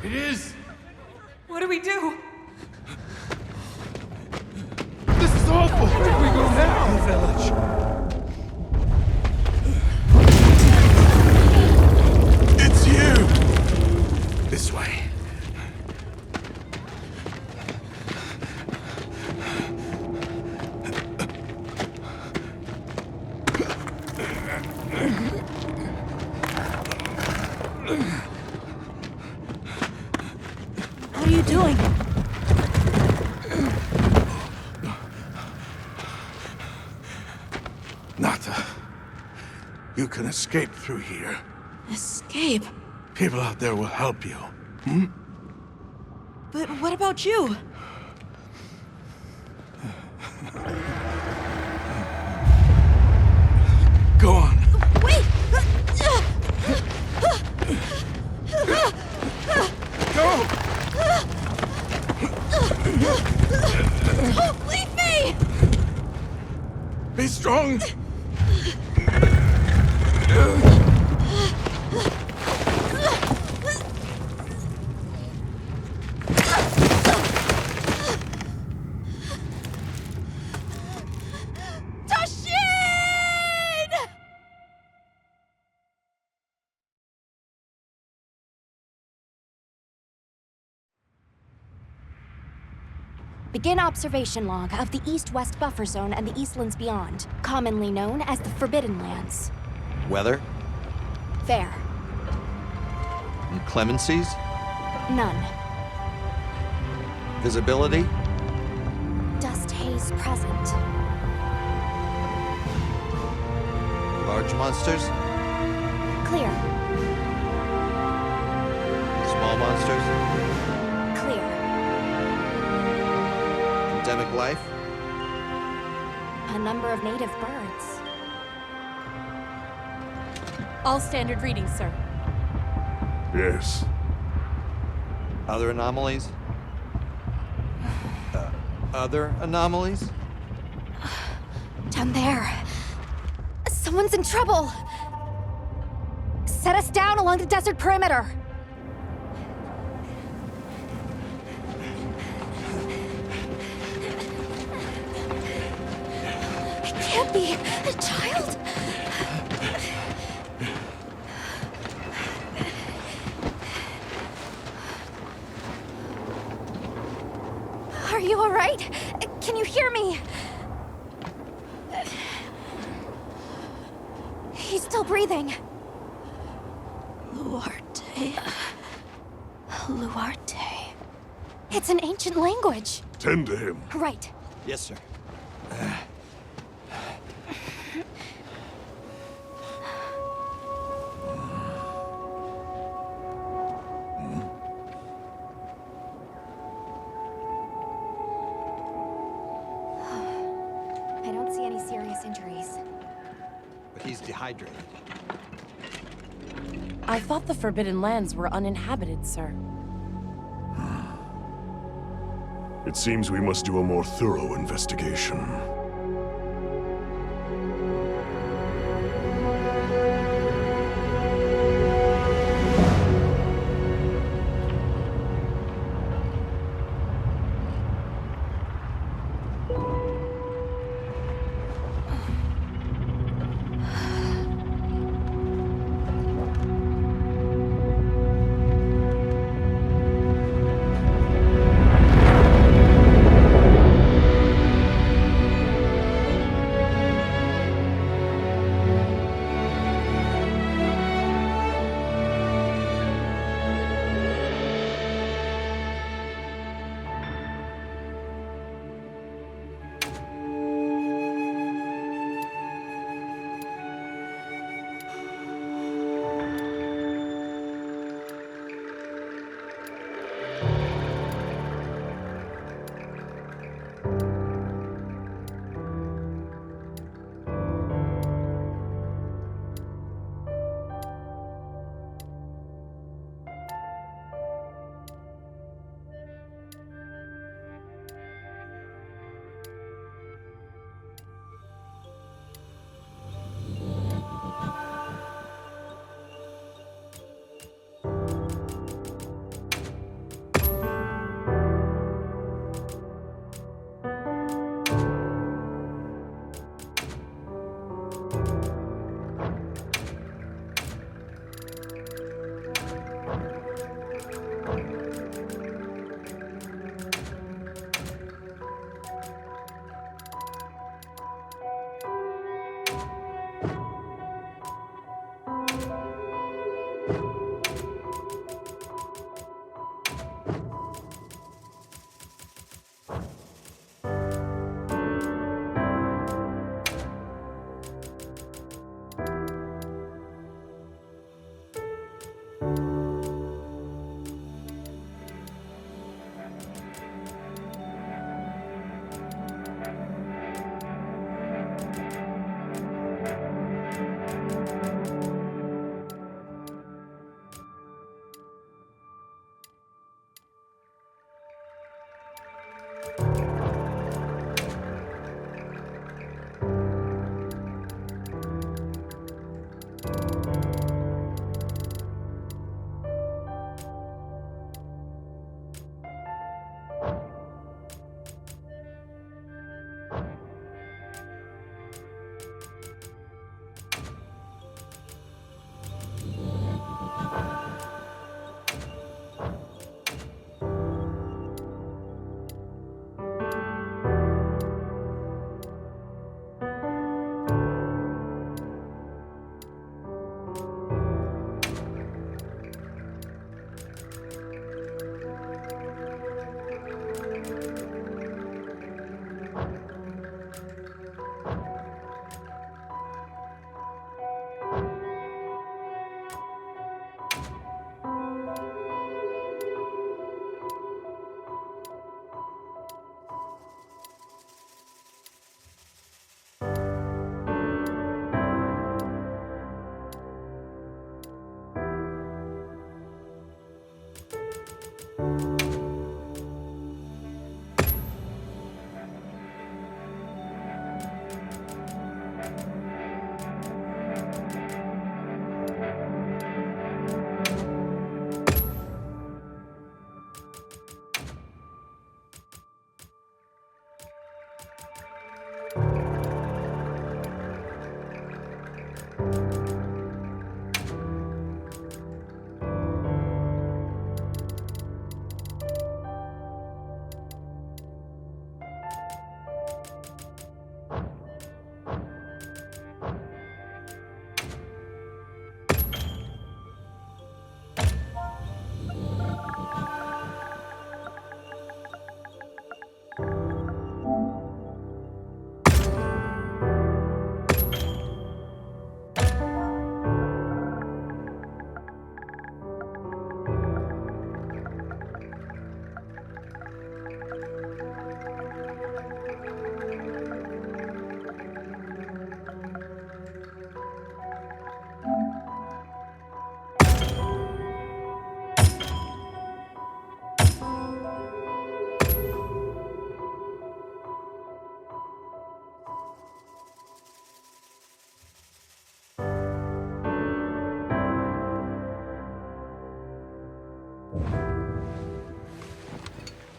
It is! What do we do? This is awful! Where do we go now? The village. It's you! This way. What are you doing? Nata, you can escape through here. Escape? People out there will help you. But what about you? Go on. Wait! Go! Don't leave me! Be strong! Begin observation log of the East-West buffer zone and the Eastlands beyond, commonly known as the Forbidden Lands. Weather? Fair. Inclemencies? None. Visibility? Dust haze present. Large monsters? Clear. Small monsters? Clear. Endemic life? A number of native birds. All standard readings, sir. Yes. Other anomalies? Other anomalies? Down there. Someone's in trouble! Set us down along the desert perimeter! It can't be a child! Are you all right? Can you hear me? He's still breathing. Luarte. Luarte. It's an ancient language. Tend to him. Right. Yes, sir. I don't see any serious injuries. But he's dehydrated. I thought the Forbidden Lands were uninhabited, sir. It seems we must do a more thorough investigation.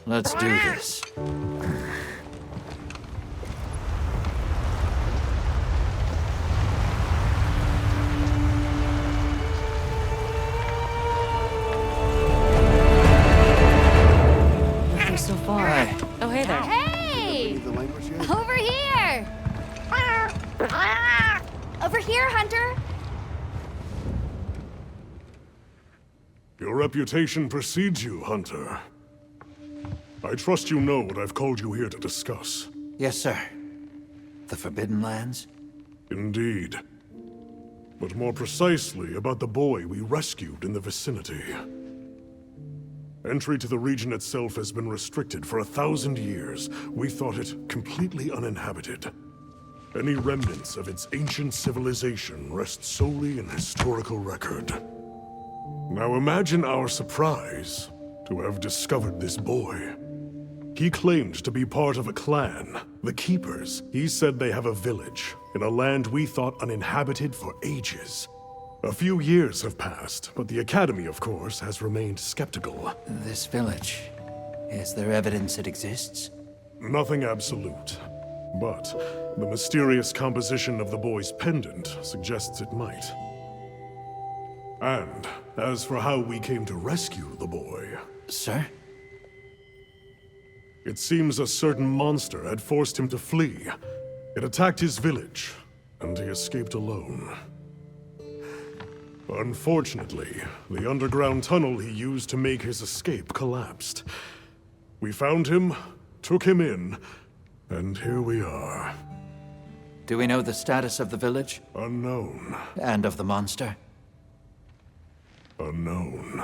Let's do this. Nothing so far. Hi. Oh, hey there. Hey! The language yet? Over here! Over here, Hunter! Your reputation precedes you, Hunter. I trust you know what I've called you here to discuss. Yes, sir. The Forbidden Lands? Indeed. But more precisely about the boy we rescued in the vicinity. Entry to the region itself has been restricted for 1,000 years. We thought it completely uninhabited. Any remnants of its ancient civilization rest solely in historical record. Now imagine our surprise to have discovered this boy. He claimed to be part of a clan, the Keepers. He said they have a village in a land we thought uninhabited for ages. A few years have passed, but the Academy, of course, has remained skeptical. This village. Is there evidence it exists? Nothing absolute, but the mysterious composition of the boy's pendant suggests it might. And as for how we came to rescue the boy, Sir? it seems a certain monster had forced him to flee. It attacked his village, and he escaped alone. Unfortunately, the underground tunnel he used to make his escape collapsed. We found him, took him in, and here we are. Do we know the status of the village? Unknown. And of the monster? Unknown.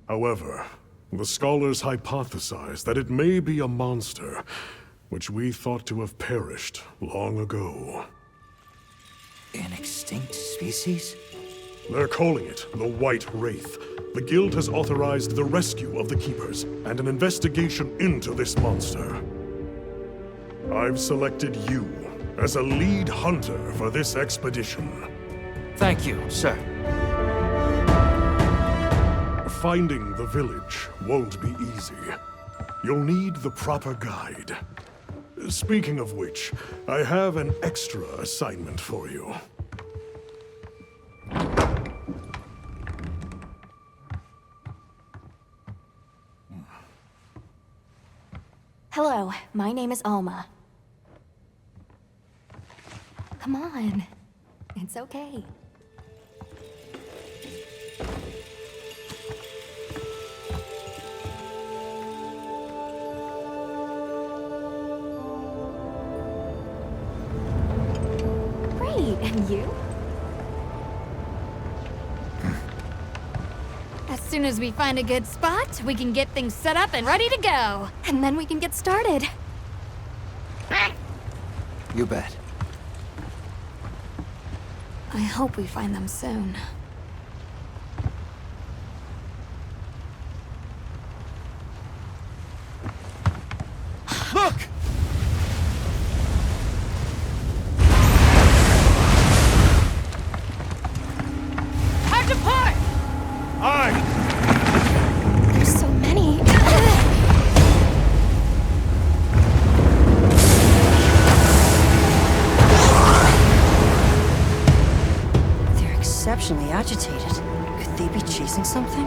However, the scholars hypothesize that it may be a monster, which we thought to have perished long ago. An extinct species? They're calling it the White Wraith. The Guild has authorized the rescue of the Keepers and an investigation into this monster. I've selected you as a lead hunter for this expedition. Thank you, sir. Finding the village won't be easy. You'll need the proper guide. Speaking of which, I have an extra assignment for you. Hello, my name is Alma. Come on. It's okay. Great, and you? As soon as we find a good spot, we can get things set up and ready to go. And then we can get started. You bet. I hope we find them soon. Look! Time to part! There's so many. exceptionally agitated. Could they be chasing something?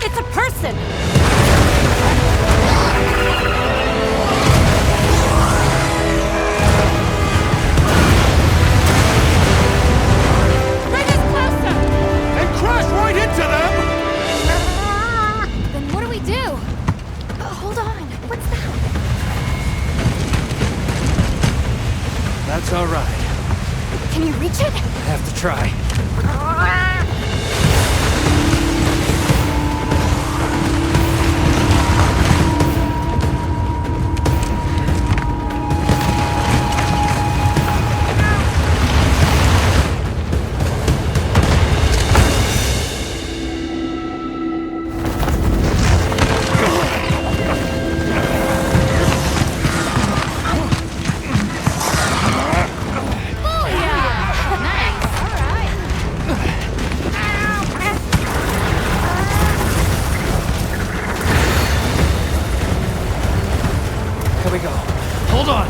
It's a person! Bring us closer! And crash right into them! Then what do we do? Hold on. What's that? That's all right. Can you reach it? I have to try. Here we go. Hold on.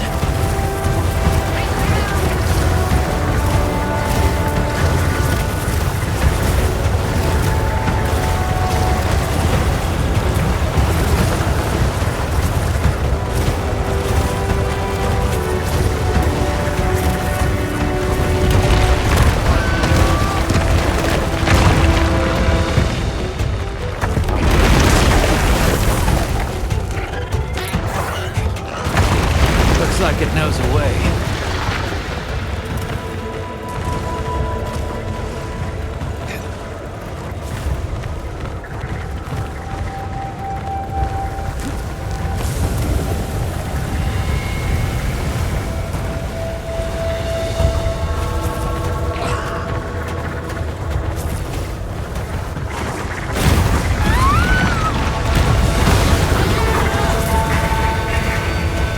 Looks like it knows a way.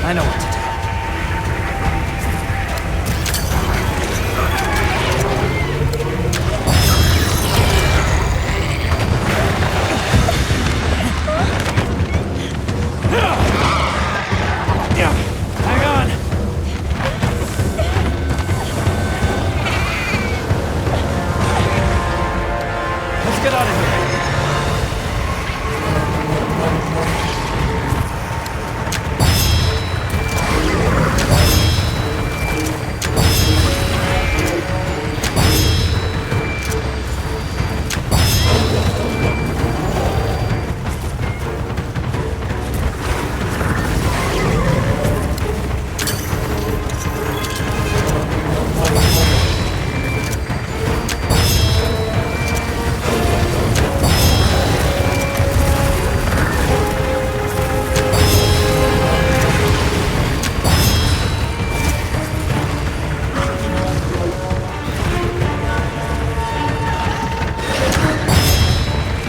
I know what to do. Hang on. Let's get out of here.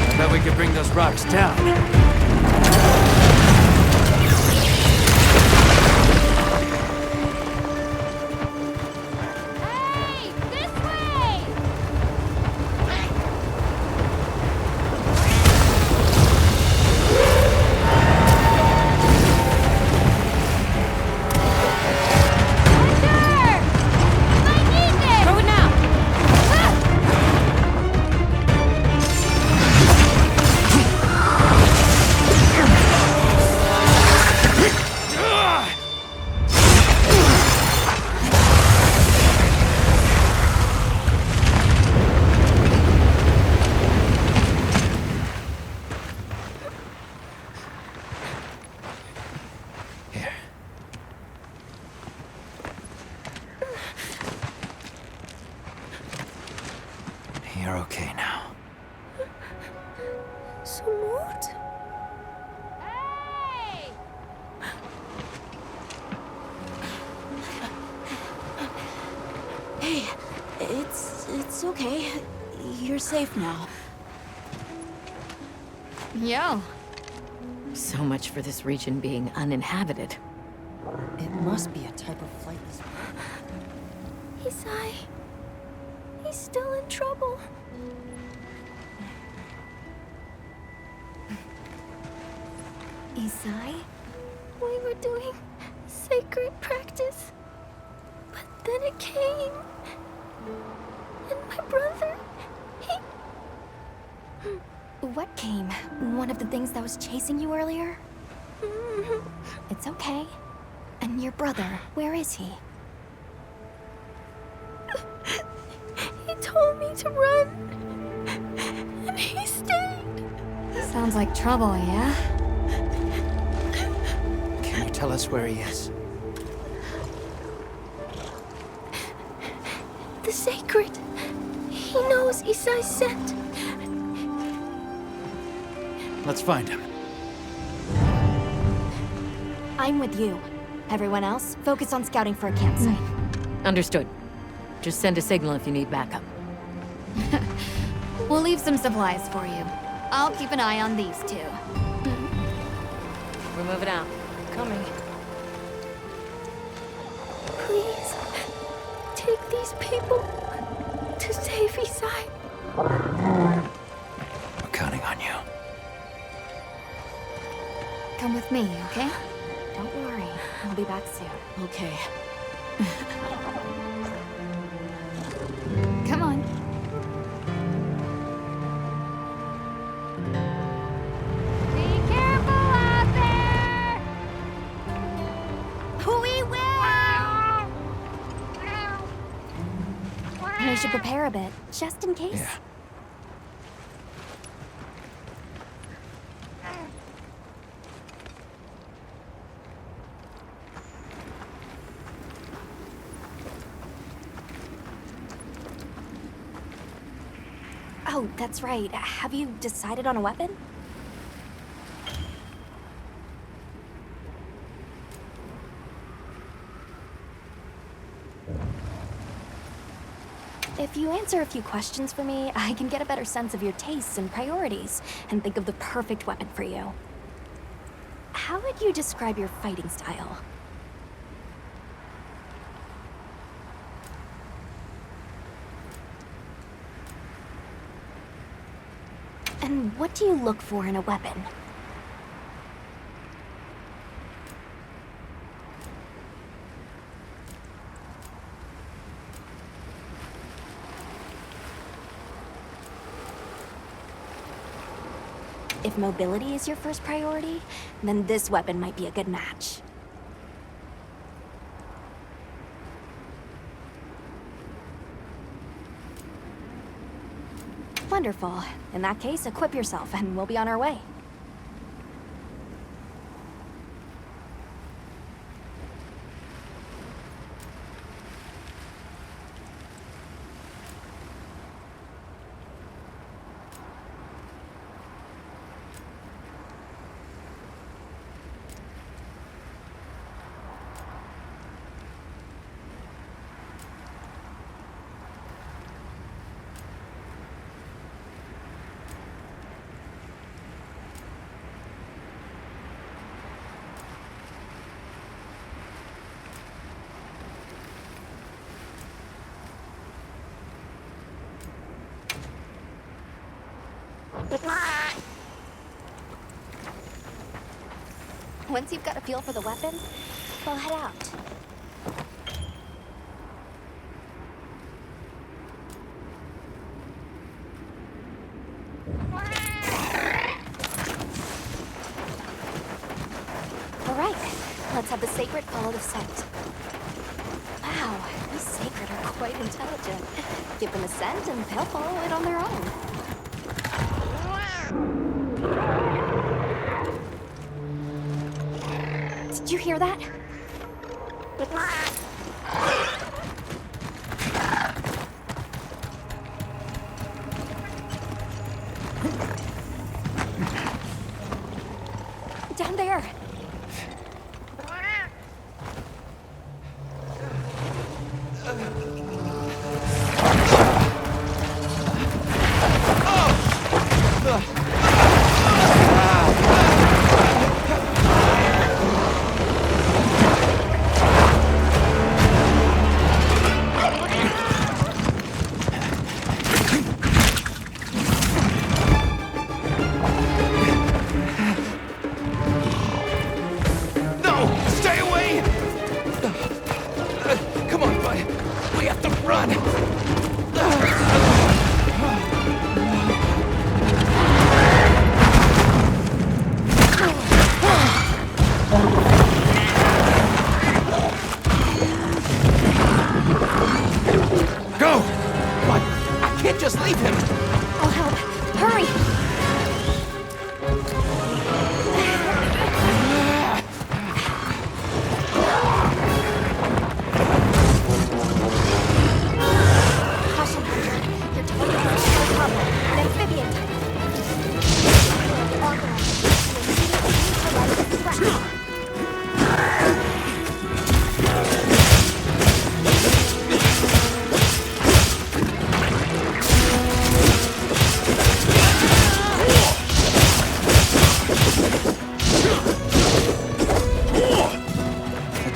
I bet we could bring those rocks down. Hey, this way! Sure! I need this! Throw it now! Here. You're okay now. Smooth? Hey! Hey, it's okay. You're safe now. Yo. So much for this region being uninhabited. It must be a type of flightless. Isai. He's still in trouble. Isai? We were doing sacred practice. But then it came. And my brother, he... What came? One of the things that was chasing you earlier? It's okay. And your brother, where is he? He told me to run. And he stayed. Sounds like trouble, yeah? Can you tell us where he is? The sacred. He knows Isai's scent. Let's find him. I'm with you. Everyone else, focus on scouting for a campsite. Understood. Just send a signal if you need backup. We'll leave some supplies for you. I'll keep an eye on these two. We're moving out. Coming. Please, take these people to save Isai. We're counting on you. Come with me, okay? Don't worry, I'll be back soon. Okay. Come on. Be careful out there! We will! We should prepare a bit, just in case. Yeah. Oh, that's right. Have you decided on a weapon? If you answer a few questions for me, I can get a better sense of your tastes and priorities, and think of the perfect weapon for you. How would you describe your fighting style? And what do you look for in a weapon? If mobility is your first priority, then this weapon might be a good match. Wonderful. In that case, equip yourself and we'll be on our way. Once you've got a feel for the weapon, we'll head out. All right, let's have the sacred follow the scent. Wow, these sacred are quite intelligent. Give them a scent and they'll follow it on their own. Did you hear that? Down there.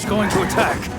going to attack.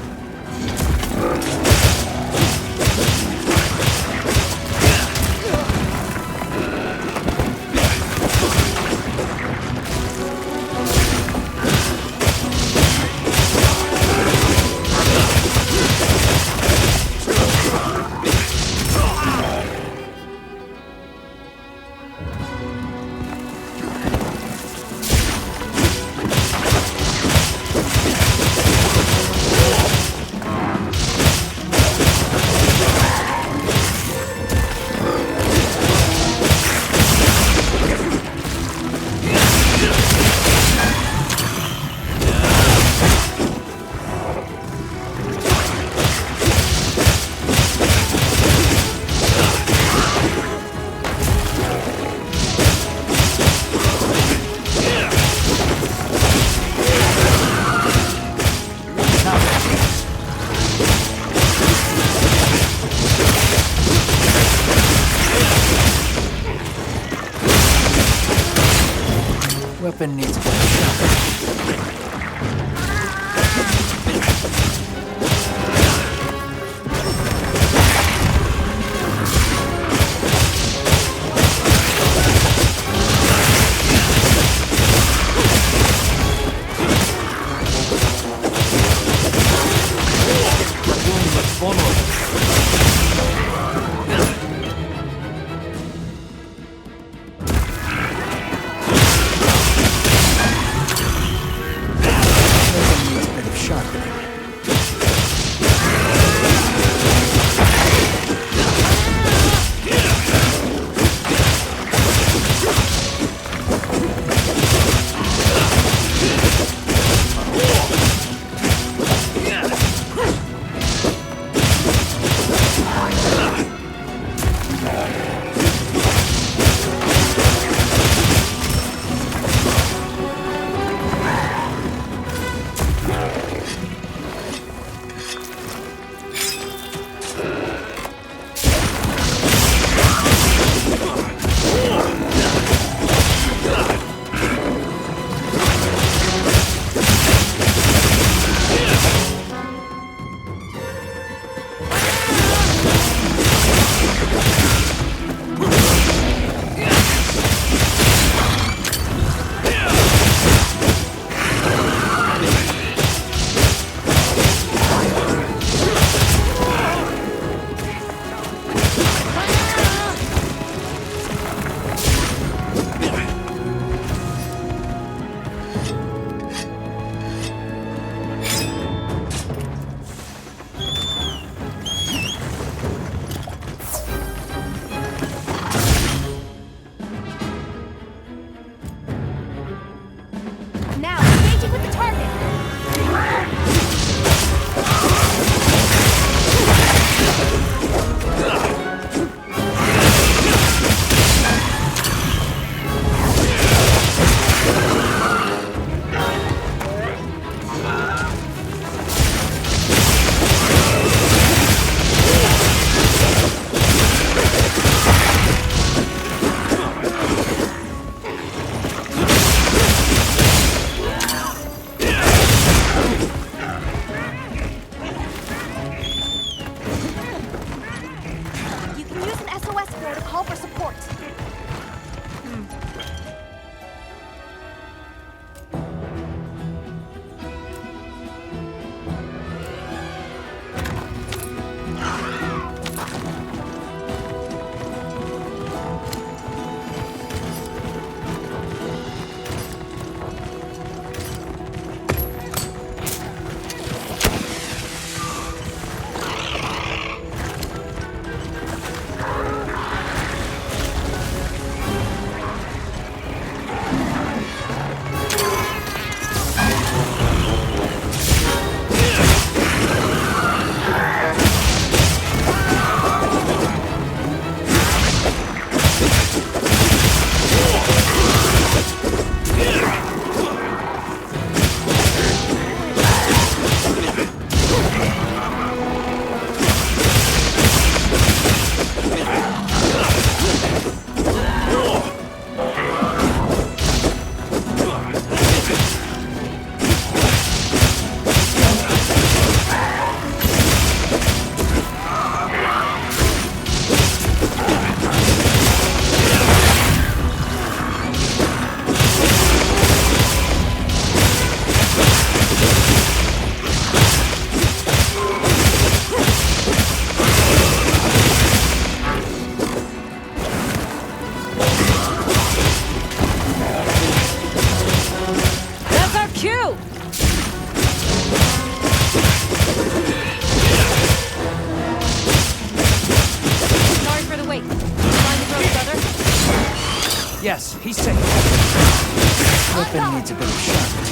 Weapon needs a better shot. Yes, he's safe. Weapon needs a bit of sharpening.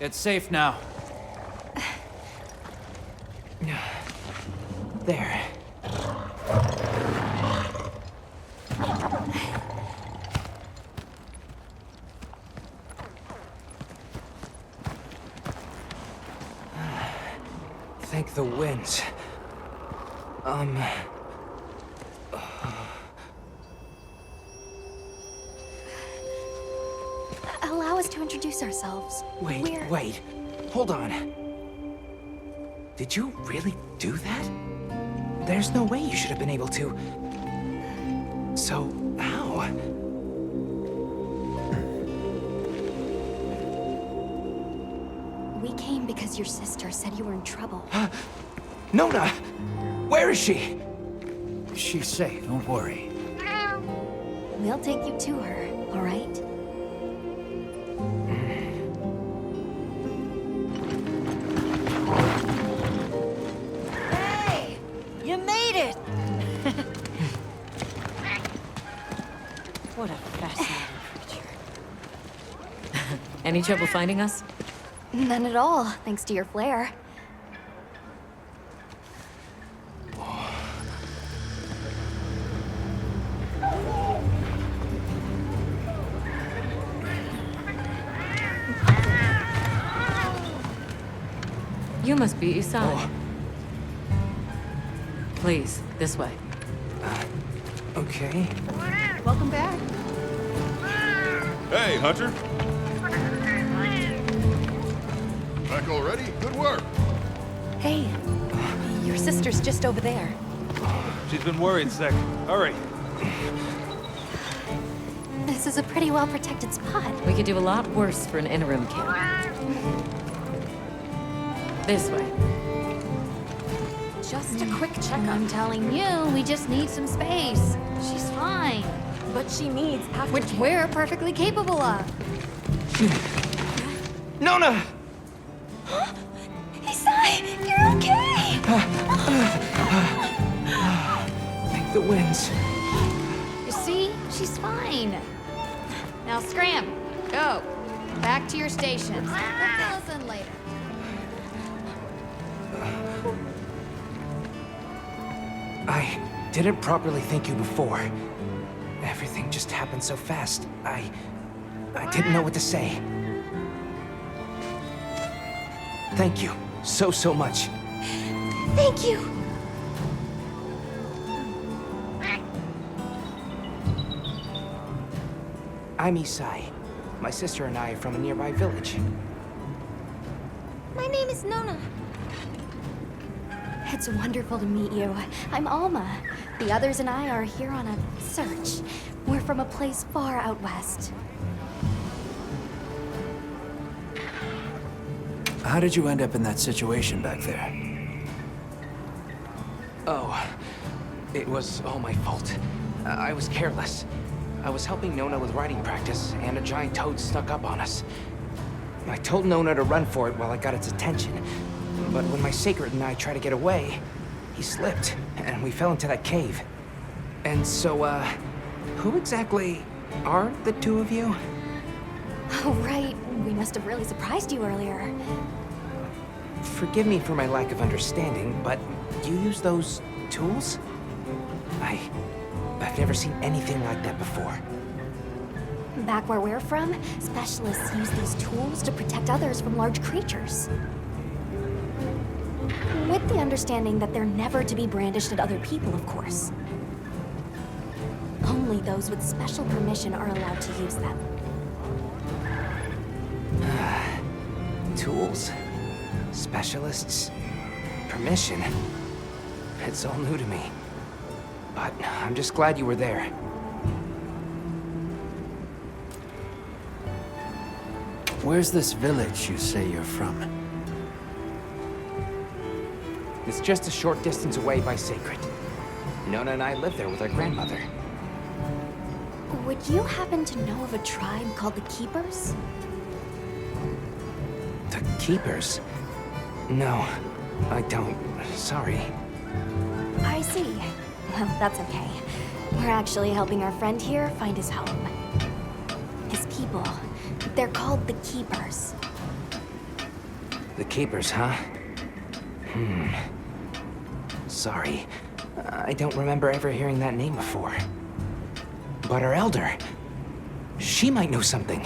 It's safe now. There. Thank the winds. Allow us to introduce ourselves. Wait. Hold on. Did you really do that? There's no way you should have been able to. So, how? We came because your sister said you were in trouble. Nona! Where is she? She's safe, don't worry. We'll take you to her, all right? Hey! You made it! What a fascinating creature. Any trouble finding us? None at all, thanks to your flair. You must be Isai. Please, this way. Okay. Welcome back. Hey, Hunter. Back already? Good work. Hey, your sister's just over there. She's been worried, Sec. Hurry. This is a pretty well-protected spot. We could do a lot worse for an interim camp. This way. Just a quick checkup. I'm telling you, we just need some space. She's fine. But she needs aftercare. Which we're perfectly capable of. Nona! Isai! Thank the winds. You see? She's fine. Now scram. Go. Back to your stations. We'll fill us in later. I didn't properly thank you before. Everything just happened so fast. I didn't know what to say. Thank you so much. Thank you! I'm Isai. My sister and I are from a nearby village. My name is Nona. It's wonderful to meet you. I'm Alma. The others and I are here on a search. We're from a place far out west. How did you end up in that situation back there? Oh, it was all my fault. I was careless. I was helping Nona with writing practice, and a giant toad snuck up on us. I told Nona to run for it while I got its attention, but when my sacred and I tried to get away, he slipped, and we fell into that cave. And so, who exactly are the two of you? Oh, right. We must have really surprised you earlier. Forgive me for my lack of understanding, but you use those tools? I've never seen anything like that before. Back where we're from, specialists use these tools to protect others from large creatures. With the understanding that they're never to be brandished at other people, of course. Only those with special permission are allowed to use them. Tools, specialists, permission. It's all new to me. But I'm just glad you were there. Where's this village you say you're from? It's just a short distance away by Sacred. Nona and I live there with our grandmother. Would you happen to know of a tribe called the Keepers? The Keepers? No, I don't. Sorry. I see. Well, that's okay. We're actually helping our friend here find his home. His people. They're called the Keepers. The Keepers, huh? Sorry. I don't remember ever hearing that name before. But our elder, she might know something.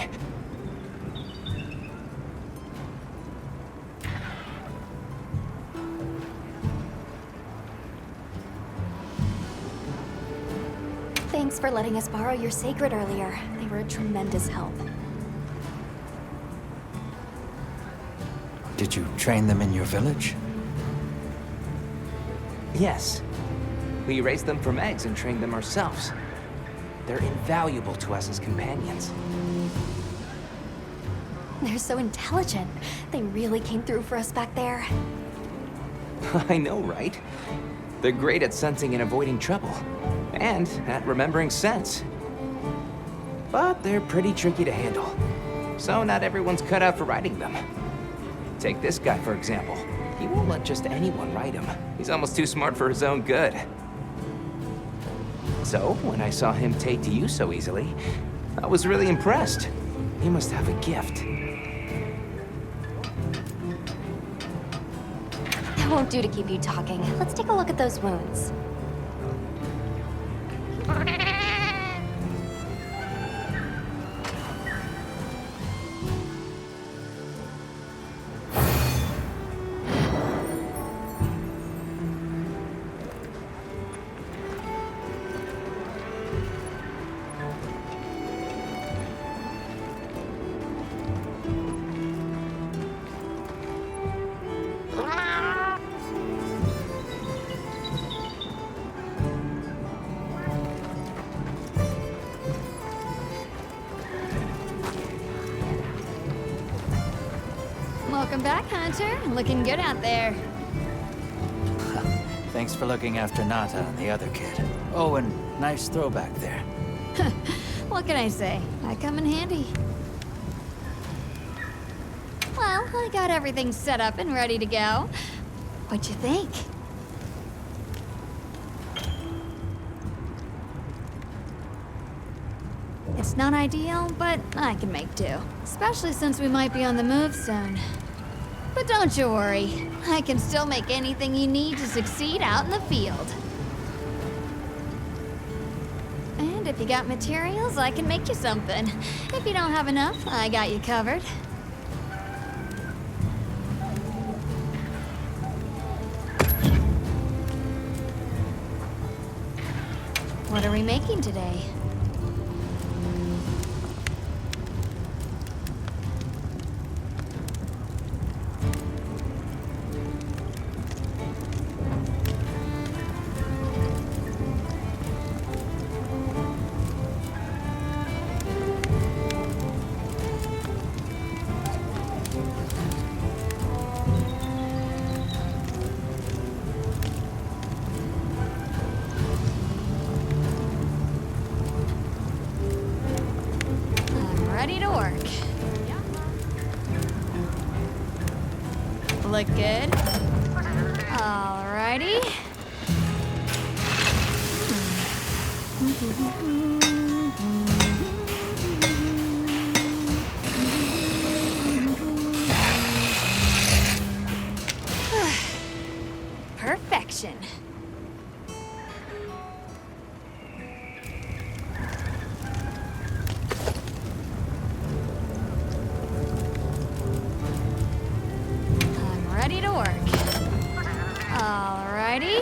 Thanks for letting us borrow your sacred earlier. They were a tremendous help. Did you train them in your village? Yes. We raised them from eggs and trained them ourselves. They're invaluable to us as companions. They're so intelligent. They really came through for us back there. I know, right? They're great at sensing and avoiding trouble. And at remembering scents. But they're pretty tricky to handle. So not everyone's cut out for riding them. Take this guy, for example. He won't let just anyone ride him. He's almost too smart for his own good. So, when I saw him take to you so easily, I was really impressed. He must have a gift. It won't do to keep you talking. Let's take a look at those wounds. Welcome back, Hunter. Looking good out there. Thanks for looking after Nata and the other kid. Oh, and nice throwback there. What can I say? I come in handy. Well, I got everything set up and ready to go. What'd you think? It's not ideal, but I can make do. Especially since we might be on the move soon. But don't you worry. I can still make anything you need to succeed out in the field. And if you got materials, I can make you something. If you don't have enough, I got you covered. What are we making today? Ready to work. Look good. Alrighty. Perfection. Ready to work. Alrighty.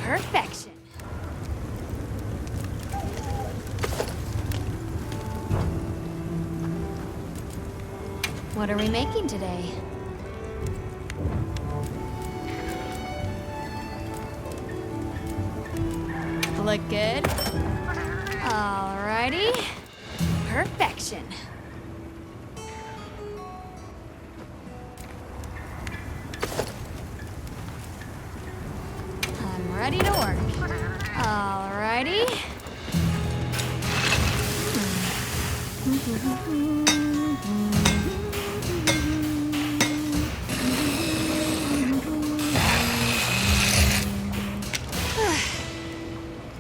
Perfection. What are we making today? Look good. Alrighty. Perfection. Ready to work. Alrighty.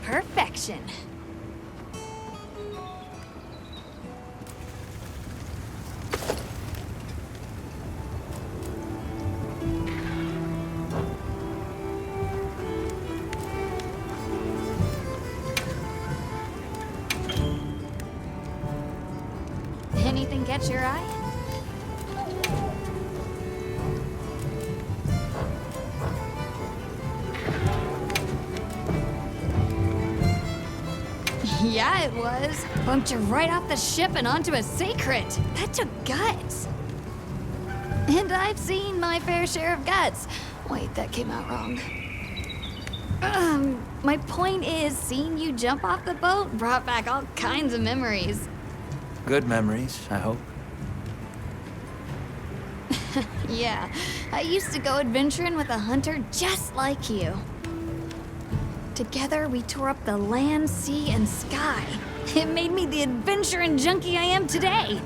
Perfection. Anything catch your eye? Yeah, it was. Bumped you right off the ship and onto a secret. That took guts. And I've seen my fair share of guts. Wait, that came out wrong. My point is, seeing you jump off the boat brought back all kinds of memories. Good memories, I hope. Yeah, I used to go adventuring with a hunter just like you. Together, we tore up the land, sea, and sky. It made me the adventuring junkie I am today.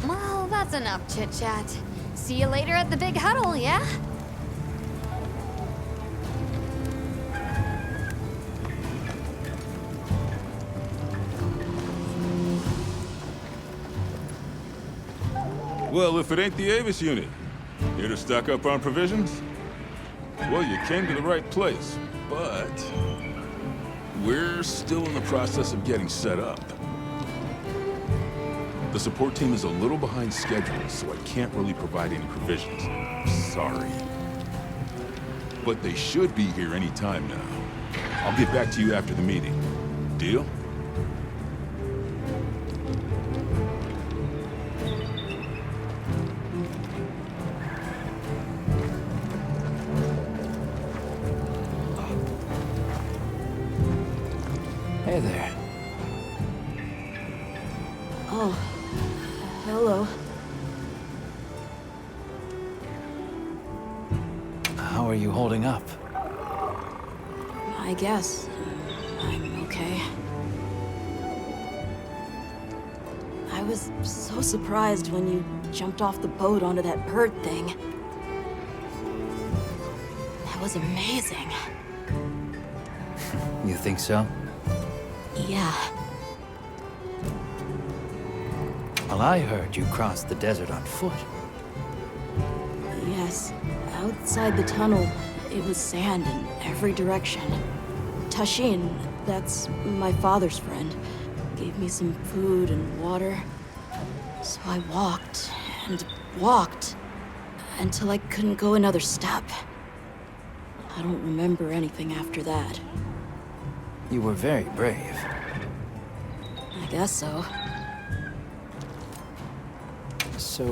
Well, that's enough chit-chat. See you later at the big huddle, yeah? Well, if it ain't the Avis unit, here to stock up on provisions? Well, you came to the right place, but we're still in the process of getting set up. The support team is a little behind schedule, so I can't really provide any provisions. Sorry. But they should be here any time now. I'll get back to you after the meeting. Deal? Hey there. Oh, hello. How are you holding up? I guess I'm okay. I was so surprised when you jumped off the boat onto that bird thing. That was amazing. You think so? Yeah. Well, I heard you crossed the desert on foot. Yes. Outside the tunnel, it was sand in every direction. Tashin, that's my father's friend, gave me some food and water. So I walked and walked until I couldn't go another step. I don't remember anything after that. You were very brave. I guess so. So,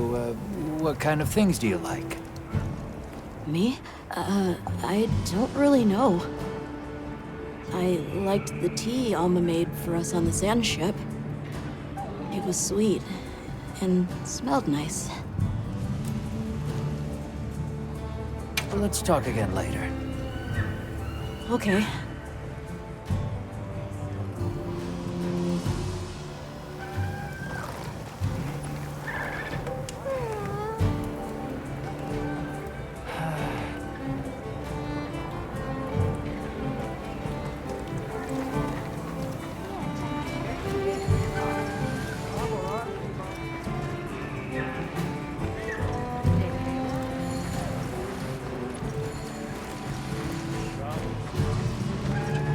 what kind of things do you like? Me? I don't really know. I liked the tea Alma made for us on the sand ship. It was sweet and smelled nice. Well, let's talk again later. Okay.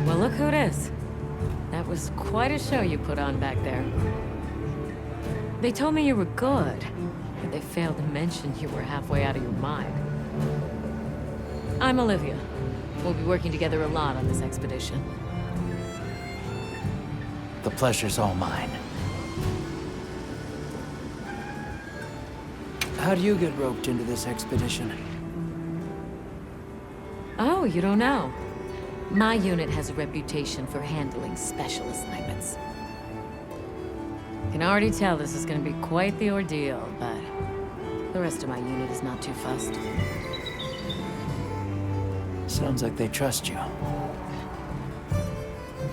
Well, look who it is. That was quite a show you put on back there. They told me you were good, but they failed to mention you were halfway out of your mind. I'm Olivia. We'll be working together a lot on this expedition. The pleasure's all mine. How do you get roped into this expedition? Oh, you don't know? My unit has a reputation for handling special assignments. I can already tell this is going to be quite the ordeal, but the rest of my unit is not too fussed. Sounds like they trust you.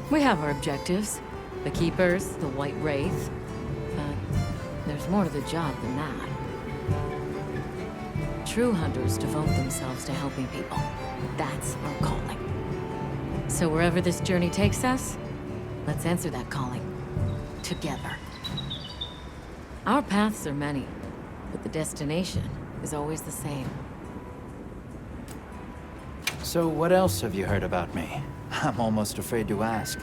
We have our objectives. The Keepers, the White Wraith. But there's more to the job than that. True hunters devote themselves to helping people. That's our calling. So wherever this journey takes us, let's answer that calling. Together. Our paths are many, but the destination is always the same. So what else have you heard about me? I'm almost afraid to ask.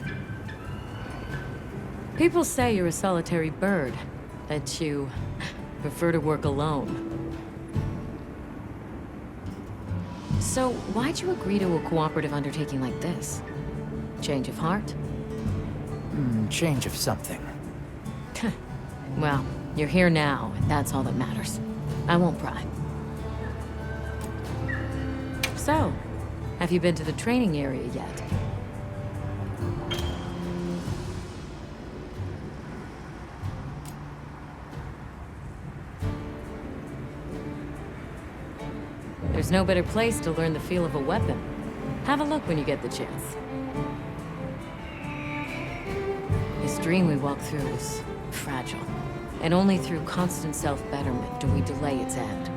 People say you're a solitary bird, that you prefer to work alone. So why'd you agree to a cooperative undertaking like this? Change of heart? Change of something. Well, you're here now, and that's all that matters. I won't pry. So, have you been to the training area yet? There's no better place to learn the feel of a weapon. Have a look when you get the chance. This dream we walk through is fragile, and only through constant self-betterment do we delay its end.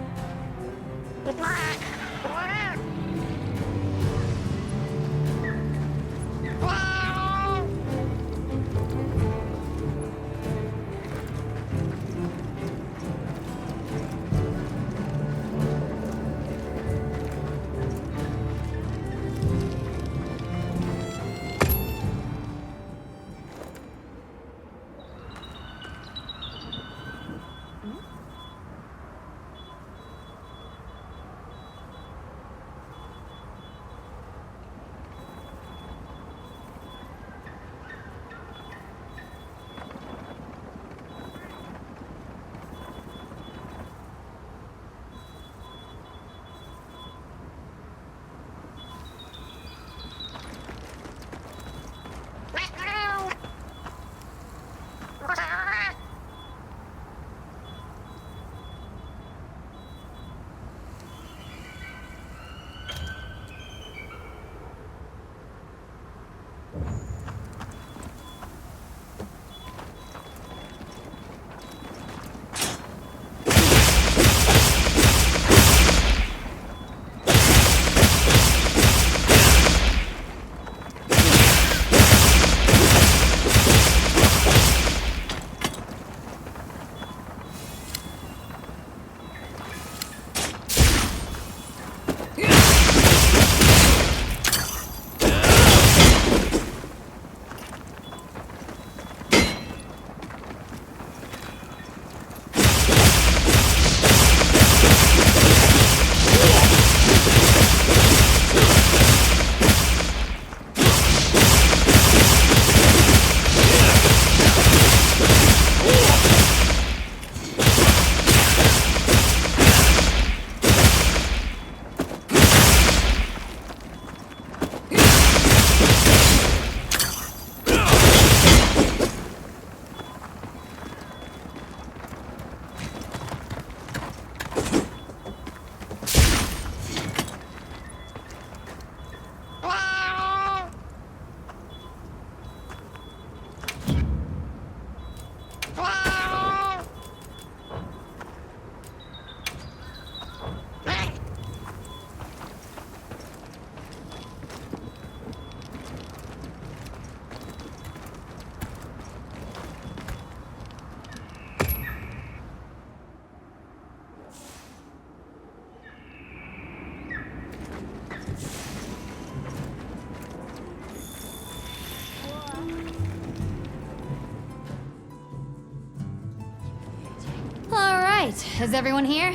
right, is everyone here?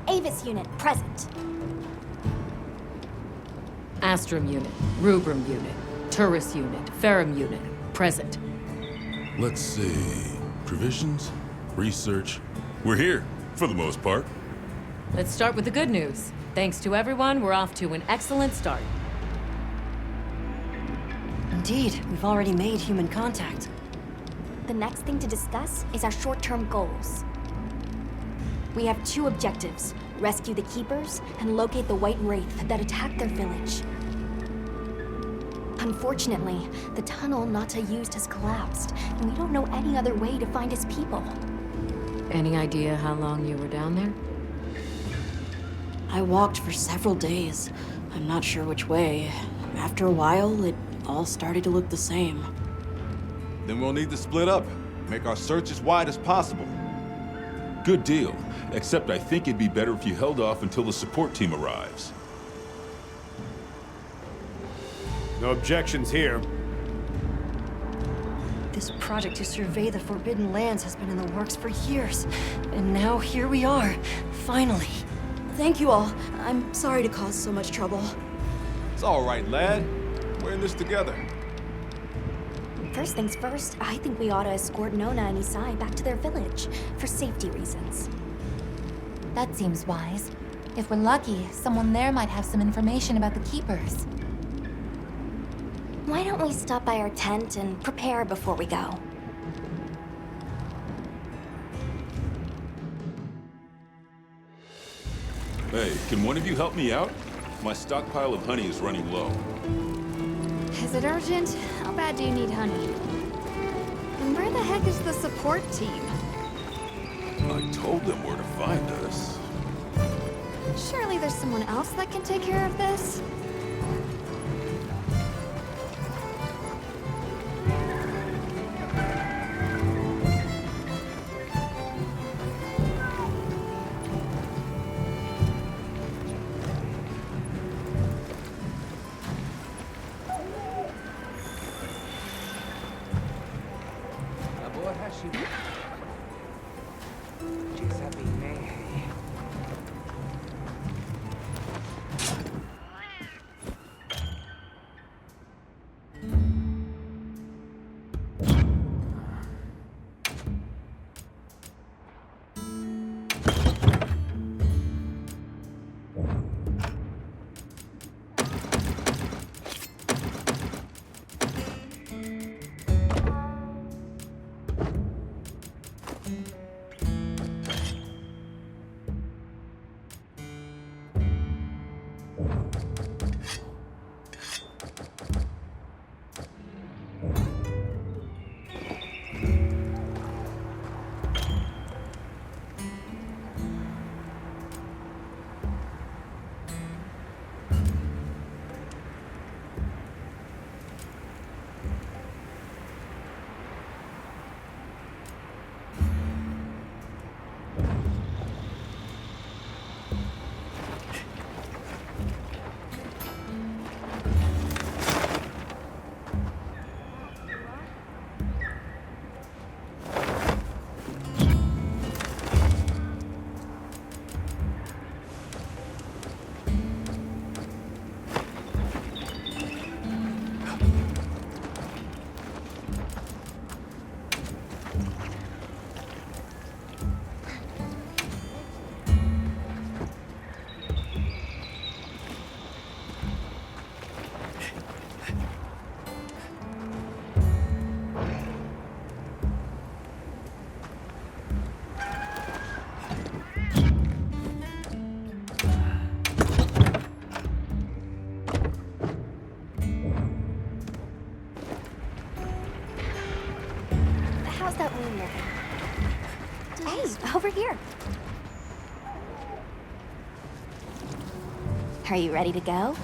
Avis unit, present. Astrum unit, Rubrum unit, Turris unit, Ferrum unit, present. Let's see. Provisions? Research? We're here, for the most part. Let's start with the good news. Thanks to everyone, we're off to an excellent start. Indeed, we've already made human contact. The next thing to discuss is our short-term goals. We have 2 objectives: rescue the Keepers and locate the White Wraith that attacked their village. Unfortunately, the tunnel Nata used has collapsed, and we don't know any other way to find his people. Any idea how long you were down there? I walked for several days. I'm not sure which way. After a while, it all started to look the same. Then we'll need to split up. Make our search as wide as possible. Good deal. Except I think it'd be better if you held off until the support team arrives. No objections here. This project to survey the Forbidden Lands has been in the works for years. And now here we are, finally. Thank you all. I'm sorry to cause so much trouble. It's all right, lad. We're in this together. First things first, I think we ought to escort Nona and Isai back to their village, for safety reasons. That seems wise. If we're lucky, someone there might have some information about the Keepers. Why don't we stop by our tent and prepare before we go? Hey, can one of you help me out? My stockpile of honey is running low. Is it urgent? How bad do you need honey? And where the heck is the support team? I told them where to find us. Surely there's someone else that can take care of this? Over here. Are you ready to go?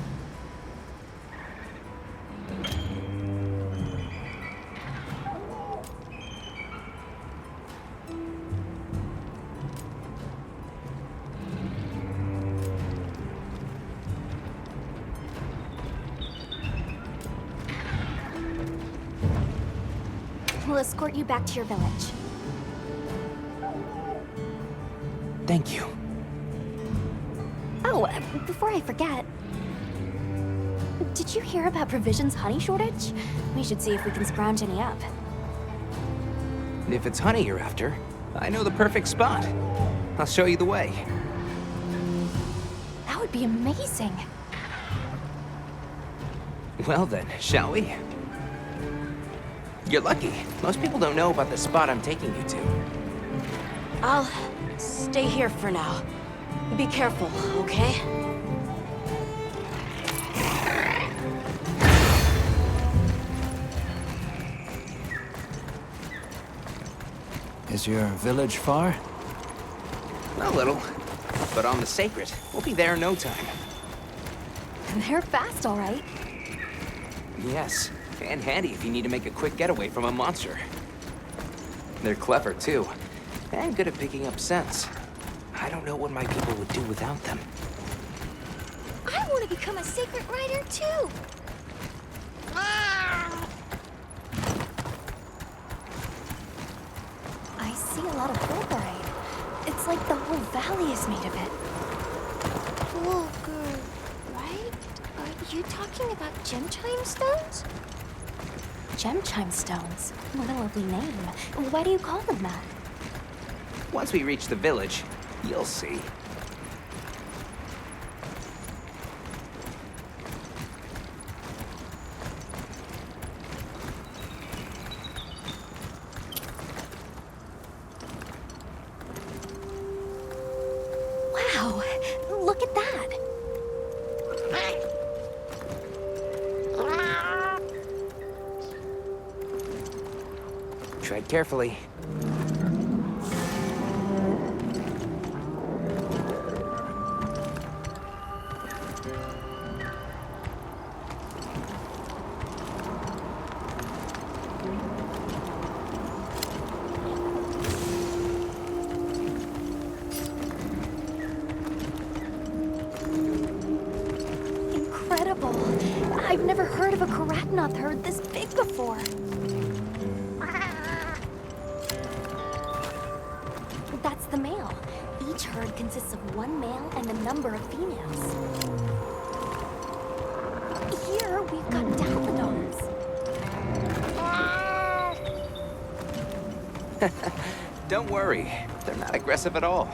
We'll escort you back to your village. Thank you. Oh, before I forget, did you hear about Provision's honey shortage? We should see if we can scrounge any up. If it's honey you're after, I know the perfect spot. I'll show you the way. That would be amazing. Well then, shall we? You're lucky. Most people don't know about the spot I'm taking you to. I'll stay here for now. Be careful, okay? Is your village far? A little. But on the sacred, we'll be there in no time. They're fast, all right. Yes, and handy if you need to make a quick getaway from a monster. They're clever, too, and good at picking up scents. I don't know what my people would do without them. I want to become a sacred rider too. I see a lot of fulgurite. It's like the whole valley is made of it. Fulgur, right? Are you talking about gem chime stones? Gem chime stones. What a lovely name. Why do you call them that? Once we reach the village, you'll see. Wow, look at that. Tread carefully. Incredible. I've never heard of a Karatnoth herd this big before. That's the male. Each herd consists of one male and a number of females. Here, we've got Dalmadons. Don't worry, they're not aggressive at all.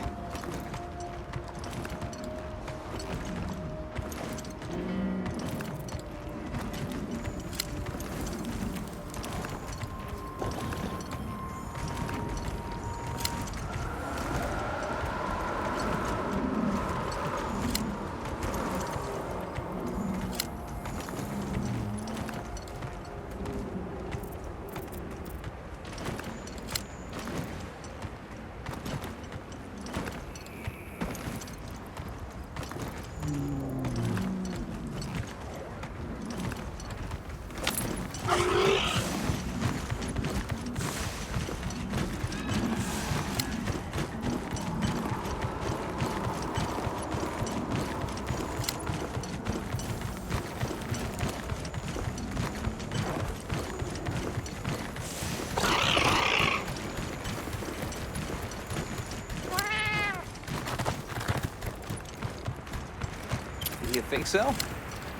You think so?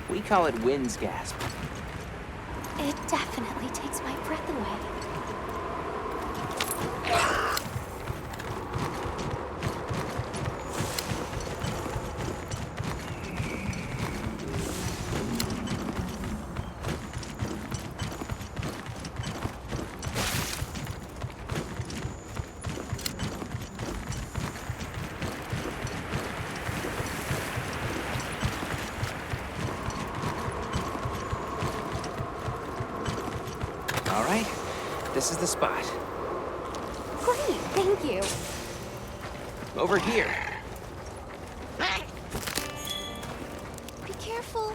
We call it wind's gasp. It definitely takes my breath away. All right, this is the spot. Great, thank you. Over here. Be careful.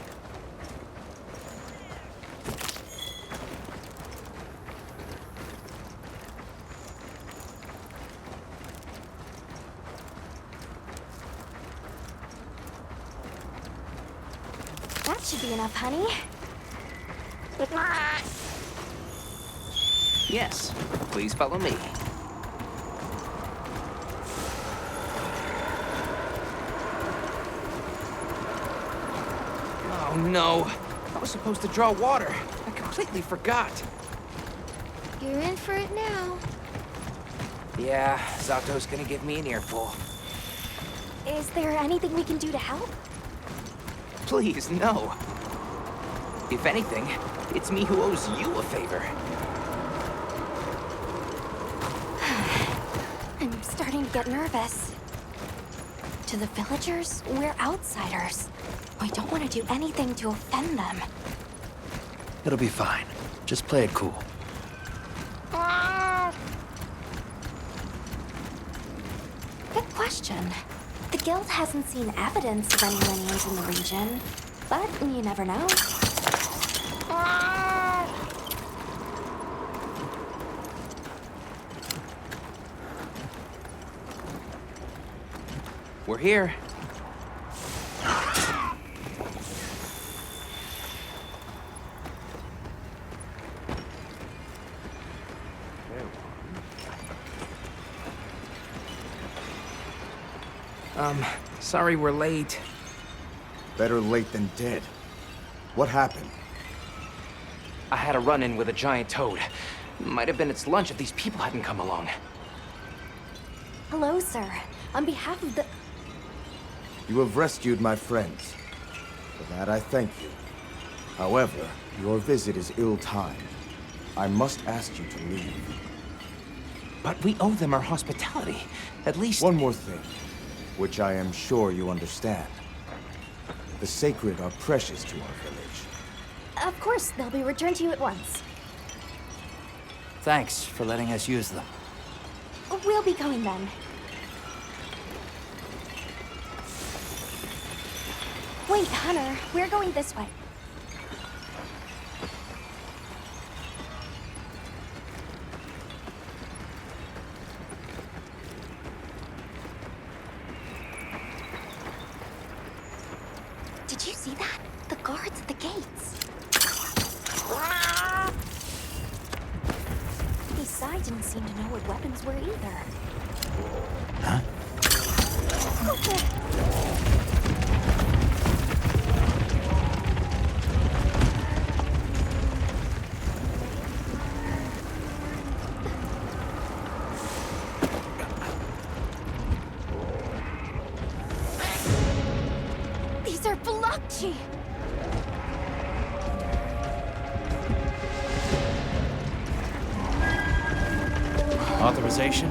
That should be enough, honey. Yes, please follow me. Oh no! I was supposed to draw water. I completely forgot. You're in for it now. Yeah, Zato's gonna give me an earful. Is there anything we can do to help? Please, no. If anything, it's me who owes you a favor. I'm starting to get nervous. To the villagers, we're outsiders. We don't want to do anything to offend them. It'll be fine. Just play it cool. Good question. The guild hasn't seen evidence of any lineage in the region, but you never know. We're here. Sorry we're late. Better late than dead. What happened? I had a run-in with a giant toad. Might have been its lunch if these people hadn't come along. Hello, sir. On behalf of the... You have rescued my friends. For that I thank you. However, your visit is ill-timed. I must ask you to leave. But we owe them our hospitality. At least... One more thing, which I am sure you understand. The sacred are precious to our village. Of course, they'll be returned to you at once. Thanks for letting us use them. We'll be going then. Wait, Hunter, we're going this way. Did you see that? The guards at the gates. Besides, didn't seem to know what weapons were either. Huh? These are Blokchi! Authorization?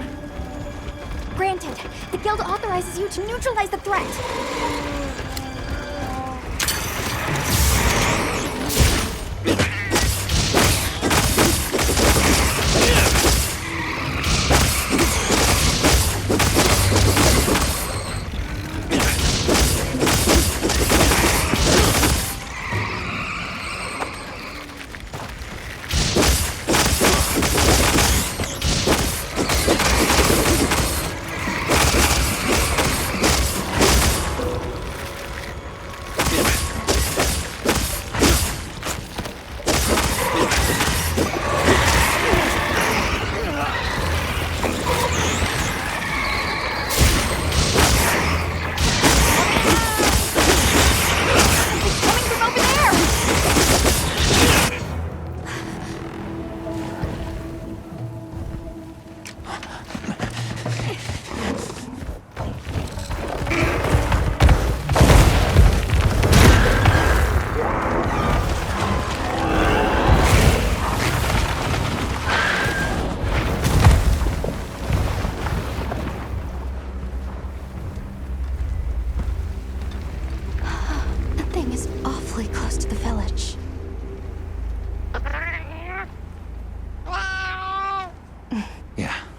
Granted. The guild authorizes you to neutralize the threat.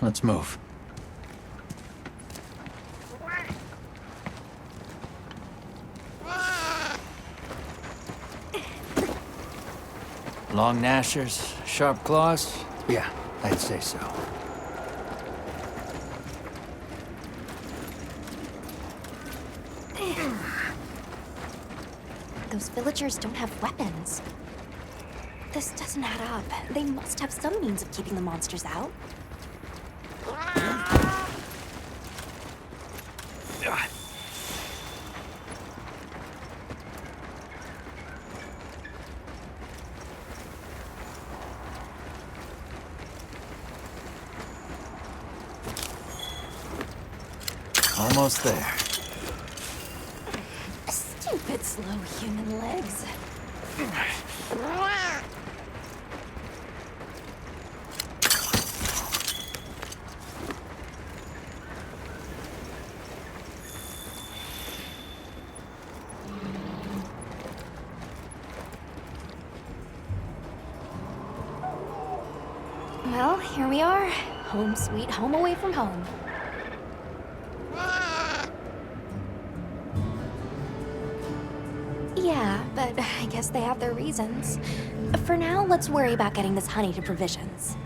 Let's move. Long gnashers, sharp claws? Yeah, I'd say so. Those villagers don't have weapons. This doesn't add up. They must have some means of keeping the monsters out. Almost there. Stupid slow human legs. Well, here we are. Home sweet home away from home. Yeah, but I guess they have their reasons. For now, let's worry about getting this honey to provisions.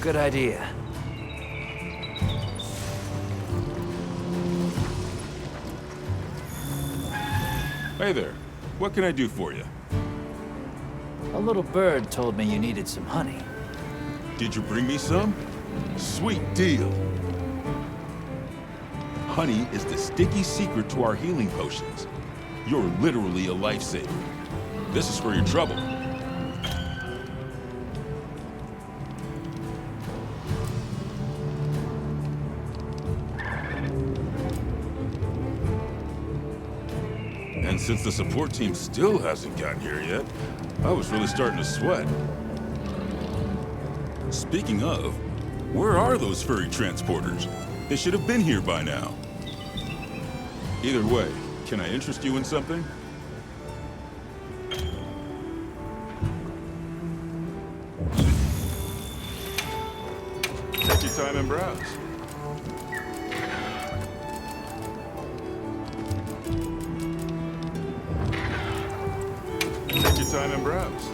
Good idea. Hey there. What can I do for you? A little bird told me you needed some honey. Did you bring me some? Sweet deal. Honey is the sticky secret to our healing potions. You're literally a lifesaver. This is for your trouble. And since the support team still hasn't gotten here yet, I was really starting to sweat. Speaking of, where are those furry transporters? They should have been here by now. Either way, can I interest you in something? Take your time and browse. Take your time and browse.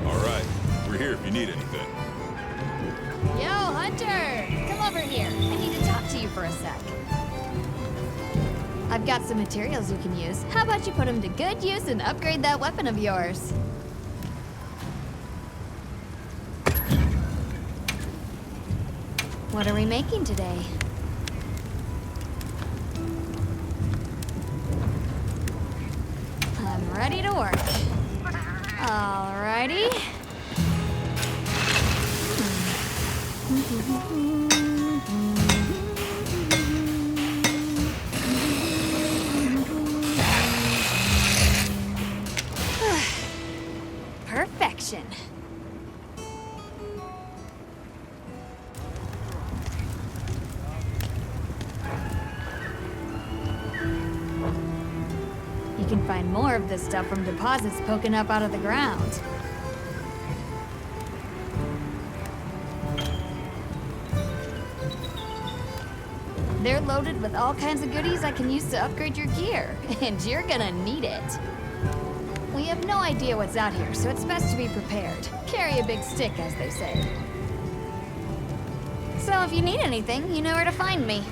All right, we're here if you need anything. Yo, Hunter! Come over here. I need to talk to you for a sec. I've got some materials you can use. How about you put them to good use and upgrade that weapon of yours? What are we making today? I'm ready to work. Alrighty. Perfection. You can find more of this stuff from deposits poking up out of the ground. They're loaded with all kinds of goodies I can use to upgrade your gear, and you're gonna need it. We have no idea what's out here, so it's best to be prepared. Carry a big stick, as they say. So if you need anything, you know where to find me.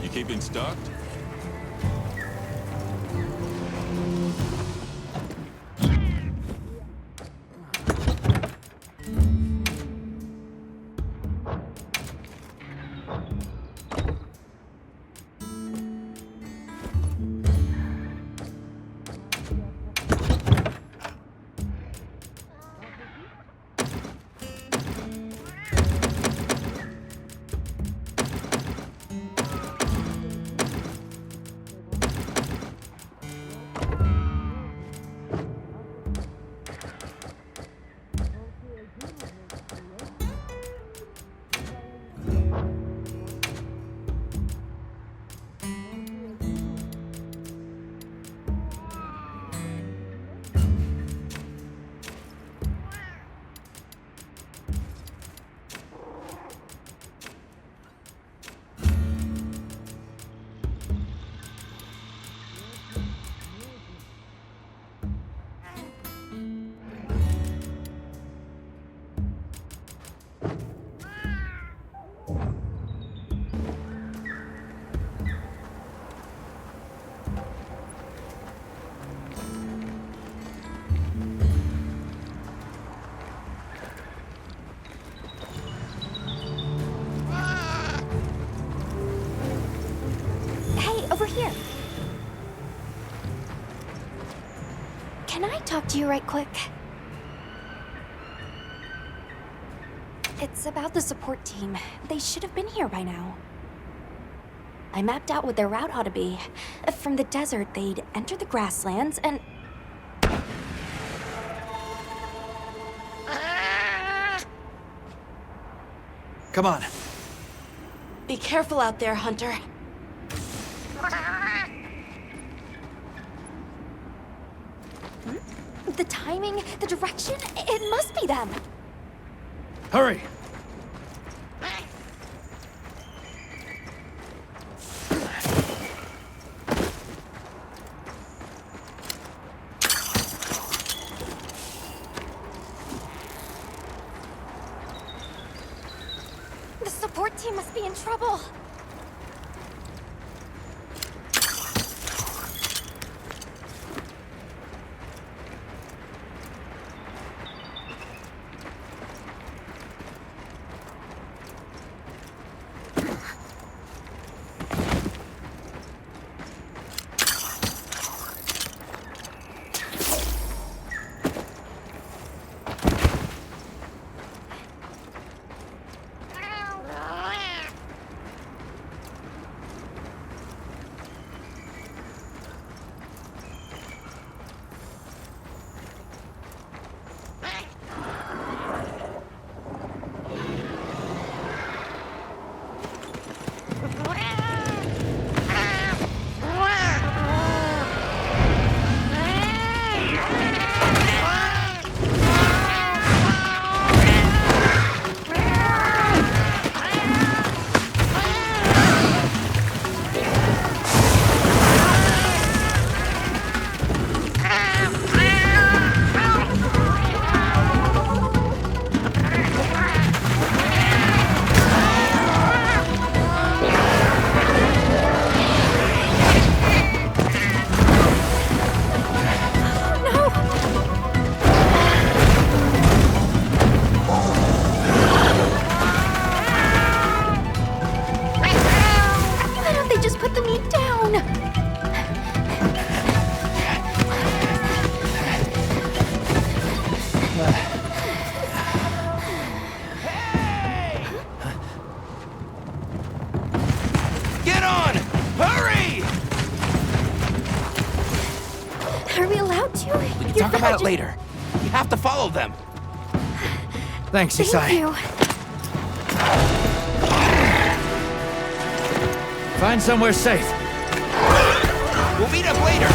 You keeping stocked? Can I talk to you right quick? It's about the support team. They should have been here by now. I mapped out what their route ought to be. From the desert, they'd enter the grasslands and... Come on. Be careful out there, Hunter. The timing, the direction, it must be them. Hurry! The support team must be in trouble. Talk about it later. You have to follow them. Thanks, Isai. Thank you. Find somewhere safe. We'll meet up later.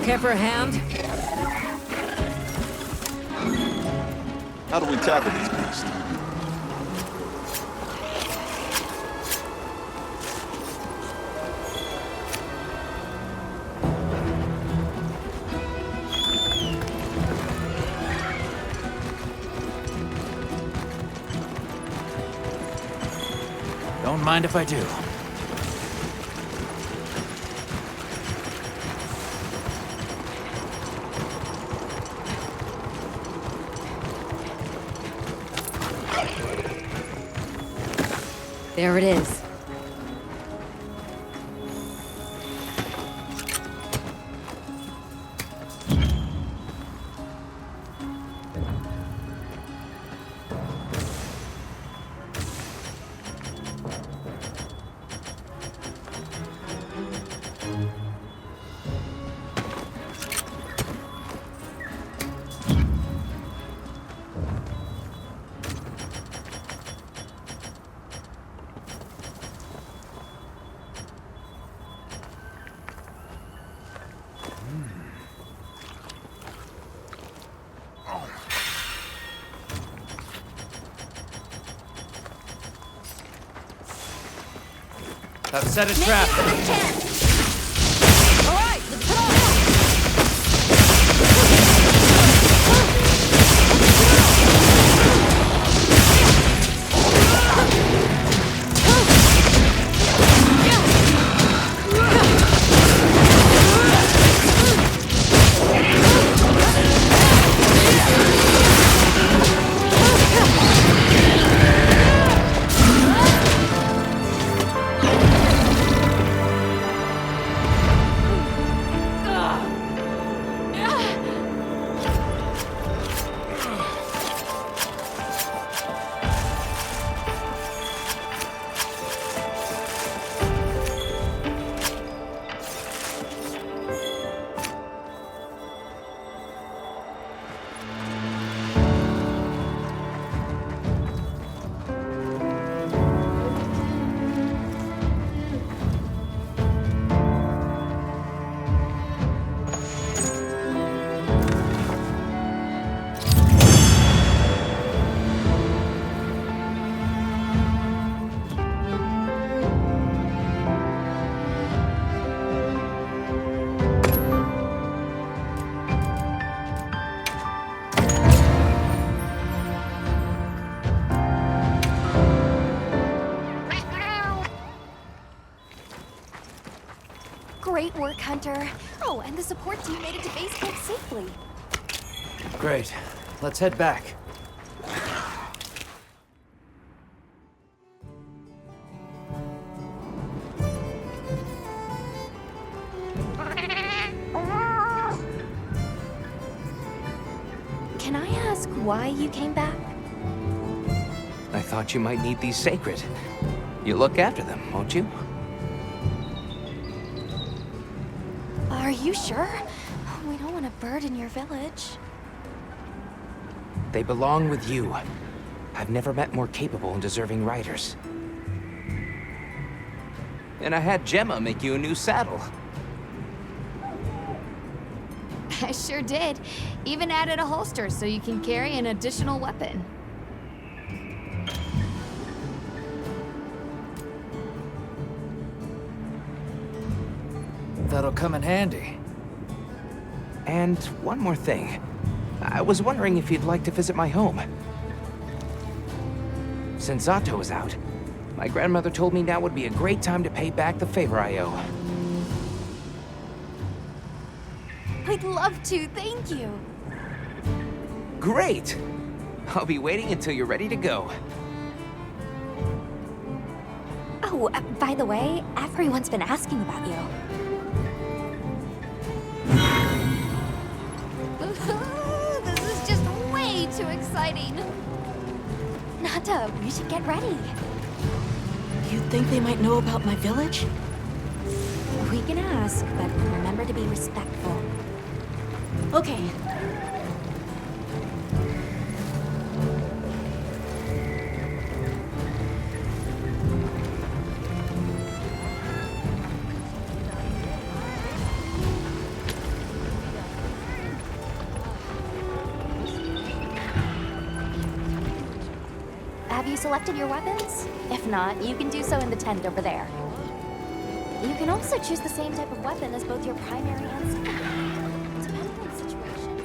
Care for a hand? How do we tackle these beasts? Don't mind if I do. There it is. I've set a trap. All right, let's go! Great work, Hunter. Oh, and the support team made it to base camp safely. Great. Let's head back. Can I ask why you came back? I thought you might need these sacred. You look after them, won't you? Are you sure? We don't want to burden your village. They belong with you. I've never met more capable and deserving riders. And I had Gemma make you a new saddle. I sure did. Even added a holster so you can carry an additional weapon. That'll come in handy. And one more thing. I was wondering if you'd like to visit my home. Since Zato is out, my grandmother told me now would be a great time to pay back the favor I owe. I'd love to, thank you. Great! I'll be waiting until you're ready to go. Oh, by the way, everyone's been asking about you. This is just way too exciting. Nata, we should get ready. You think they might know about my village? We can ask, but remember to be respectful. Okay. selected your weapons? If not, you can do so in the tent over there. You can also choose the same type of weapon as both your primary and secondary, depending on the situation.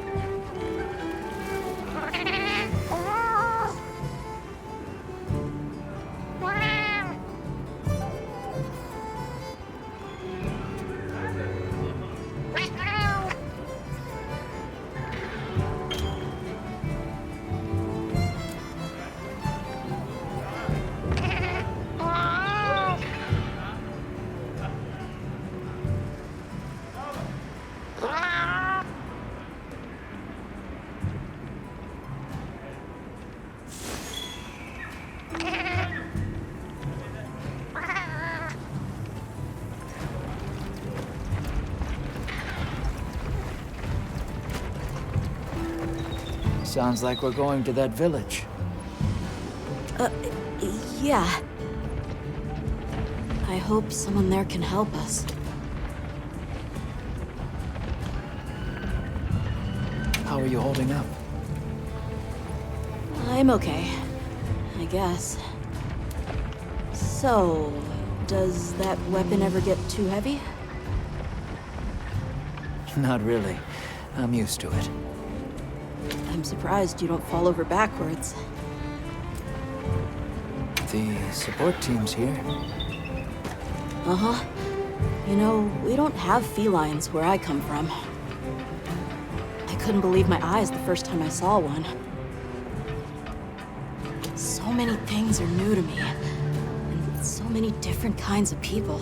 Sounds like we're going to that village. Yeah. I hope someone there can help us. How are you holding up? I'm okay, I guess. So, does that weapon ever get too heavy? Not really. I'm used to it. I'm surprised you don't fall over backwards. The support team's here. Uh-huh. You know, we don't have felines where I come from. I couldn't believe my eyes the first time I saw one. So many things are new to me, and so many different kinds of people.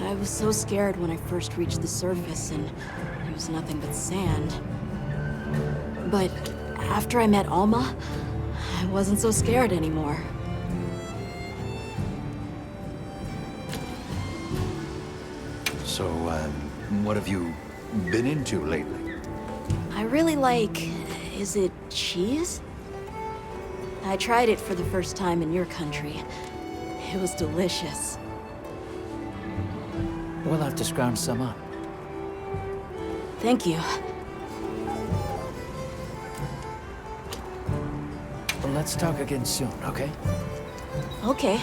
I was so scared when I first reached the surface, and there was nothing but sand. But after I met Alma, I wasn't so scared anymore. So, what have you been into lately? I really like... is it cheese? I tried it for the first time in your country. It was delicious. We'll have to scrounge some up. Thank you. Well, let's talk again soon, okay? Okay.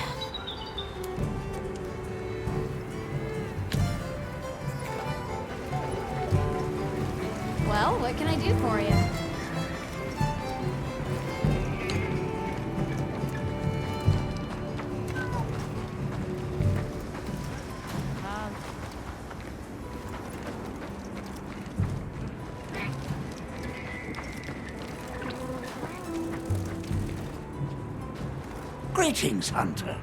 Well, what can I do for you? Greetings, Hunter.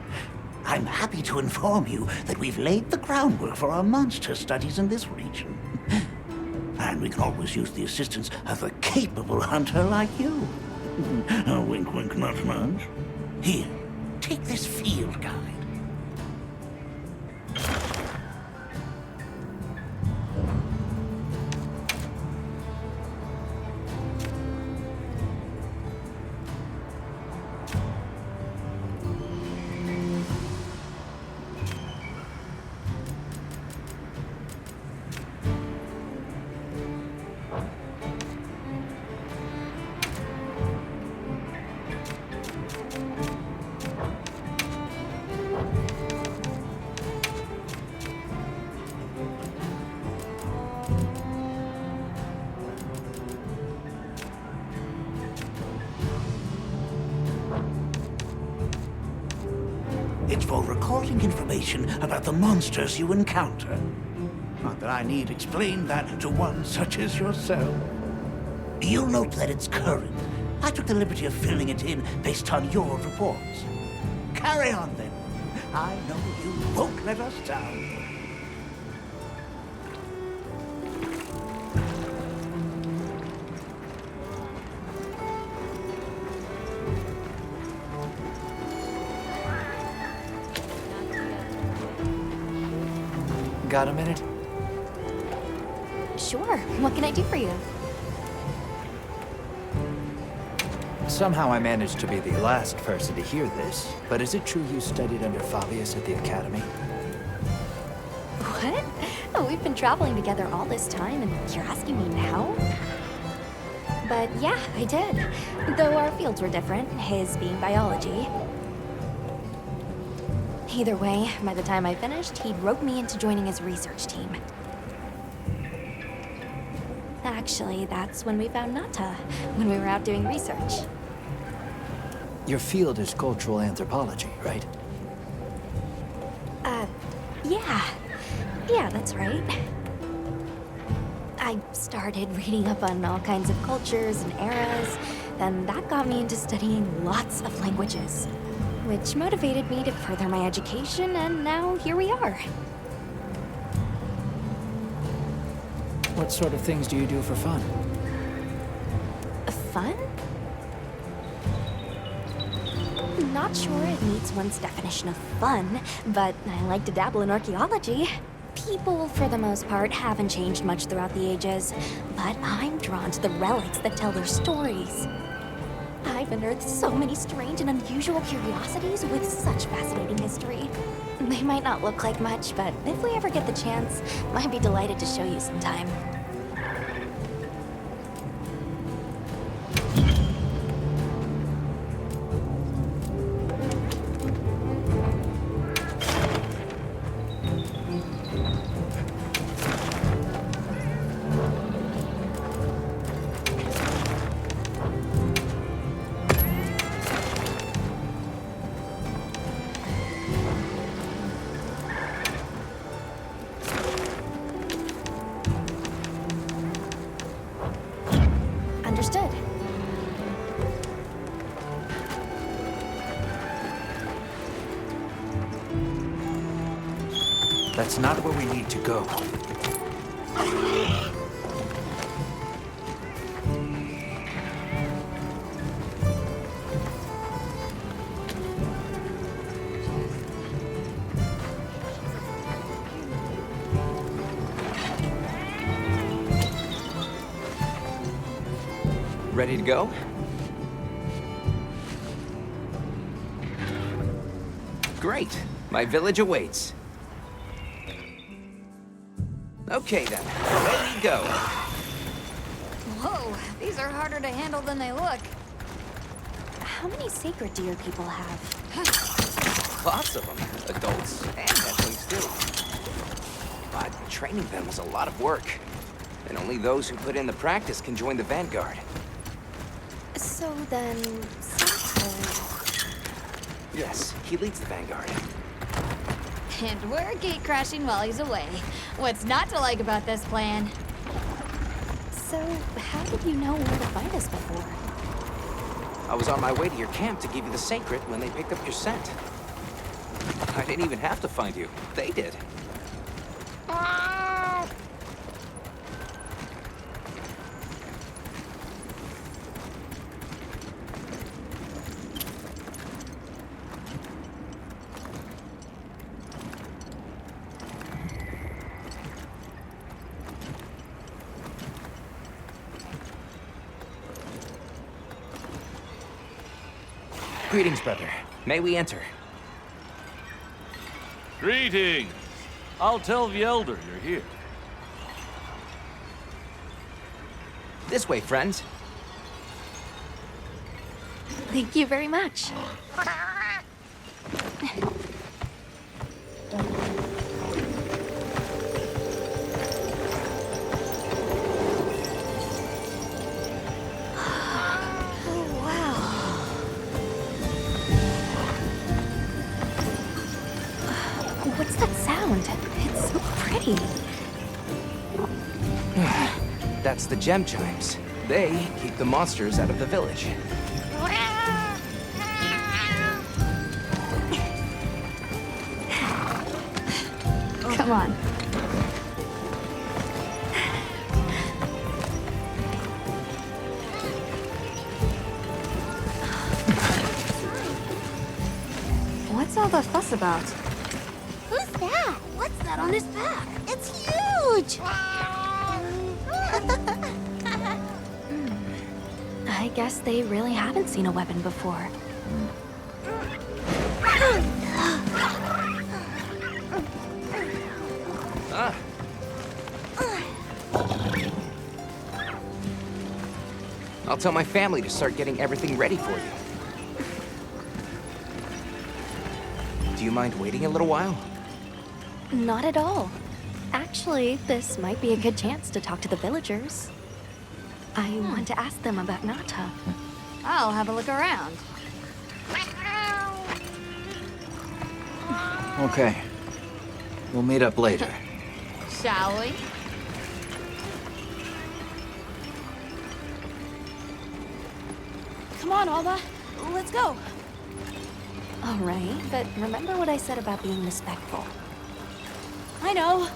I'm happy to inform you that we've laid the groundwork for our monster studies in this region. And we can always use the assistance of a capable hunter like you. Wink, wink, nudge, nudge. Here, take this field guide. It's for recording information about the monsters you encounter. Not that I need explain that to one such as yourself. You'll note that it's current. I took the liberty of filling it in based on your reports. Carry on, then. I know you won't let us down. Got a minute? Sure. What can I do for you? Somehow I managed to be the last person to hear this, but is it true you studied under Fabius at the Academy? What? Oh, we've been traveling together all this time, and you're asking me now? But yeah, I did. Though our fields were different, his being biology. Either way, by the time I finished, he'd roped me into joining his research team. Actually, that's when we found Nata, when we were out doing research. Your field is cultural anthropology, right? Yeah. Yeah, that's right. I started reading up on all kinds of cultures and eras, then that got me into studying lots of languages, which motivated me to further my education, and now here we are. What sort of things do you do for fun? Fun? Not sure it meets one's definition of fun, but I like to dabble in archaeology. People, for the most part, haven't changed much throughout the ages, but I'm drawn to the relics that tell their stories. I've unearthed so many strange and unusual curiosities with such fascinating history. They might not look like much, but if we ever get the chance, I'd be delighted to show you sometime. Understood. That's not where we need to go. Ready to go? Great. My village awaits. Okay then, away we go. Whoa, these are harder to handle than they look. How many sacred deer people have? Lots of them, adults and veterans too. But training them is a lot of work. And only those who put in the practice can join the Vanguard. So then, Sato... Yes, he leads the Vanguard. And we're gate crashing while he's away. What's not to like about this plan? So, how did you know where to find us before? I was on my way to your camp to give you the sacred when they picked up your scent. I didn't even have to find you. They did. Greetings, brother. May we enter? Greetings. I'll tell the Elder you're here. This way, friends. Thank you very much. What's that sound? It's so pretty. That's the gem chimes. They keep the monsters out of the village. Come on. What's all the fuss about? Who's that? What's that on his back? It's huge! I guess they really haven't seen a weapon before. I'll tell my family to start getting everything ready for you. Do you mind waiting a little while? Not at all. Actually, this might be a good chance to talk to the villagers. I want to ask them about Nata. I'll have a look around. Okay. We'll meet up later. Shall we? Come on, Alma. Let's go. All right, but remember what I said about being respectful. I know.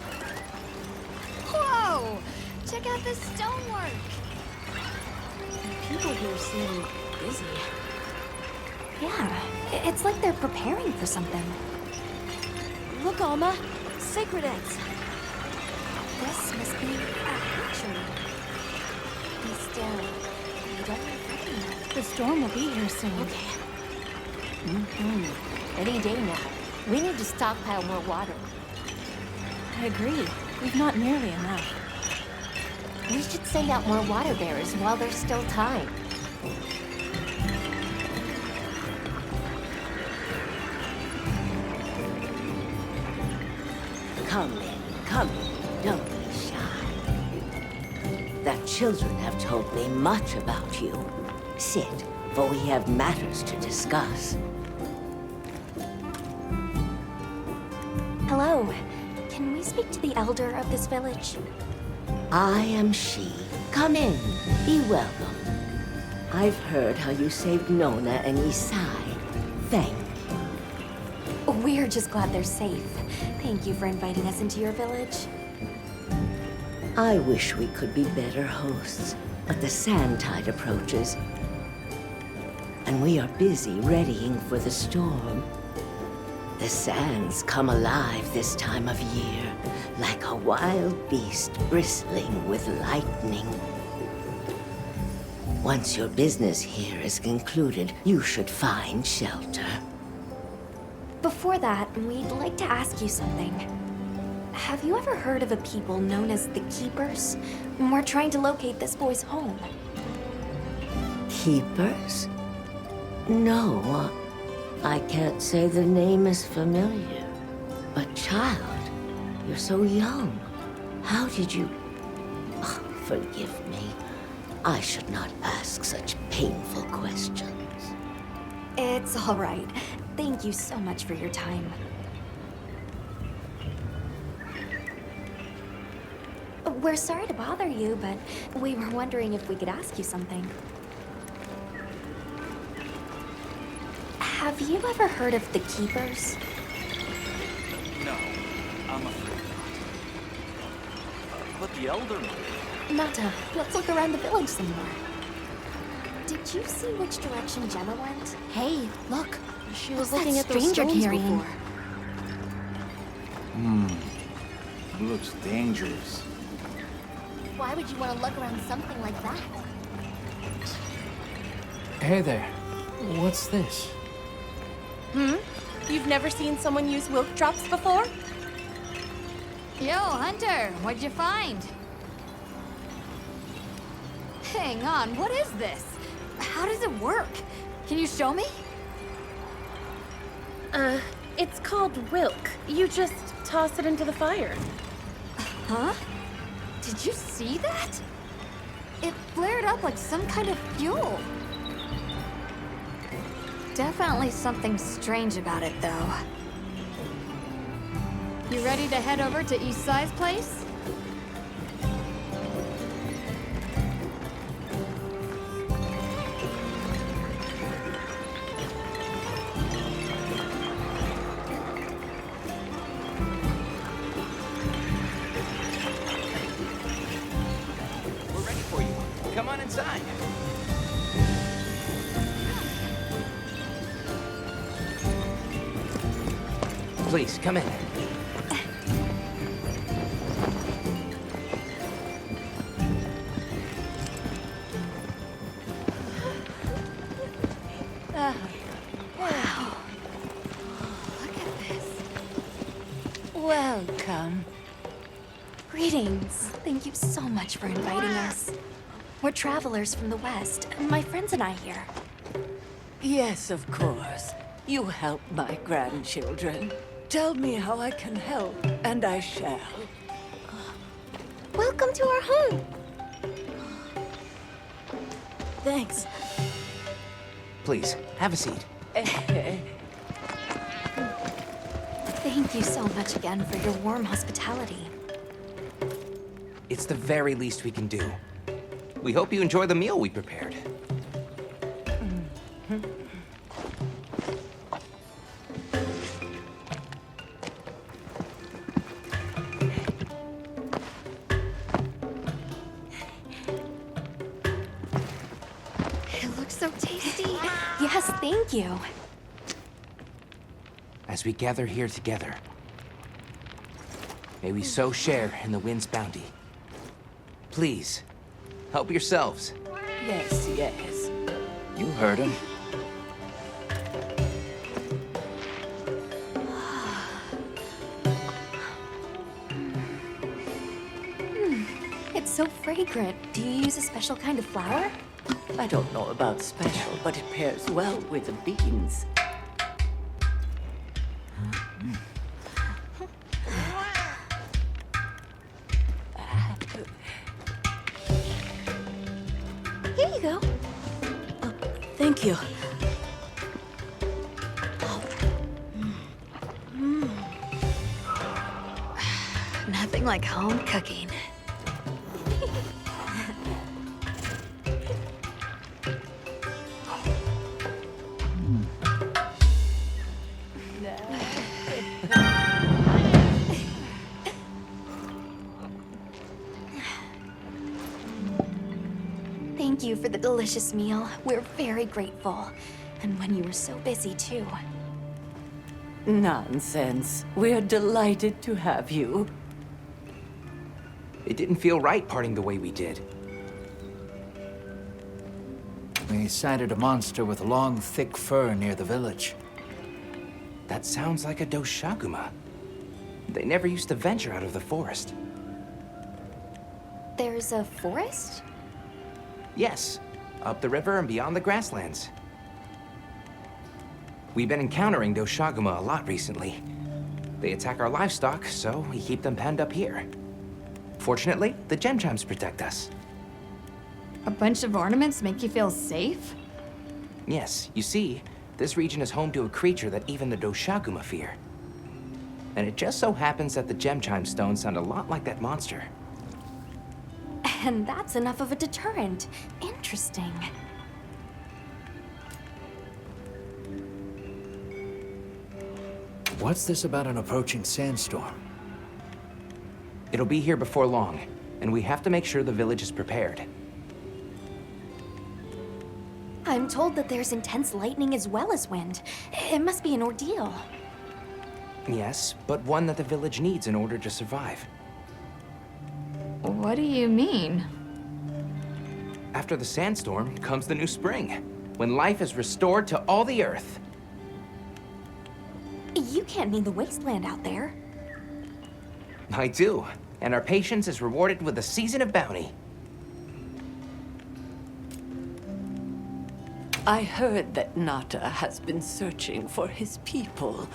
Whoa! Check out this stonework. People here seem busy. Yeah, it's like they're preparing for something. Look, Alma. Sacred eggs. This must be a hatchery. Be still. You don't want to frighten them. The storm will be here soon. Okay. Any day now. We need to stockpile more water. I agree. We've not nearly enough. We should send out more water bearers while there's still time. Come in, come in. Don't be shy. The children have told me much about you. Sit, for we have matters to discuss. Hello. Can we speak to the elder of this village? I am she. Come in. Be welcome. I've heard how you saved Nona and Isai. Thank you. We're just glad they're safe. Thank you for inviting us into your village. I wish we could be better hosts, but the sand tide approaches. And we are busy readying for the storm. The sands come alive this time of year, like a wild beast bristling with lightning. Once your business here is concluded, you should find shelter. Before that, we'd like to ask you something. Have you ever heard of a people known as the Keepers? We're trying to locate this boy's home. Keepers? No, I can't say the name is familiar. But child, you're so young. How did you... Oh, forgive me. I should not ask such painful questions. It's all right. Thank you so much for your time. We're sorry to bother you, but we were wondering if we could ask you something. Have you ever heard of the Keepers? No, I'm afraid not. But the Elder might. Nata, let's look around the village some more. Did you see which direction Gemma went? Hey, look. She was What's looking that at those stranger stones carrying? before. Looks dangerous. Why would you want to lug around something like that? Hey there. What's this? You've never seen someone use wilk drops before? Yo, Hunter, what'd you find? Hang on, what is this? How does it work? Can you show me? It's called wilk. You just toss it into the fire. Huh? Did you see that? It flared up like some kind of fuel. Definitely something strange about it, though. You ready to head over to Isai's place? We're ready for you. Come on inside. Please, come in. Wow. Look at this. Welcome. Greetings. Thank you so much for inviting us. We're travelers from the west, my friends and I here. Yes, of course. You help my grandchildren. Tell me how I can help, and I shall. Welcome to our home. Thanks. Please, have a seat. Thank you so much again for your warm hospitality. It's the very least we can do. We hope you enjoy the meal we prepared. It looks so tasty. Yes, thank you. As we gather here together, may we so share in the wind's bounty. Please, help yourselves. Yes, yes. You heard him. It's so fragrant. Do you use a special kind of flour? I don't know about special, but it pairs well with the beans. Here you go. Thank you. Nothing like home cooking. Thank you for the delicious meal. We're very grateful. And when you were so busy, too. Nonsense. We're delighted to have you. It didn't feel right parting the way we did. We sighted a monster with long, thick fur near the village. That sounds like a Doshaguma. They never used to venture out of the forest. There's a forest? Yes, up the river and beyond the grasslands. We've been encountering Doshaguma a lot recently. They attack our livestock, so we keep them penned up here. Fortunately, the gem chimes protect us. A bunch of ornaments make you feel safe? Yes, you see, this region is home to a creature that even the Doshaguma fear. And it just so happens that the gem chime stones sound a lot like that monster. And that's enough of a deterrent. Interesting. What's this about an approaching sandstorm? It'll be here before long, and we have to make sure the village is prepared. I'm told that there's intense lightning as well as wind. It must be an ordeal. Yes, but one that the village needs in order to survive. What do you mean? After the sandstorm comes the new spring, when life is restored to all the earth. You can't mean the wasteland out there. I do, and our patience is rewarded with a season of bounty. I heard that Nata has been searching for his people,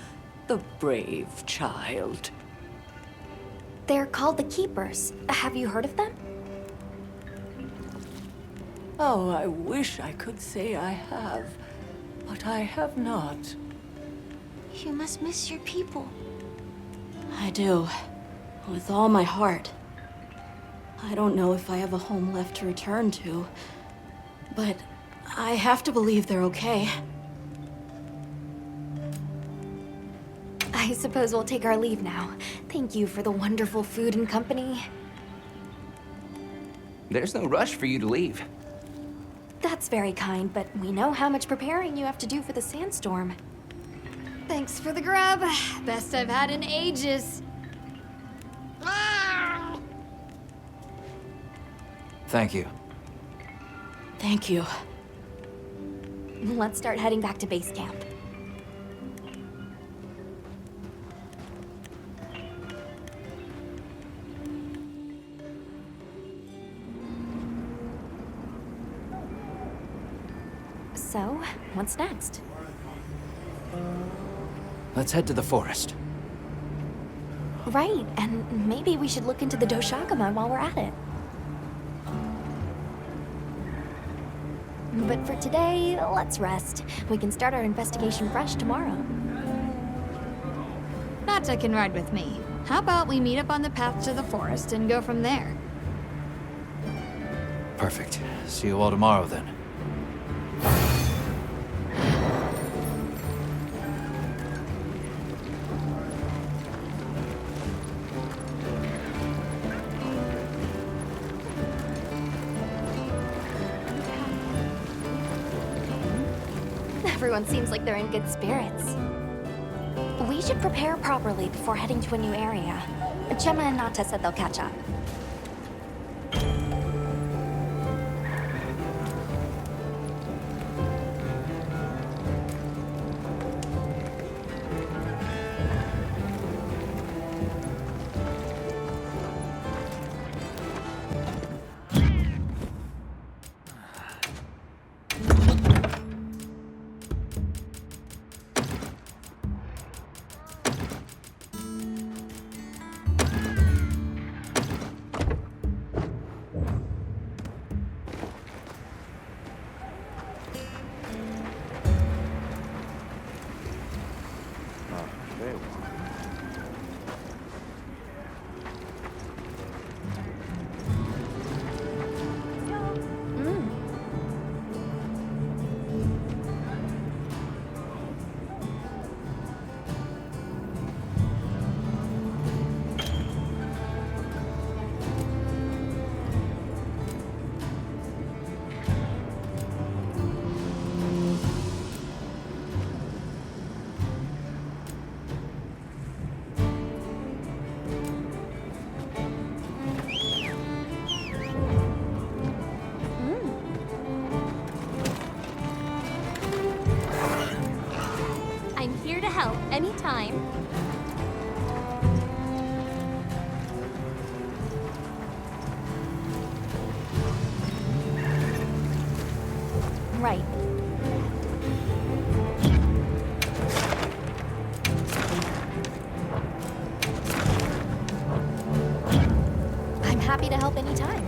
the brave child. They're called the Keepers. Have you heard of them? Oh, I wish I could say I have, but I have not. You must miss your people. I do. With all my heart. I don't know if I have a home left to return to, but I have to believe they're okay. I suppose we'll take our leave now. Thank you for the wonderful food and company. There's no rush for you to leave. That's very kind, but we know how much preparing you have to do for the sandstorm. Thanks for the grub. Best I've had in ages. Thank you. Thank you. Let's start heading back to base camp. So, what's next? Let's head to the forest. Right, and maybe we should look into the Doshagama while we're at it. But for today, let's rest. We can start our investigation fresh tomorrow. Nata can ride with me. How about we meet up on the path to the forest and go from there? Perfect. See you all tomorrow, then. Everyone seems like they're in good spirits. We should prepare properly before heading to a new area. Chema and Nata said they'll catch up. Anytime. Right. I'm happy to help anytime.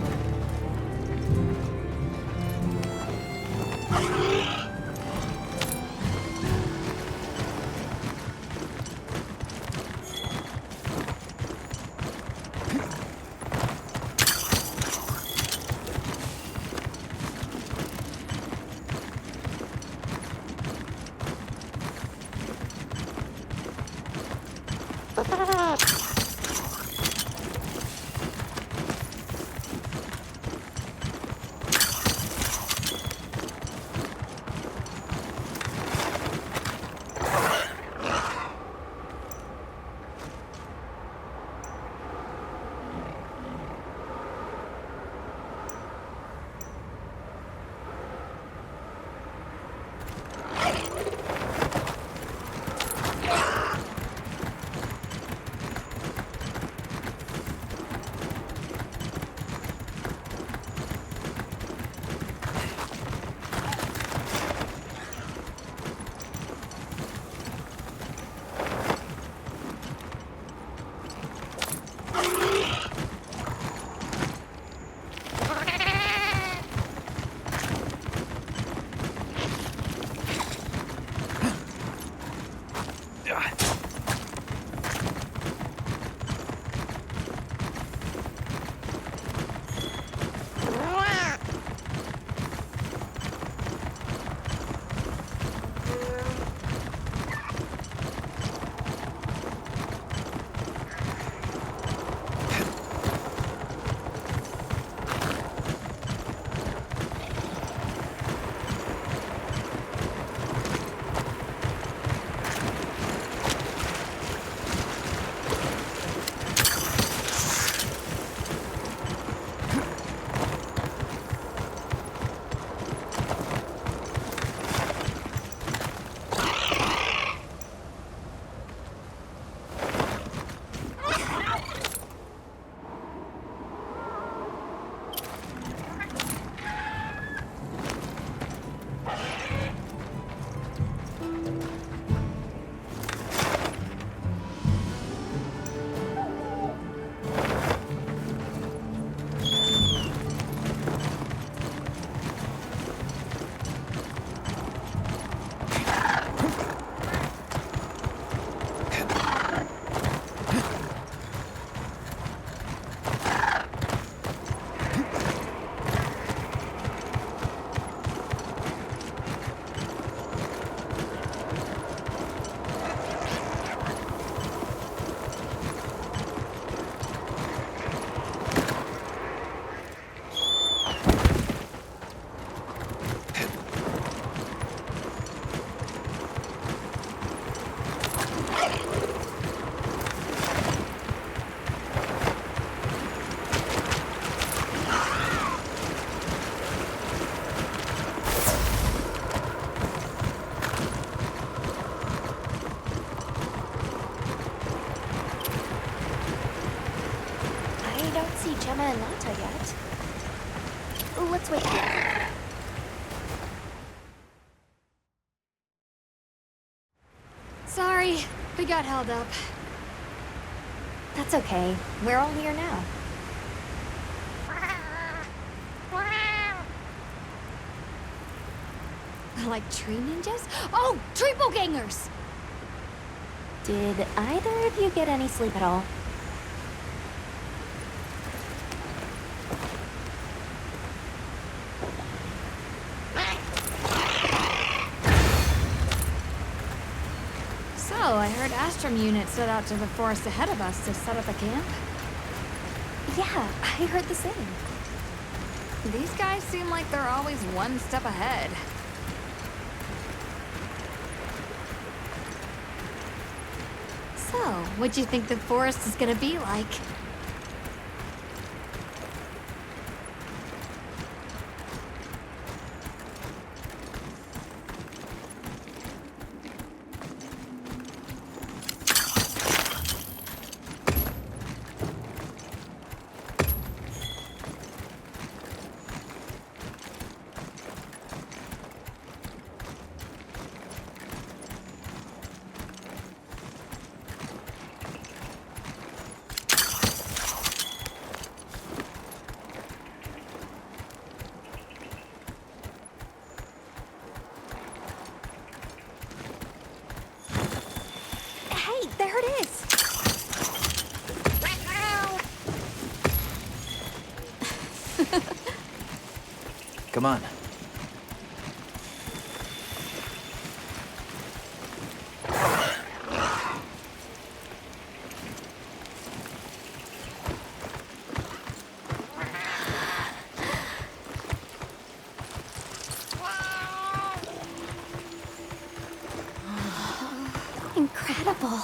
see Gemma and Nata yet. Let's wait here. Sorry, we got held up. That's okay. We're all here now. Like tree ninjas? Oh, triple gangers! Did either of you get any sleep at all? So, I heard Astrum units set out to the forest ahead of us to set up a camp. Yeah, I heard the same. These guys seem like they're always one step ahead. So, what'd you think the forest is gonna be like? There it is! Come on. Incredible.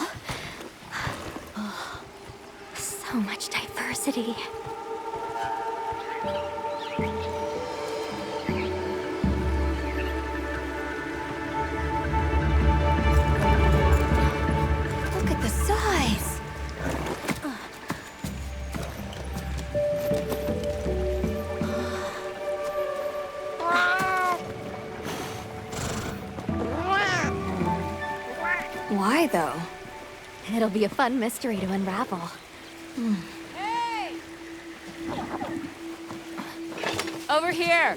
So much diversity. Look at the size! Why, though? It'll be a fun mystery to unravel. Hey! Over here!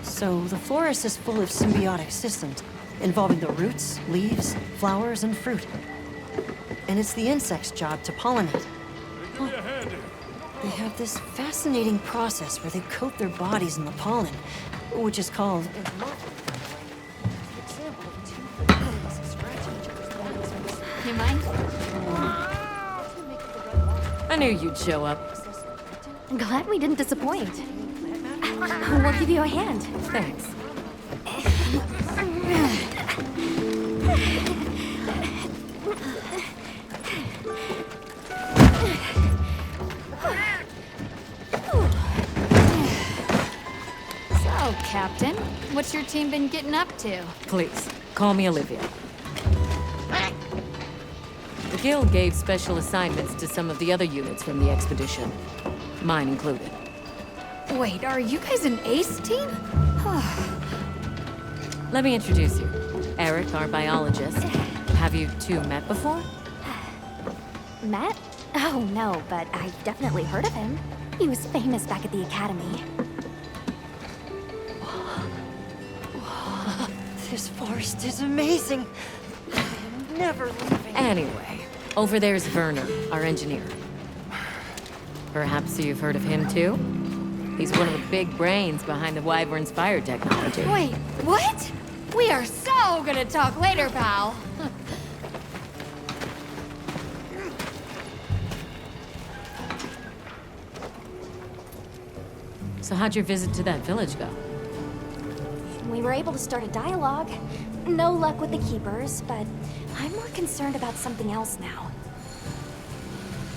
So, the forest is full of symbiotic systems, involving the roots, leaves, flowers, and fruit. And it's the insect's job to pollinate. They have this fascinating process where they coat their bodies in the pollen, which is called... You mind? I knew you'd show up. Glad we didn't disappoint. We'll give you a hand. Thanks. So, Captain, what's your team been getting up to? Please, call me Olivia. The Guild gave special assignments to some of the other units from the expedition. Mine included. Wait, are you guys an ace team? Let me introduce you. Eric, our biologist. Have you two met before? Met? Oh, no, but I've definitely heard of him. He was famous back at the academy. This forest is amazing. I am never leaving. Anyway, over there's Werner, our engineer. Perhaps you've heard of him too? He's one of the big brains behind the Wyvern's fire technology. Wait, what? We are so gonna talk later, pal. So how'd your visit to that village go? We were able to start a dialogue. No luck with the keepers, but I'm more concerned about something else now.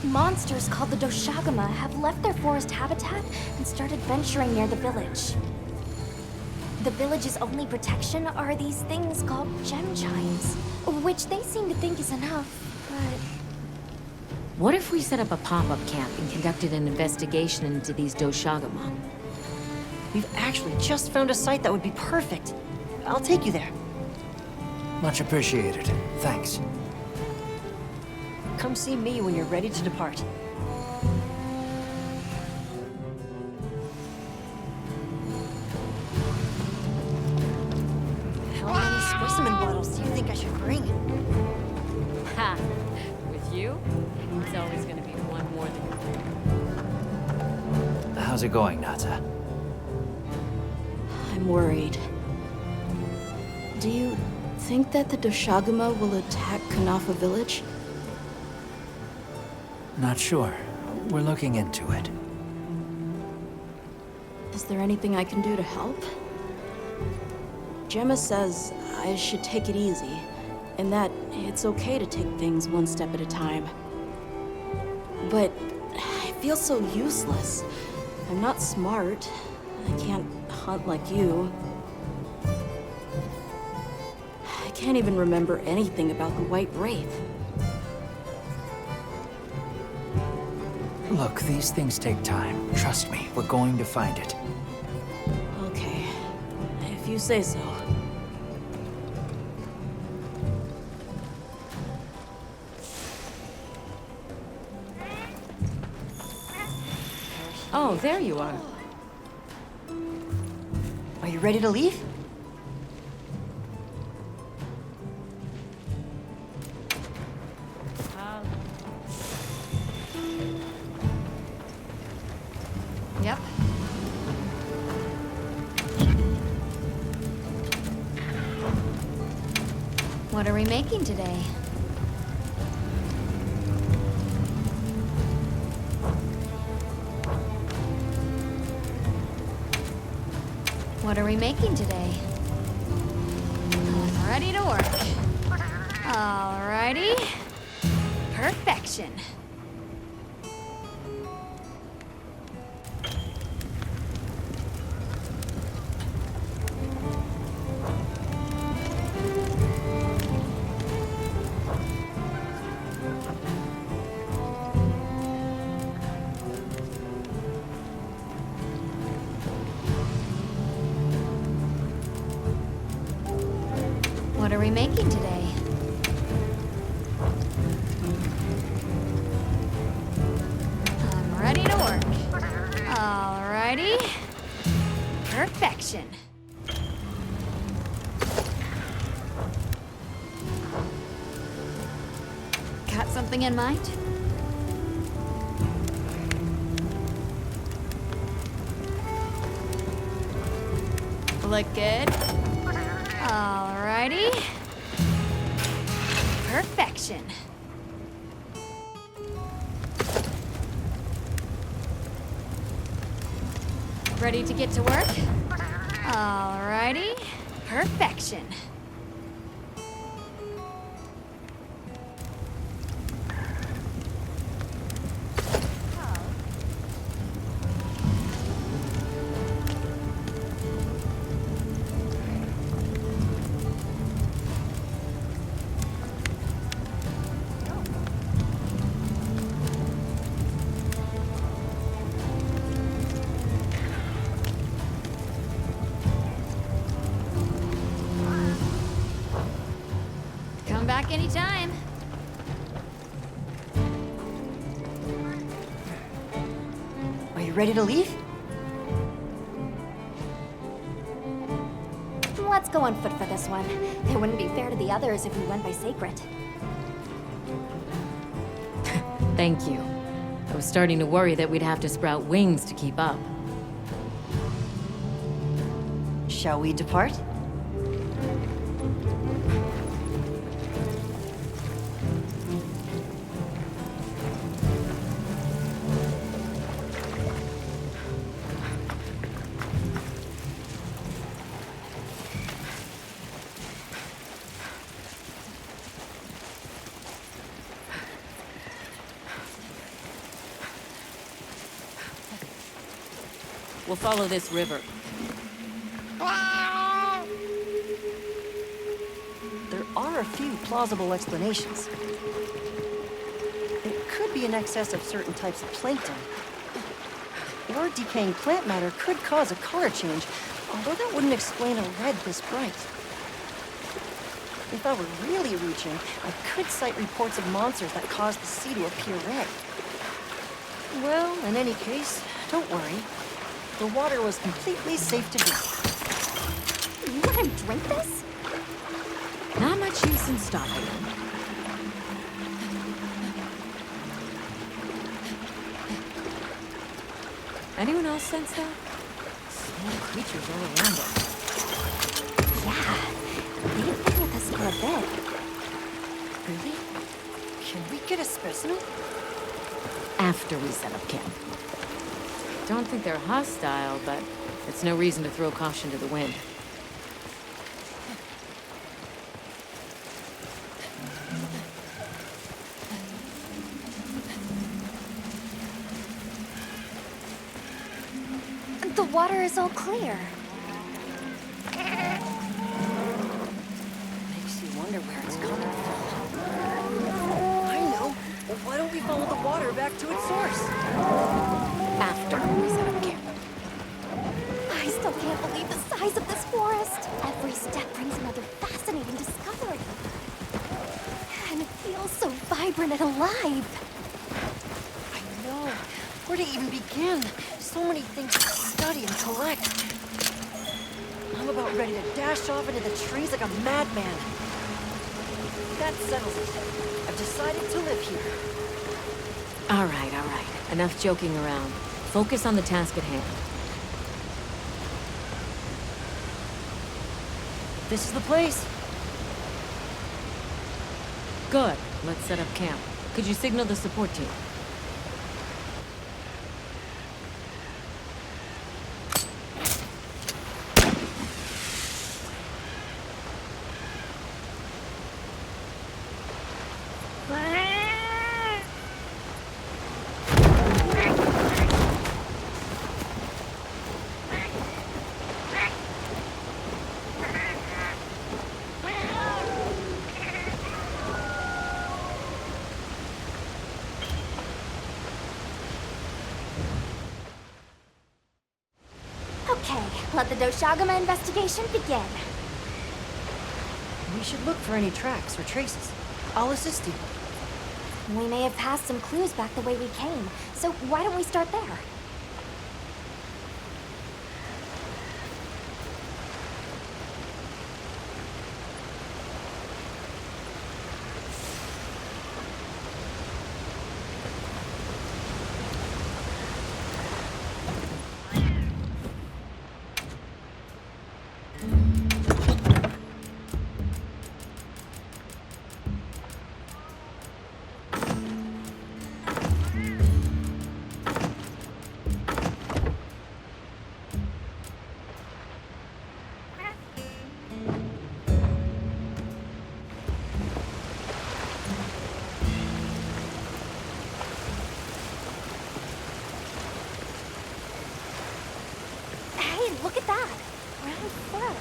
Monsters called the Doshagama have left their forest habitat and started venturing near the village. The village's only protection are these things called gem chimes, which they seem to think is enough, but... What if we set up a pop-up camp and conducted an investigation into these Doshagama? We've actually just found a site that would be perfect. I'll take you there. Much appreciated. Thanks. Come see me when you're ready to depart. How many specimen bottles do you think I should bring? Ha! With you, it's always gonna be one more than... How's it going, Nata? I'm worried. Do you think that the Doshagama will attack Kanafa village? Not sure. We're looking into it. Is there anything I can do to help? Gemma says I should take it easy, and that it's okay to take things one step at a time. But I feel so useless. I'm not smart. I can't hunt like you. I can't even remember anything about the White Wraith. Look, these things take time. Trust me, we're going to find it. Okay, if you say so. Oh, there you are. Are you ready to leave? Yep. What are we making today? What are we making today? I'm ready to work. Alrighty. Perfection. What are we making today? I'm ready to work. Alrighty. Perfection. Got something in mind? Look good. Alrighty. Perfection. Ready to get to work? Alrighty. Perfection. Come back anytime. Are you ready to leave? Let's go on foot for this one. It wouldn't be fair to the others if we went by Sacred. Thank you. I was starting to worry that we'd have to sprout wings to keep up. Shall we depart? We'll follow this river. There are a few plausible explanations. It could be an excess of certain types of plankton. Or decaying plant matter could cause a color change, although that wouldn't explain a red this bright. If I were really reaching, I could cite reports of monsters that cause the sea to appear red. Well, in any case, don't worry. The water was completely safe to drink. You let him drink this? Not much use in stopping him. Anyone else sense that? Small creatures all around us. Yeah, they've been with us for a bit. Really? Can we get a specimen? After we set up camp. Don't think they're hostile, but it's no reason to throw caution to the wind. The water is all clear. Makes you wonder where it's coming from. I know. Well, why don't we follow the water back to its source? After we set up camp. I still can't believe the size of this forest. Every step brings another fascinating discovery. And it feels so vibrant and alive. I know. Where to even begin? So many things to study and collect. I'm about ready to dash off into the trees like a madman. That settles it. I've decided to live here. All right. Enough joking around. Focus on the task at hand. This is the place. Good. Let's set up camp. Could you signal the support team? Okay, let the Doaga investigation begin. We should look for any tracks or traces. I'll assist you. We may have passed some clues back the way we came, so why don't we start there? Look at that! Brown fur.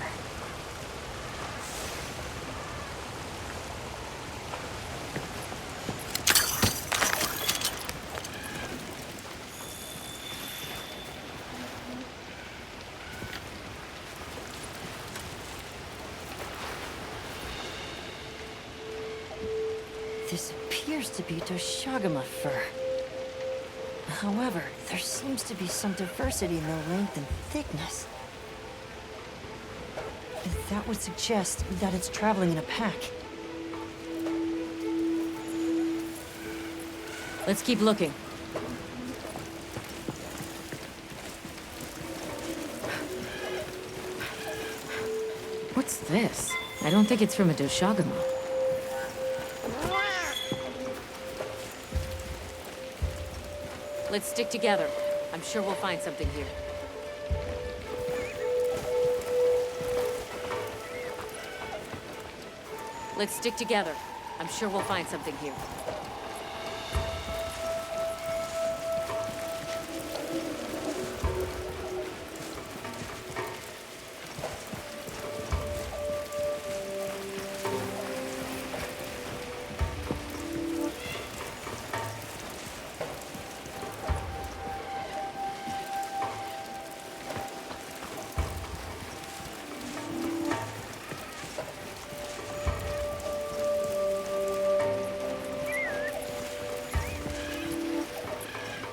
This appears to be Doaga fur. However, there seems to be some diversity in the length and thickness. That would suggest that it's traveling in a pack. Let's keep looking. What's this? I don't think it's from a Doaga. Let's stick together. I'm sure we'll find something here. Let's stick together. I'm sure we'll find something here.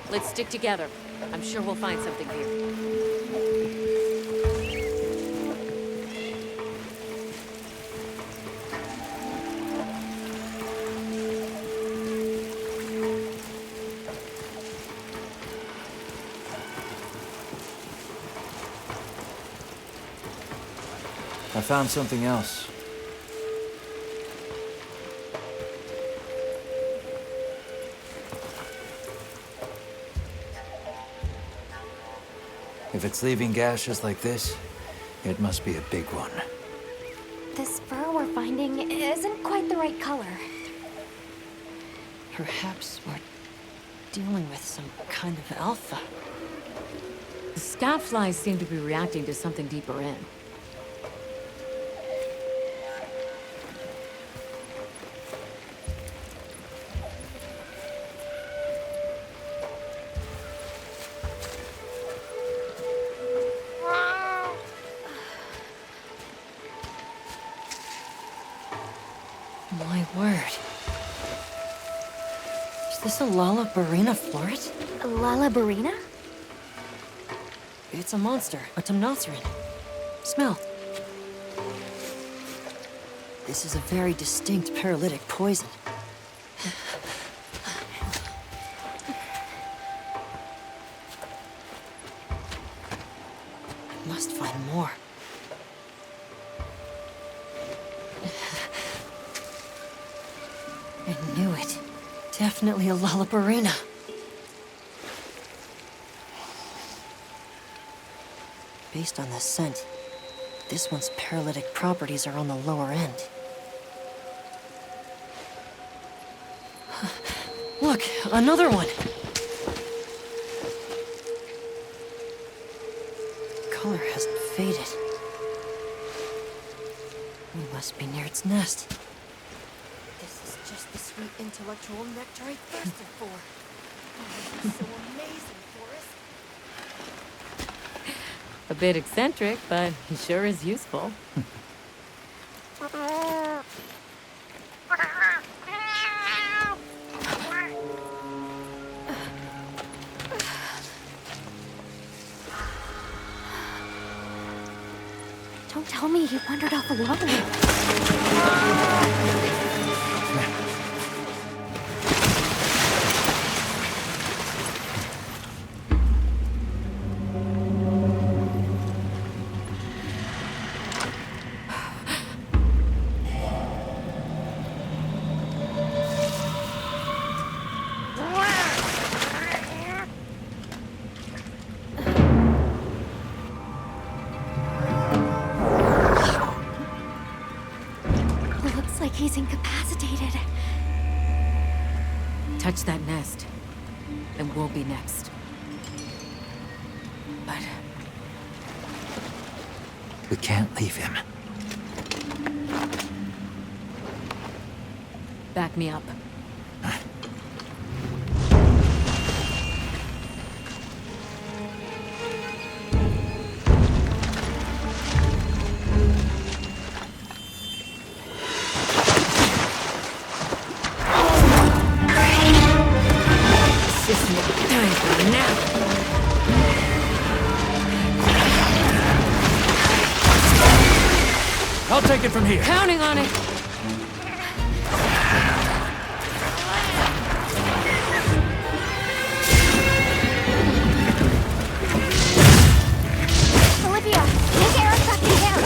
Let's stick together. I'm sure we'll find something here. I found something else. If it's leaving gashes like this, it must be a big one. This fur we're finding isn't quite the right color. Perhaps we're dealing with some kind of alpha. The scout flies seem to be reacting to something deeper in. My word. Is this a Lalabarina floret? A Lalabarina? It's a monster, a Temnoceran. Smell. This is a very distinct paralytic poison. I must find more. I knew it. Definitely a Lalabarina. Based on the scent, this one's paralytic properties are on the lower end. Look, another one! Color hasn't faded. We must be near its nest. This is just the sweet intellectual nectar I thirsted for. Oh, this is so amazing, Forrest. A bit eccentric, but he sure is useful. Don't tell me he wandered off alone. He's incapacitated. Touch that nest, and we'll be next. But we can't leave him. Back me up. I'll take it from here. Counting on it. Olivia, take Eric back in camp.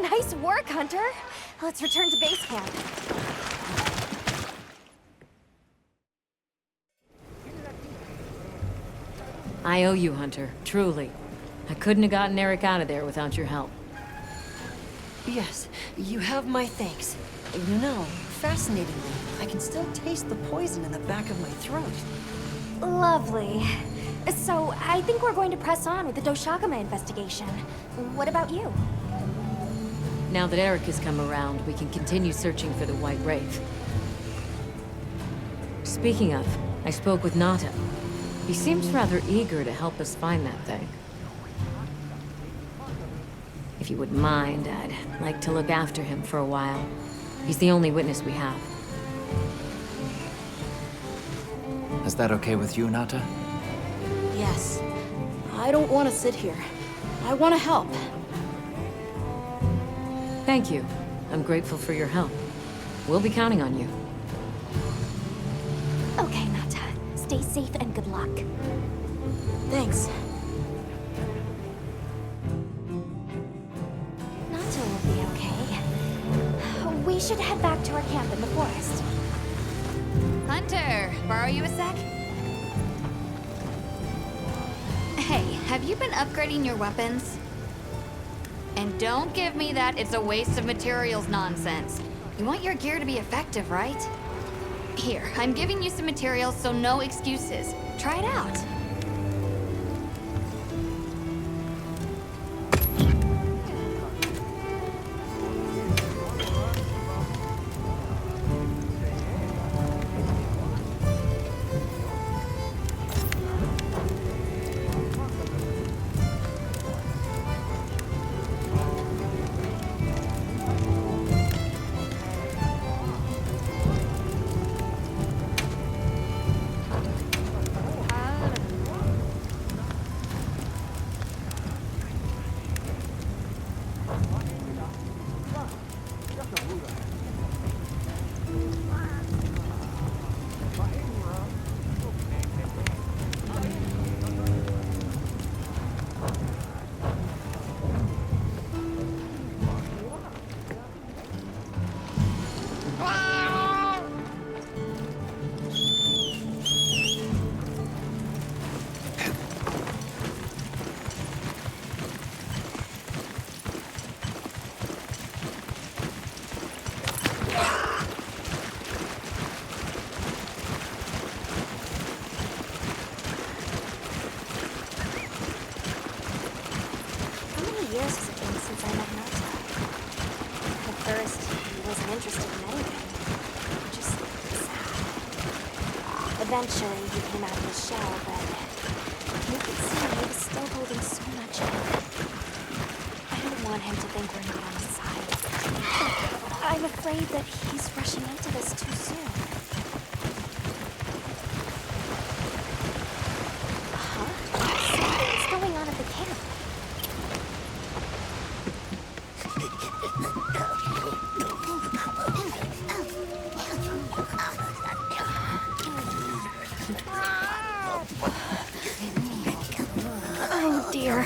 Nice work, Hunter. Let's return to base camp. I owe you, Hunter. Truly. I couldn't have gotten Eric out of there without your help. Yes, you have my thanks. You know, fascinatingly, I can still taste the poison in the back of my throat. Lovely. So, I think we're going to press on with the Doshagama investigation. What about you? Now that Eric has come around, we can continue searching for the White Wraith. Speaking of, I spoke with Nata. He seems rather eager to help us find that thing. If you wouldn't mind, I'd like to look after him for a while. He's the only witness we have. Is that okay with you, Nata? Yes. I don't want to sit here. I want to help. Thank you. I'm grateful for your help. We'll be counting on you. Okay, Nata. Stay safe and good luck. Thanks. Nata will be okay. We should head back to our camp in the forest. Hunter, borrow you a sec? Hey, have you been upgrading your weapons? And don't give me that it's a waste of materials nonsense. You want your gear to be effective, right? Here, I'm giving you some materials, so no excuses. Try it out. Eventually, he came out of his shell, but you could see he was still holding so much in. I don't want him to think we're not on his side. I'm afraid that he's rushing into this too soon. Something's going on at the camp. Oh dear.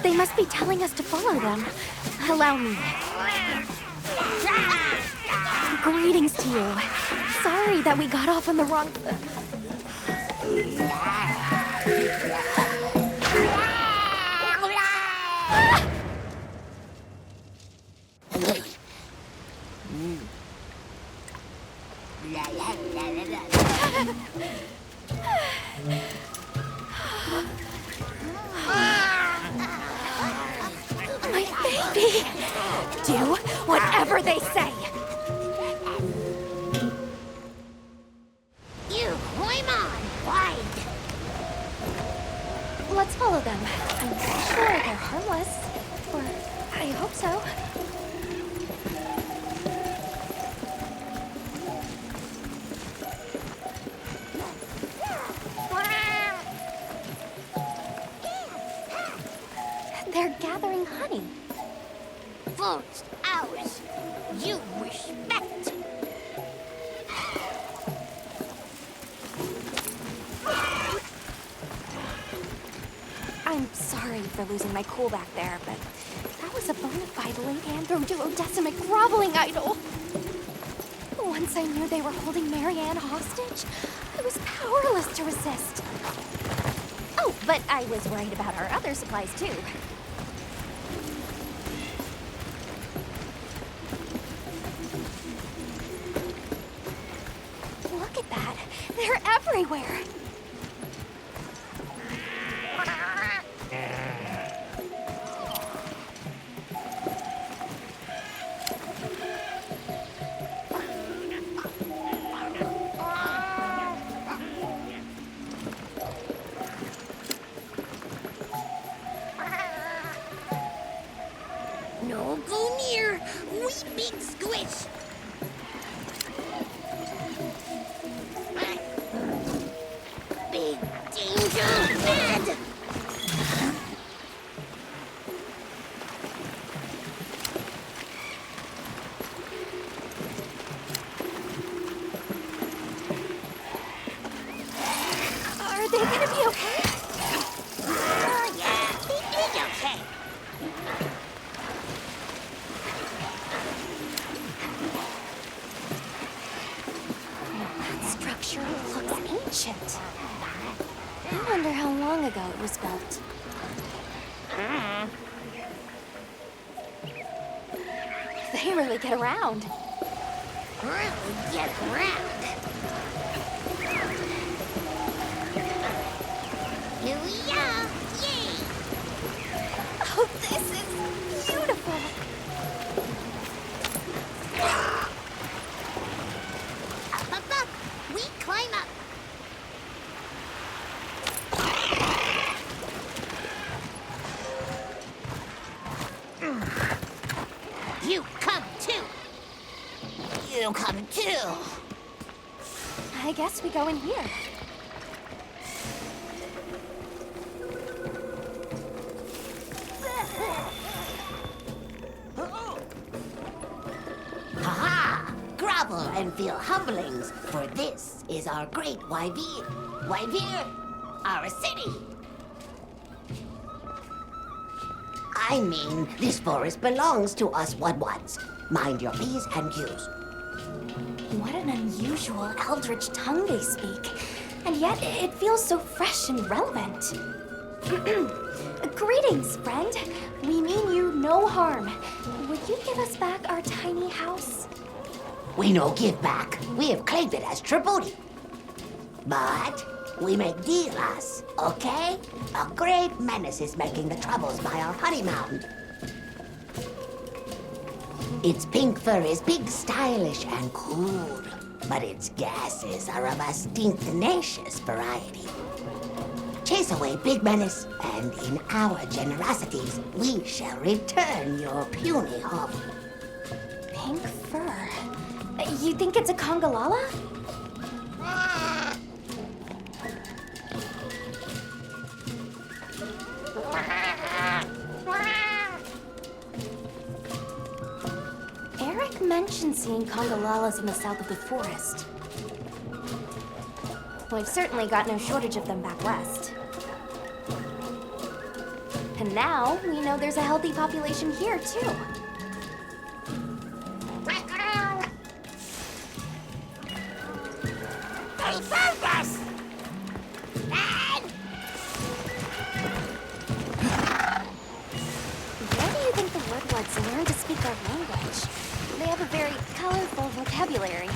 They must be telling us to follow them. Allow me. Greetings to you. Sorry that we got off on the wrong... My baby! Do whatever they say! Let's follow them. I'm sure they're harmless. Or I hope so. They're gathering honey. First, ours. You respect. sorry for losing my cool back there, but that was a bona fide late anthro-duodecimic groveling idol. Once I knew they were holding Marianne hostage, I was powerless to resist. Oh, but I was worried about our other supplies too. Look at that. They're everywhere. No go near. We big squish. Big danger, mad. Are they gonna be okay? Oh yeah, they big okay. That structure looks ancient. I wonder how long ago it was built. They really get around. Really get around. Here we are. Yay! Oh, this is beautiful. Up. We climb up. You come too. You come too. I guess we go in here. Ha-ha! Grovel and feel humblings, for this is our great Wyvir. Wyvir, our city. I mean, this forest belongs to us Wudwuds. Mind your P's and Q's. What an unusual eldritch tongue they speak. And yet, it feels so fresh and relevant. Greetings, friend. We mean you no harm. Would you give us back our tiny house? We no give back. We have claimed it as tribute. But we make deals, okay? A great menace is making the troubles by our honey mountain. Its pink fur is big, stylish, and cool, but its gases are of a stink-tenacious variety. Chase away Big Menace, and in our generosities, we shall return your puny hovel. Pink fur. You think it's a Congalala? Eric mentioned seeing Congalalas in the south of the forest. We've certainly got no shortage of them back west. And now, we know there's a healthy population here, too. They found us! Where do you think the Wudwuds learn to speak our language? They have a very colorful vocabulary.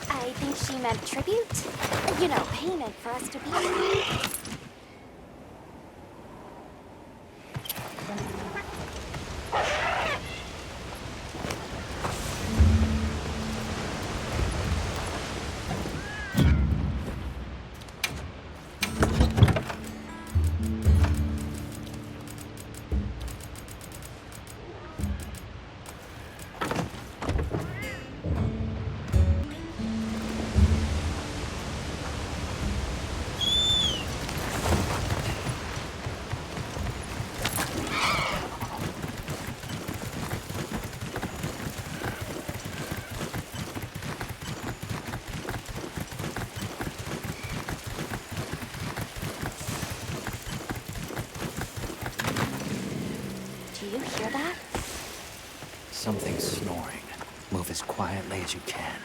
I think she meant tribute. You know, payment for us to be here. move as quietly as you can.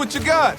what you got.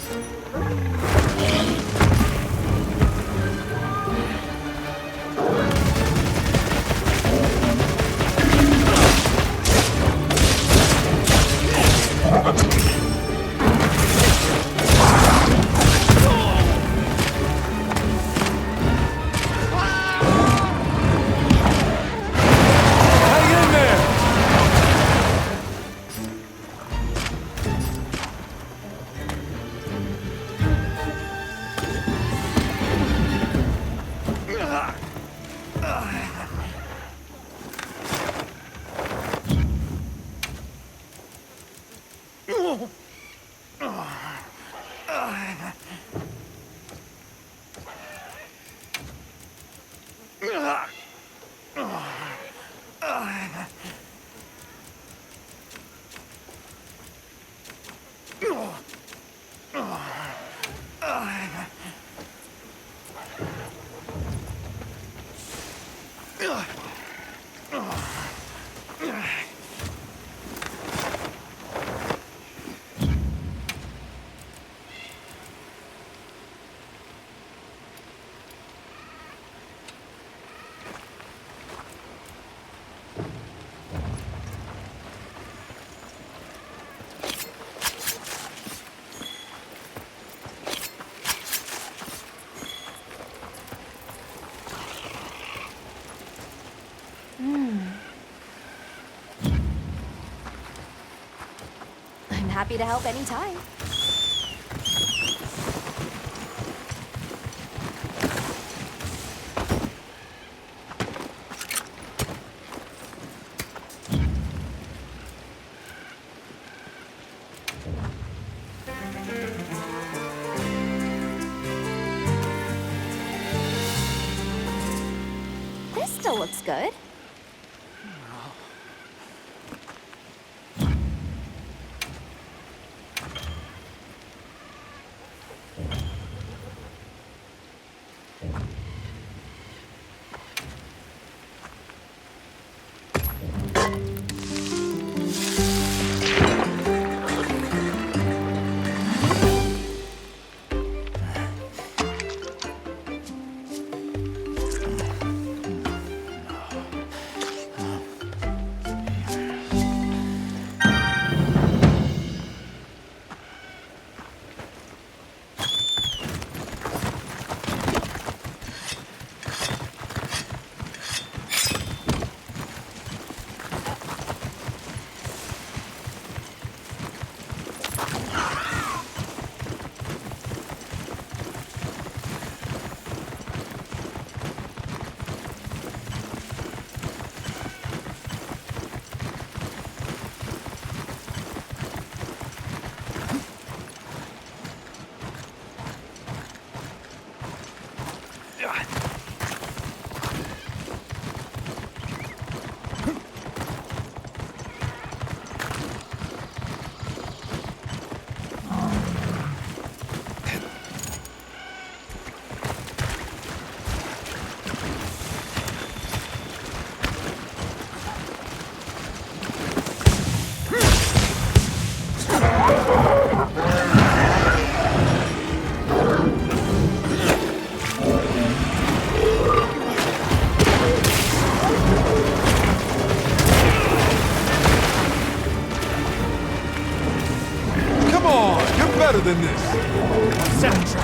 happy to help anytime. This still looks good. Better than this.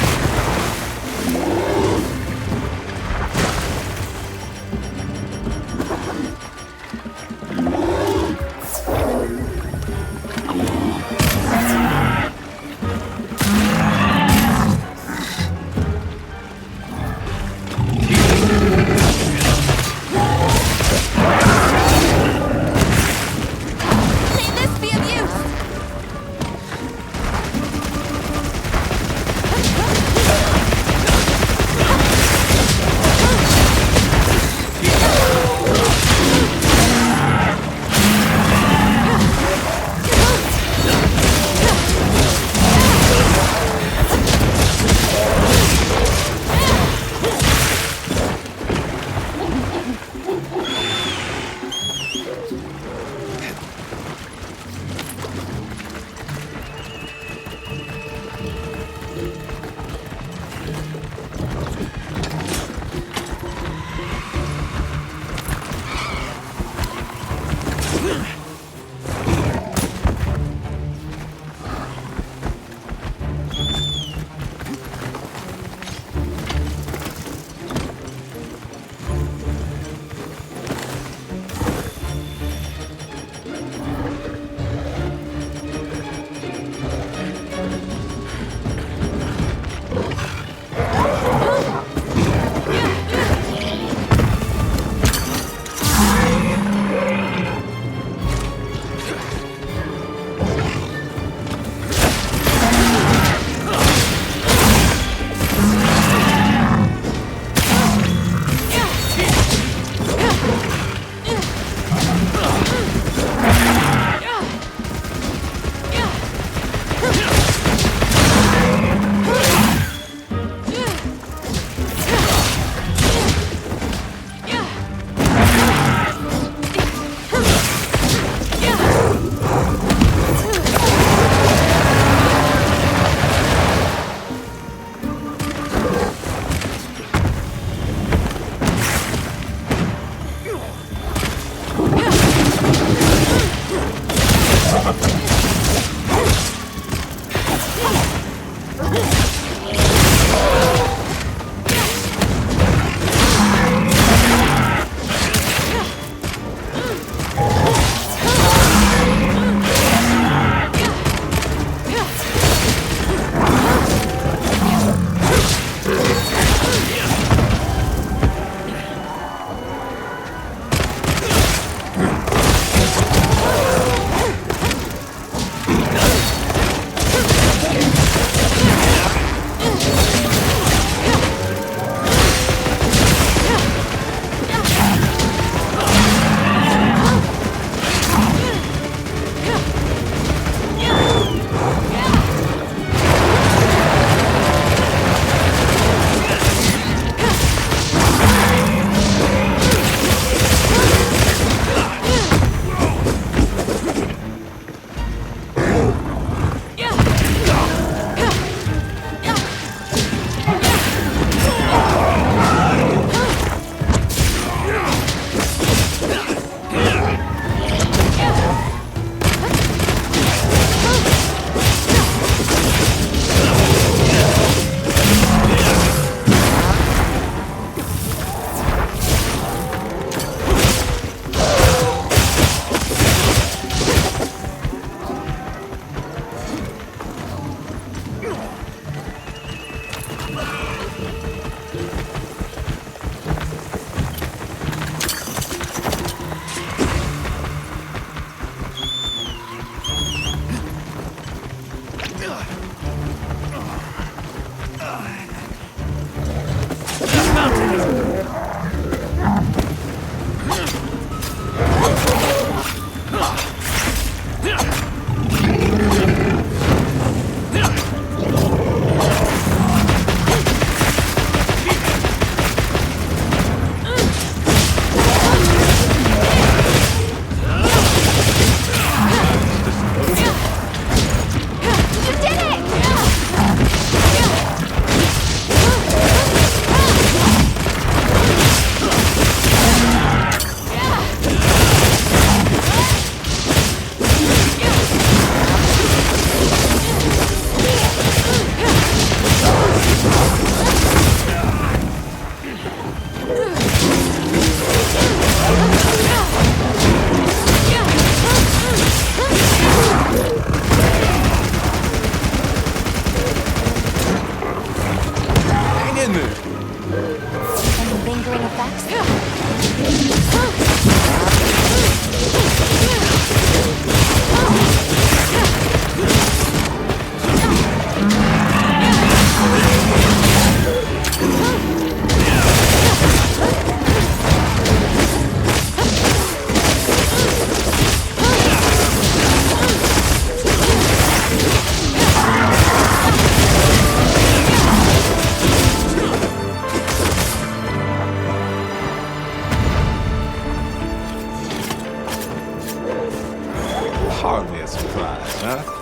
surprise, huh?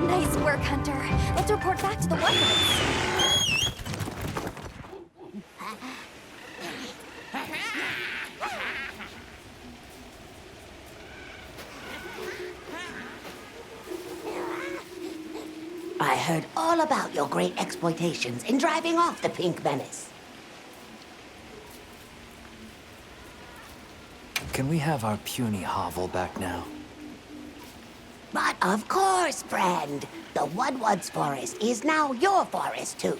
Nice work, Hunter. Let's report back to the White Wraith. I heard all about your great exploitations in driving off the pink menace. Can we have our puny hovel back now? But of course, friend. The Woodwoods forest is now your forest, too.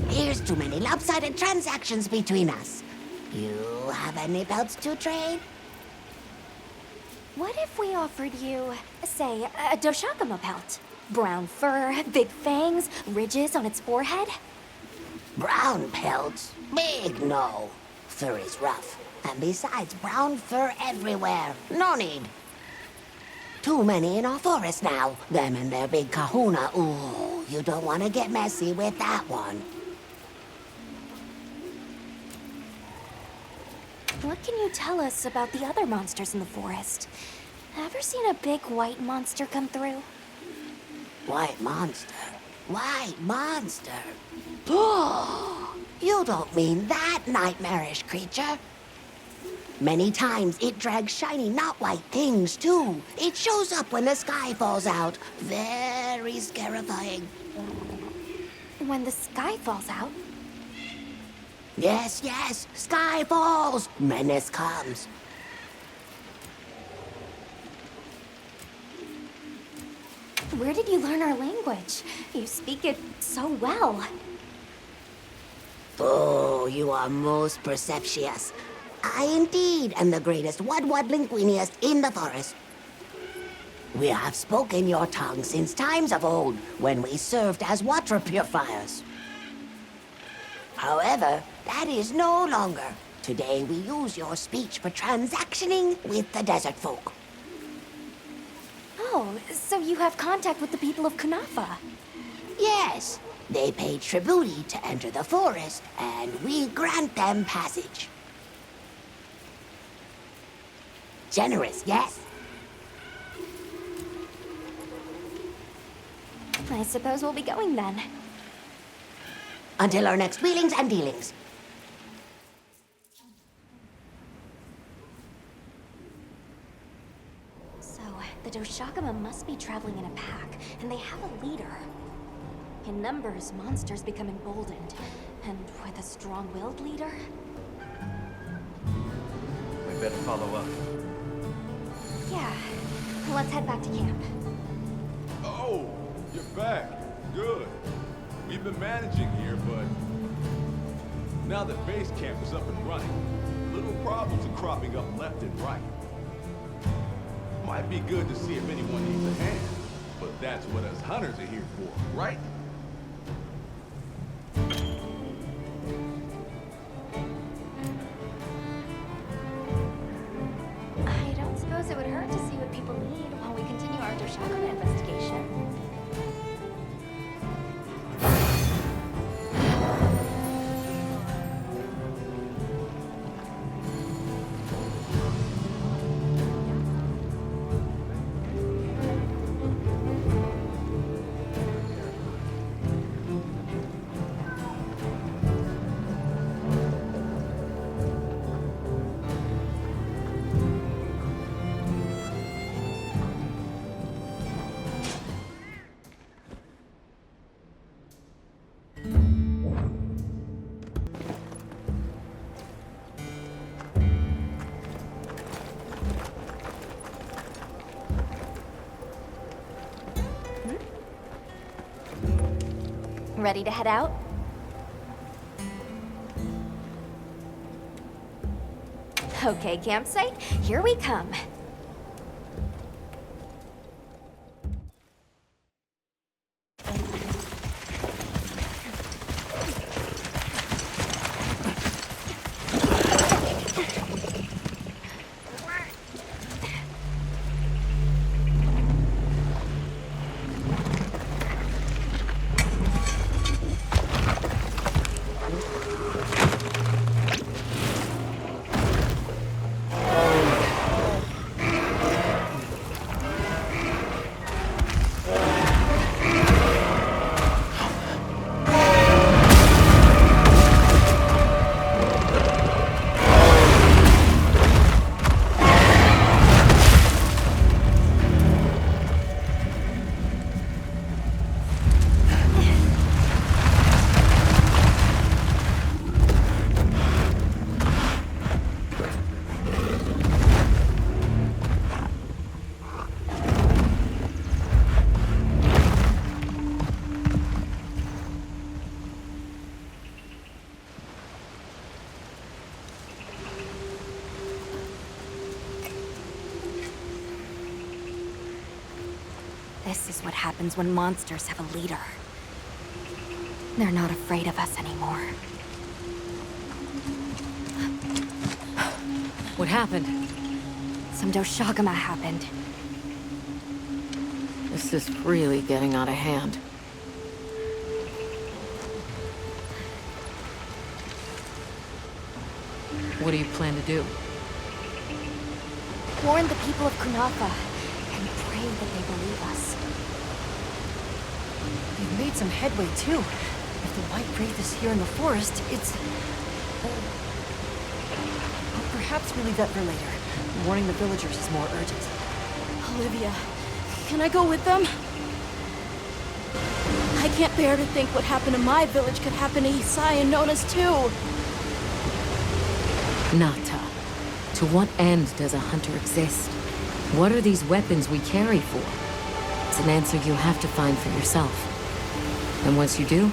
Here's too many lopsided transactions between us. You have any pelts to trade? What if we offered you, say, a Doshakama pelt? Brown fur, big fangs, ridges on its forehead? Brown pelts? Big no. Fur is rough. And besides, brown fur everywhere. No need. Too many in our forest now. Them and their big kahuna. Ooh, you don't want to get messy with that one. What can you tell us about the other monsters in the forest? Ever seen a big white monster come through? White monster? White monster? You don't mean that nightmarish creature? Many times it drags shiny, not white things, too. It shows up when the sky falls out. Very scarifying. When the sky falls out? Yes, yes. Sky falls. Menace comes. Where did you learn our language? You speak it so well. Oh, you are most perceptious. I indeed am the greatest Woodwood linguiniast in the forest. We have spoken your tongue since times of old, when we served as water purifiers. However, that is no longer. Today we use your speech for transactioning with the desert folk. Oh, so you have contact with the people of Kunafa? Yes. They pay tribute to enter the forest, and we grant them passage. Generous, yes? I suppose we'll be going then. Until our next wheelings and dealings. So, the Doshakama must be traveling in a pack, and they have a leader. In numbers, monsters become emboldened, and with a strong-willed leader... We better follow up. Yeah, let's head back to camp. Oh, you're back. Good. We've been managing here, but now that base camp is up and running, little problems are cropping up left and right. Might be good to see if anyone needs a hand, but that's what us hunters are here for, right? I don't suppose it would hurt to see what people need while we continue our Doshakama investigation. Ready to head out? Okay, campsite, here we come. This is what happens when monsters have a leader. They're not afraid of us anymore. What happened? Some Doshagama happened. This is really getting out of hand. What do you plan to do? Warn the people of Kunafa and pray that they believe us. They've made some headway, too. If the White Wraith is here in the forest, it's... But perhaps we leave that for later. Warning the villagers is more urgent. Olivia, can I go with them? I can't bear to think what happened to my village could happen to Isai and Nona's too. Nata, to what end does a hunter exist? What are these weapons we carry for? It's an answer you'll have to find for yourself. And once you do,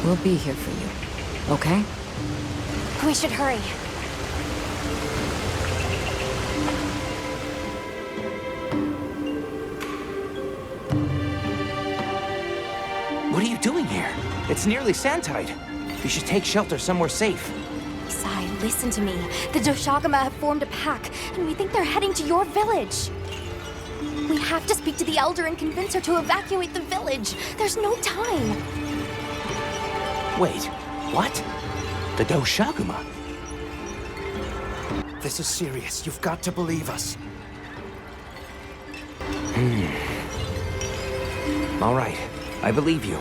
we'll be here for you, okay? We should hurry. What are you doing here? It's nearly sandtide. You should take shelter somewhere safe. Isai, listen to me. The Doshagama have formed a pack, and we think they're heading to your village. We have to speak to the Elder and convince her to evacuate the village. There's no time. Wait, what? The Doshagama? This is serious. You've got to believe us. All right, I believe you.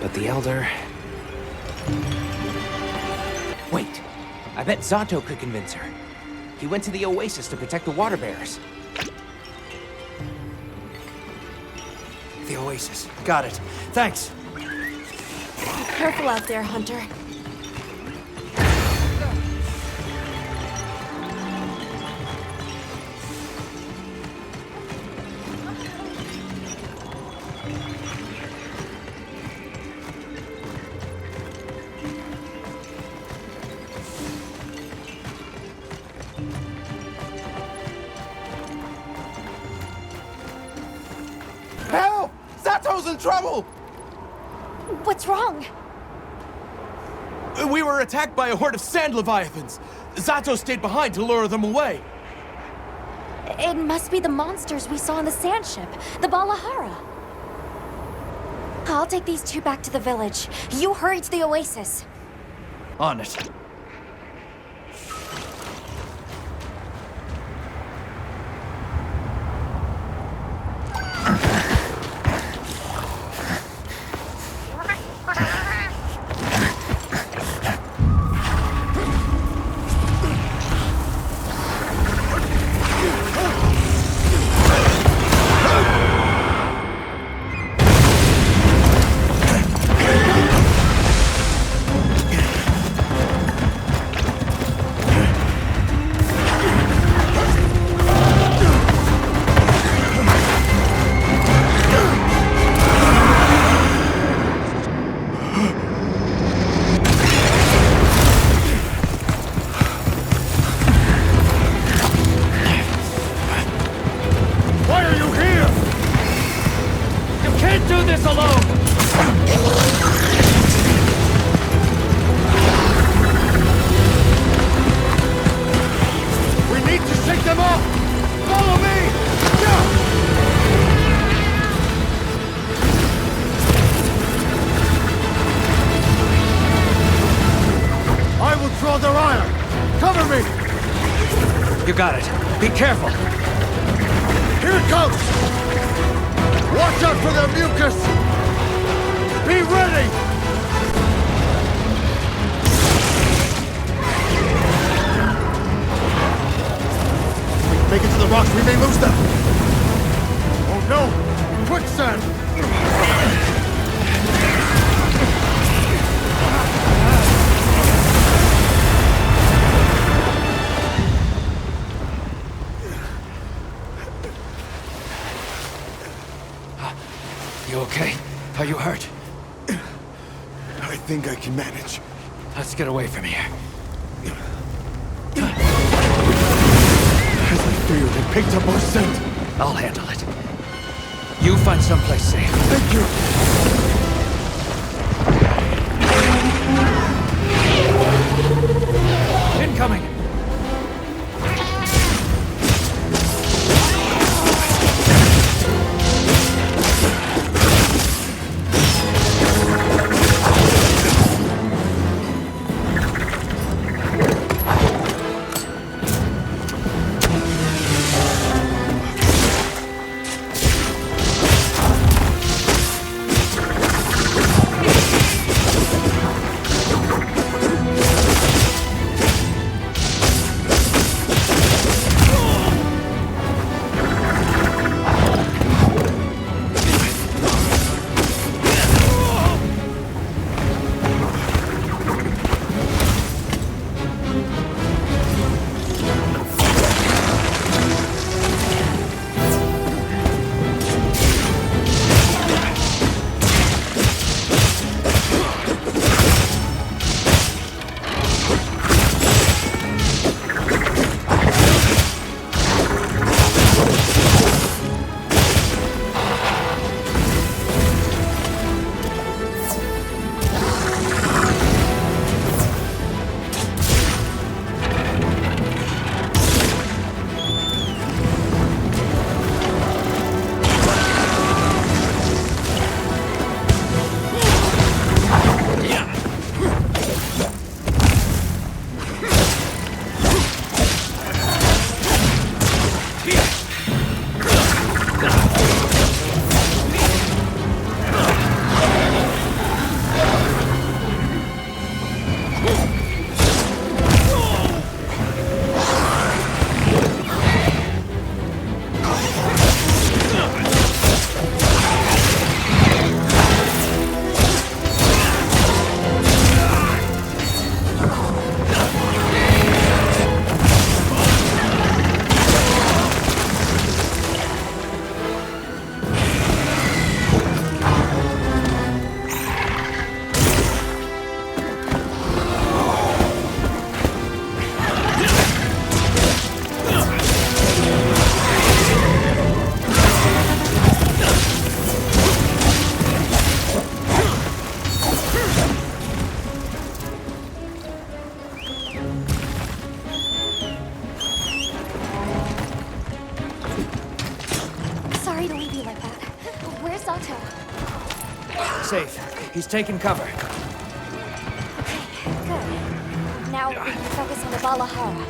But the Elder... Wait, I bet Zato could convince her. He went to the oasis to protect the water bearers. The oasis. Got it. Thanks. Be careful out there, Hunter. Help! Zato's in trouble! What's wrong? We were attacked by a horde of sand leviathans. Zato stayed behind to lure them away. It must be the monsters we saw on the sand ship, the Balahara. I'll take these two back to the village. You hurry to the oasis. On it. to shake them off! Follow me! I will draw their ire! Cover me! You got it. Be careful. Here it comes! Watch out for their mucus! Be ready! Make it to the rocks, we may lose them! Oh no! Quicksand! You okay? Are you hurt? I think I can manage. Let's get away from here. As I feared, it picked up our scent. I'll handle it. You find someplace safe. Thank you. Incoming! Safe. He's taking cover. Good. Now we can focus on the Valhalla.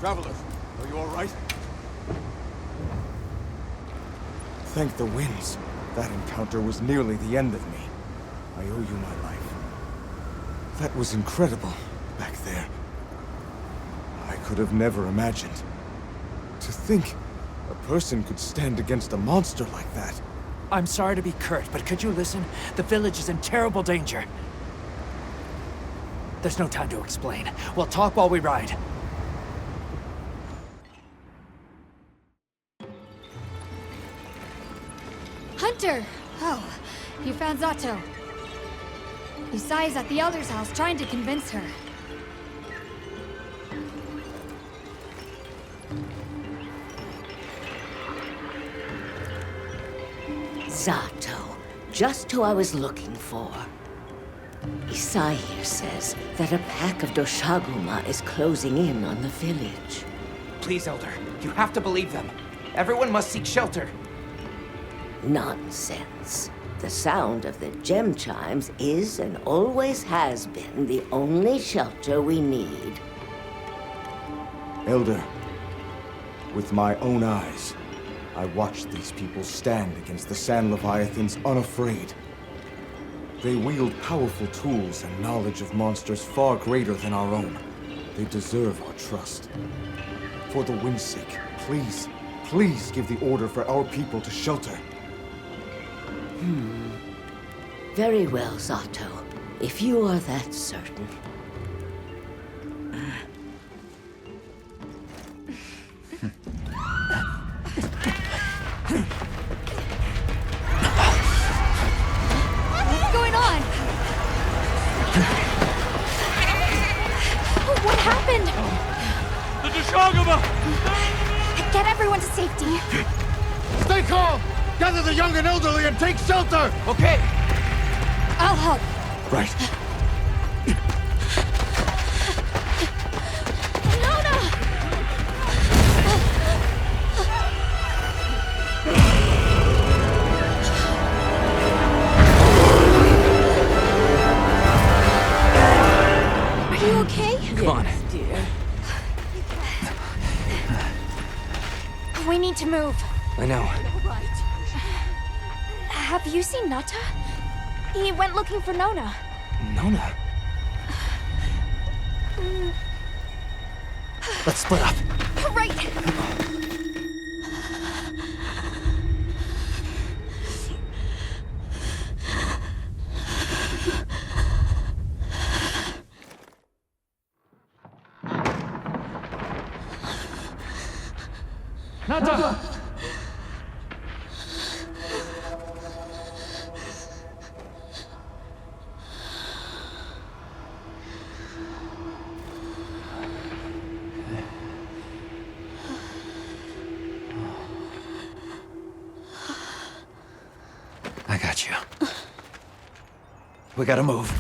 Travelers, are you all right? Thank the winds. That encounter was nearly the end of me. I owe you my life. That was incredible, back there. I could have never imagined. To think a person could stand against a monster like that. I'm sorry to be curt, but could you listen? The village is in terrible danger. There's no time to explain. We'll talk while we ride. Hunter! Oh, you found Zato. Isai's at the Elder's house trying to convince her. Zato. Just who I was looking for. Isai here says that a pack of Doshaguma is closing in on the village. Please, Elder. You have to believe them. Everyone must seek shelter. Nonsense. The sound of the gem chimes is and always has been the only shelter we need. Elder, with my own eyes, I watched these people stand against the Sand Leviathans unafraid. They wield powerful tools and knowledge of monsters far greater than our own. They deserve our trust. For the wind's sake, please, please give the order for our people to shelter. Very well, Zato. If you are that certain. What's going on? What happened? The Doshaguma! Get everyone to safety. Stay calm! Gather the young and elderly and take shelter! Okay. I'll help. Right. Are you okay? Come on. Dear. We need to move. I know. Have you seen Nata? He went looking for Nona. Nona? Let's split up. Right. Nata! I got you. We gotta move.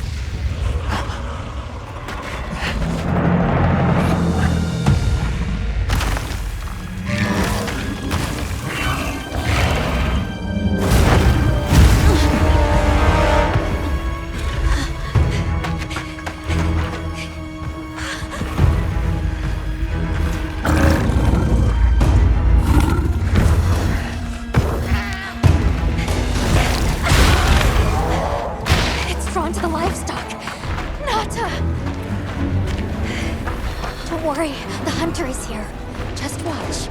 Drawn to the livestock. Nata! Don't worry, the hunter is here. Just watch.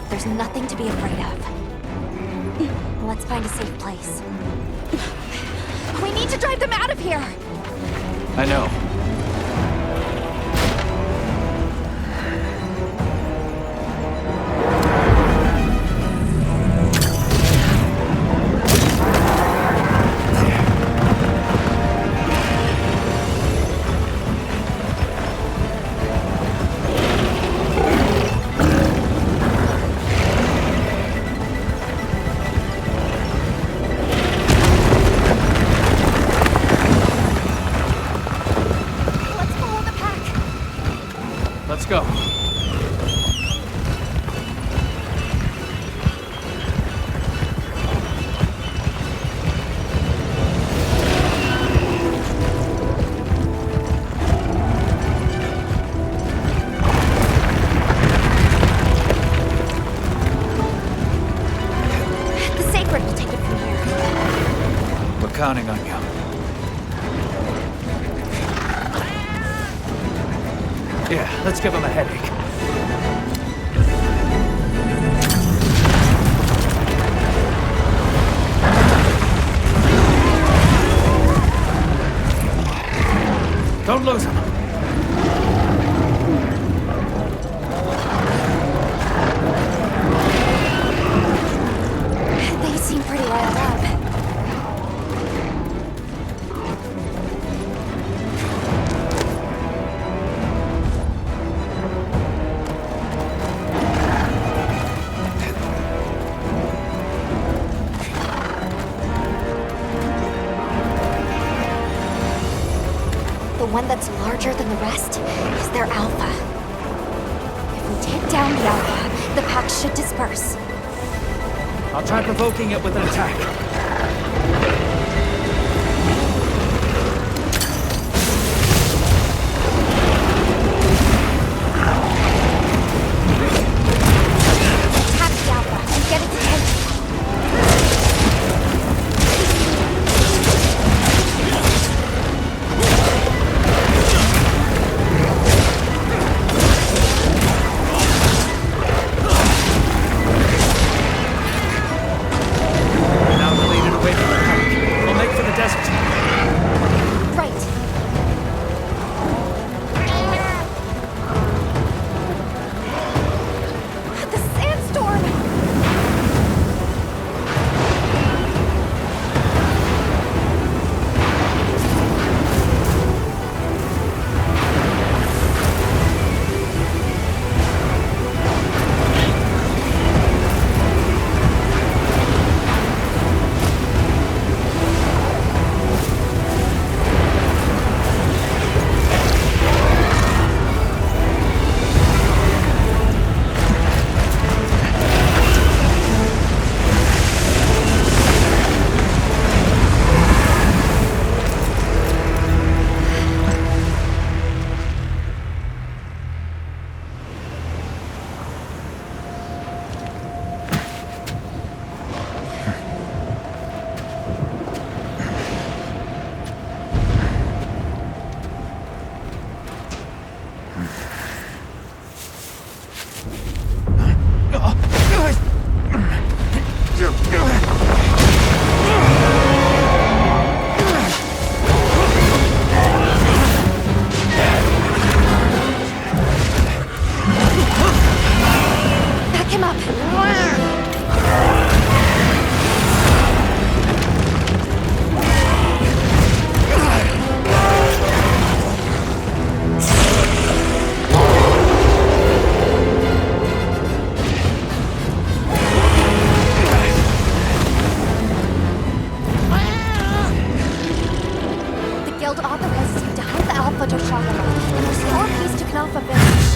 There's nothing to be afraid of. Let's find a safe place. We need to drive them out of here! I know. Let's go. Yeah, let's give him a headache. Don't lose him. They seem pretty riled up. The one that's larger than the rest is their alpha. If we take down the alpha, the pack should disperse. I'll try provoking it with an attack. Attack the alpha and get its attention. Now we'll lead it away from the pack. We'll make for the desert. Right. The sandstorm! Back him up! The guild authorizes you to hunt the alpha Doaga and restore peace to Knalfa village.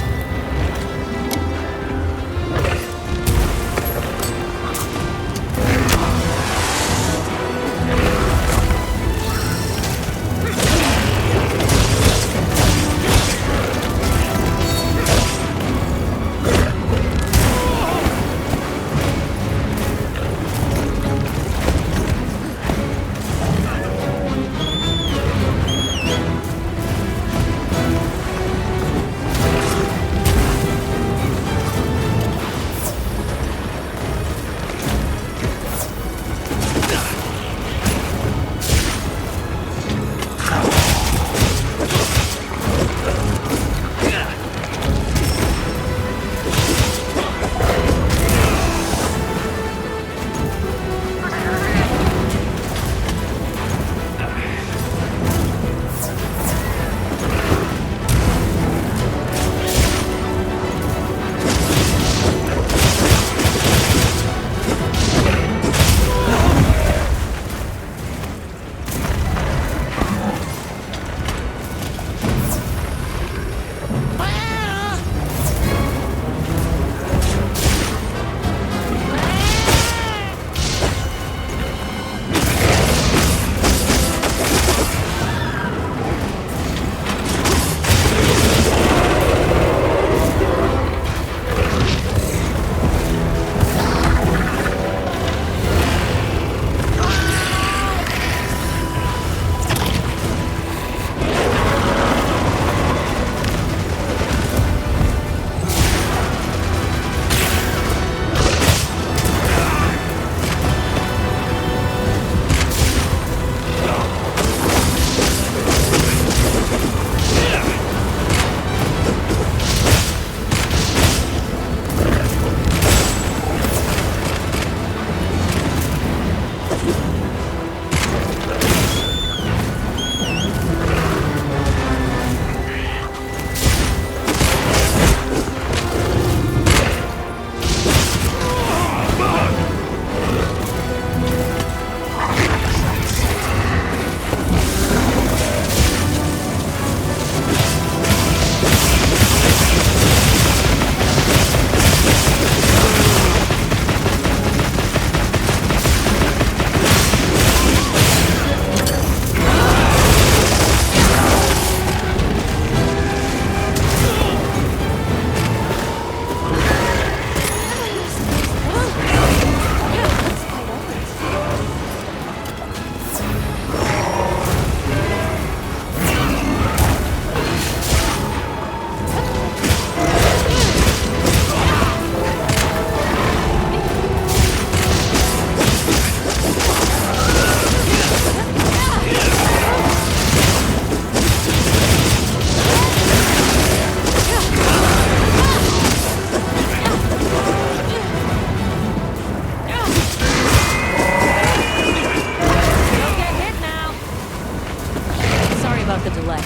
about the delay.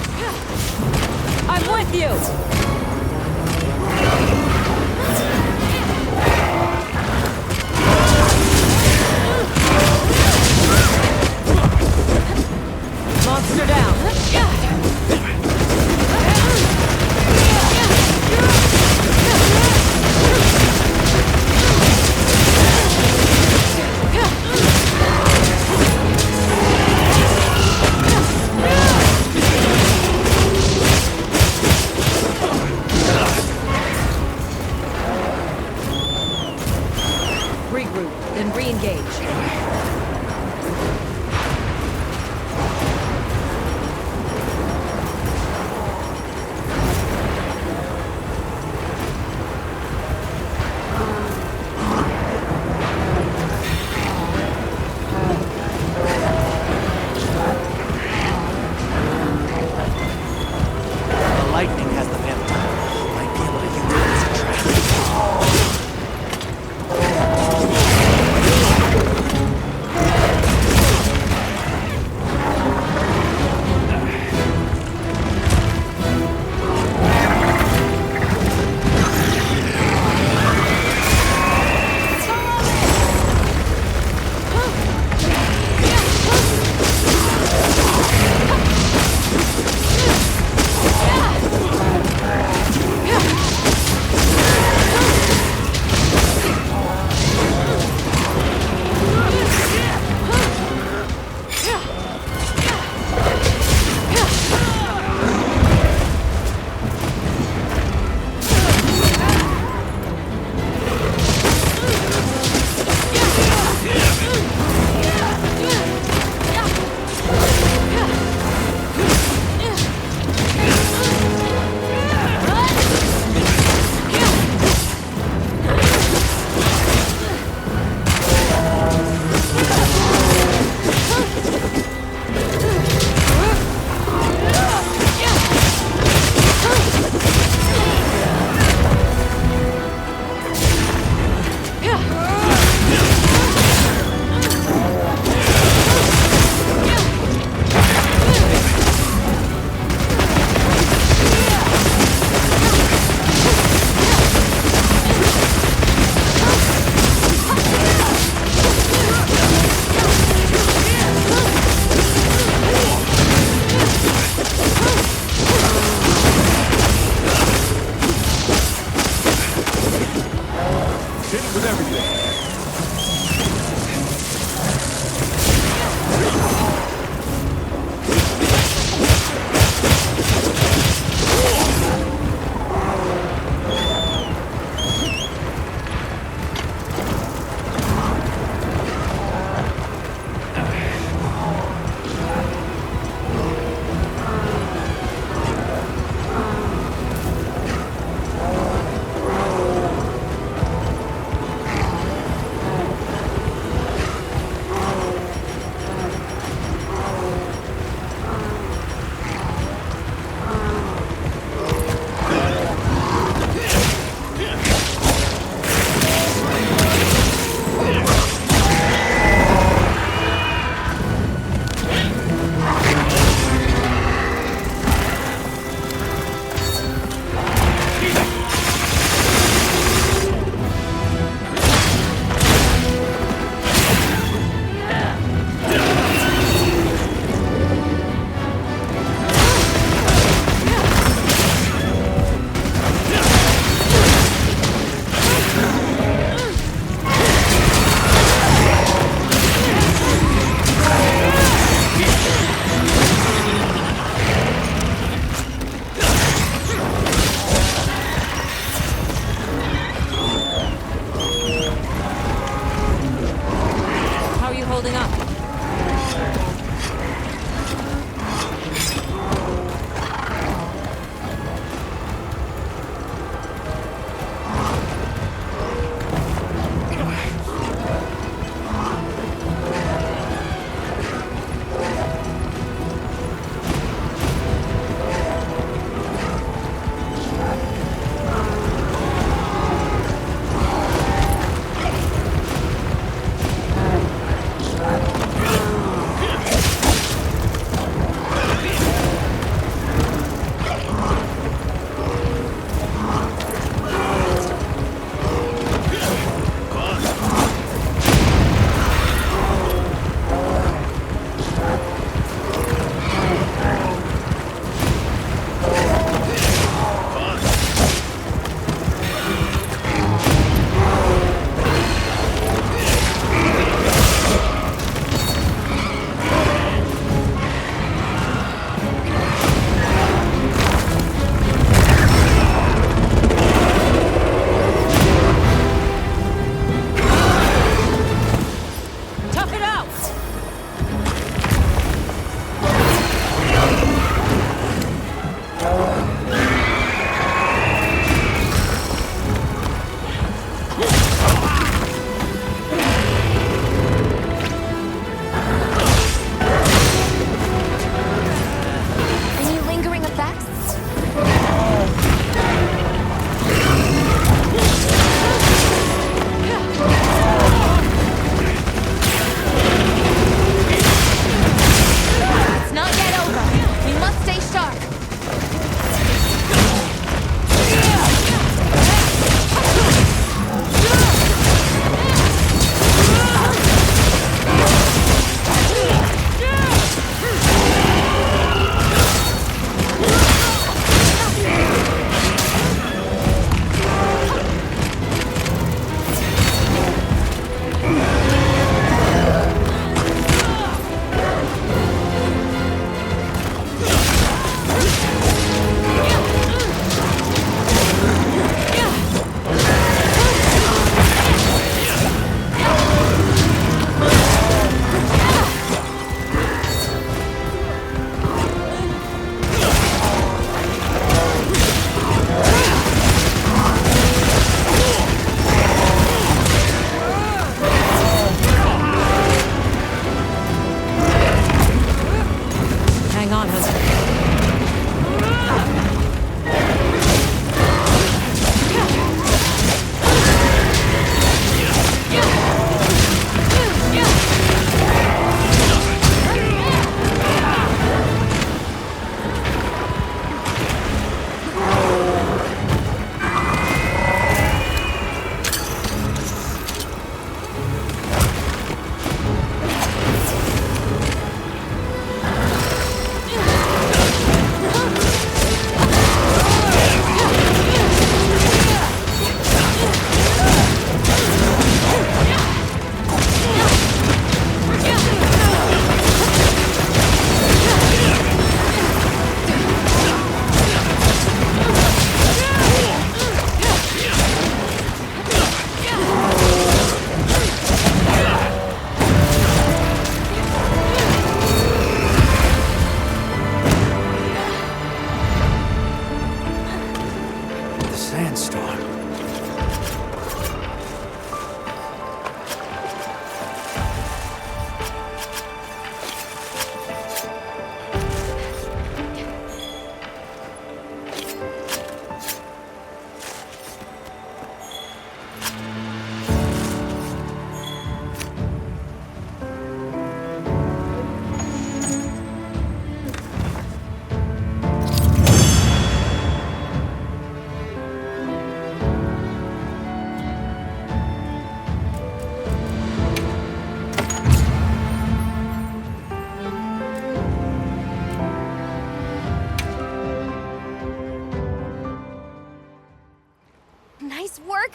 I'm with you! Monster down! Regroup, then re-engage.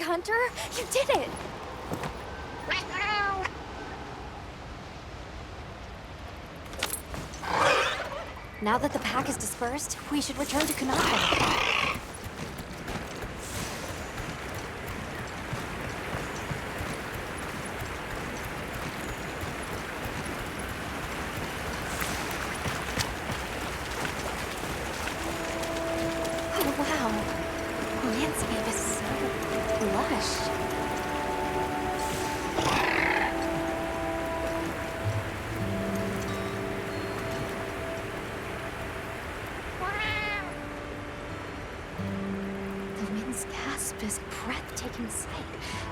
Hunter! You did it! Now that the pack is dispersed, we should return to Kunaka. Oh wow, the landscape is so lush. Is a breathtaking sight,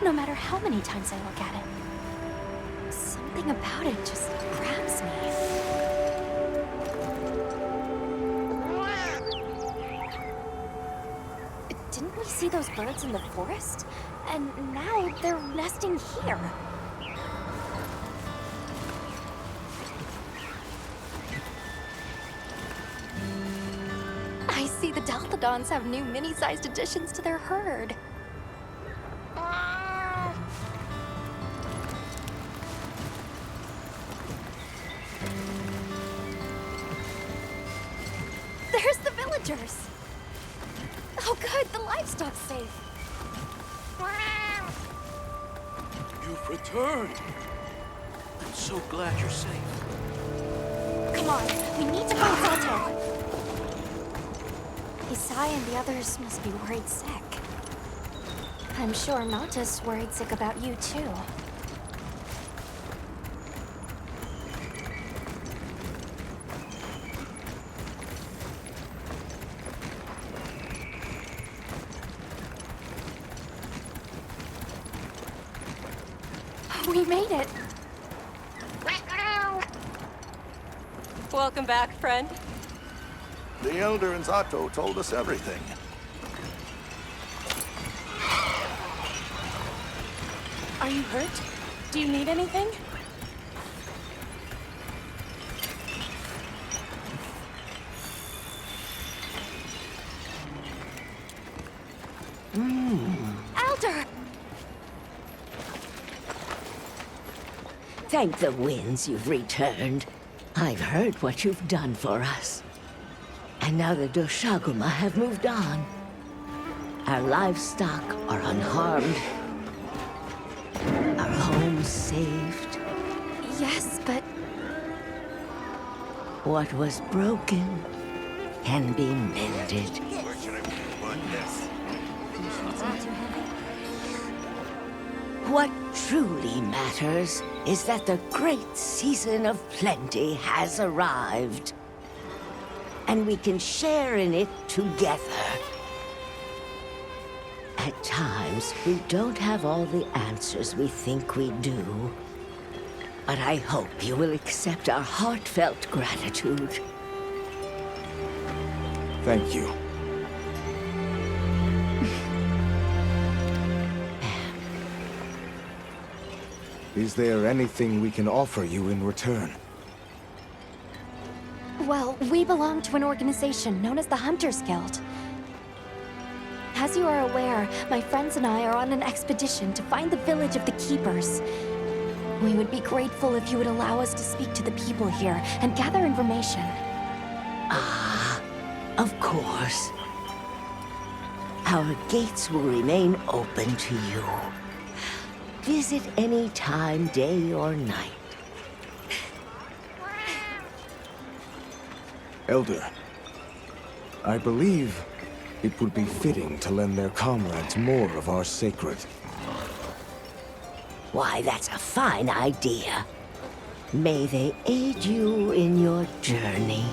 no matter how many times I look at it. Something about it just grabs me. Didn't we see those birds in the forest? And now they're nesting here. I see the Delthodons have new mini-sized additions to their herd. There's the villagers! Oh good, the livestock's safe. You've returned. I'm so glad you're safe. Come on, we need to find Salto. Isai and the others must be worried sick. I'm sure Nauta's worried sick about you too. We made it! Welcome back, friend. The Elder and Zato told us everything. Are you hurt? Do you need anything? Elder! Thank the winds you've returned. I've heard what you've done for us. And now the Doshaguma have moved on. Our livestock are unharmed. Our homes saved. Yes, but... What was broken can be mended. What truly matters is that the great season of plenty has arrived. And we can share in it together. At times, we don't have all the answers we think we do. But I hope you will accept our heartfelt gratitude. Thank you. Is there anything we can offer you in return? Well, we belong to an organization known as the Hunters Guild. As you are aware, my friends and I are on an expedition to find the village of the Keepers. We would be grateful if you would allow us to speak to the people here and gather information. Ah, of course. Our gates will remain open to you. Visit any time, day or night. Elder, I believe it would be fitting to lend their comrades more of our sacred. Why, that's a fine idea. May they aid you in your journey.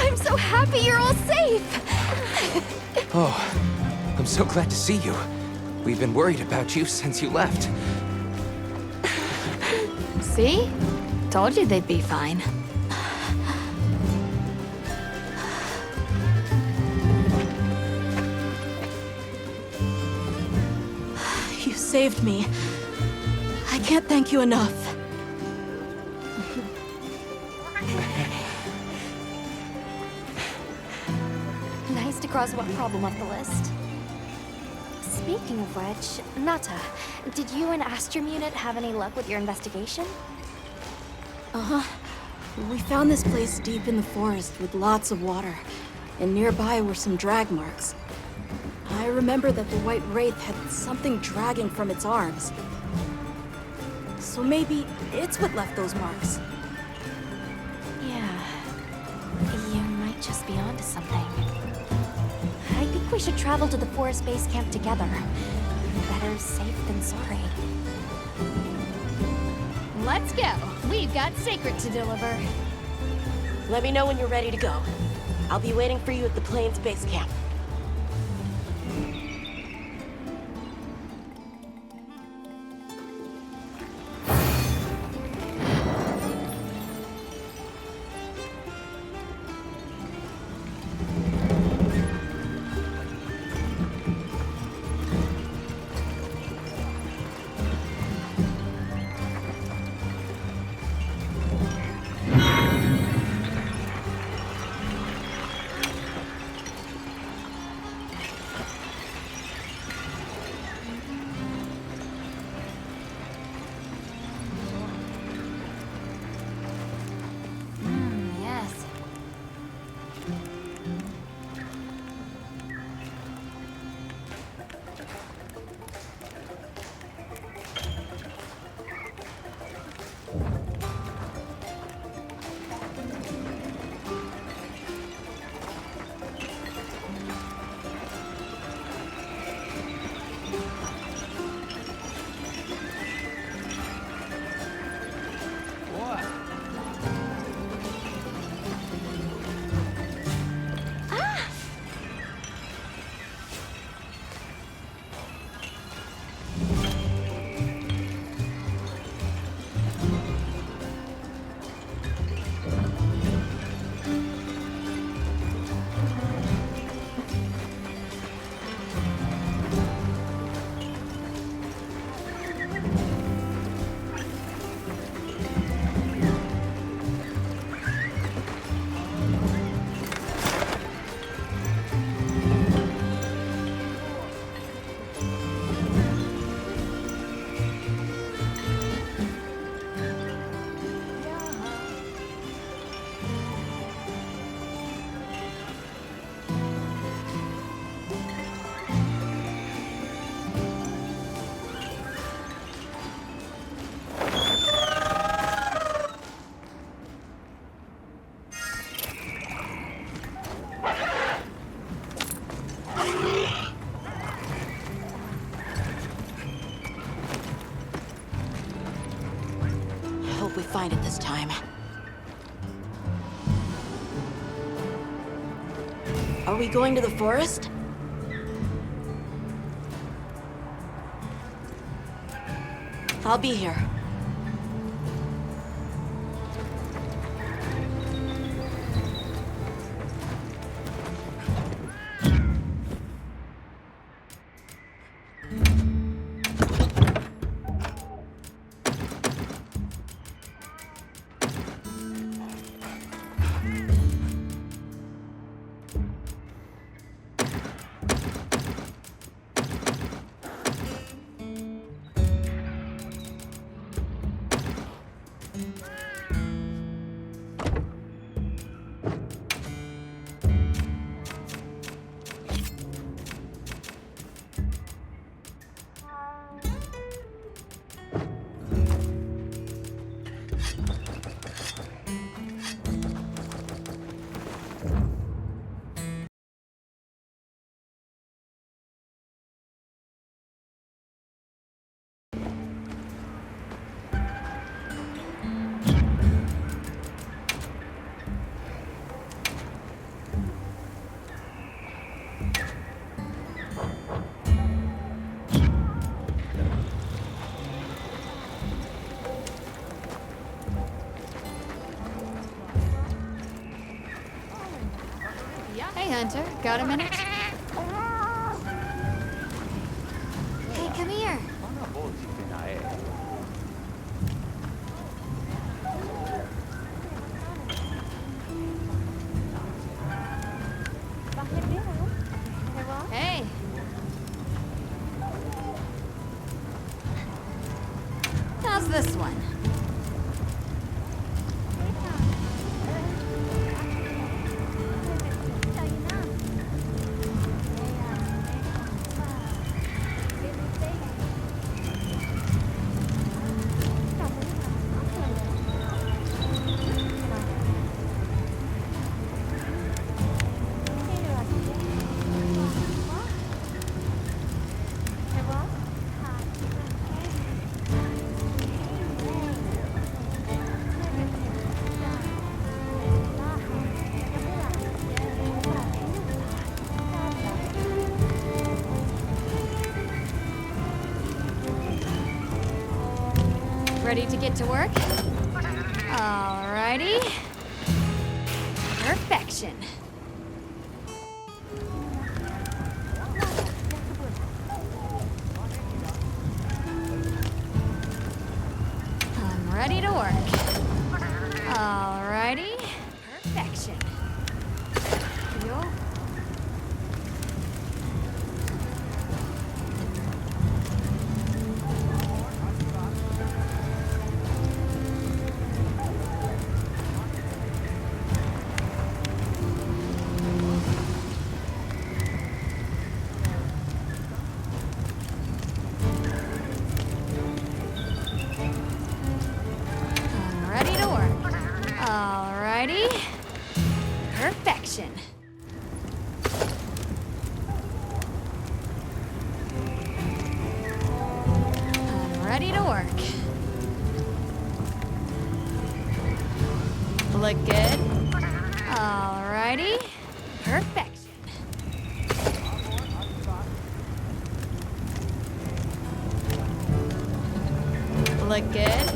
I'm so happy you're all safe! Oh, I'm so glad to see you. We've been worried about you since you left. See? Told you they'd be fine. You saved me. I can't thank you enough. cross one problem off the list. Speaking of which, Nata, did you and Astrum Unit have any luck with your investigation? Uh-huh. We found this place deep in the forest with lots of water, and nearby were some drag marks. I remember that the White Wraith had something dragging from its arms. So maybe it's what left those marks. Yeah. You might just be onto something. I think we should travel to the forest base camp together. Better safe than sorry. Let's go. We've got Sacred to deliver. Let me know when you're ready to go. I'll be waiting for you at the Plains base camp. Yes. Hope we find it this time. Are we going to the forest? I'll be here. Hey, Hunter. Got a minute? Hey, come here. how's this one? Ready to get to work? Alrighty. Perfection. I'm ready to work. Alrighty. Perfection. Yo. Perfection. I'm ready to work. Look good? Alrighty. Perfection. Look good?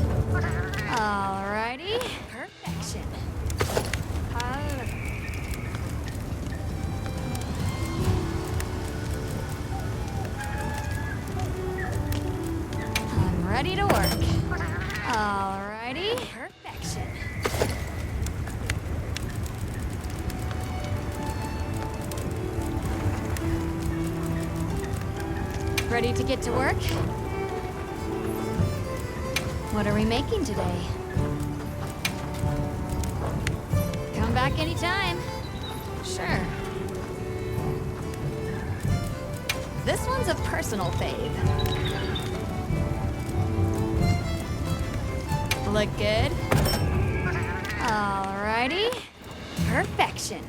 Alrighty. Perfection. I'm ready to work. Alrighty. Perfection. Ready to get to work? What are we making today? Come back anytime. Sure. This one's a personal fave. Look good? Alrighty. Perfection.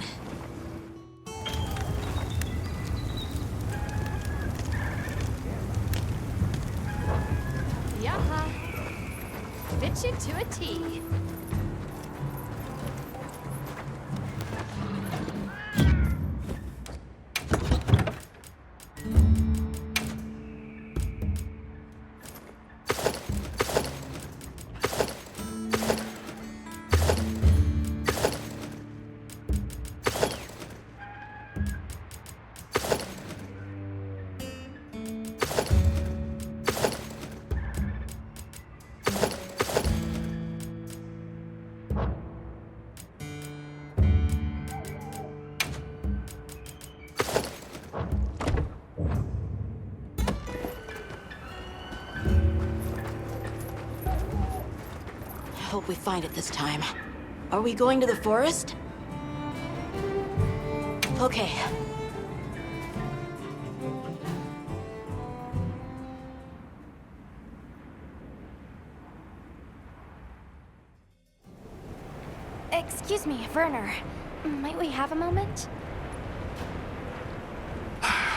Yaha. Fit you to a T. Hope we find it this time. Are we going to the forest? Okay. Excuse me, Werner. Might we have a moment?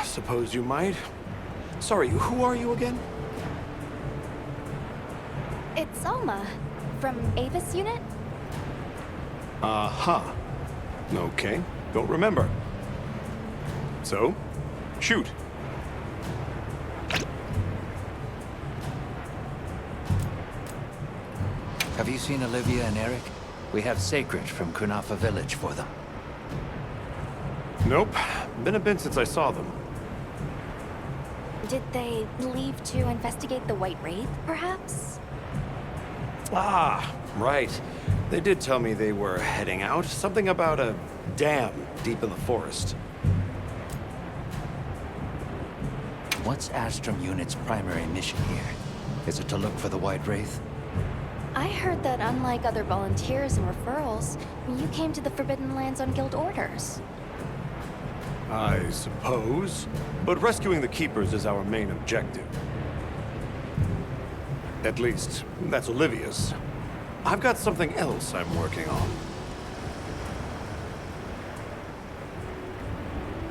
Suppose you might. Sorry, who are you again? It's Alma, from Avis Unit. Uh-huh. Okay, don't remember. So, shoot. Have you seen Olivia and Eric? We have Sacred from Kunafa Village for them. Nope. Been a bit since I saw them. Did they leave to investigate the White Wraith, perhaps? Ah, right. They did tell me they were heading out. Something about a dam deep in the forest. What's Astrum Unit's primary mission here? Is it to look for the White Wraith? I heard that unlike other volunteers and referrals, you came to the Forbidden Lands on guild orders. I suppose. But rescuing the Keepers is our main objective. At least, that's Olivia's. I've got something else I'm working on.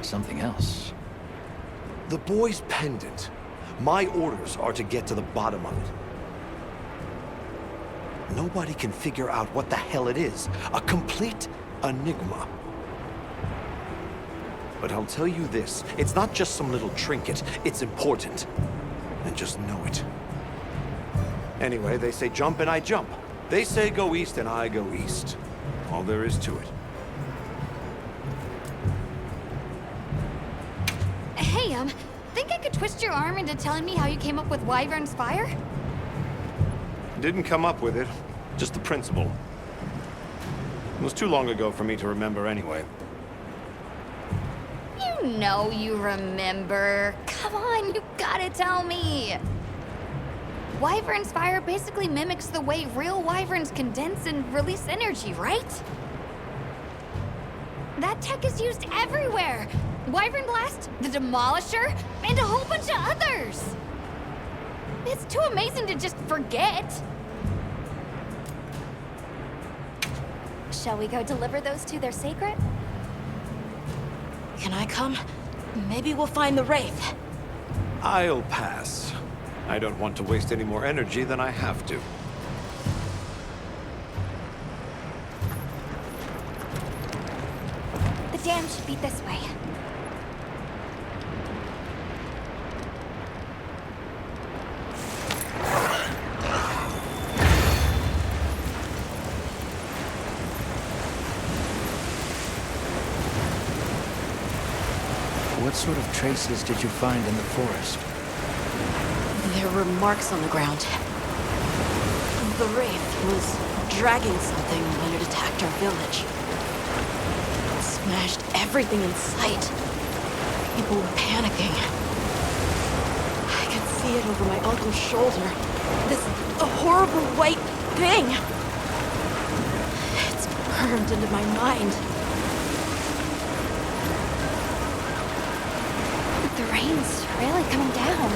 Something else? The boy's pendant. My orders are to get to the bottom of it. Nobody can figure out what the hell it is. A complete enigma. But I'll tell you this, it's not just some little trinket, it's important. And just know it. Anyway, they say jump and I jump. They say go east and I go east. All there is to it. Hey, think I could twist your arm into telling me how you came up with Wyvern's Fire? Didn't come up with it, just the principle. It was too long ago for me to remember anyway. You know you remember. Come on, you gotta tell me. Wyvern's Fire basically mimics the way real wyverns condense and release energy, right? That tech is used everywhere. Wyvern Blast, the Demolisher, and a whole bunch of others. It's too amazing to just forget. Shall we go deliver those to their sacred? Can I come? Maybe we'll find the Wraith. I'll pass. I don't want to waste any more energy than I have to. The dam should be this way. What sort of traces did you find in the forest? There were marks on the ground. The Wraith was dragging something when it attacked our village. It smashed everything in sight. People were panicking. I could see it over my uncle's shoulder. This horrible white thing. It's burned into my mind. The rain's really coming down.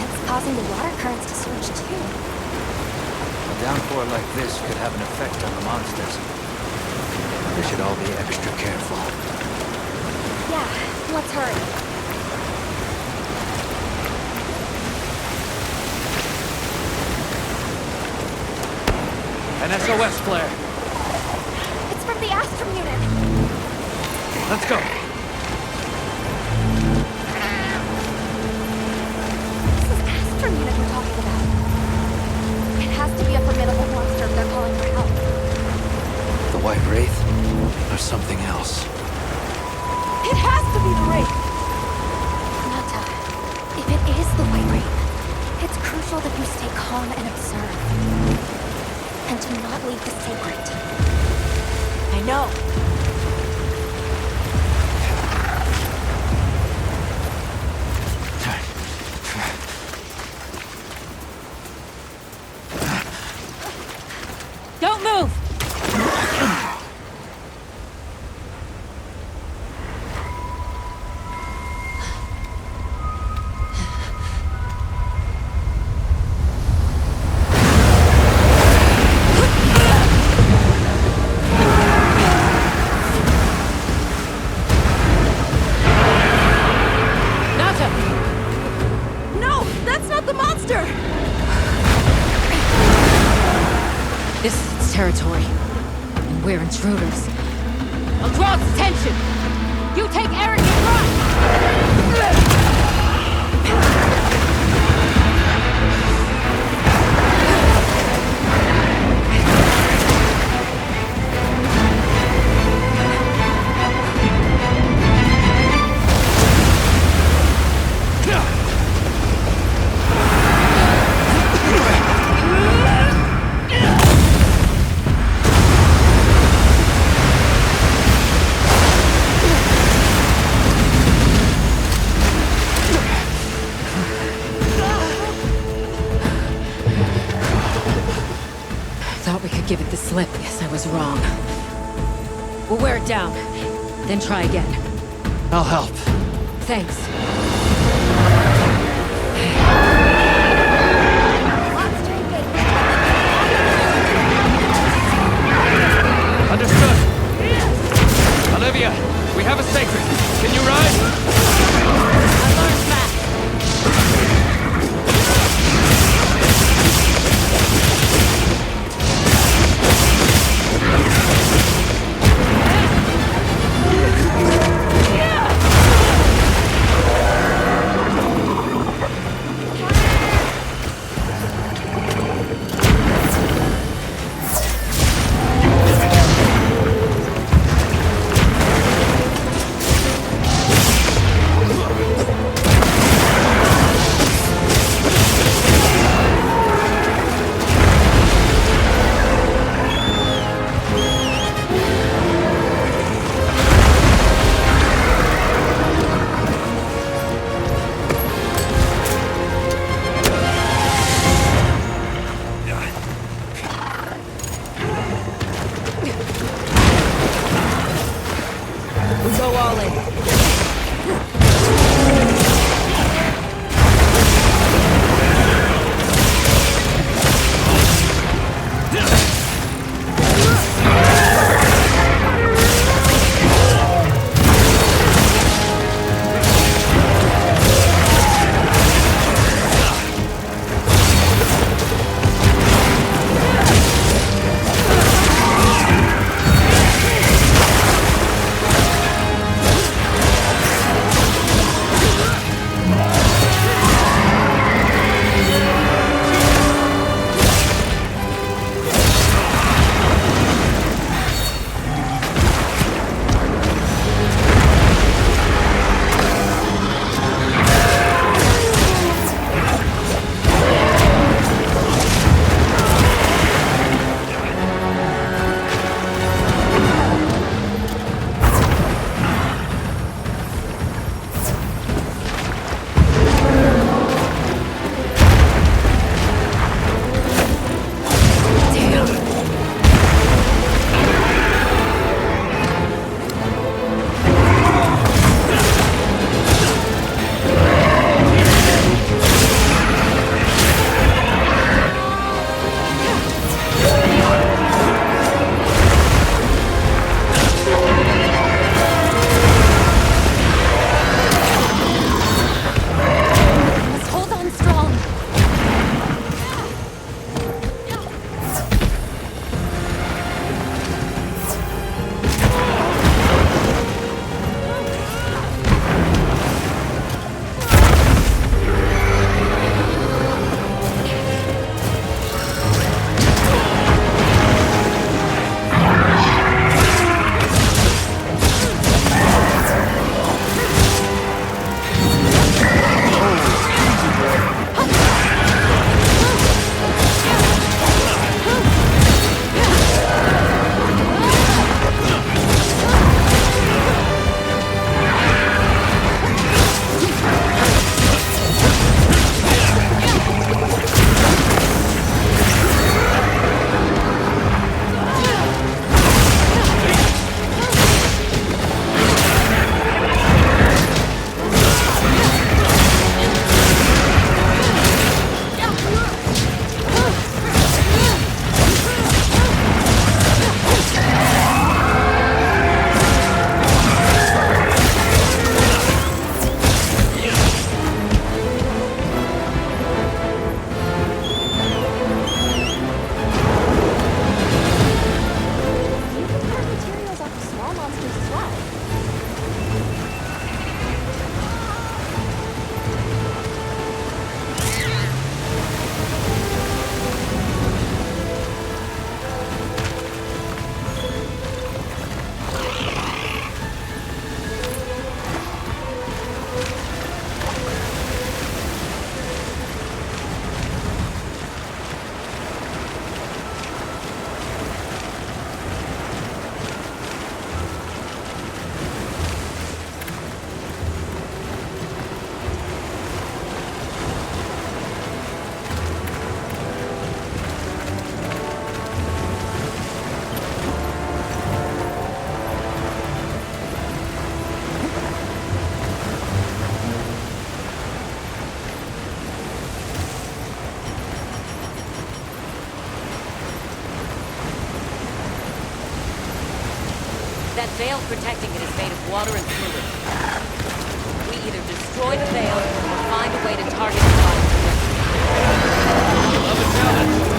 It's causing the water currents to surge too. A downpour like this could have an effect on the monsters. We should all be extra careful. Yeah, let's hurry. An SOS flare. It's from the Astrum unit. Let's go. This is Astrum unit we're talking about. It has to be a formidable monster if they're calling for help. The White Wraith? Or something else? It has to be the Wraith! Nata, if it is the White Wraith, it's crucial that you stay calm and observe. And do not leave the sacred. I know. Don't move! No, that's not the monster! This is its territory, and we're intruders. I'll draw its attention! You take Eric and run! give it the slip. Guess I was wrong. We'll wear it down, then try again. I'll help. Thanks. Understood. Olivia, we have a sacred. Can you ride? I learned fast. veil protecting it is made of water and fluid. We either destroy the veil or find a way to target the body. Love a challenge.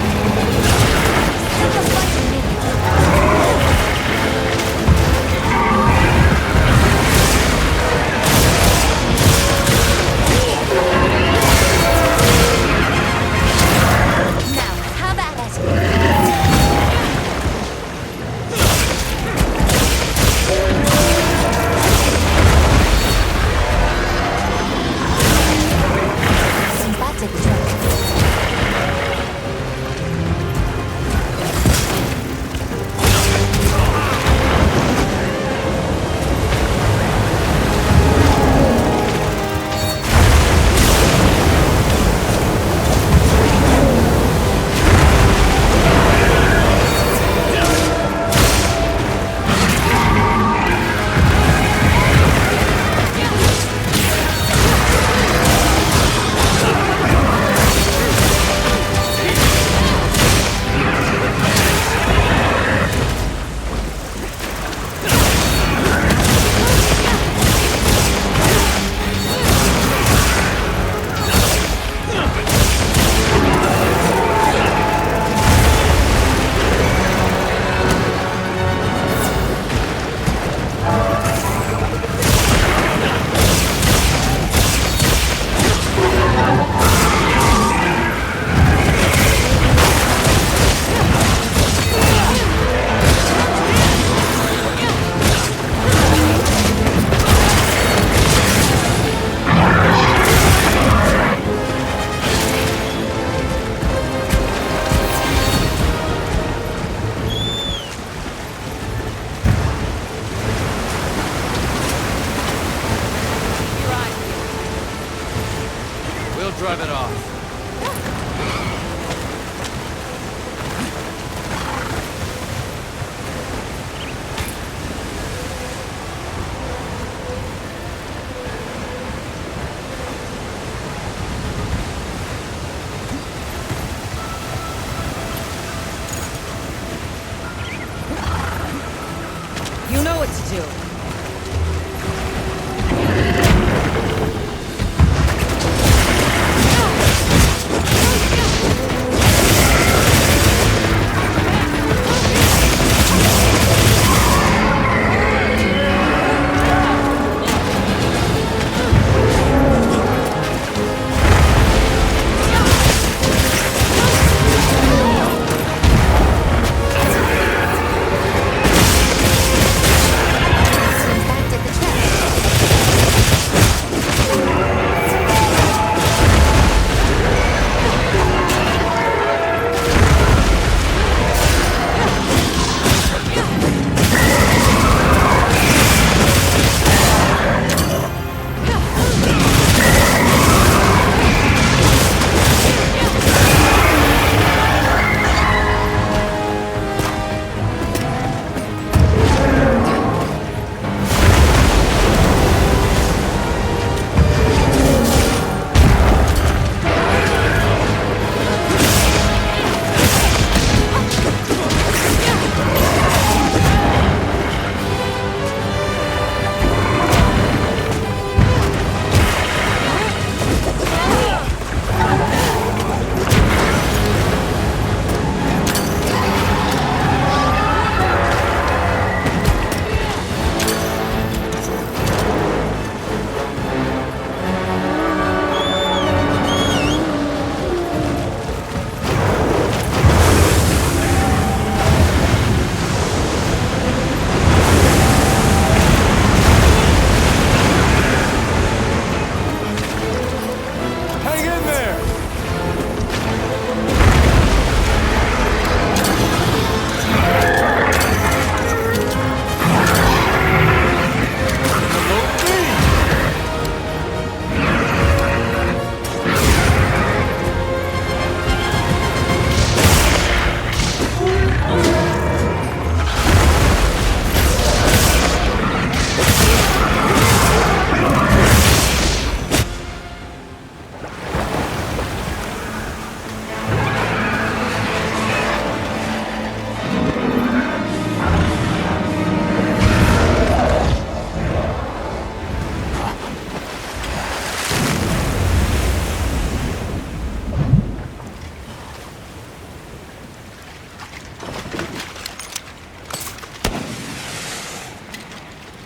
Drive it off. You know what to do.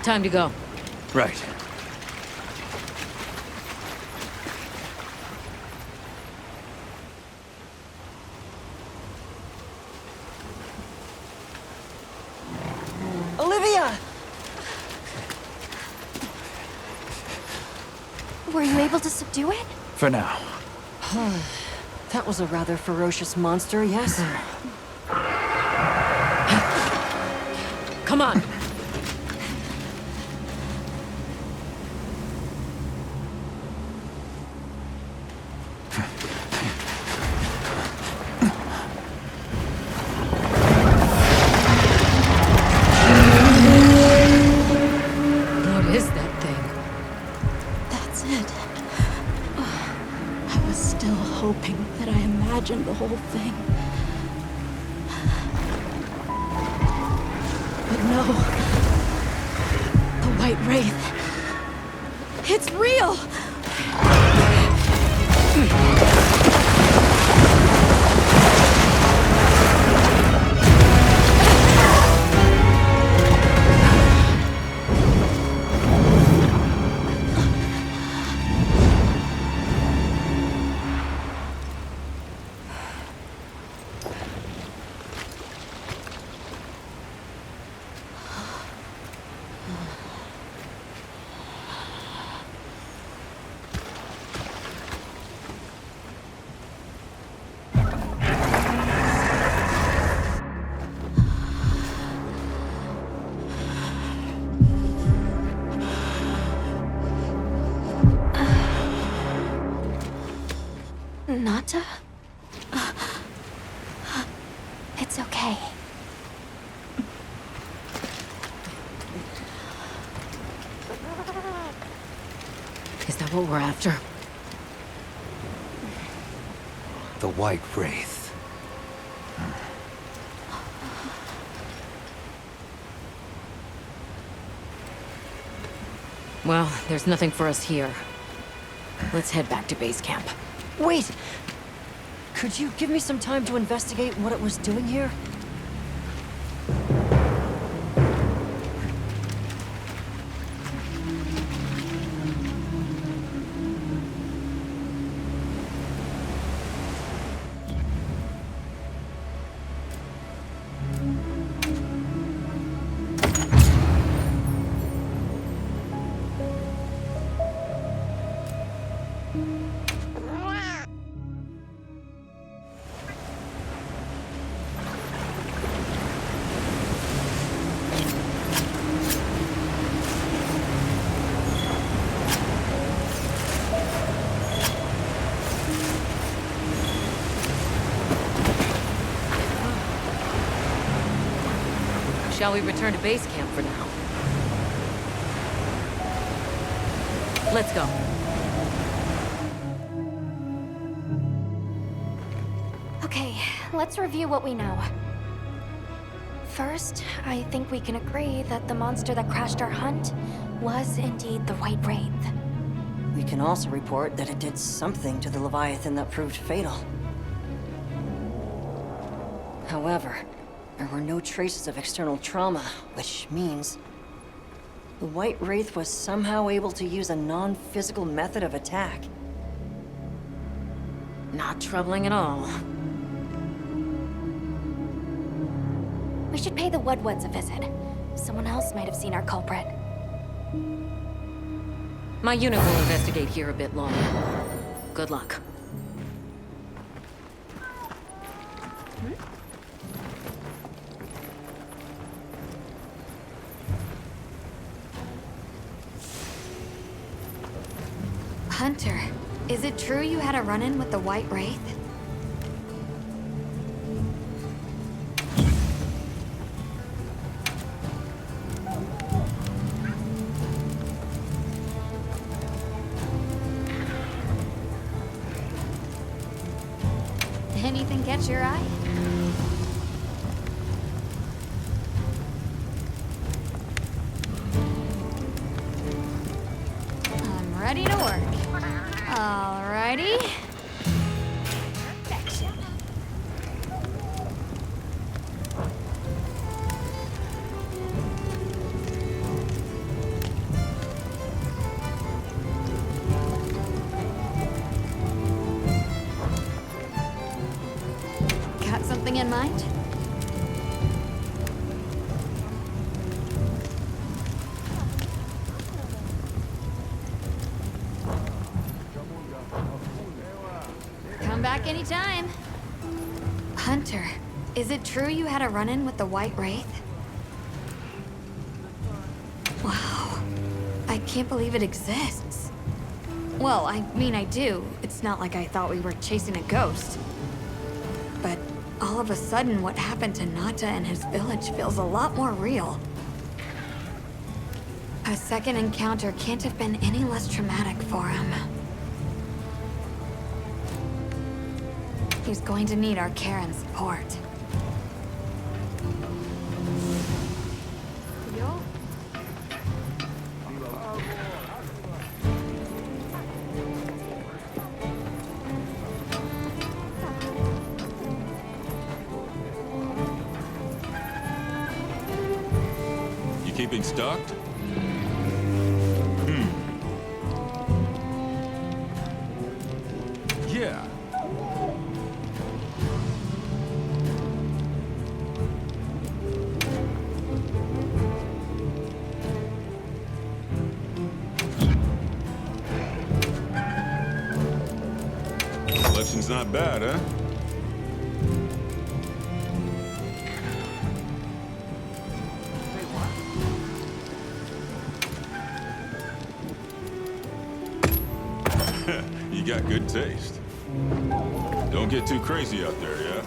Time to go. Right. Olivia! Were you able to subdue it? For now. That was a rather ferocious monster, yes? Come on! What is that thing? That's it. I was still hoping that I imagined the whole thing. But no. The White Wraith. It's real! Nata? It's okay. Is that what we're after? The White Wraith. Well, there's nothing for us here. Let's head back to base camp. Wait! Could you give me some time to investigate what it was doing here? Shall we return to base camp for now? Let's go. Okay, let's review what we know. First, I think we can agree that the monster that crashed our hunt was indeed the White Wraith. We can also report that it did something to the Leviathan that proved fatal. However, there were no traces of external trauma, which means the White Wraith was somehow able to use a non-physical method of attack. Not troubling at all. We should pay the Woodwoods a visit. Someone else might have seen our culprit. My unit will investigate here a bit longer. Good luck. Hunter, is it true you had a run-in with the White Wraith? Anything catch your eye? I'm ready to work. Alrighty. Perfection. Anything in mind? Come back anytime. Hunter, is it true you had a run-in with the White Wraith? Wow. I can't believe it exists. Well, I mean, I do. It's not like I thought we were chasing a ghost. But all of a sudden, what happened to Nata and his village feels a lot more real. A second encounter can't have been any less traumatic for him. He's going to need our care and support. You keeping stocked? Yeah. Selection's not bad, huh? You got good taste. Don't get too crazy out there, yeah?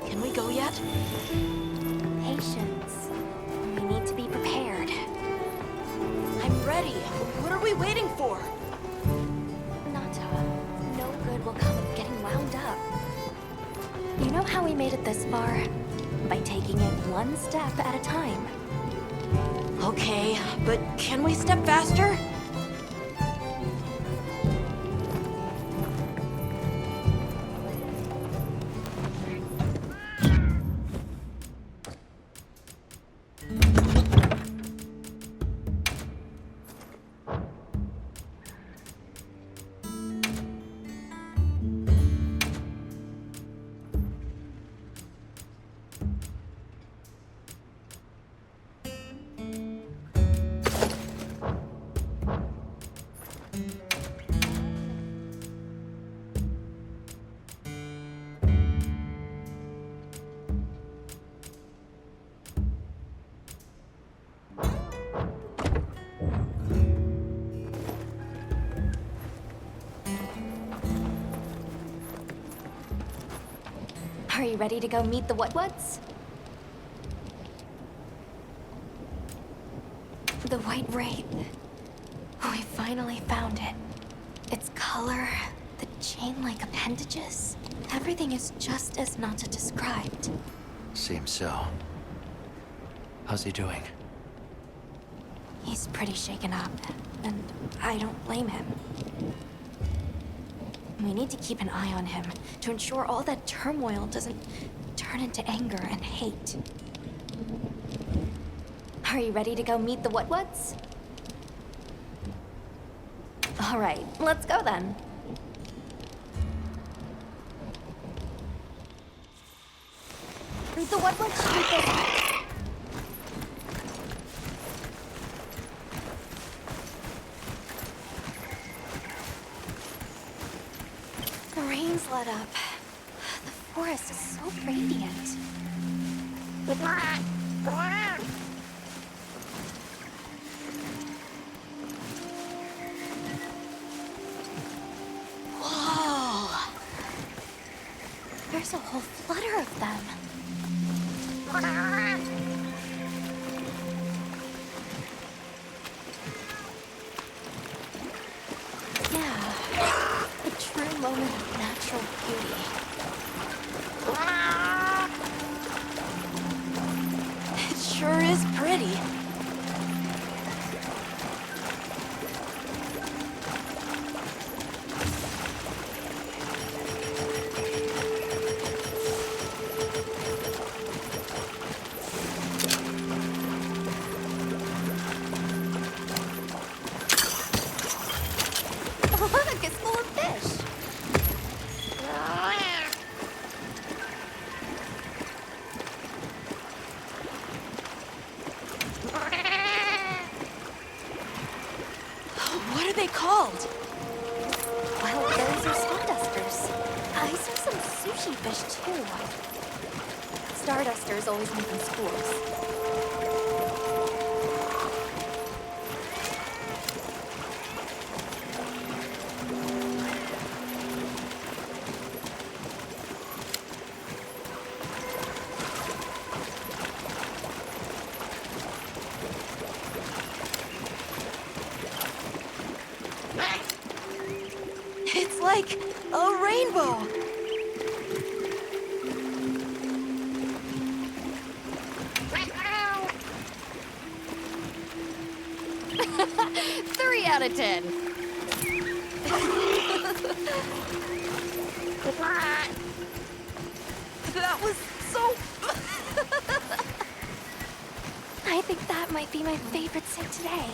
Can we go yet? Patience. We need to be prepared. I'm ready. What are we waiting for? Nata, no good will come of getting wound up. You know how we made it this far? By taking it one step at a time. Okay, but can we step faster? Are you ready to go meet the what's? The White Wraith. We finally found it. Its color, the chain-like appendages. Everything is just as Nata described. Seems so. How's he doing? He's pretty shaken up, and I don't blame him. We need to keep an eye on him to ensure all that turmoil doesn't turn into anger and hate. Are you ready to go meet the what's? All right, let's go then. The what's shoot this way. The rain's let up. The forest is so radiant. Whoa! There's a whole flutter of them. Yeah, a true moment of natural beauty. It sure is pretty. Look, it's full of fish. they called? Well, those are Stardusters. I saw some sushi fish, too. Stardusters always move in schools. It's like a rainbow. 3 out of 10. That was so... I think that might be my favorite sit today.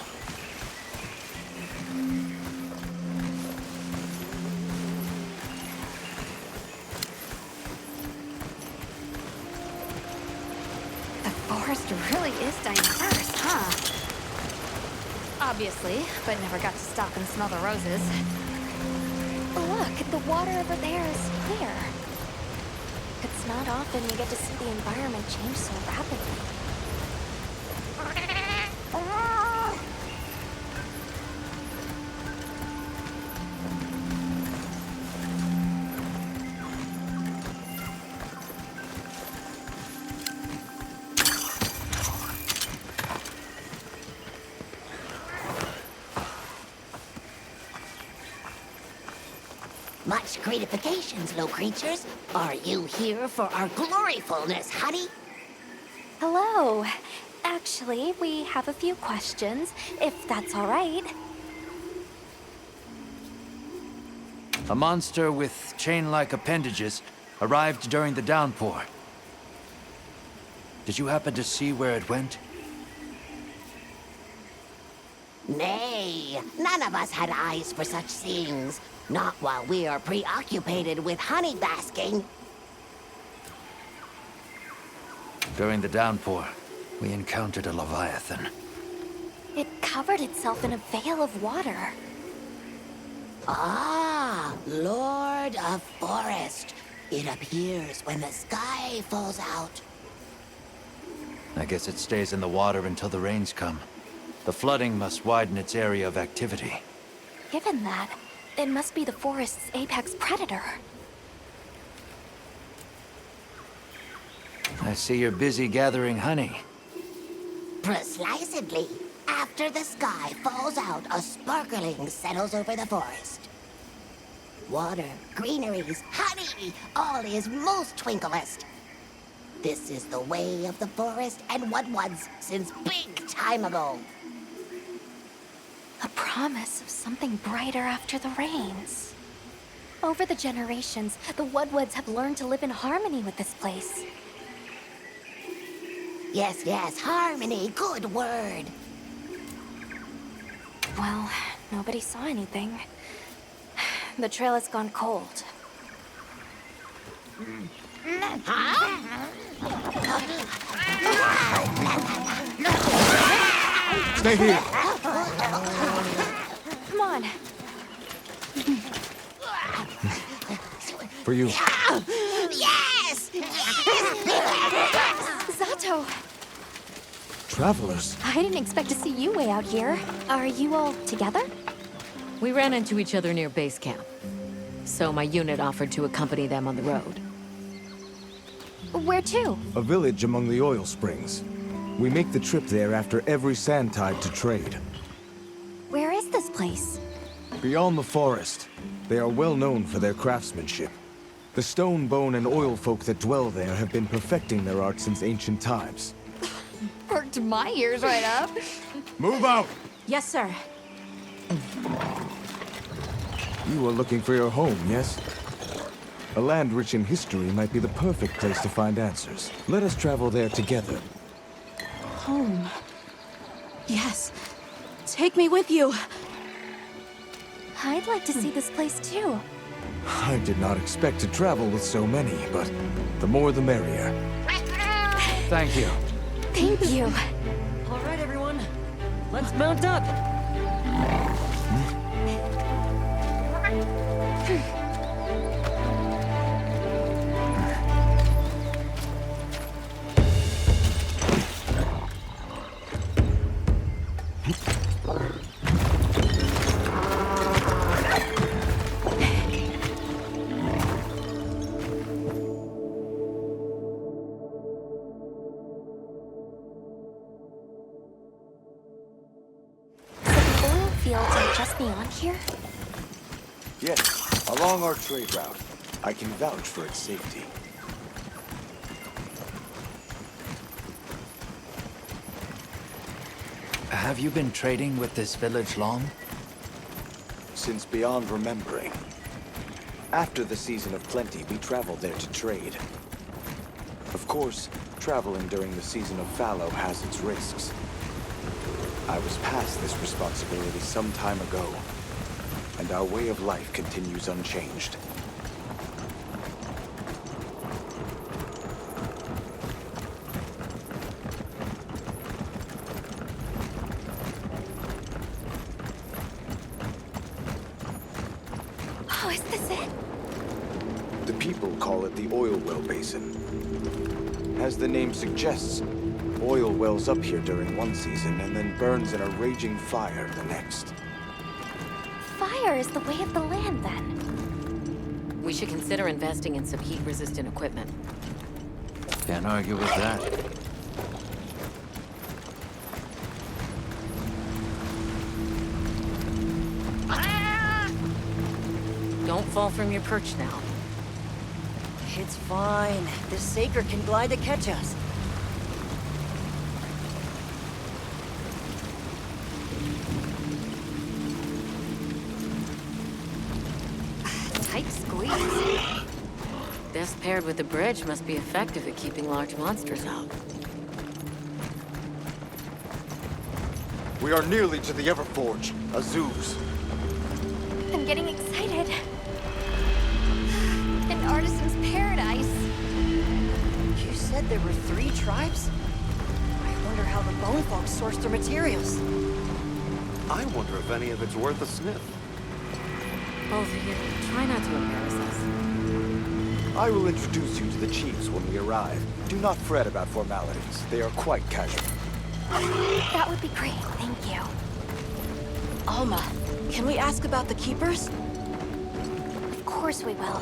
The forest really is diverse, huh? Obviously, but never got to stop and smell the roses. Look, the water over there is clear. It's not often you get to see the environment change so rapidly. Much gratifications, low creatures. Are you here for our gloryfulness, honey? Hello. Actually, we have a few questions, if that's all right. A monster with chain-like appendages arrived during the downpour. Did you happen to see where it went? Nay, none of us had eyes for such things. Not while we are preoccupied with honey basking. During the downpour, we encountered a leviathan. It covered itself in a veil of water. Ah, Lord of Forest. It appears when the sky falls out. I guess it stays in the water until the rains come. The flooding must widen its area of activity. Given that, it must be the forest's apex predator. I see you're busy gathering honey. Precisely. After the sky falls out, a sparkling settles over the forest. Water, greeneries, honey, all is most twinklest. This is the way of the forest and what was since big time ago. A promise of something brighter after the rains. Over the generations, the Woodwoods have learned to live in harmony with this place. Yes, yes, harmony, good word. Well, nobody saw anything. The trail has gone cold. Stay here. Come on. For you. Yes! Zato! Travelers. I didn't expect to see you way out here. Are you all together? We ran into each other near base camp. So my unit offered to accompany them on the road. Where to? A village among the oil springs. We make the trip there after every sand tide to trade. Where is this place? Beyond the forest, they are well known for their craftsmanship. The stone, bone, and oil folk that dwell there have been perfecting their art since ancient times. Perked my ears right up. Move out! Yes, sir. You are looking for your home, yes? A land rich in history might be the perfect place to find answers. Let us travel there together. Home. Yes. Take me with you. I'd like to see this place too. I did not expect to travel with so many, but the more the merrier. Thank you. Thank you. All right, everyone. Let's mount up. just beyond here? Yes, along our trade route. I can vouch for its safety. Have you been trading with this village long? Since beyond remembering. After the season of plenty, we traveled there to trade. Of course, traveling during the season of fallow has its risks. I was past this responsibility some time ago, and our way of life continues unchanged. Oh, is this it? The people call it the Oil Basin. As the name suggests, oil wells up here during one season and then burns in a raging fire the next. Fire is the way of the land, then. We should consider investing in some heat-resistant equipment. Can't argue with that. Don't fall from your perch now. It's fine. This Saker can glide to catch us. Tight squeeze. This paired with the bridge must be effective at keeping large monsters out. We are nearly to the Everforge, Azuz. I'm getting excited. An artisan's paradise. You said there were 3 tribes? I wonder how the bone folks source their materials. I wonder if any of it's worth a sniff. Both of you, try not to embarrass us. I will introduce you to the chiefs when we arrive. Do not fret about formalities. They are quite casual. That would be great, thank you. Alma, can we ask about the Keepers? Of course we will.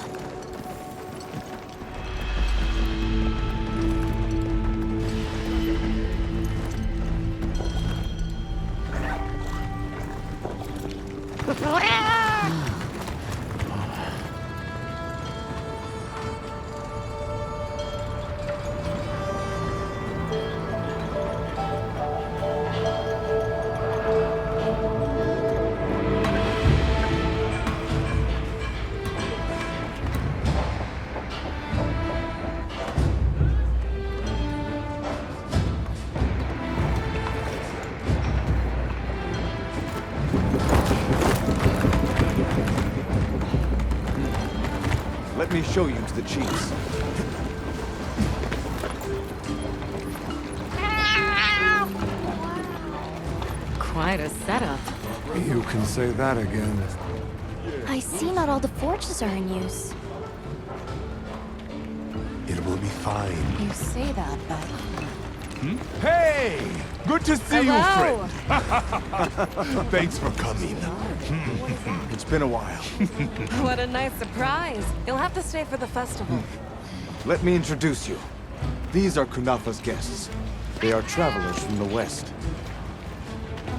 Let me show you to the chiefs. Quite a setup. You can say that again. I see not all the forges are in use. It will be fine. You say that, but... Hey! Good to see Hello. you, friend. Thanks for coming. It's been a while. What a nice surprise. You'll have to stay for the festival. Let me introduce you. These are Kunafa's guests. They are travelers from the west.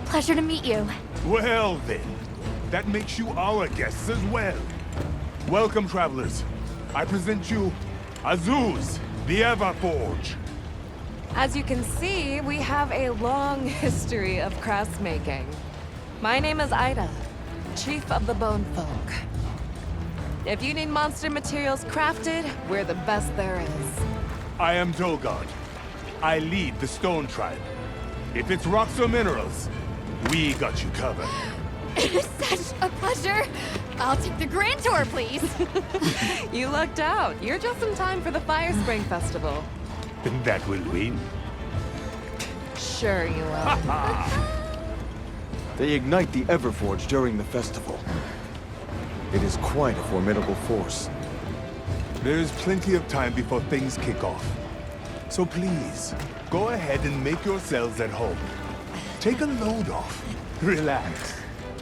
Pleasure to meet you. Well then, that makes you our guests as well. Welcome, travelers. I present you Azuz, the Everforge. As you can see, we have a long history of crafts making. My name is Ida, Chief of the Bone Folk. If you need monster materials crafted, we're the best there is. I am Doaga. I lead the Stone Tribe. If it's rocks or minerals, we got you covered. It is such a pleasure. I'll take the grand tour, please. You lucked out. You're just in time for the Fire Spring Festival. Then that will win. Sure you will. They ignite the Everforge during the festival. It is quite a formidable force. There is plenty of time before things kick off. So please, go ahead and make yourselves at home. Take a load off. Relax.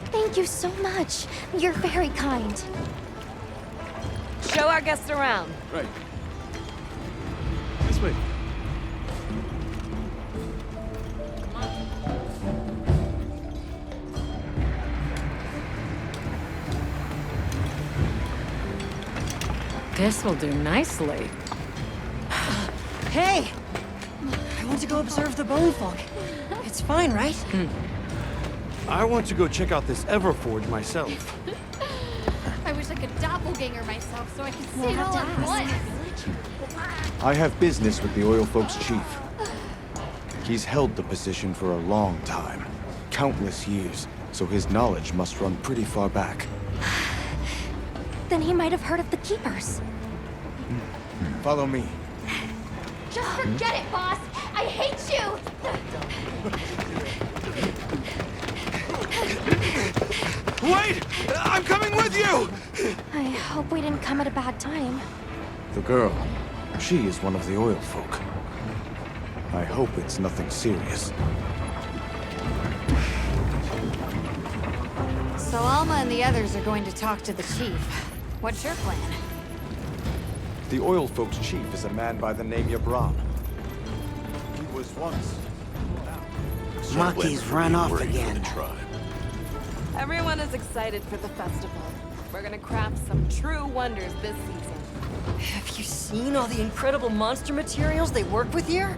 Thank you so much. You're very kind. Show our guests around. Right. This way. This will do nicely. Hey! I want to go observe the bone folk. It's fine, right? I want to go check out this Everforge myself. I wish I could doppelganger myself so I could see it all at once. I have business with the oil folks' chief. He's held the position for a long time. Countless years, so his knowledge must run pretty far back. Then he might have heard of the Keepers. Follow me. Just forget it, boss! I hate you! Wait! I'm coming with you! I hope we didn't come at a bad time. The girl, she is one of the oil folk. I hope it's nothing serious. So Alma and the others are going to talk to the chief. What's your plan? The oil folks' chief is a man by the name Yabram. He was once... Maki's run off again. Everyone is excited for the festival. We're gonna craft some true wonders this season. Have you seen all the incredible monster materials they work with here?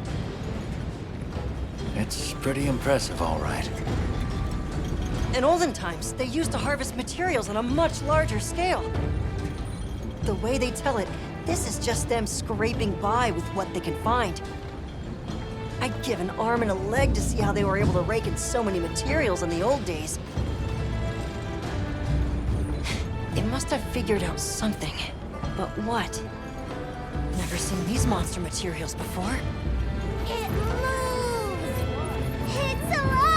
It's pretty impressive, all right. In olden times, they used to harvest materials on a much larger scale. The way they tell it, this is just them scraping by with what they can find. I'd give an arm and a leg to see how they were able to rake in so many materials in the old days. They must have figured out something. But what? Never seen these monster materials before. It moves! It's alive!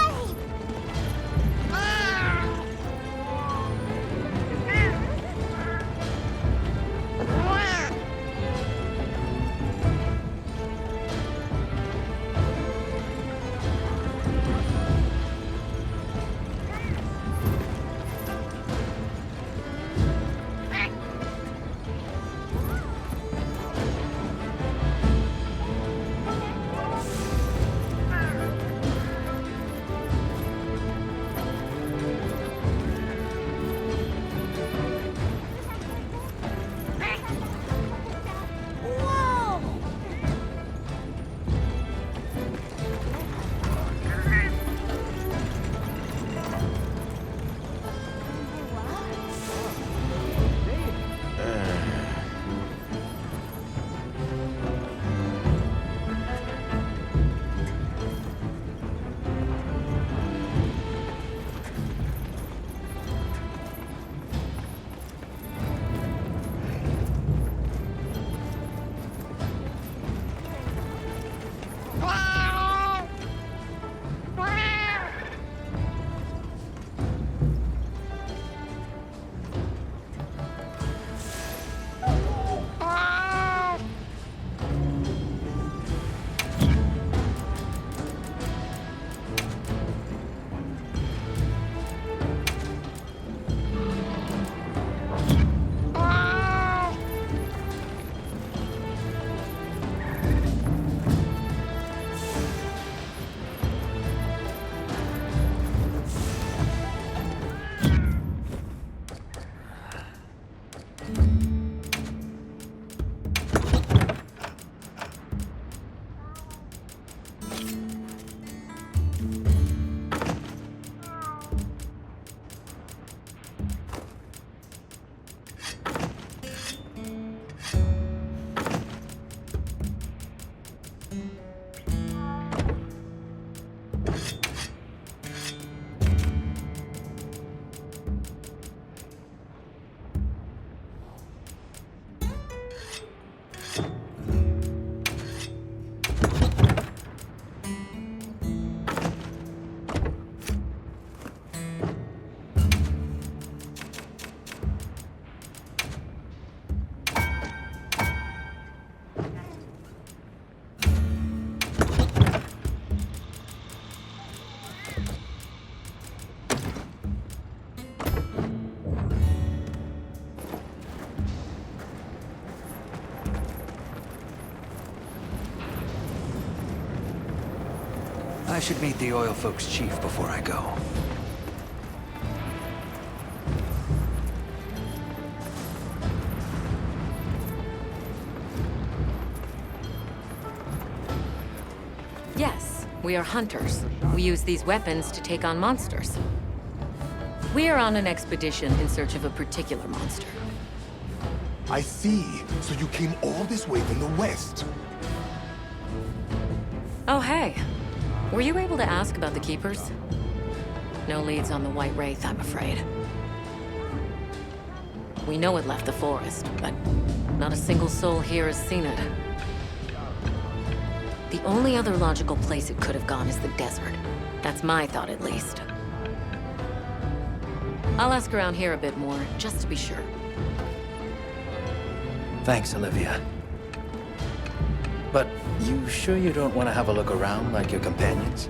I should meet the oil folks' chief before I go. We are hunters. We use these weapons to take on monsters. We are on an expedition in search of a particular monster. I see. So you came all this way from the west. Oh, hey. Were you able to ask about the Keepers? No leads on the White Wraith, I'm afraid. We know it left the forest, but not a single soul here has seen it. The only other logical place it could have gone is the desert. That's my thought, at least. I'll ask around here a bit more, just to be sure. Thanks, Olivia. But you sure you don't want to have a look around like your companions?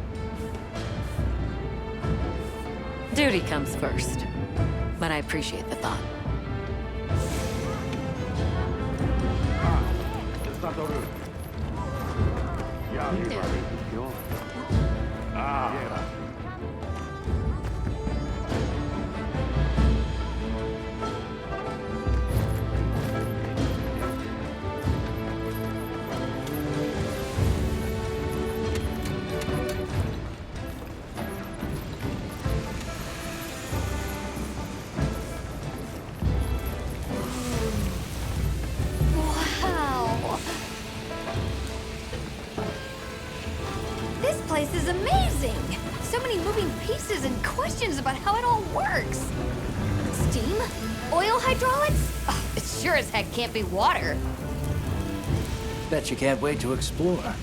Duty comes first. But I appreciate the thought. Wow! This place is amazing! So many moving pieces and questions about how it all works. Steam? Oil hydraulics? Oh, it sure as heck can't be water. Bet you can't wait to explore.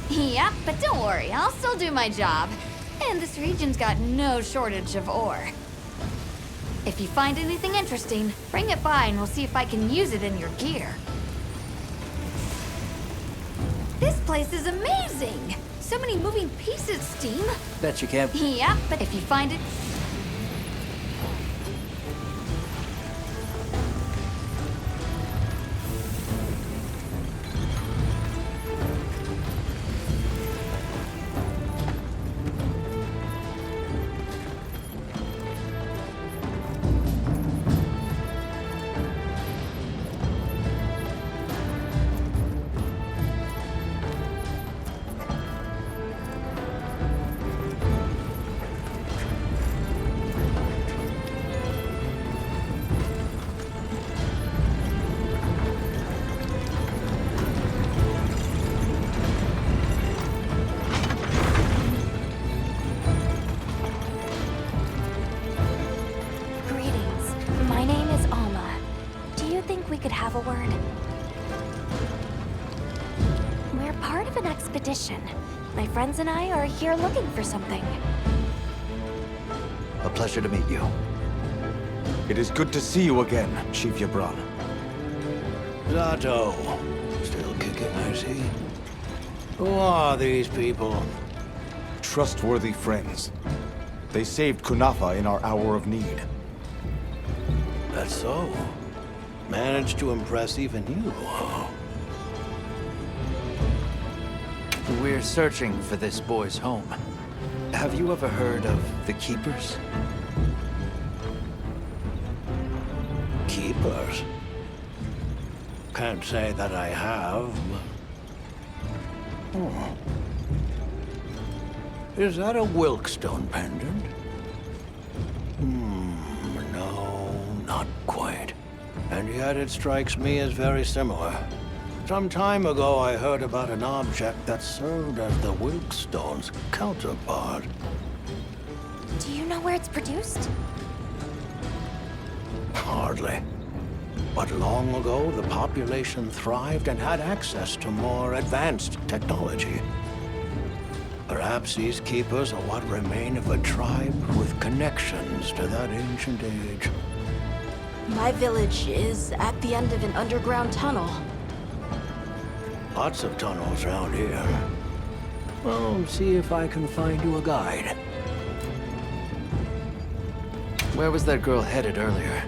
Yep, but don't worry, I'll still do my job. And this region's got no shortage of ore. If you find anything interesting, bring it by and we'll see if I can use it in your gear. This place is amazing! So many moving pieces, Steam. Bet you can't. Yep, but if you find it... have a word? We're part of an expedition. My friends and I are here looking for something. A pleasure to meet you. It is good to see you again, Chief Yabran. Zato. Still kicking, I see. Who are these people? Trustworthy friends. They saved Kunafa in our hour of need. That's so. Managed to impress even you, huh? We're searching for this boy's home. Have you ever heard of the Keepers? Keepers? Can't say that I have. Oh. Is that a Wilkstone pendant? No, not quite. And yet it strikes me as very similar. Some time ago I heard about an object that served as the Wilkstone's counterpart. Do you know where it's produced? Hardly. But long ago, the population thrived and had access to more advanced technology. Perhaps these keepers are what remain of a tribe with connections to that ancient age. My village is at the end of an underground tunnel. Lots of tunnels around here. Well, see if I can find you a guide. Where was that girl headed earlier?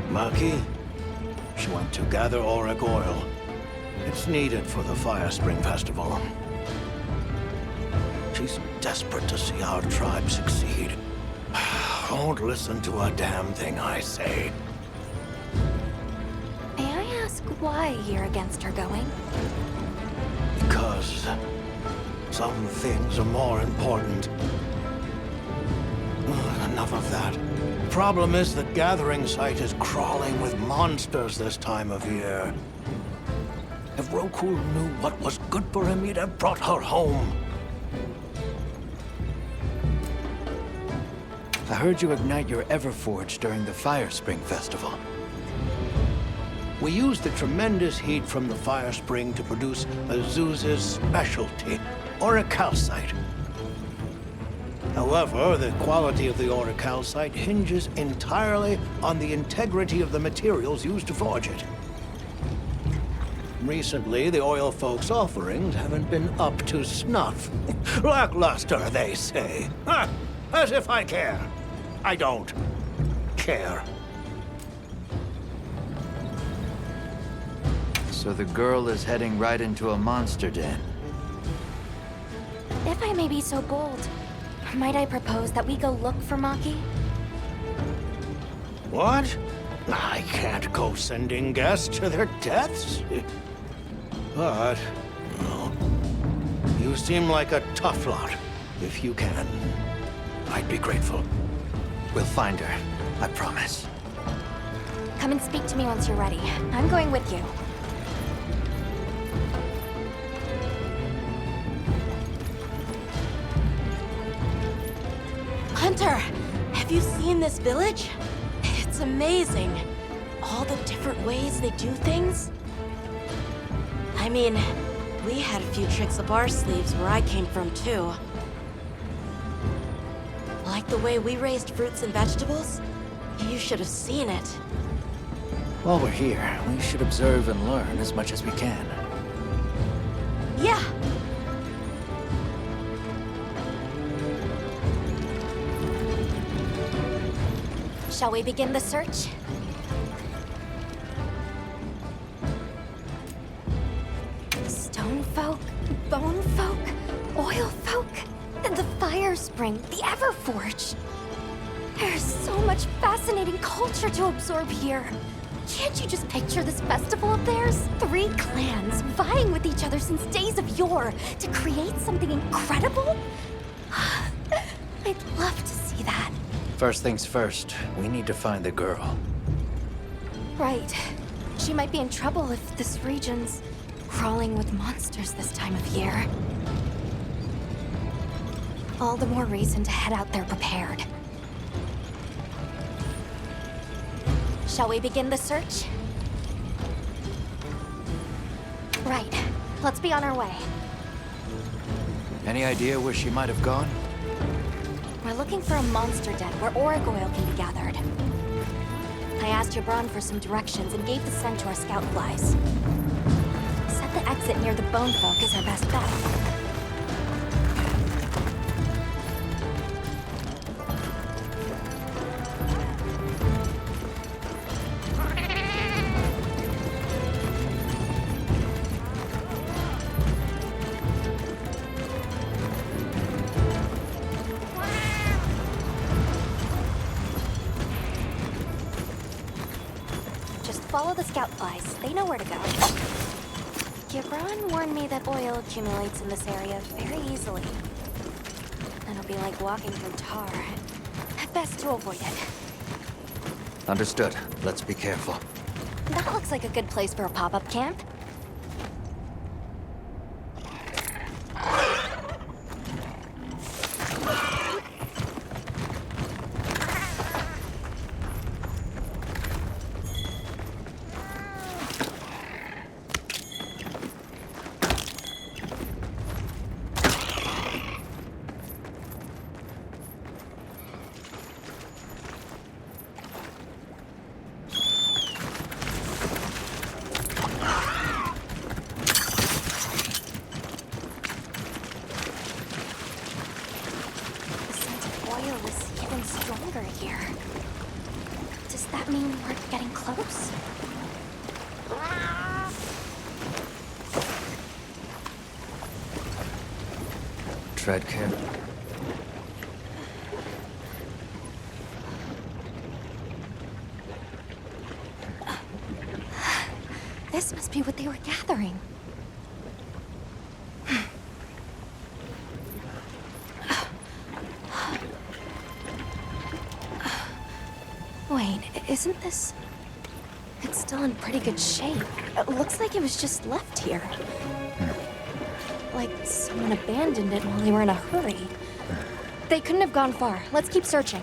Maki? She went to gather auric oil. It's needed for the Fire Spring Festival. She's desperate to see our tribe succeed. Won't listen to a damn thing I say. May I ask why you're against her going? Because Some things are more important. Enough of that. Problem is the gathering site is crawling with monsters this time of year. If Roku knew what was good for him, he'd have brought her home. I heard you ignite your Everforge during the Fire Spring Festival. We used the tremendous heat from the fire spring to produce Zosia's specialty, auricalcite. However, the quality of the auricalcite hinges entirely on the integrity of the materials used to forge it. Recently, the oil folks' offerings haven't been up to snuff. Lackluster, they say. Ha! As if I care. I don't care. So the girl is heading right into a monster den. If I may be so bold, might I propose that we go look for Maki? What? I can't go sending guests to their deaths. But, well, you seem like a tough lot. If you can, I'd be grateful. We'll find her, I promise. Come and speak to me once you're ready. I'm going with you. Hunter, have you seen this village? It's amazing. All the different ways they do things. I mean, we had a few tricks up our sleeves where I came from, too. Like the way we raised fruits and vegetables? You should have seen it. While we're here, we should observe and learn as much as we can. Yeah. Shall we begin the search? Stone folk, bone folk, oil folk, and the fire spring, the Everforge. There's so much fascinating culture to absorb here. Can't you just picture this festival of theirs? 3 clans vying with each other since days of yore to create something incredible? I'd love to see that. First things first, we need to find the girl. Right. She might be in trouble if this region's crawling with monsters this time of year. All the more reason to head out there prepared. Shall we begin the search? Right. Let's be on our way. Any idea where she might have gone? We're looking for a monster den where auric oil can be gathered. I asked Jabron for some directions and gave the scent to our scout flies. Said the exit near the bone folk is our best bet. Follow the scout flies. They know where to go. Gibran warned me that oil accumulates in this area very easily. It'll be like walking through tar. Best to avoid it. Understood. Let's be careful. That looks like a good place for a pop-up camp. Here. Does that mean we're getting close? Tread carefully. This must be what they were gathering. Wait, isn't this... It's still in pretty good shape. It looks like it was just left here. Like someone abandoned it while they were in a hurry. They couldn't have gone far. Let's keep searching.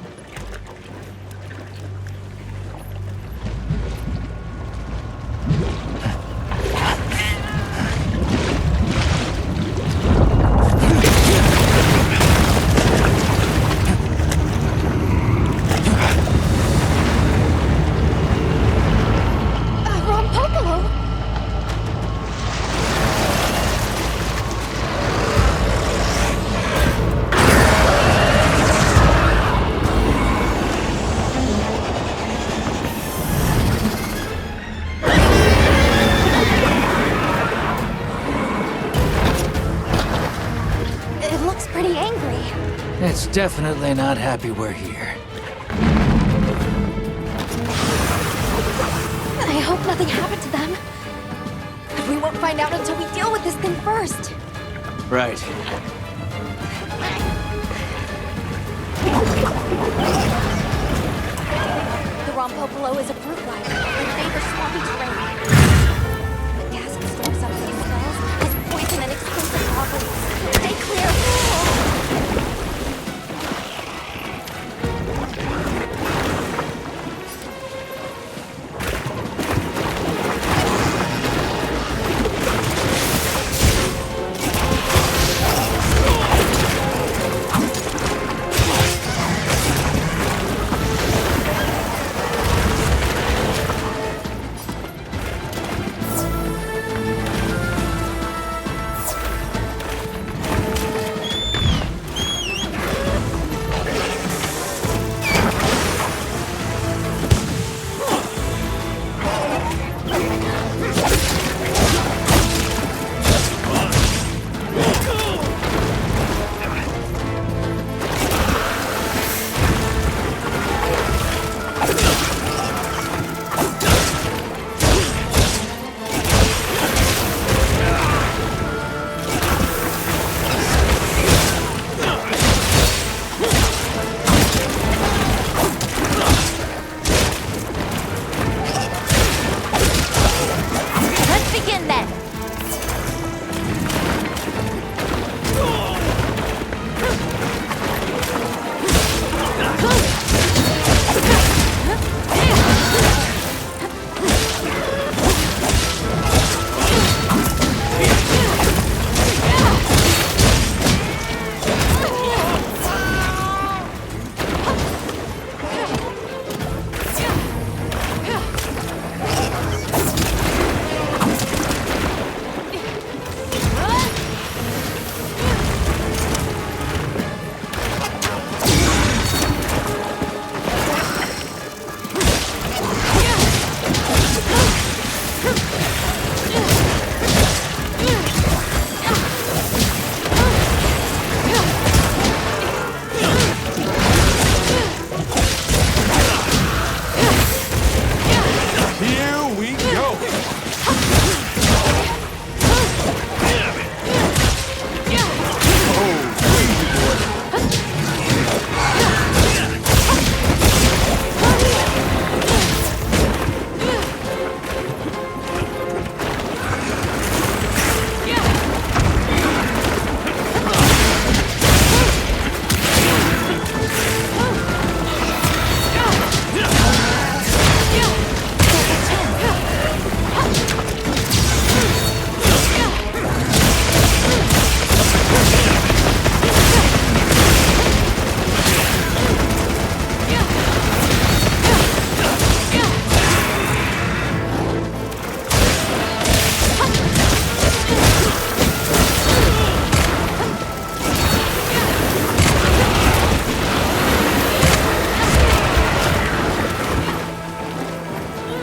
It's definitely not happy we're here. I hope nothing happened to them. But we won't find out until we deal with this thing first. Right. The Rompopolo is a fruit rider and favors swampy terrain. The gas it stores up these smells has poison and explosive properties. Stay clear!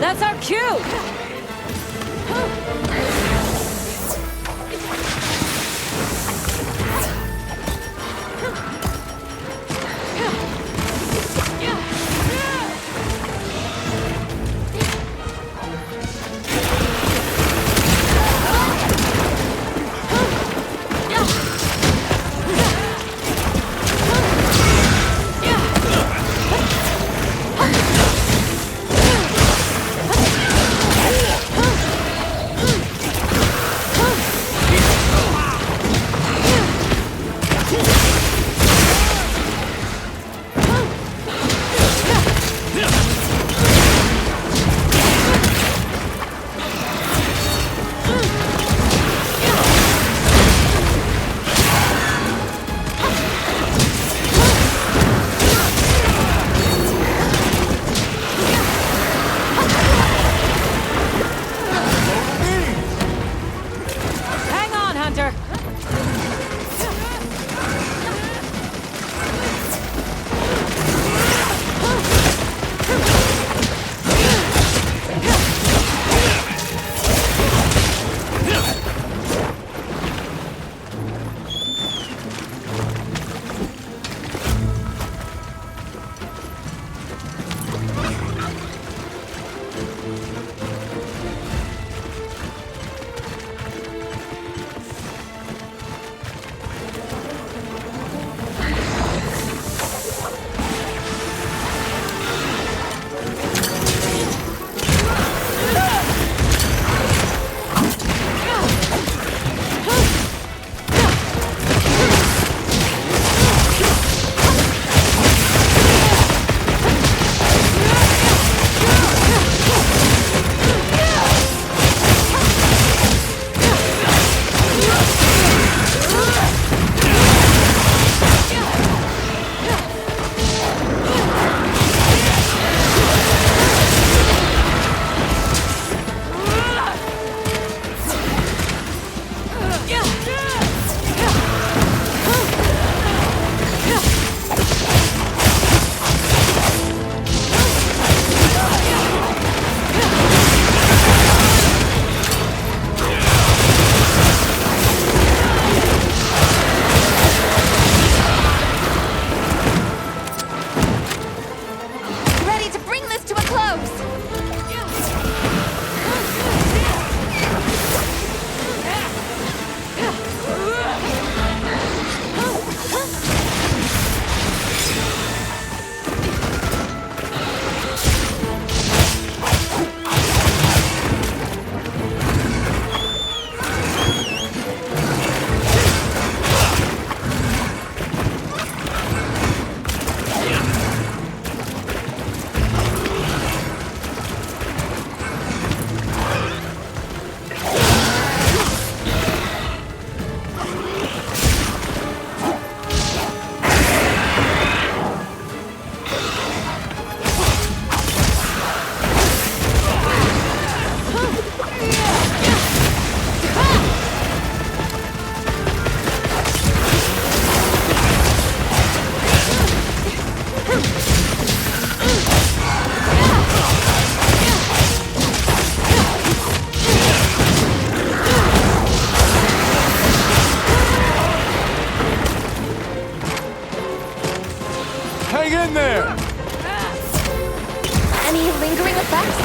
That's our cue! Any lingering effects?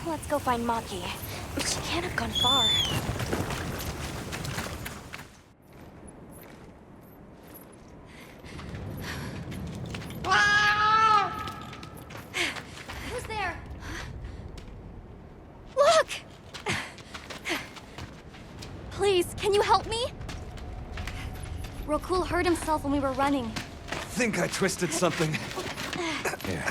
Let's go find Maki. She can't have gone far. Who's there? Look! Please, can you help me? Rokul hurt himself when we were running. Think I twisted something. Here.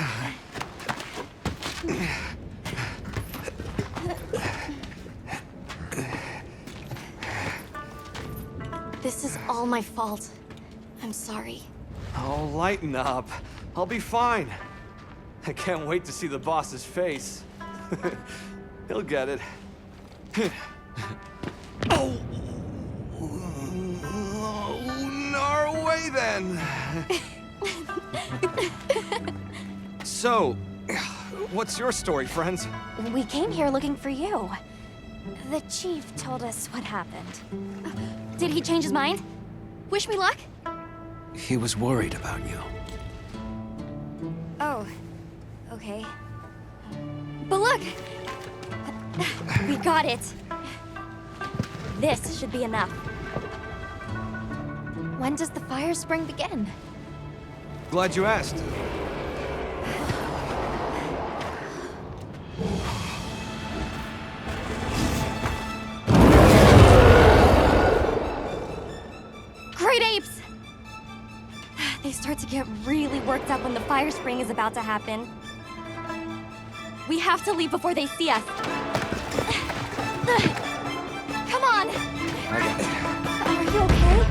This is all my fault. I'm sorry. Oh, lighten up. I'll be fine. I can't wait to see the boss's face. He'll get it. Oh! Our way then! So, what's your story, friends? We came here looking for you. The chief told us what happened. Did he change his mind? Wish me luck? He was worried about you. Oh, okay. But look! We got it. This should be enough. When does the fire spring begin? Glad you asked. Great apes! They start to get really worked up when the fire spring is about to happen. We have to leave before they see us. Come on! Are you okay?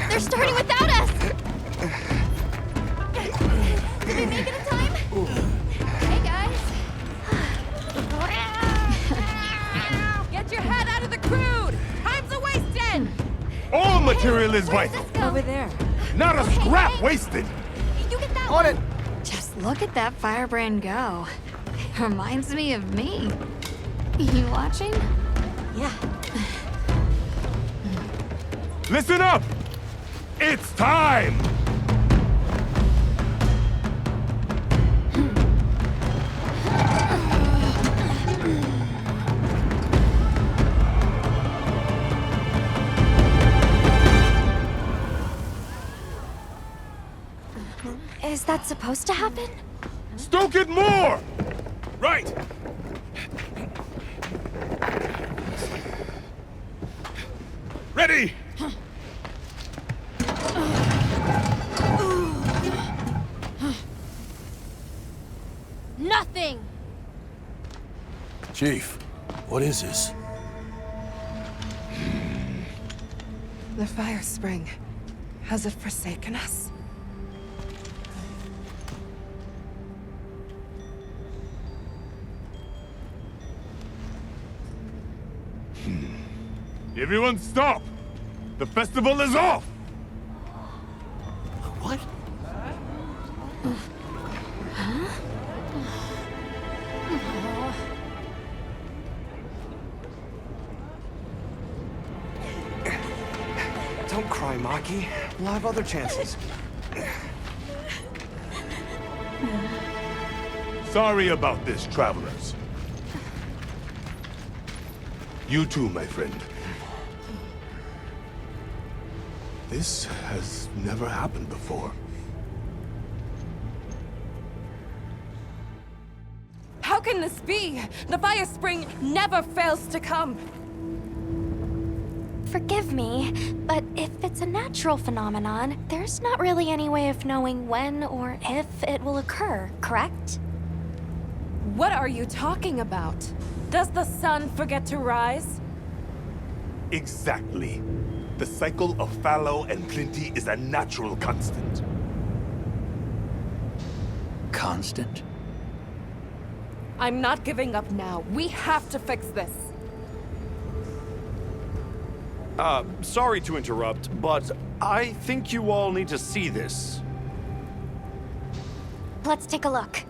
They're starting without us! Did we make it in time? Hey, guys! Get your head out of the crude! Time's a-wasting! All material is vital! Over there. Not a scrap wasted! You get that On it! Just look at that firebrand go. Reminds me of me. You watching? Yeah. Listen up! It's time! Is that supposed to happen? Stoke it more! Right! Ready! Nothing! Chief, what is this? The fire spring. Has it forsaken us? Everyone stop! The festival is off! What? Don't cry, Maki. We'll have other chances. Sorry about this, travelers. You too, my friend. This has never happened before. How can this be? The fire spring never fails to come. Forgive me, but if it's a natural phenomenon, there's not really any way of knowing when or if it will occur, correct? What are you talking about? Does the sun forget to rise? Exactly. The cycle of fallow and plenty is a natural constant. Constant? I'm not giving up now. We have to fix this. Sorry to interrupt, but I think you all need to see this. Let's take a look.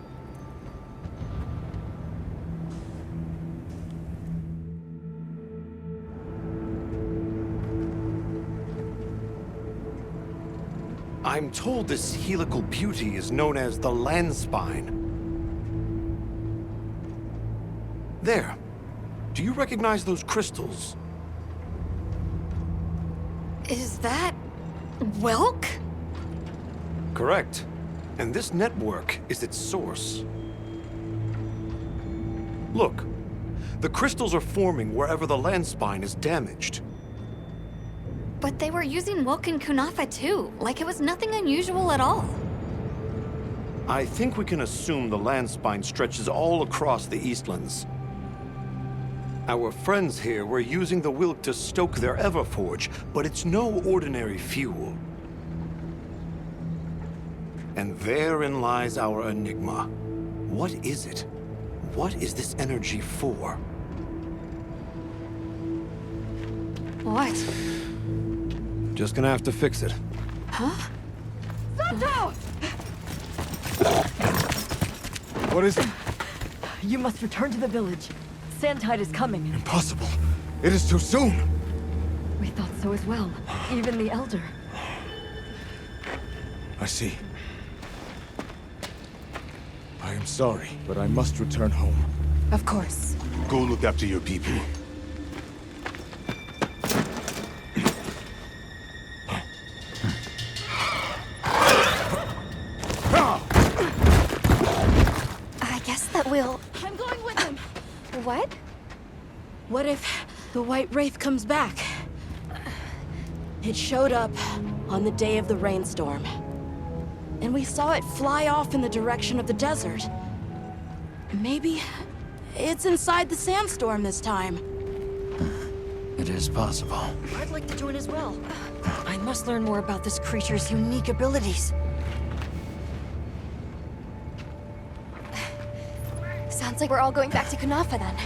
I'm told this helical beauty is known as the land spine. There. Do you recognize those crystals? Is that... Welk? Correct. And this network is its source. Look. The crystals are forming wherever the land spine is damaged. But they were using Welk and Kunafa too, like it was nothing unusual at all. I think we can assume the land spine stretches all across the Eastlands. Our friends here were using the Wilk to stoke their Everforge, but it's no ordinary fuel. And therein lies our enigma. What is it? What is this energy for? What? Just gonna have to fix it. Huh? Santo! What is it? You must return to the village. Sandtide is coming. Impossible. It is too soon. We thought so as well. Even the Elder. I see. I am sorry, but I must return home. Of course. Go look after your people. I guess that we'll... I'm going with him. What? What if the White Wraith comes back? It showed up on the day of the rainstorm. And we saw it fly off in the direction of the desert. Maybe it's inside the sandstorm this time. It is possible. I'd like to join as well. I must learn more about this creature's unique abilities. Sounds like we're all going back to Kunafa then.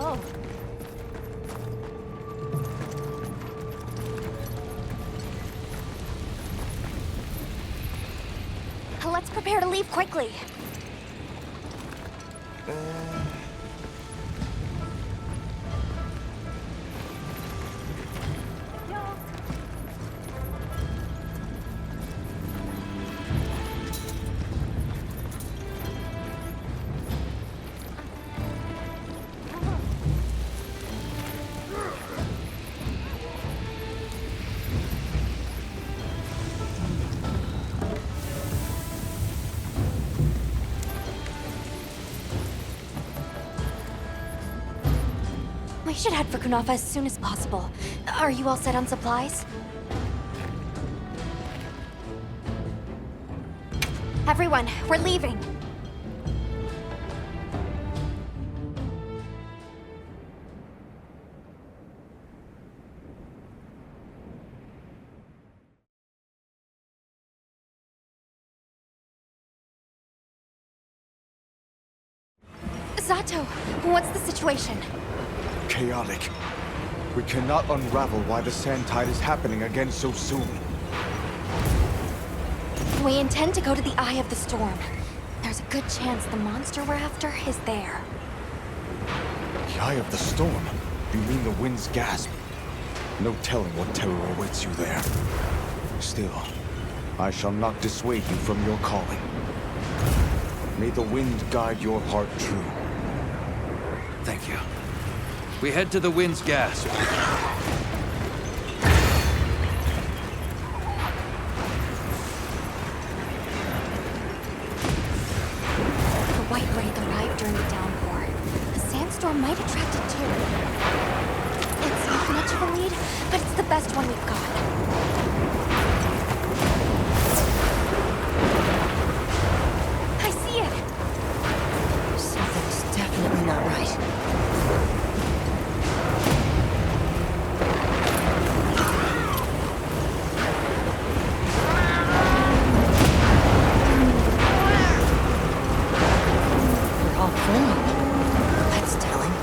Oh. Let's prepare to leave quickly. We should head for Kunafa as soon as possible. Are you all set on supplies? Everyone, we're leaving. Zato, what's the situation? Chaotic. We cannot unravel why the sand tide is happening again so soon. We intend to go to the Eye of the Storm. There's a good chance the monster we're after is there. The Eye of the Storm? You mean the wind's gasp? No telling what terror awaits you there. Still, I shall not dissuade you from your calling. May the wind guide your heart true. Thank you. We head to the wind's gasp. The White Wraith arrived during the downpour. The sandstorm might attract it too. It's not much of a lead, but it's the best one we've got. I see it! Something's definitely not right. We're all friendly. That's telling.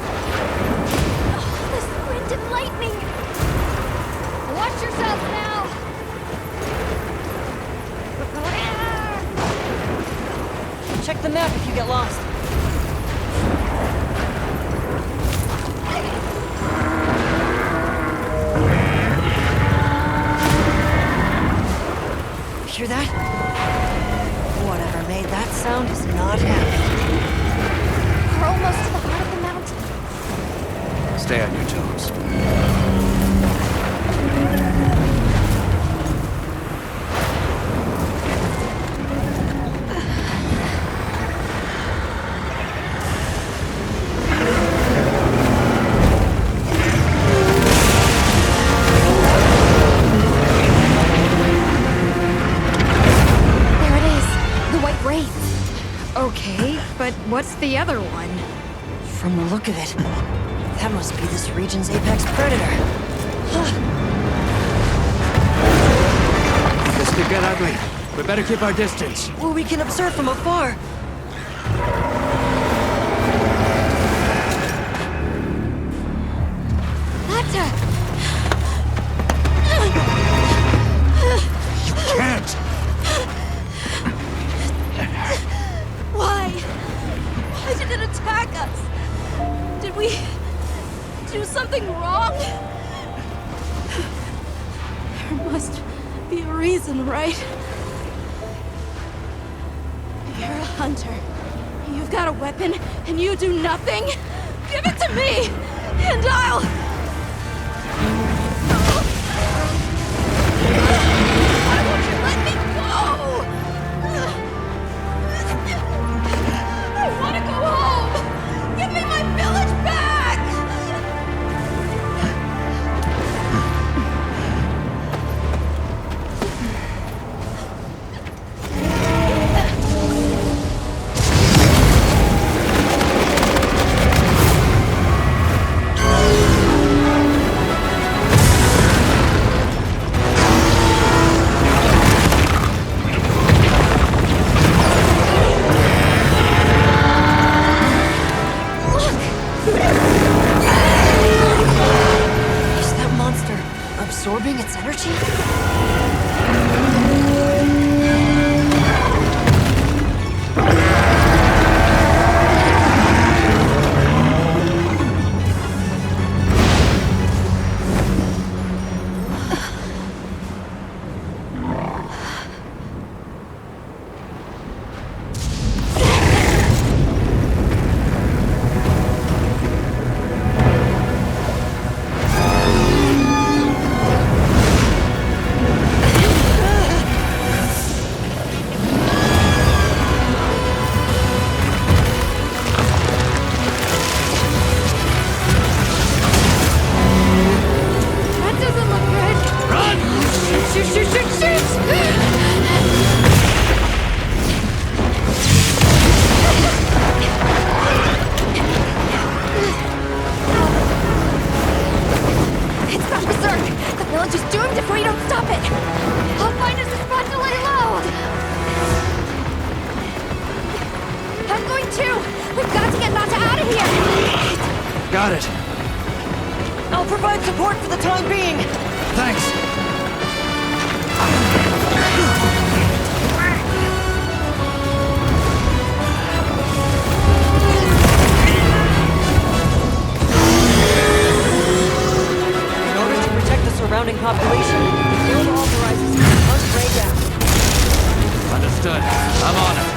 Oh, this wind and lightning! Watch yourself now! Check the map if you get lost. Hear that? Whatever made that sound is not happy. We're almost to the heart of the mountain. Stay on your toes. There it is, the White Wraith. Okay, but what's the other one? From the look of it, that must be this region's apex predator. This could get ugly. We better keep our distance. Well, we can observe from afar. Can't! Why? Why did it attack us? Did we do something wrong? There must be a reason, right? You're a hunter. You've got a weapon, and you do nothing? Give it to me, and I'll... Why won't you let me go? I want to go home! Give me my village back! Is that monster absorbing its energy? That doesn't look good. Run! Shoot! It's gone berserk. The village is doomed if we don't stop it. I'll find us a spot to lay low. I'm going too. We've got to get Nata out of Here! Got it. I'll provide support for the time being! Thanks. In order to protect the surrounding population, the guild authorizes you to hunt Ray down. Understood. I'm on it.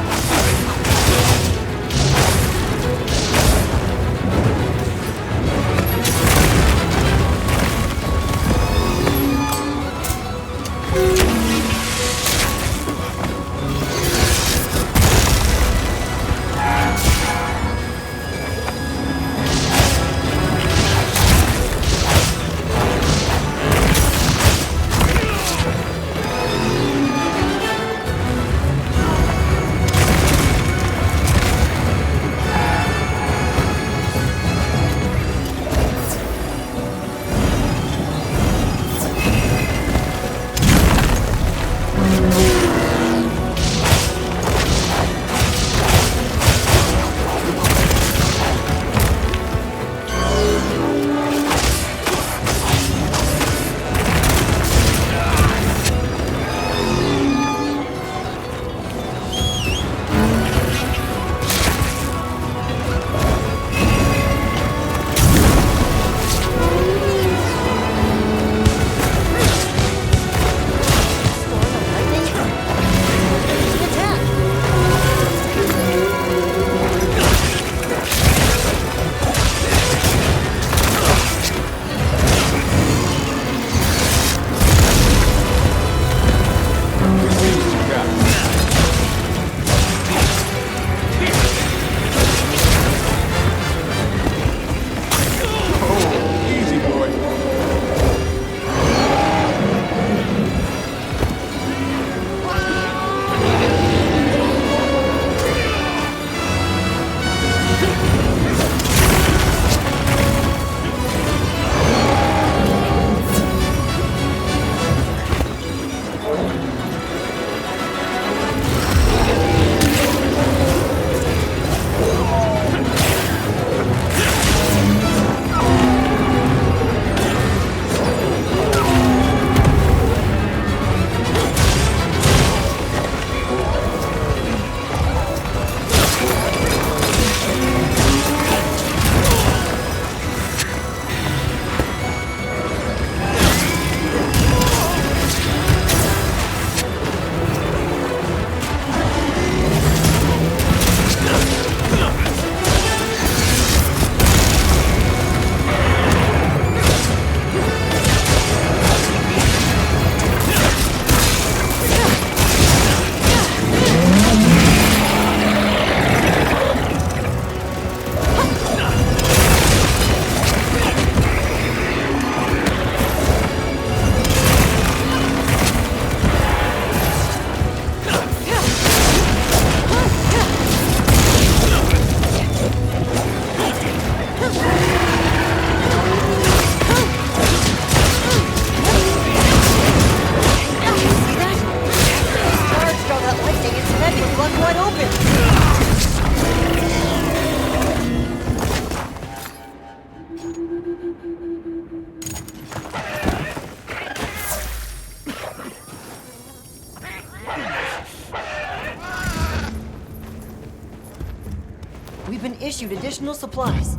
We've been issued additional supplies.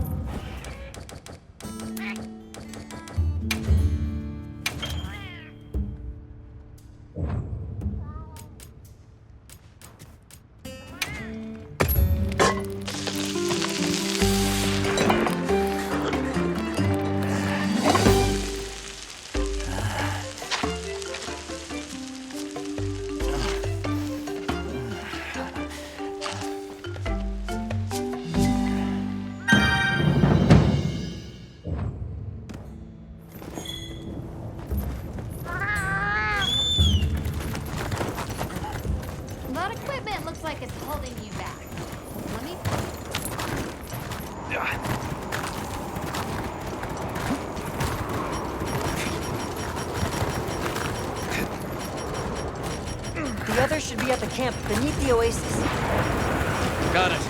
That equipment looks like it's holding you back. Let me... The others should be at the camp beneath the oasis. Got it.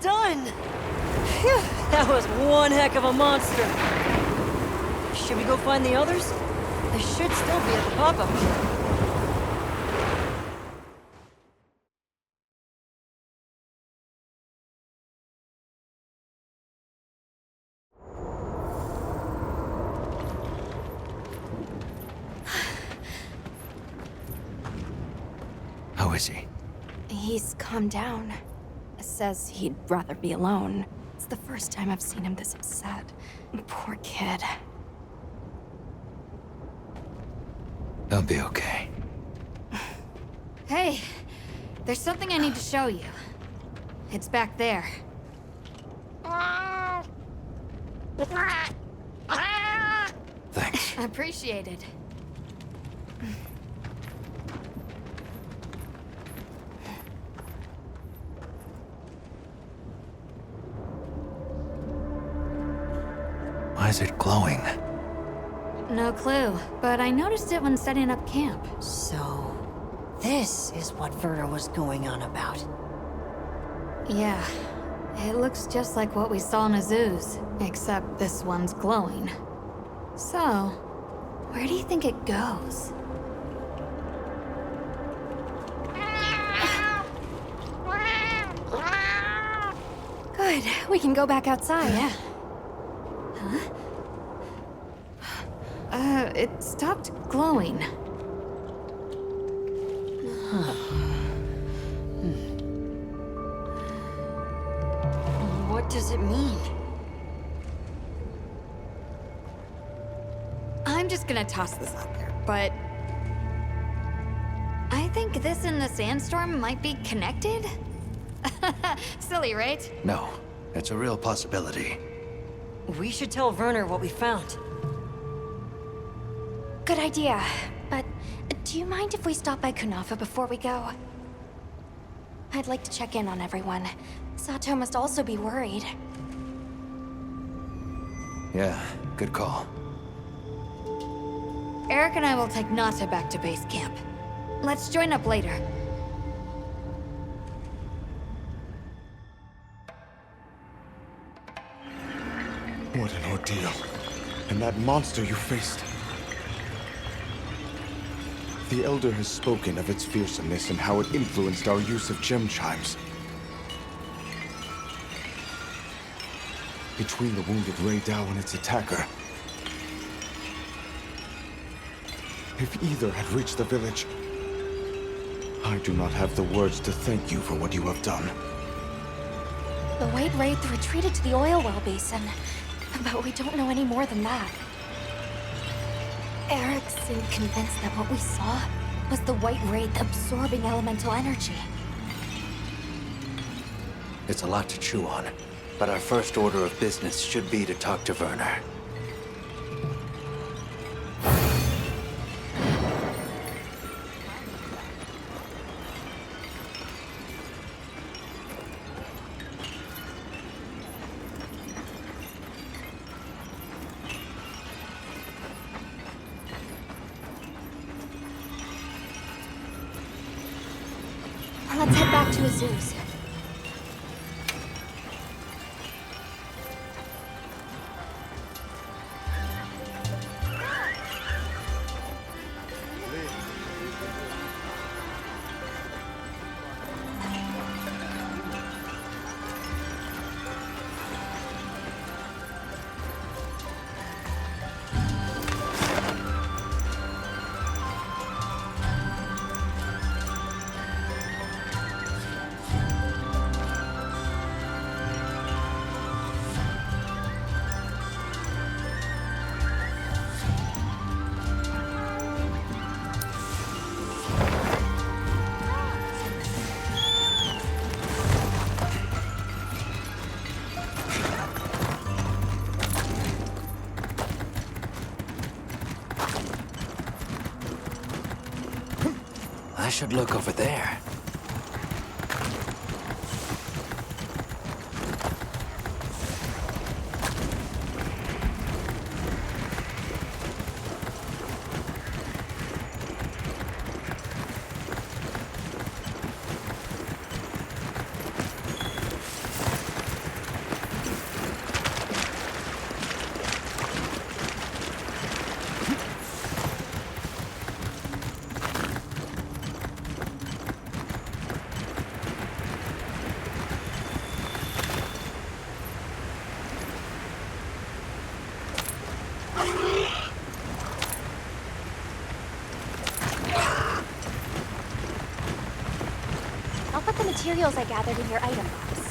done! Phew, that was one heck of a monster. Should we go find the others? They should still be at the pop-up. How is he? He's calmed down. Says he'd rather be alone. It's the first time I've seen him this upset. Poor kid. He'll be okay. Hey, there's something I need to show you. It's back there. Thanks. Appreciated. Why is it glowing? No clue, but I noticed it when setting up camp. So, this is what Werner was going on about. Yeah, it looks just like what we saw in Azu's, except this one's glowing. So, where do you think it goes? Good, we can go back outside. Yeah. Huh? It stopped glowing. What does it mean? I'm just gonna toss this out there, but I think this and the sandstorm might be connected? Silly, right? No, it's a real possibility. We should tell Werner what we found. Good idea. But do you mind if we stop by Kunafa before we go? I'd like to check in on everyone. Sato must also be worried. Yeah, good call. Eric and I will take Nata back to base camp. Let's join up later. What an ordeal. And that monster you faced. The Elder has spoken of its fearsomeness and how it influenced our use of gem chimes. Between the wounded Rei Dao and its attacker, if either had reached the village, I do not have the words to thank you for what you have done. The White Wraith retreated to the Oil Basin, but we don't know any more than that. Eric seemed convinced that what we saw was the White Wraith absorbing elemental energy. It's a lot to chew on, but our first order of business should be to talk to Werner. Let's head back to Azu's. I should look over there. materials I gathered in your item box.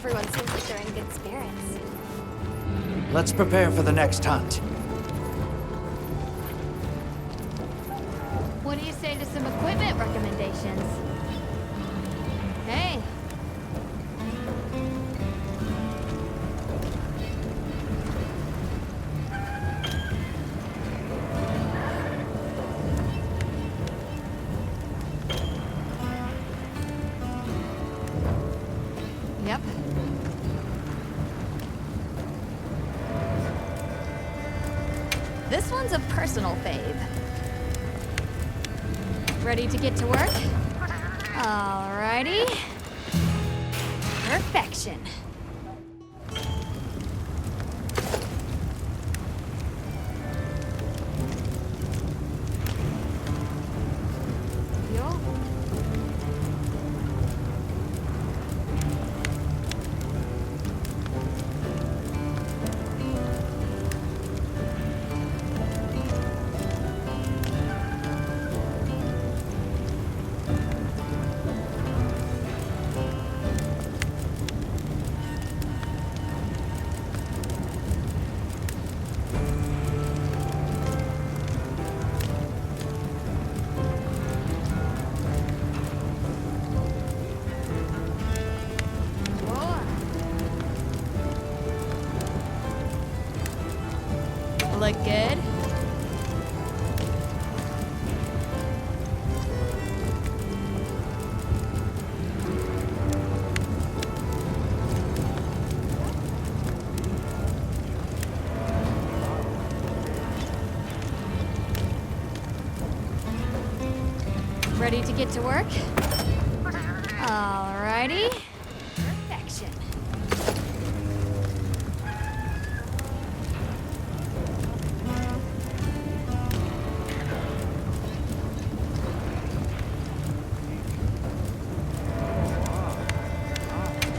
Everyone seems like they're in good spirits. Let's prepare for the next hunt. What do you say to some equipment recommendations? Hey. Yep. This one's a personal fave. Ready to get to work? Alrighty. Perfection. Yo. Look good. Ready to get to work? Alrighty. Perfection.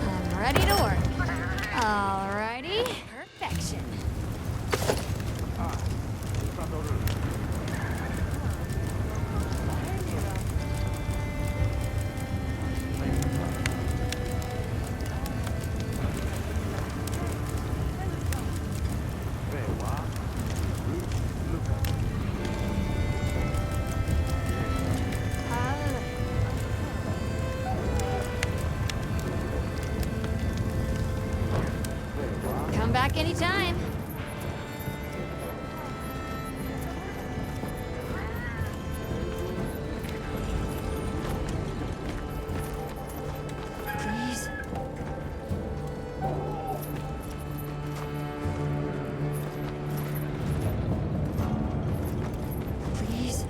I'm ready to work. Alrighty. Perfection. Come back anytime. Please. Please.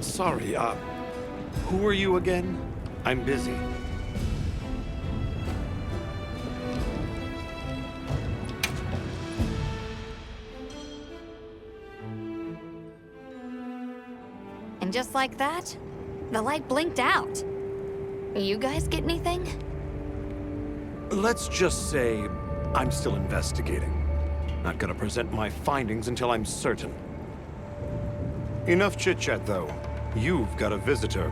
Sorry, who are you again? I'm busy. And just like that, the light blinked out. You guys get anything? Let's just say I'm still investigating. Not gonna present my findings until I'm certain. Enough chit-chat, though. You've got a visitor.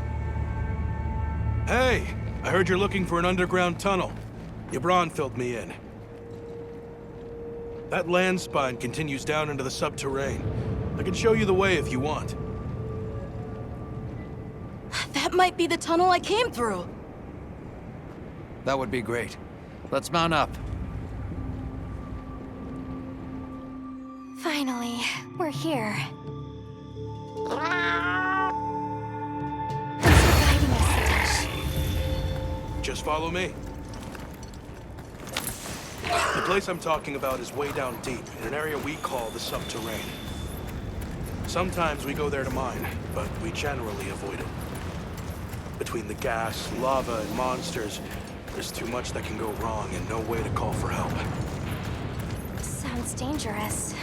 Hey! I heard you're looking for an underground tunnel. Yabron filled me in. That land spine continues down into the subterrain. I can show you the way if you want. That might be the tunnel I came through. That would be great. Let's mount up. Finally, we're here. Just follow me. The place I'm talking about is way down deep, in an area we call the subterrain. Sometimes we go there to mine, but we generally avoid it. Between the gas, lava, and monsters, there's too much that can go wrong and no way to call for help. Sounds dangerous.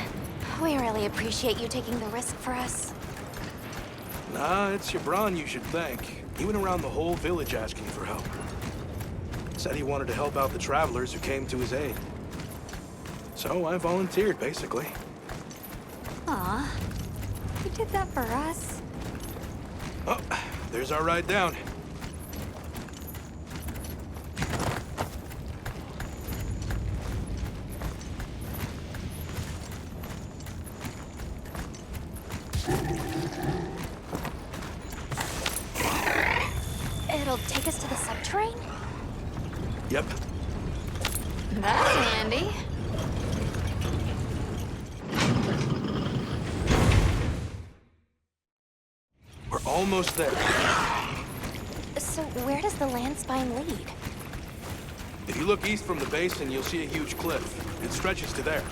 We really appreciate you taking the risk for us. Nah, it's Yabron you should thank. He went around the whole village asking for help. Said he wanted to help out the travelers who came to his aid. So I volunteered, basically. Aw, you did that for us. Oh, there's our ride down. It'll take us to the subterranean? Yep. That's handy. We're almost there. So where does the land spine lead? If you look east from the basin, you'll see a huge cliff. It stretches to there.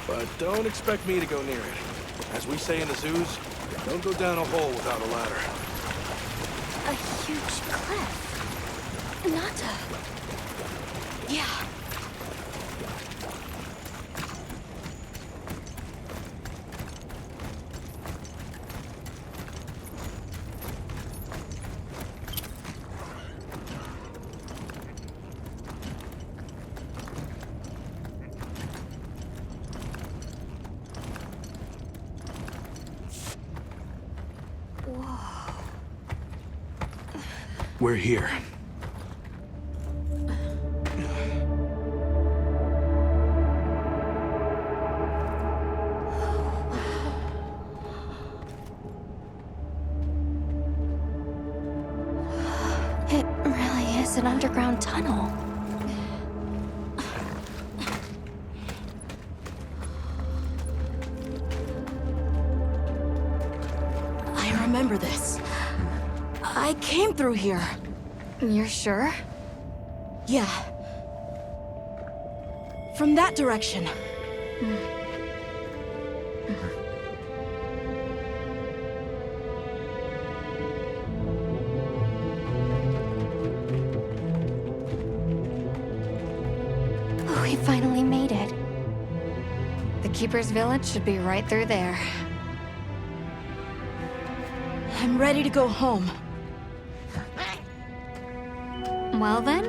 But don't expect me to go near it. As we say in the zoos, don't go down a hole without a ladder. A huge cliff. Nata. Yeah. We're here. It really is an underground tunnel. I remember this. I came through here. You're sure? Yeah. From that direction. We finally made it. The Keeper's village should be right through there. I'm ready to go home. Well then,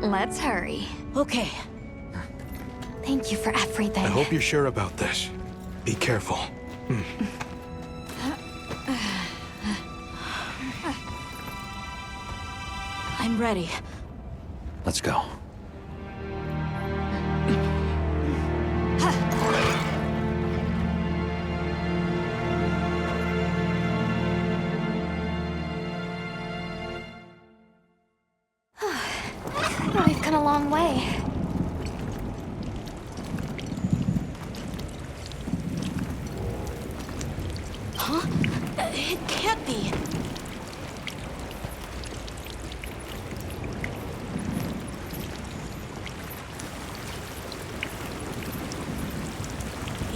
let's hurry. Okay. Thank you for everything. I hope you're sure about this. Be careful. I'm ready. Let's go. We've come a long way. Huh? It can't be.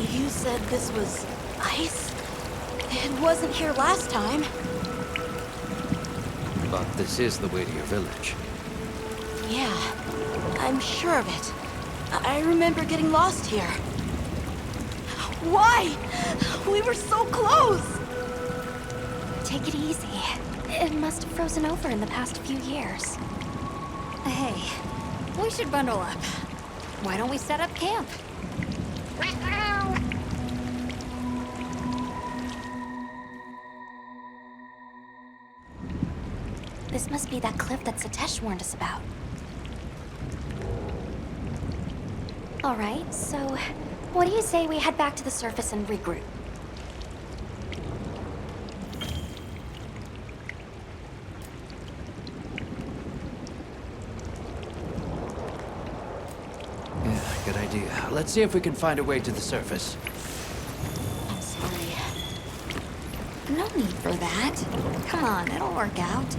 You said this was ice? It wasn't here last time. But this is the way to your village. Yeah, I'm sure of it. I remember getting lost here. Why? We were so close! Take it easy. It must have frozen over in the past few years. Hey, we should bundle up. Why don't we set up camp? This must be that cliff that Satesh warned us about. All right, so what do you say we head back to the surface and regroup? Yeah, good idea. Let's see if we can find a way to the surface. I'm sorry. No need for that. Come on, it'll work out.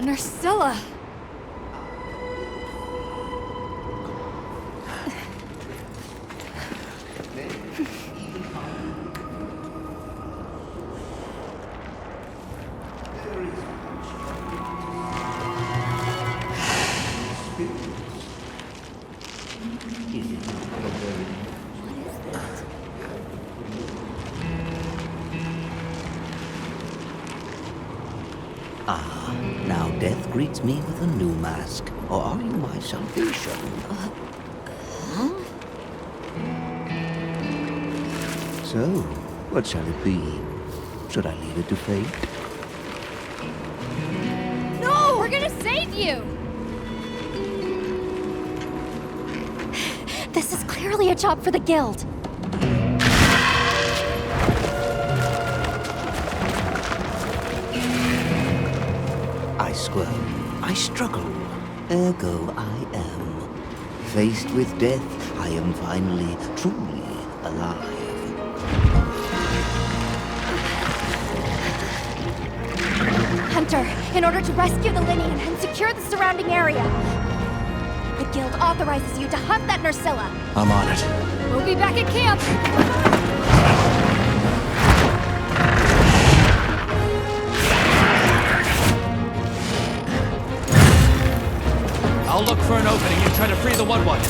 Nursilla! Ah, now death greets me with a new mask. Or are you my salvation? So, what shall it be? Should I leave it to fate? No! We're gonna save you! This is clearly a job for the guild. I squirm, I struggle, ergo I am. Faced with death, I am finally, truly alive. Hunter, in order to rescue the Linean and secure the surrounding area, the guild authorizes you to hunt that Nursilla. I'm on it. We'll be back at camp. I'll look for an opening and try to free the one-one. A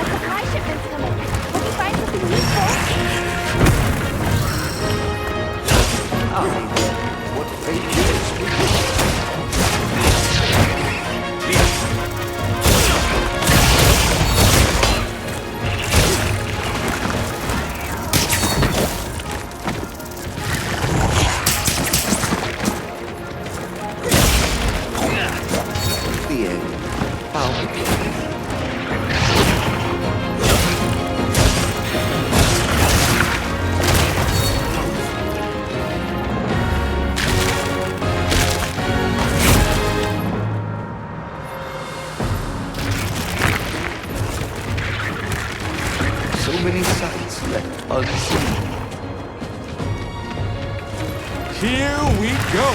supply shipment's coming. Hope you find something useful. What fate is with this? The end. How So many sights left unseen. Here we go!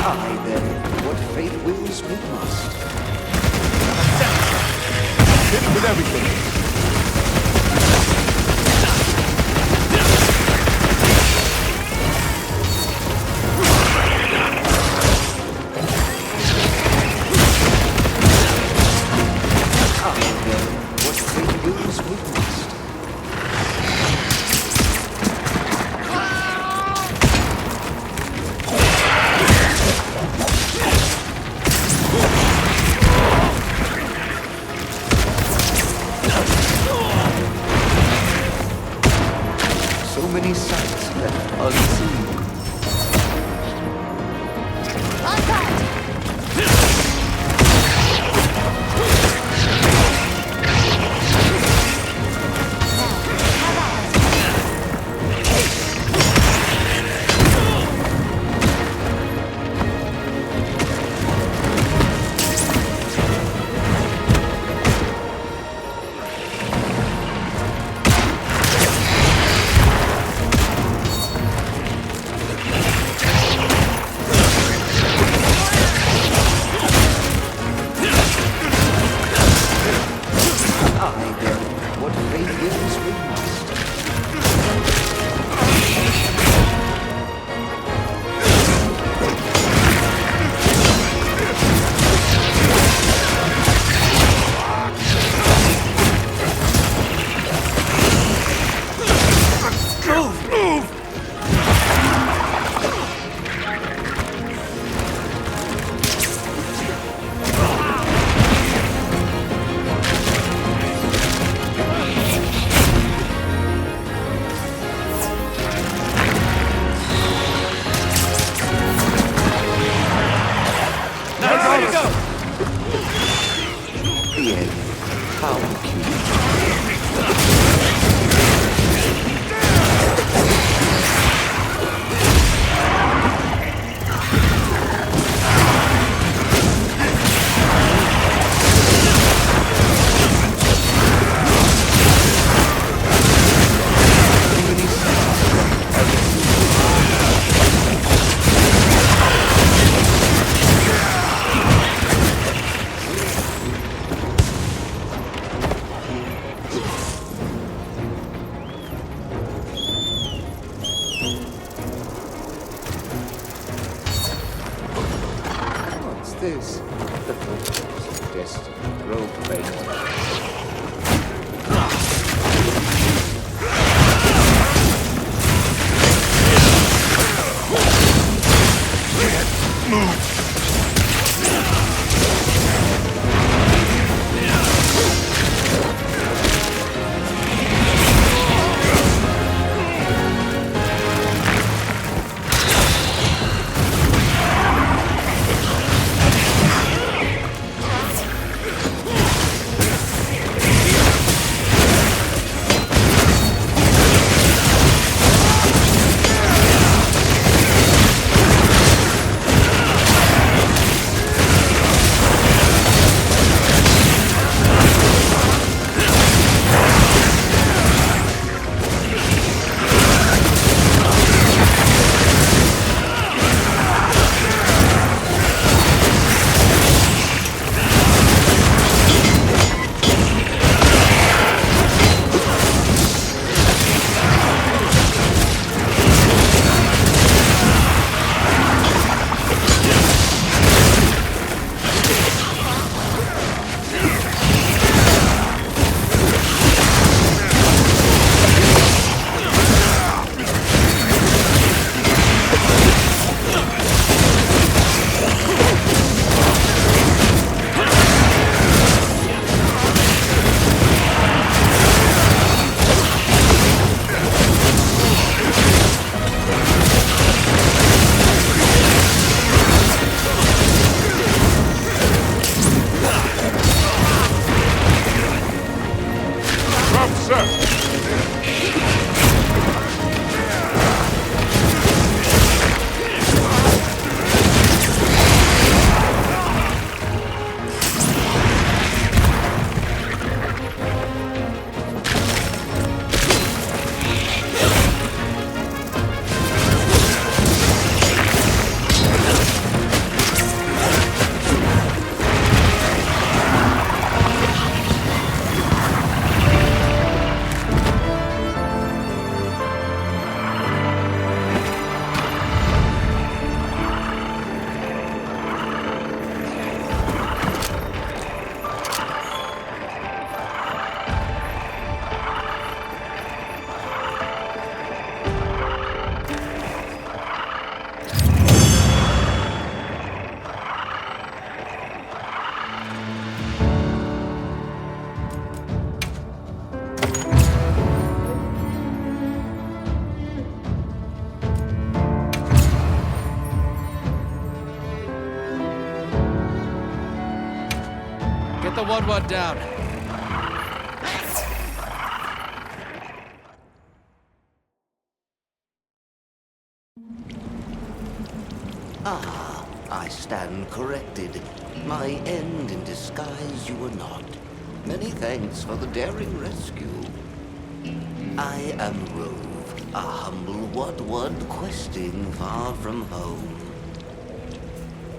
Aye, then, what fate wills we must. Hit with everything. What fate wills we must. So many sights left unseen. chest, rope bait. Get the Wud down. Ah, I stand corrected. My end in disguise you were not. Many thanks for the daring rescue. I am Rove, a humble Wud questing far from home.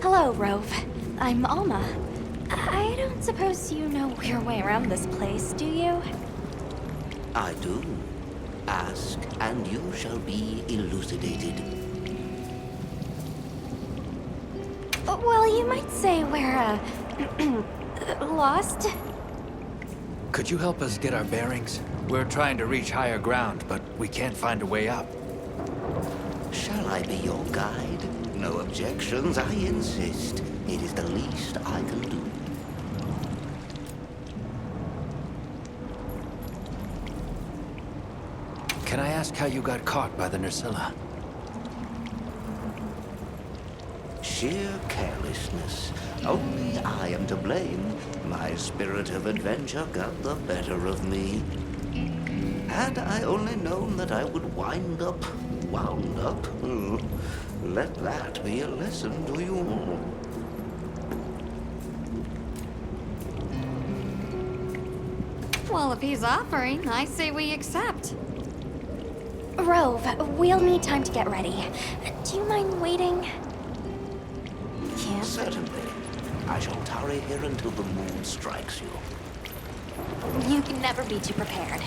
Hello, Rove. I'm Alma. I don't suppose you know your way around this place, do you? I do. Ask, and you shall be elucidated. Well, you might say we're, lost. Could you help us get our bearings? We're trying to reach higher ground, but we can't find a way up. Shall I be your guide? No objections, I insist. It is the least I can do. Can I ask how you got caught by the Nursilla? Sheer carelessness. Only I am to blame. My spirit of adventure got the better of me. Had I only known that I would wound up, let that be a lesson to you all. Well, if he's offering, I say we accept. Rove, we'll need time to get ready. Do you mind waiting? Certainly. I shall tarry here until the moon strikes you. You can never be too prepared.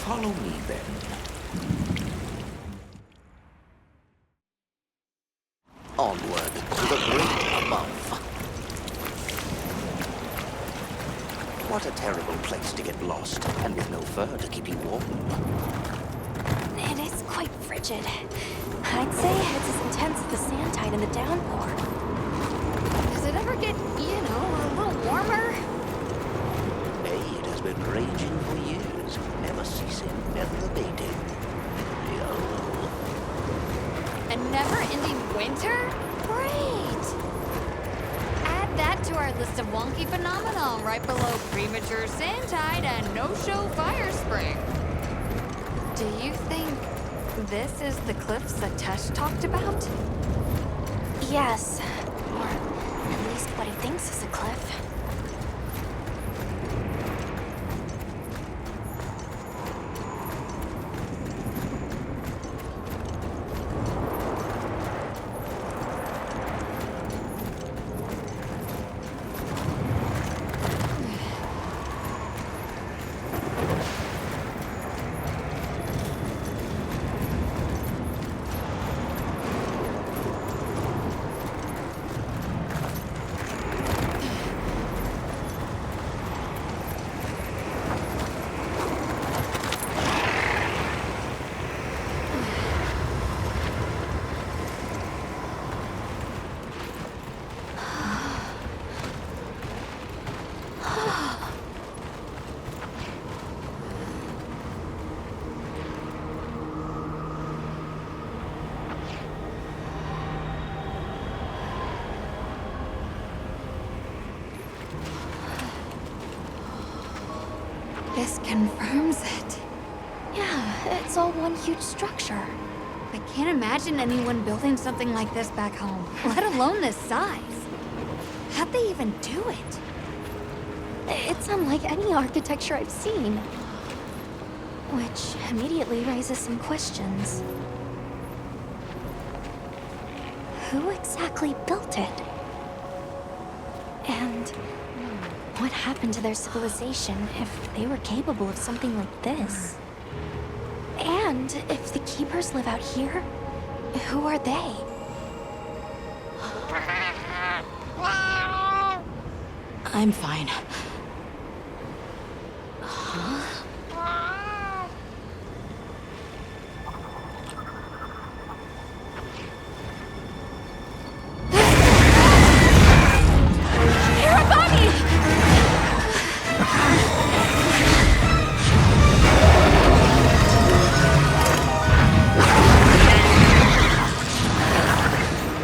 Follow me, then. Onward to the great above. What a terrible place to get lost, and with no fur to keep you warm. It is quite frigid. I'd say it's as intense as the sand tide in the downpour. Does it ever get, a little warmer? Nay, it has been raging for years, never ceasing, never abating. A never-ending winter? Great! Add that to our list of wonky phenomena right below premature sand tide and no-show fire spring. Do you think this is the cliffs that Tesh talked about? Yes. Or at least what he thinks is a cliff. This confirms it. Yeah, it's all one huge structure. I can't imagine anyone building something like this back home, let alone this size. How'd they even do it? It's unlike any architecture I've seen. Which immediately raises some questions. Who exactly built it? And what happened to their civilization if they were capable of something like this? And if the Keepers live out here, who are they? I'm fine.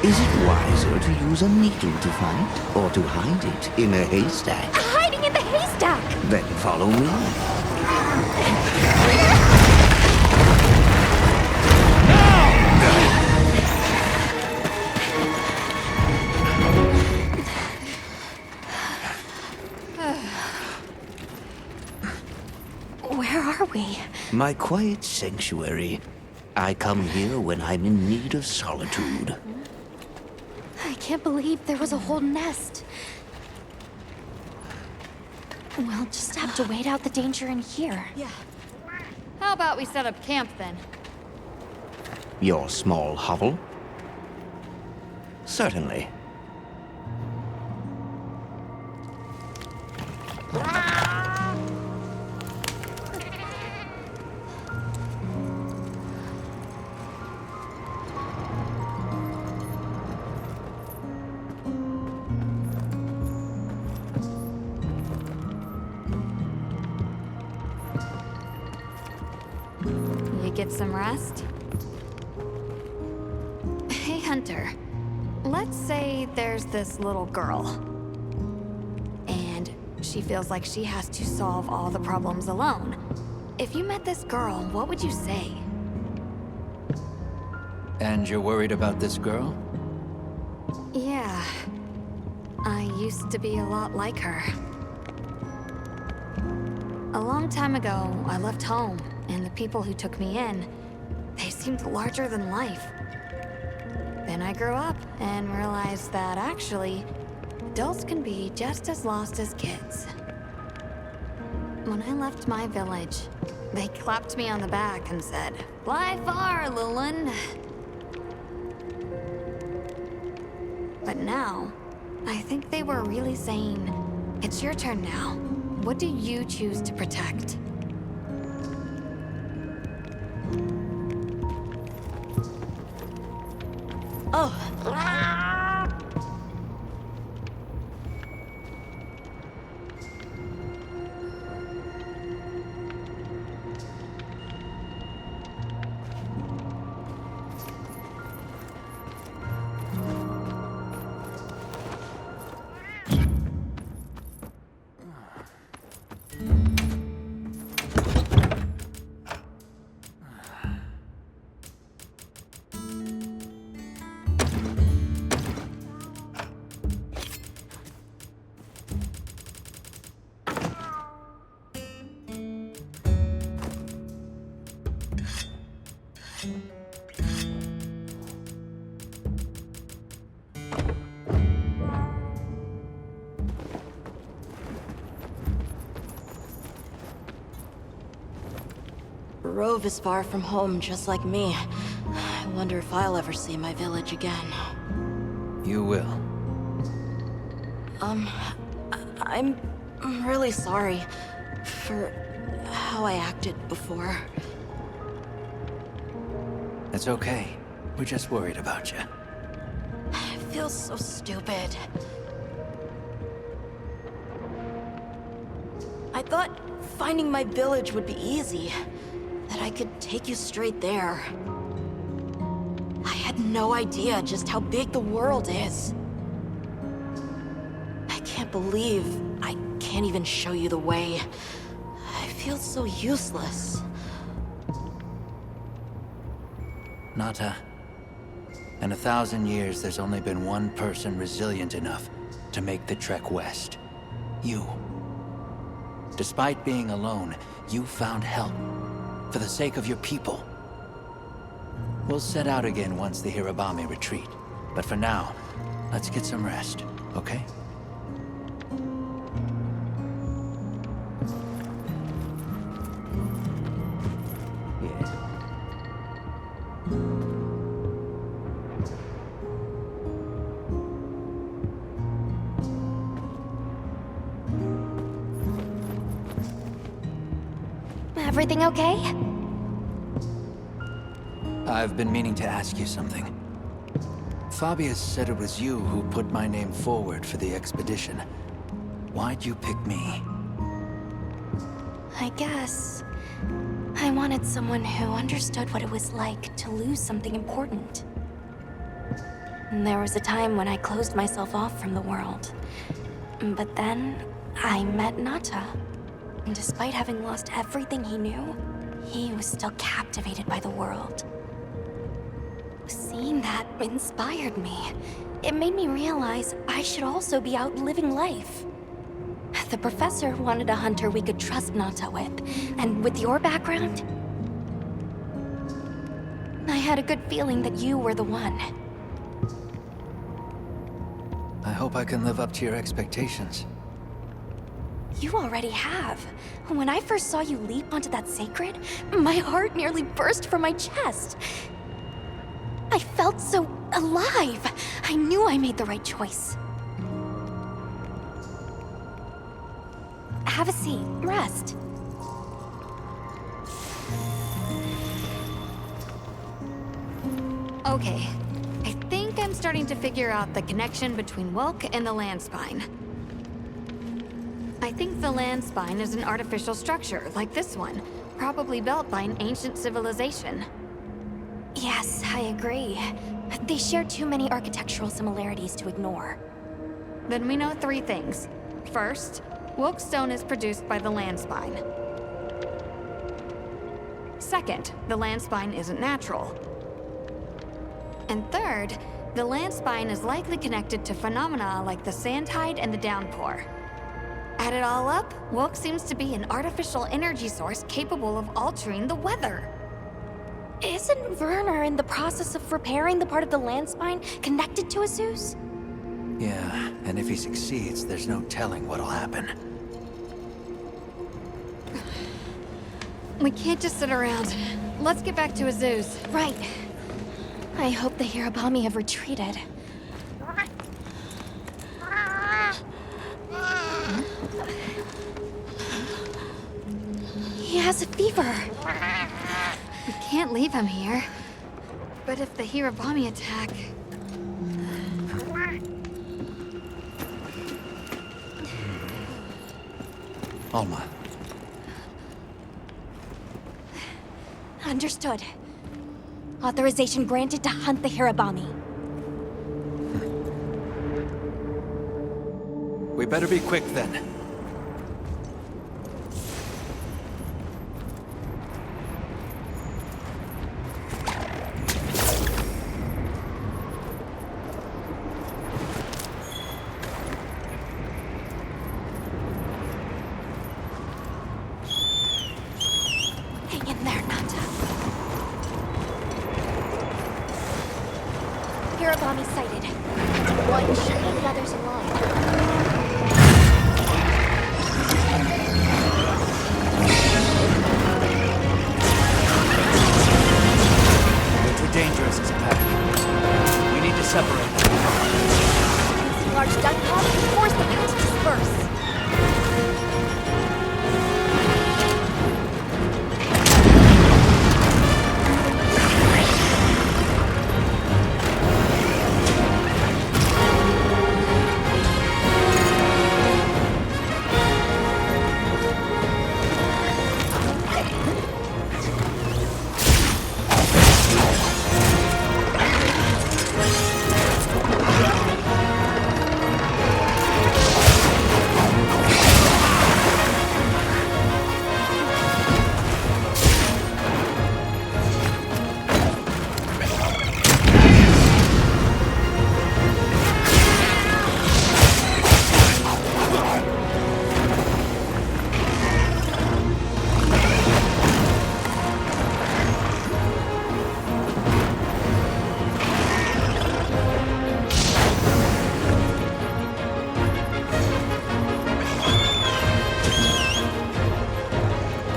Is it wiser to use a needle to find, or to hide it in a haystack? Hiding in the haystack! Then follow me. Where are we? My quiet sanctuary. I come here when I'm in need of solitude. I can't believe there was a whole nest. We'll just have to wait out the danger in here. Yeah. How about we set up camp then? Your small hovel? Certainly. Get some rest? Hey, Hunter. Let's say there's this little girl. And she feels like she has to solve all the problems alone. If you met this girl, what would you say? And you're worried about this girl? Yeah. I used to be a lot like her. A long time ago, I left home. And the people who took me in, they seemed larger than life. Then I grew up and realized that actually, adults can be just as lost as kids. When I left my village, They clapped me on the back and said, "Fly far, Lulin." But now, I think they were really saying, "It's your turn now. What do you choose to protect?" Oh. Rove is far from home, just like me. I wonder if I'll ever see my village again. You will. I'm really sorry for how I acted before. It's okay. We're just worried about you. I feel so stupid. I thought finding my village would be easy. That I could take you straight there. I had no idea just how big the world is. I can't believe I can't even show you the way. I feel so useless. Nata. In 1,000 years, there's only been one person resilient enough to make the trek west. You. Despite being alone, you found help. For the sake of your people. We'll set out again once the Hirabami retreat. But for now, let's get some rest, okay? Everything okay? I've been meaning to ask you something. Fabius said it was you who put my name forward for the expedition. Why'd you pick me? I guess I wanted someone who understood what it was like to lose something important. And there was a time when I closed myself off from the world. But then I met Nata. And despite having lost everything he knew, he was still captivated by the world. Seeing that inspired me. It made me realize I should also be out living life. The professor wanted a hunter we could trust Nata with, and with your background, I had a good feeling that you were the one. I hope I can live up to your expectations. You already have. When I first saw you leap onto that sacred, my heart nearly burst from my chest. I felt so alive. I knew I made the right choice. Have a seat. Rest. Okay. I think I'm starting to figure out the connection between Wilk and the land spine. I think the land spine is an artificial structure, like this one, probably built by an ancient civilization. Yes, I agree. They share too many architectural similarities to ignore. Then we know 3 things. First, Wilk stone is produced by the land spine. Second, the land spine isn't natural. And third, the land spine is likely connected to phenomena like the sand tide and the downpour. Add it all up, Wilk seems to be an artificial energy source capable of altering the weather. Isn't Werner in the process of repairing the part of the land spine connected to a Zeus? Yeah, and if he succeeds, there's no telling what'll happen. We can't just sit around. Let's get back to Azu's. Right. I hope the Hirabami have retreated. He has a fever. We can't leave him here. But if the Hirabami attack... Alma. Understood. Authorization granted to hunt the Hirabami. We better be quick then. Hang in there, Nata. Hirabami sighted. One should leave the others alone. They're too dangerous as a pack. We need to separate them. Using large duck calls to force the pack to disperse.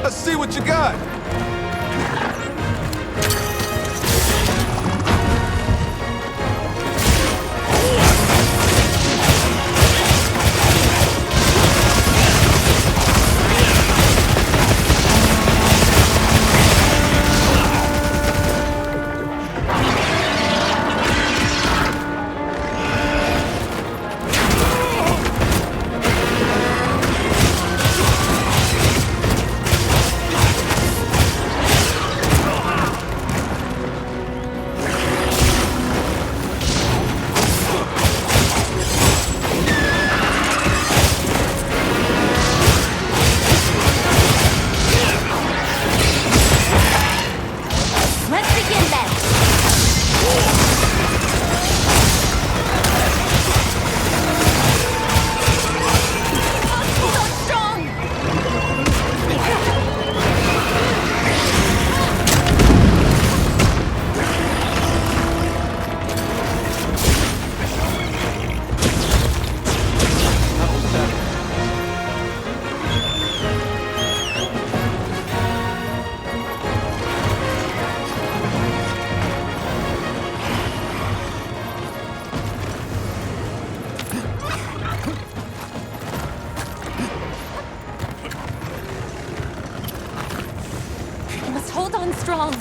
Let's see what you got. strong.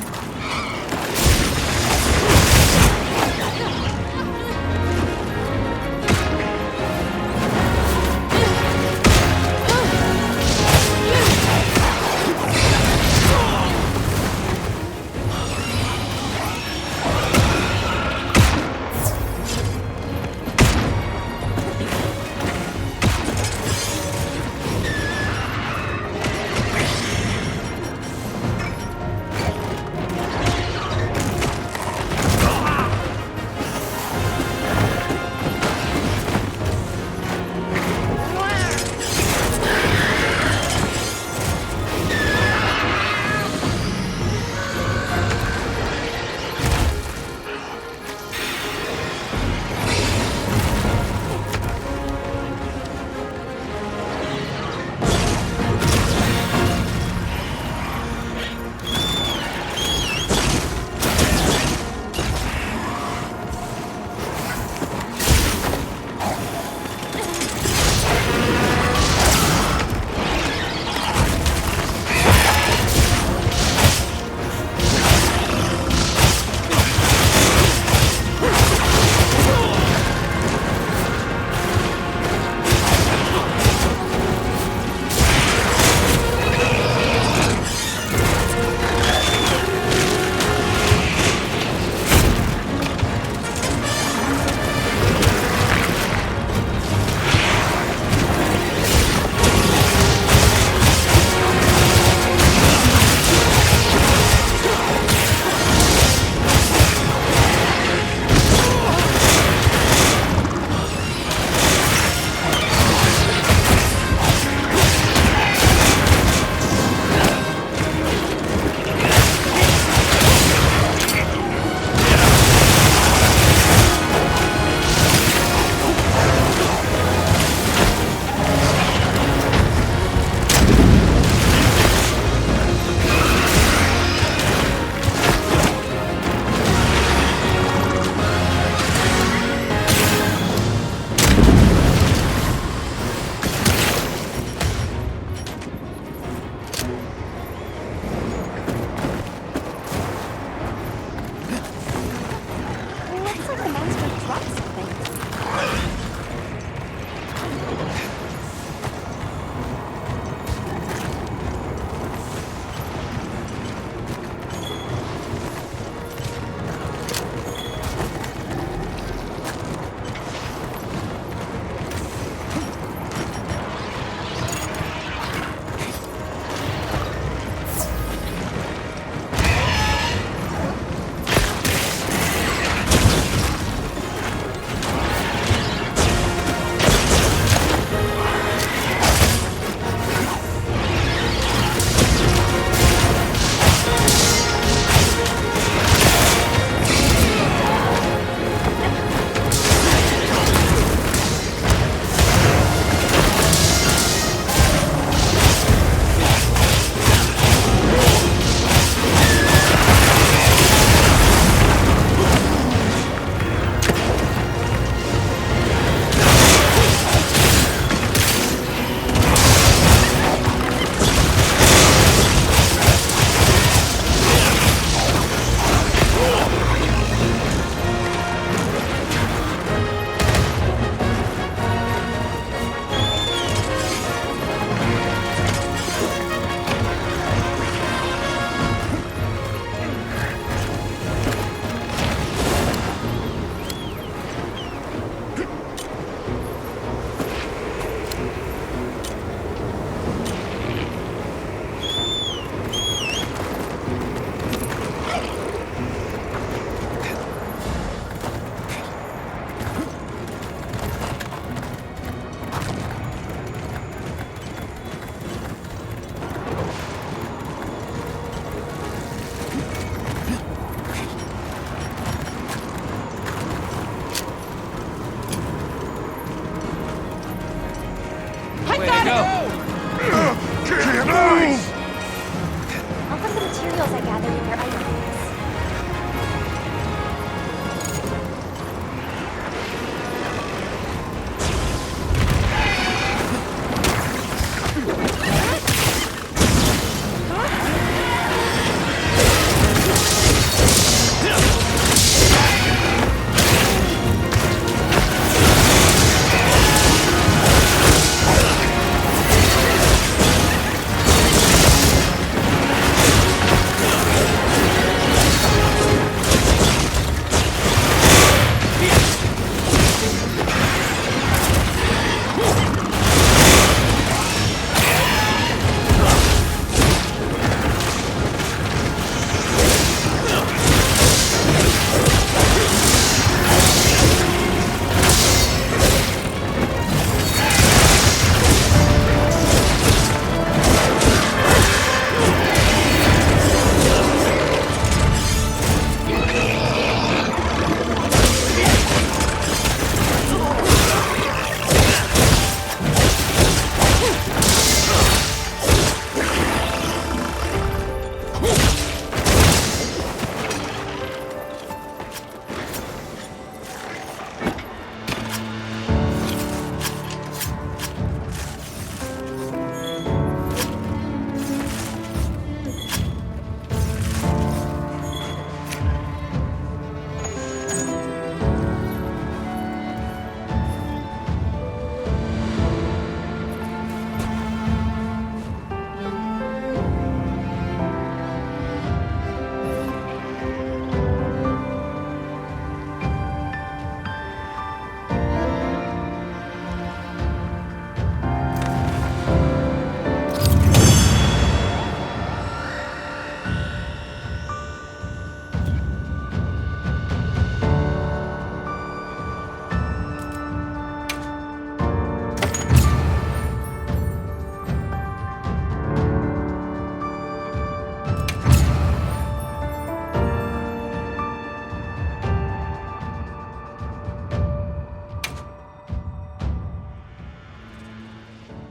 materials I gathered in your item box.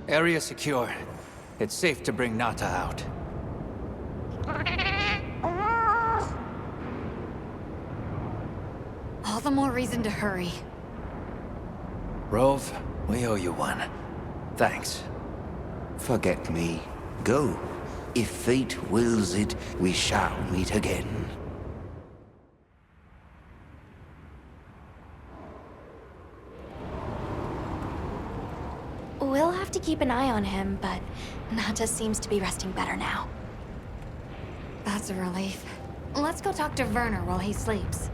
Area secure. It's safe to bring Nata out. All the more reason to hurry. Rove, we owe you one. Thanks. Forget me. Go. If fate wills it, we shall meet again. We'll have to keep an eye on him, but Nata seems to be resting better now. That's a relief. Let's go talk to Werner while he sleeps.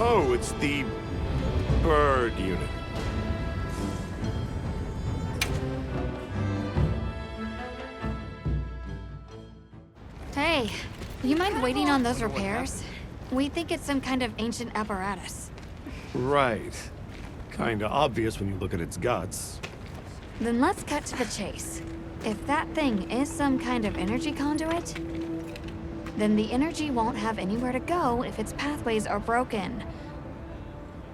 Oh, it's the bird unit. Hey, you mind waiting on those repairs? We think it's some kind of ancient apparatus. Right. Kinda obvious when you look at its guts. Then let's cut to the chase. If that thing is some kind of energy conduit, then the energy won't have anywhere to go if its pathways are broken.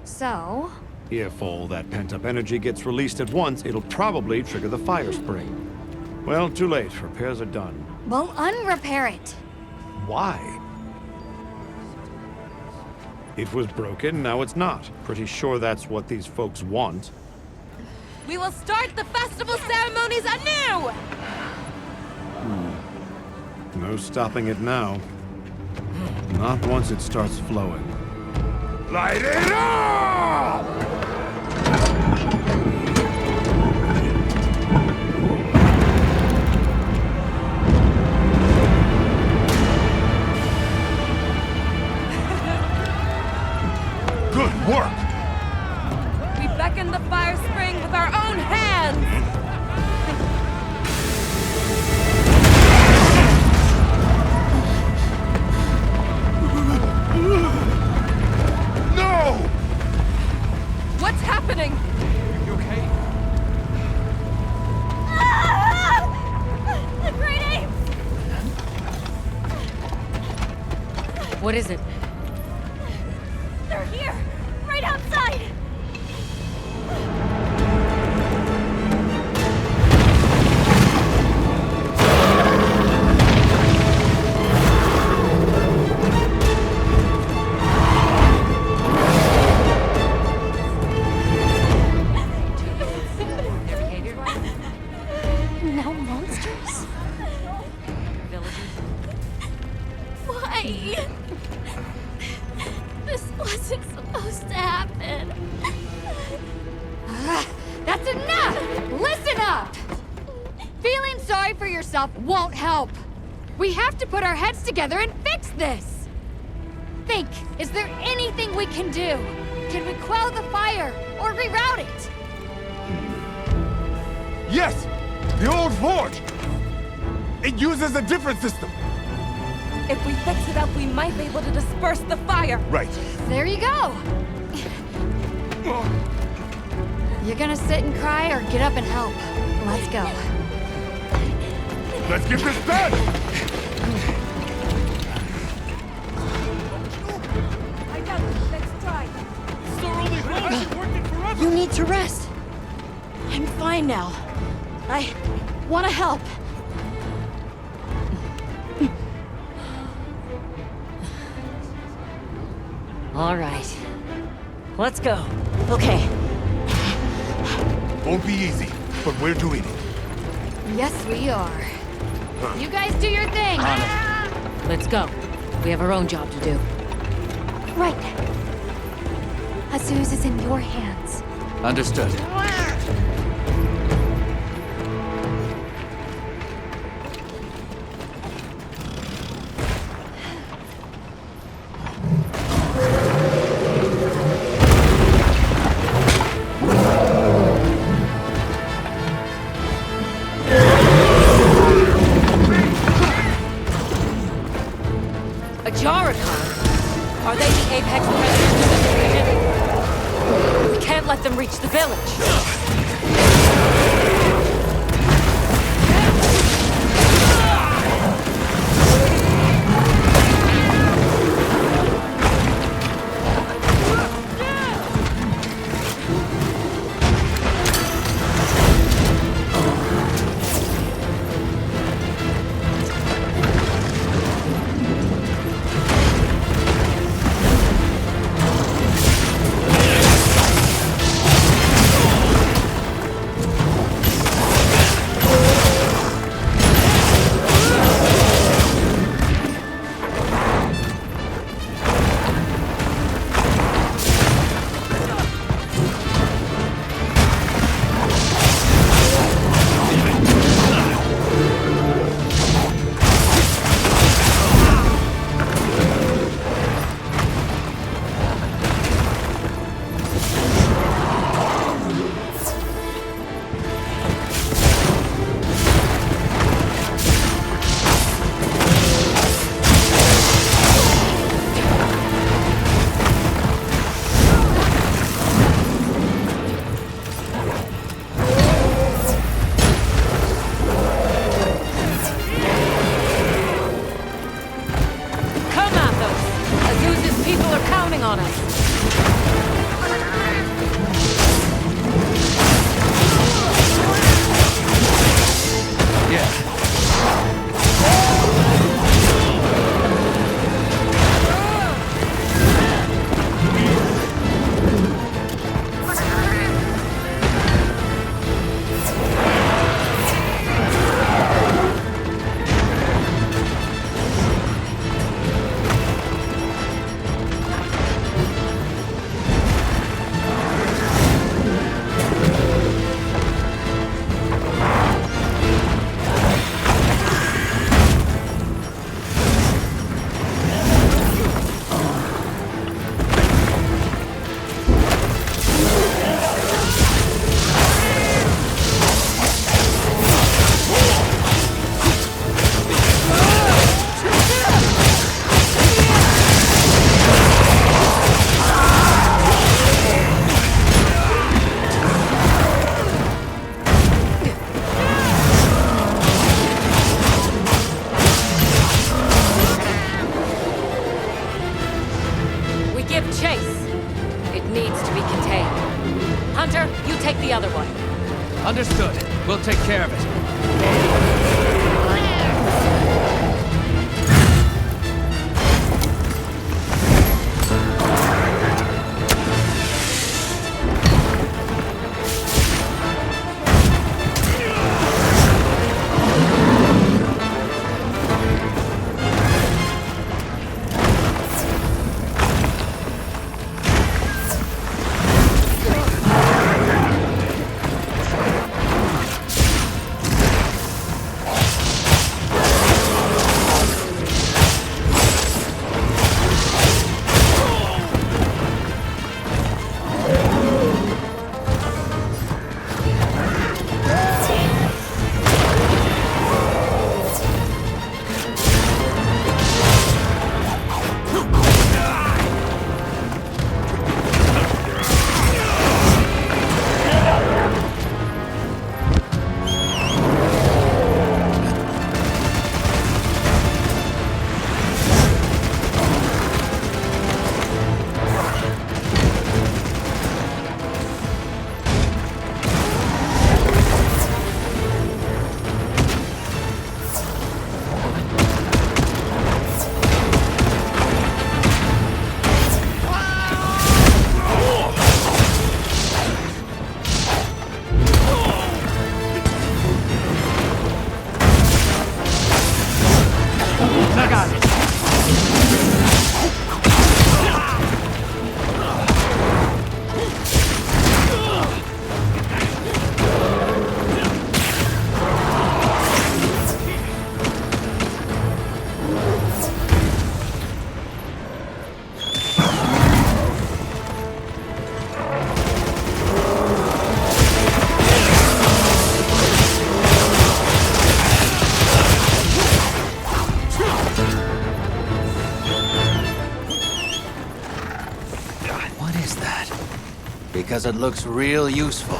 So... If all that pent-up energy gets released at once, it'll probably trigger the fire spring. Well, too late. Repairs are done. Well, unrepair it. Why? It was broken, now it's not. Pretty sure that's what these folks want. We will start the festival ceremonies anew! No stopping it now. Not once it starts flowing. Light it up! Good work! We beckon the fire spring with our own hands! No! What's happening? You okay? The great apes! What is it? They're here! Right outside! Now monsters? Why? This wasn't supposed to happen. That's enough! Listen up! Feeling sorry for yourself won't help. We have to put our heads together and fix this. Think, is there anything we can do? Can we quell the fire or reroute it? Yes! The old forge! It uses a different system. If we fix it up, we might be able to disperse the fire. Right. There you go. You're gonna sit and cry or get up and help? Let's go. Let's get this done! I got it. Let's try. It's our only hope. It's working forever. You need to rest. I'm fine now. I want to help. All right. Let's go. Okay. Won't be easy, but we're doing it. Yes, we are. You guys do your thing. On it. Let's go. We have our own job to do. Right. Azuz is in your hands. Understood. Are they the apex predators of this region? We can't let them reach the village. counting on us. Yeah. Understood. We'll take care of it. Because it looks real useful.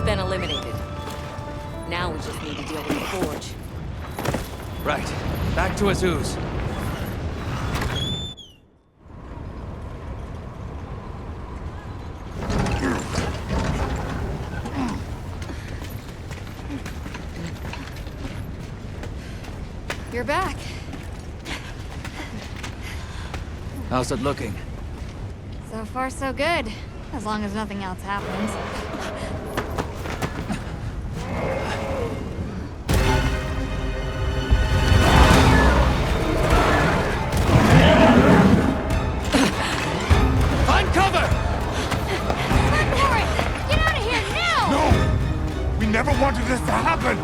been eliminated. Now we just need to deal with the forge. Right. Back to Azuz. You're back. How's it looking? So far, so good. As long as nothing else happens. Find cover! Run for it! Get out of here now! No! We never wanted this to happen!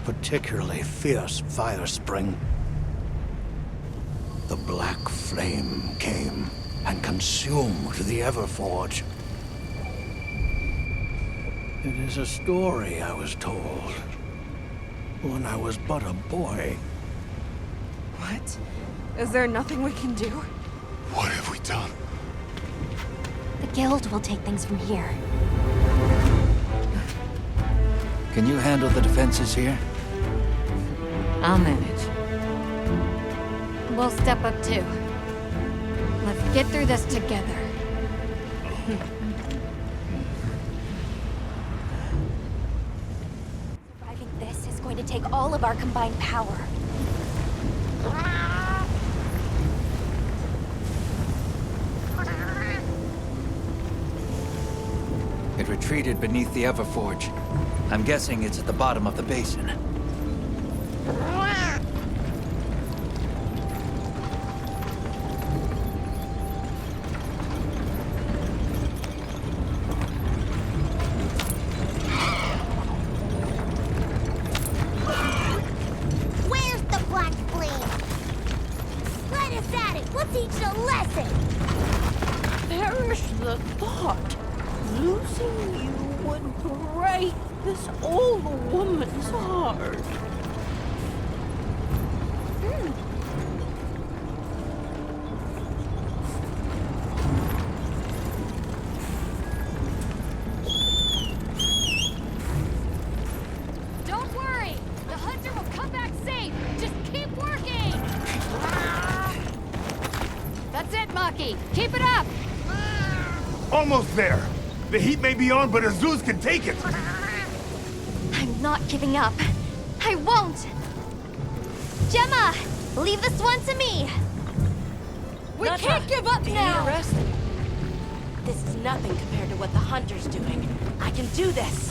Particularly fierce fire spring. The black flame came and consumed the Everforge. It is a story I was told when I was but a boy. What? Is there nothing we can do? What have we done? The guild will take things from here. Can you handle the defenses here? I'll manage. We'll step up too. Let's get through this together. Surviving this is going to take all of our combined power. It retreated beneath the Everforge. I'm guessing it's at the bottom of the basin. Where's the black flame? Let us at it. We'll teach it a lesson. Perish the thought. Losing you would break this old woman's heart. Don't worry! The hunter will come back safe! Just keep working! That's it, Maki! Keep it up! Almost there. The heat may be on, but Azuz can take it. I'm not giving up. I won't! Gemma! Leave this one to me! We can't give up now! This is nothing compared to what the Hunter's doing. I can do this!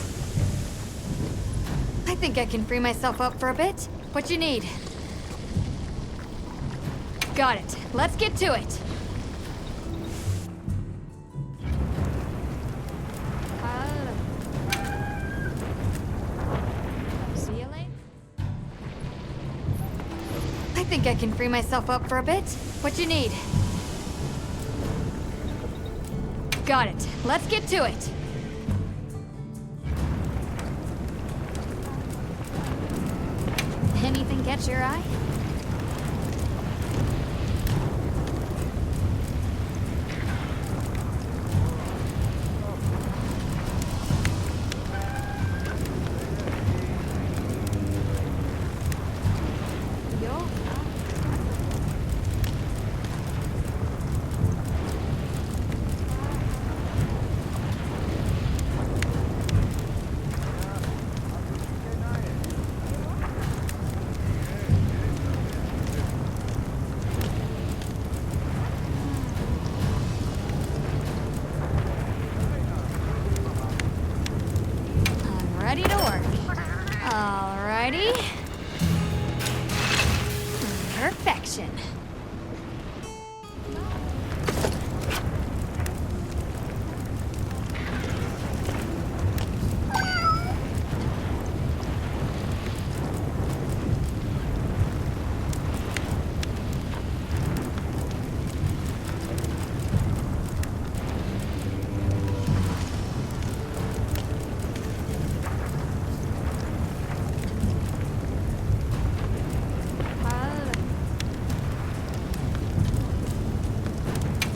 I think I can free myself up for a bit. What you need? Got it. Let's get to it. See you later. I think I can free myself up for a bit. What you need? Got it. Let's get to it. Anything catch your eye? in.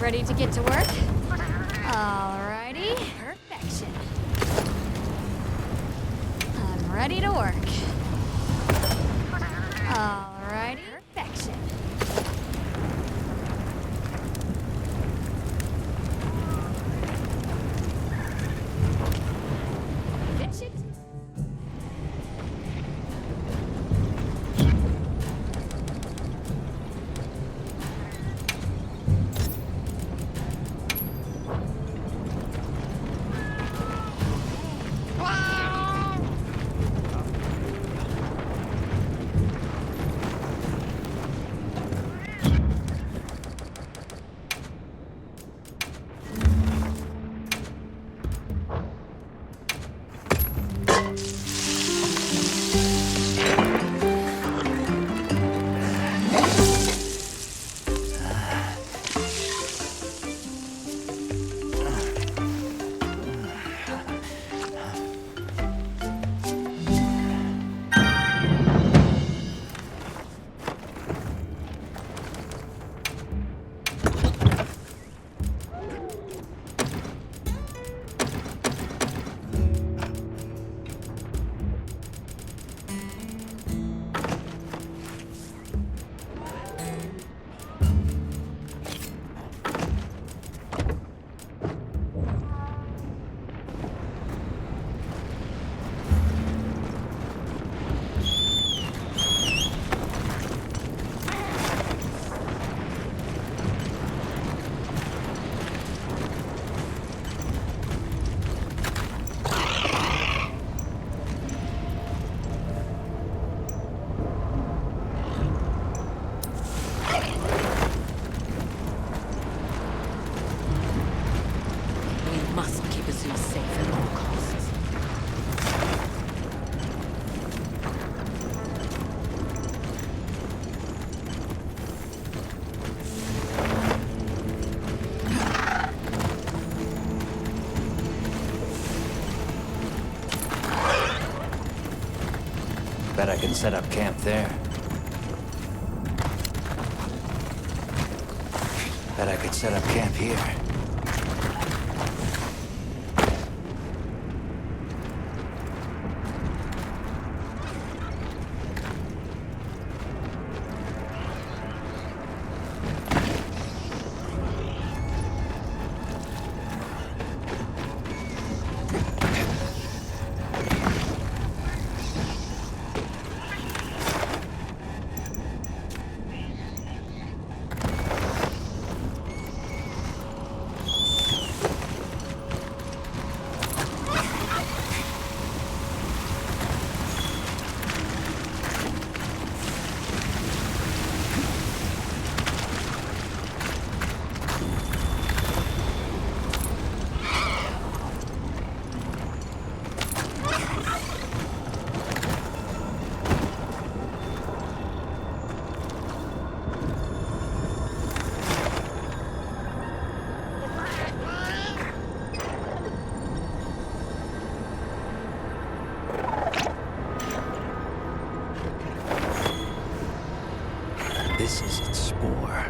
Ready to get to work? Alrighty. Perfection. I'm ready to work. Alrighty. Perfection. Finish it. Bet I can set up camp there. Bet I could set up camp here. This is its spore.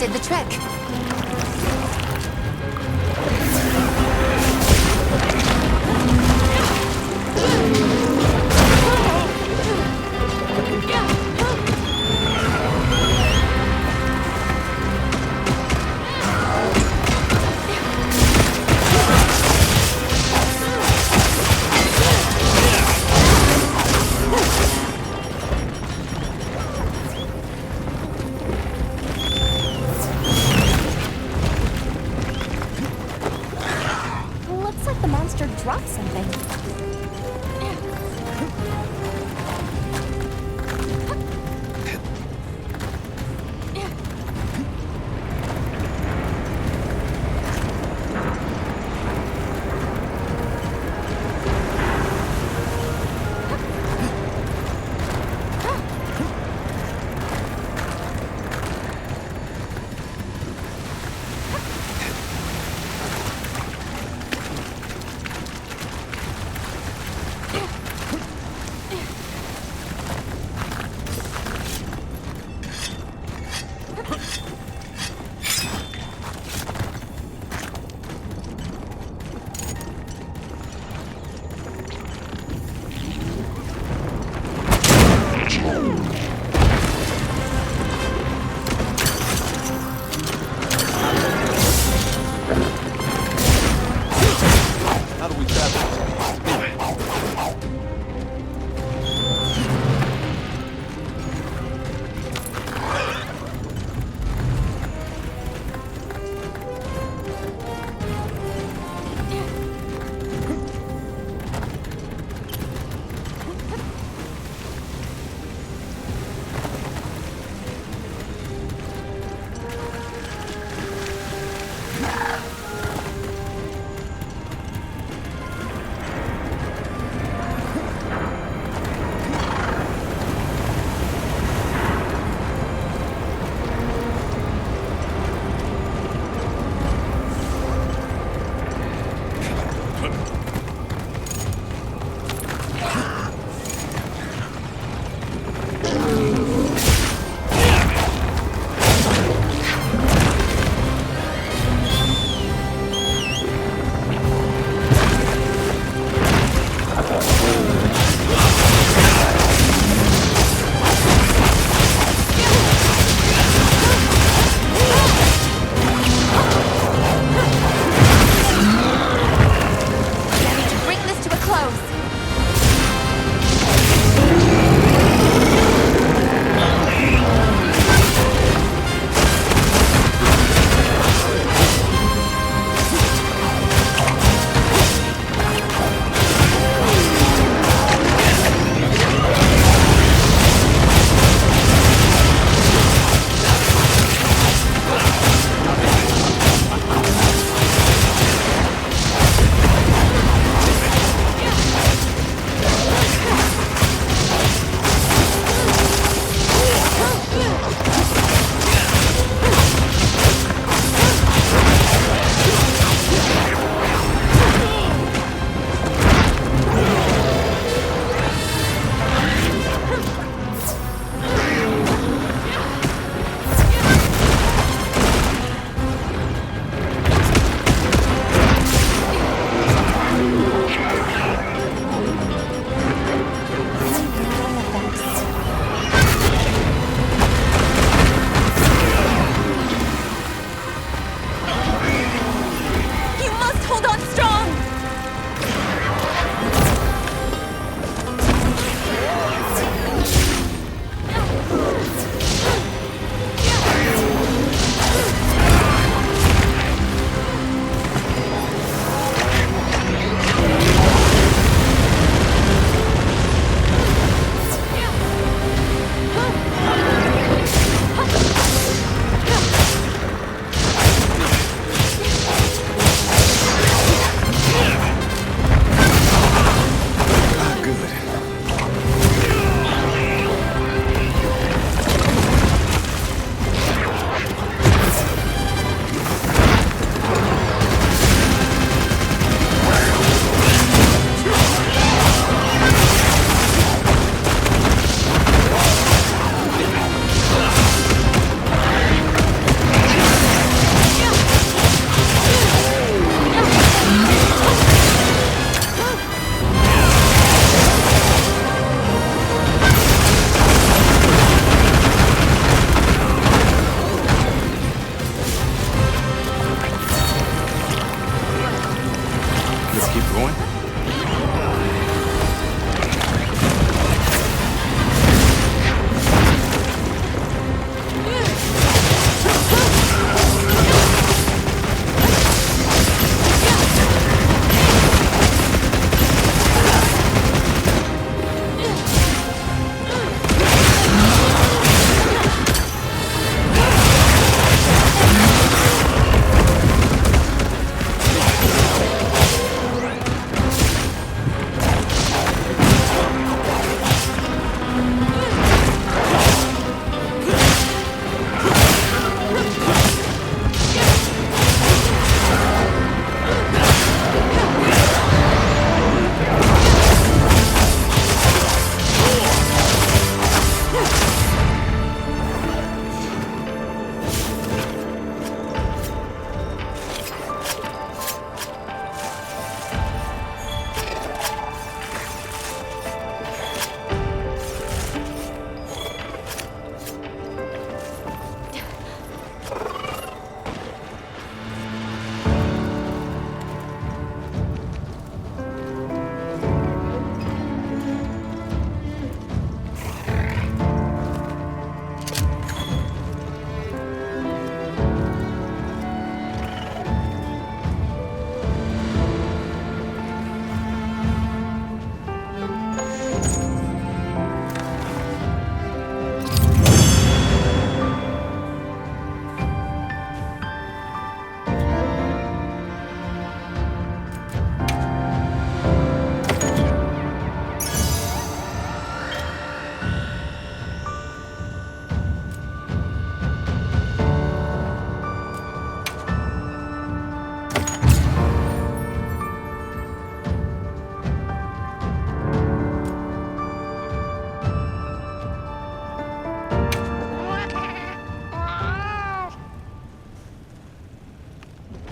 did the trick.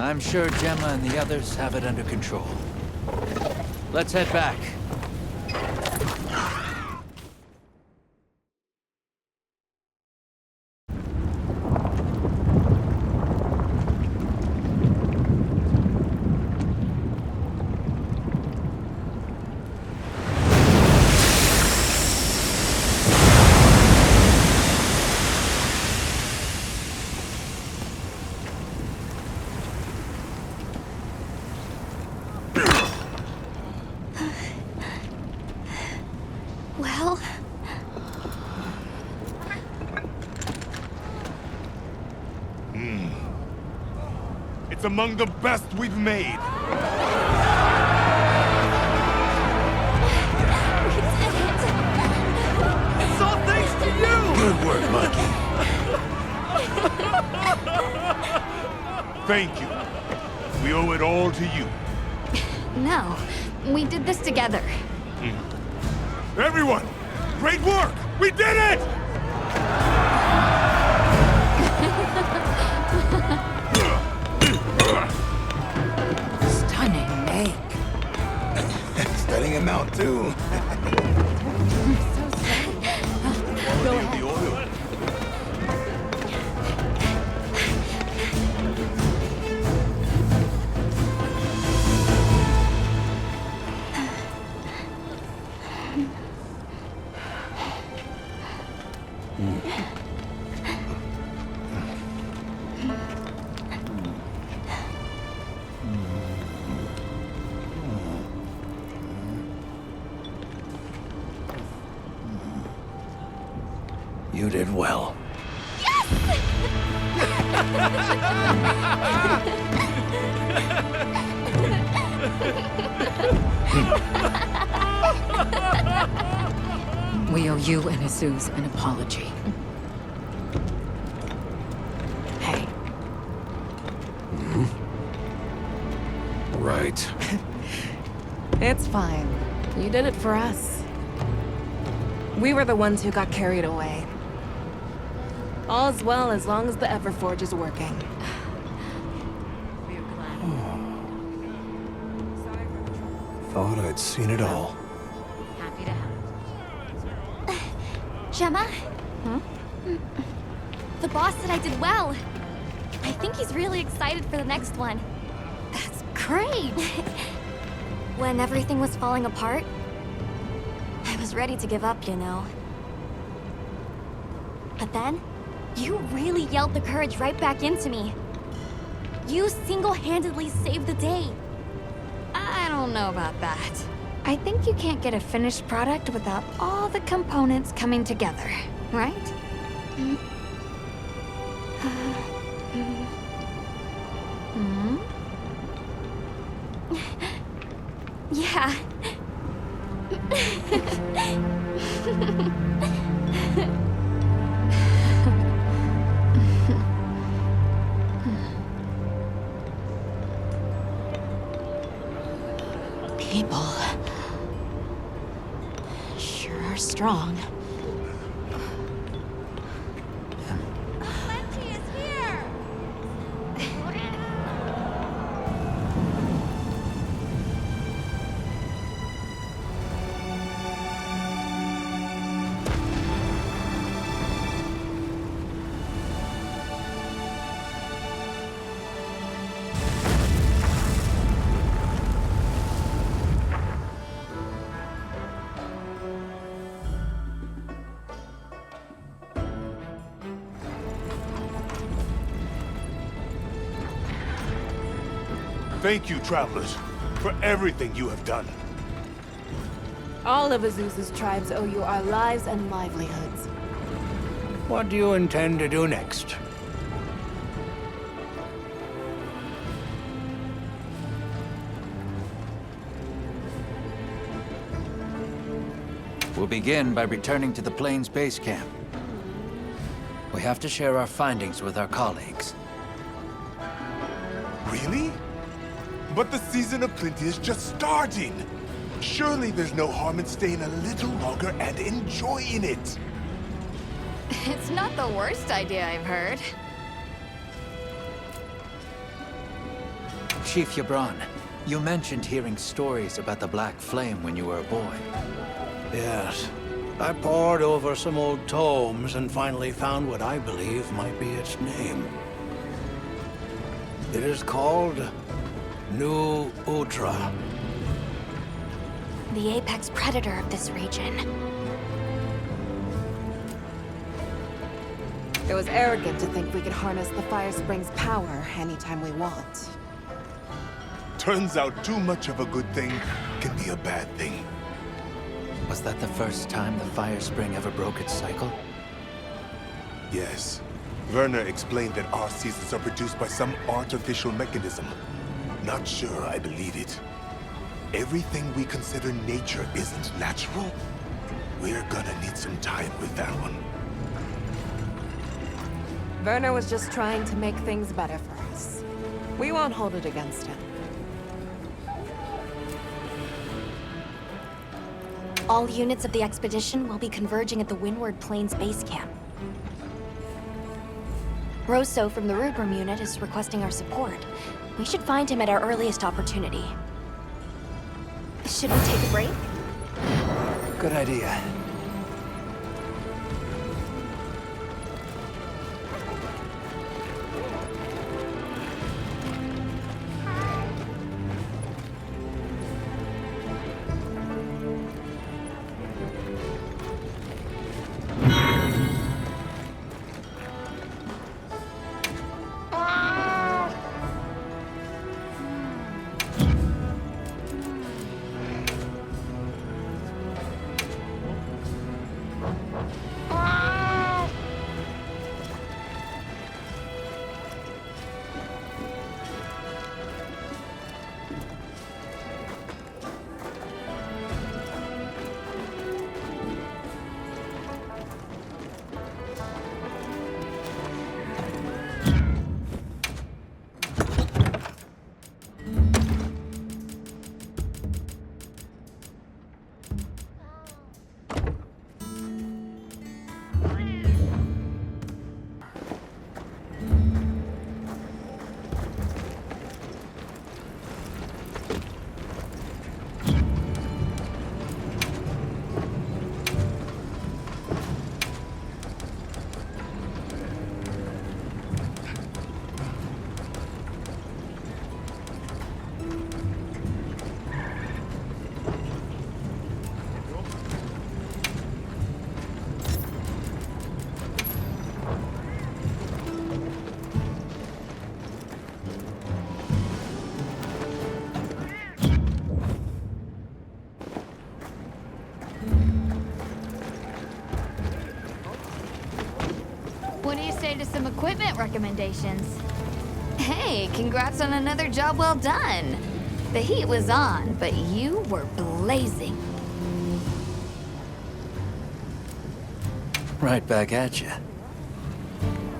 I'm sure Gemma and the others have it under control. Let's head back. Well... It's among the best we've made. It's all thanks to you! Good work, Maki. Thank you. We owe it all to you. No, we did this together. Everyone, great work! We did it! Stunning make. Stunning him out, too. Go ahead. The oil. You did well. We owe you and Jesus an apology. Hey. Right. It's fine. You did it for us. We were the ones who got carried away. All's well as long as the Everforge is working. Thought I'd seen it all. Happy to have it. Gemma? The boss said I did well. I think he's really excited for the next one. That's great! When everything was falling apart, I was ready to give up, you know. But then, you really yelled the courage right back into me. You single-handedly saved the day. I don't know about that. I think you can't get a finished product without all the components coming together, right? Yeah. People sure are strong. Thank you, travelers, for everything you have done. All of Azusa's tribes owe you our lives and livelihoods. What do you intend to do next? We'll begin by returning to the Plains base camp. We have to share our findings with our colleagues. Really? But the season of plenty is just starting. Surely there's no harm in staying a little longer and enjoying it. It's not the worst idea I've heard. Chief Yabron, you mentioned hearing stories about the Black Flame when you were a boy. Yes. I pored over some old tomes and finally found what I believe might be its name. It is called New Udra. The apex predator of this region. It was arrogant to think we could harness the Fire Spring's power anytime we want. Turns out too much of a good thing can be a bad thing. Was that the first time the Fire Spring ever broke its cycle? Yes. Werner explained that our seasons are produced by some artificial mechanism. Not sure I believe it. Everything we consider nature isn't natural. We're gonna need some time with that one. Werner was just trying to make things better for us. We won't hold it against him. All units of the expedition will be converging at the Windward Plains base camp. Rosso from the Rubrum unit is requesting our support. We should find him at our earliest opportunity. Should we take a break? Good idea. What do you say to some equipment recommendations? Hey, congrats on another job well done. The heat was on, but you were blazing. Right back at you.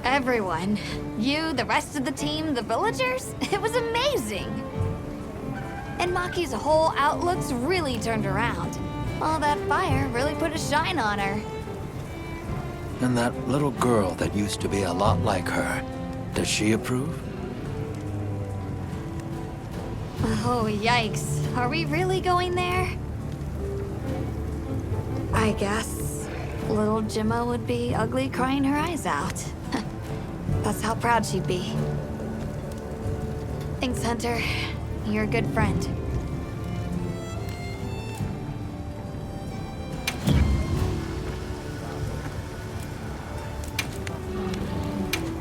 Everyone. You, the rest of the team, the villagers. It was amazing. And Maki's whole outlook's really turned around. All that fire really put a shine on her. And that little girl that used to be a lot like her, does she approve? Oh, yikes. Are we really going there? I guess little Gemma would be ugly crying her eyes out. That's how proud she'd be. Thanks, Hunter. You're a good friend.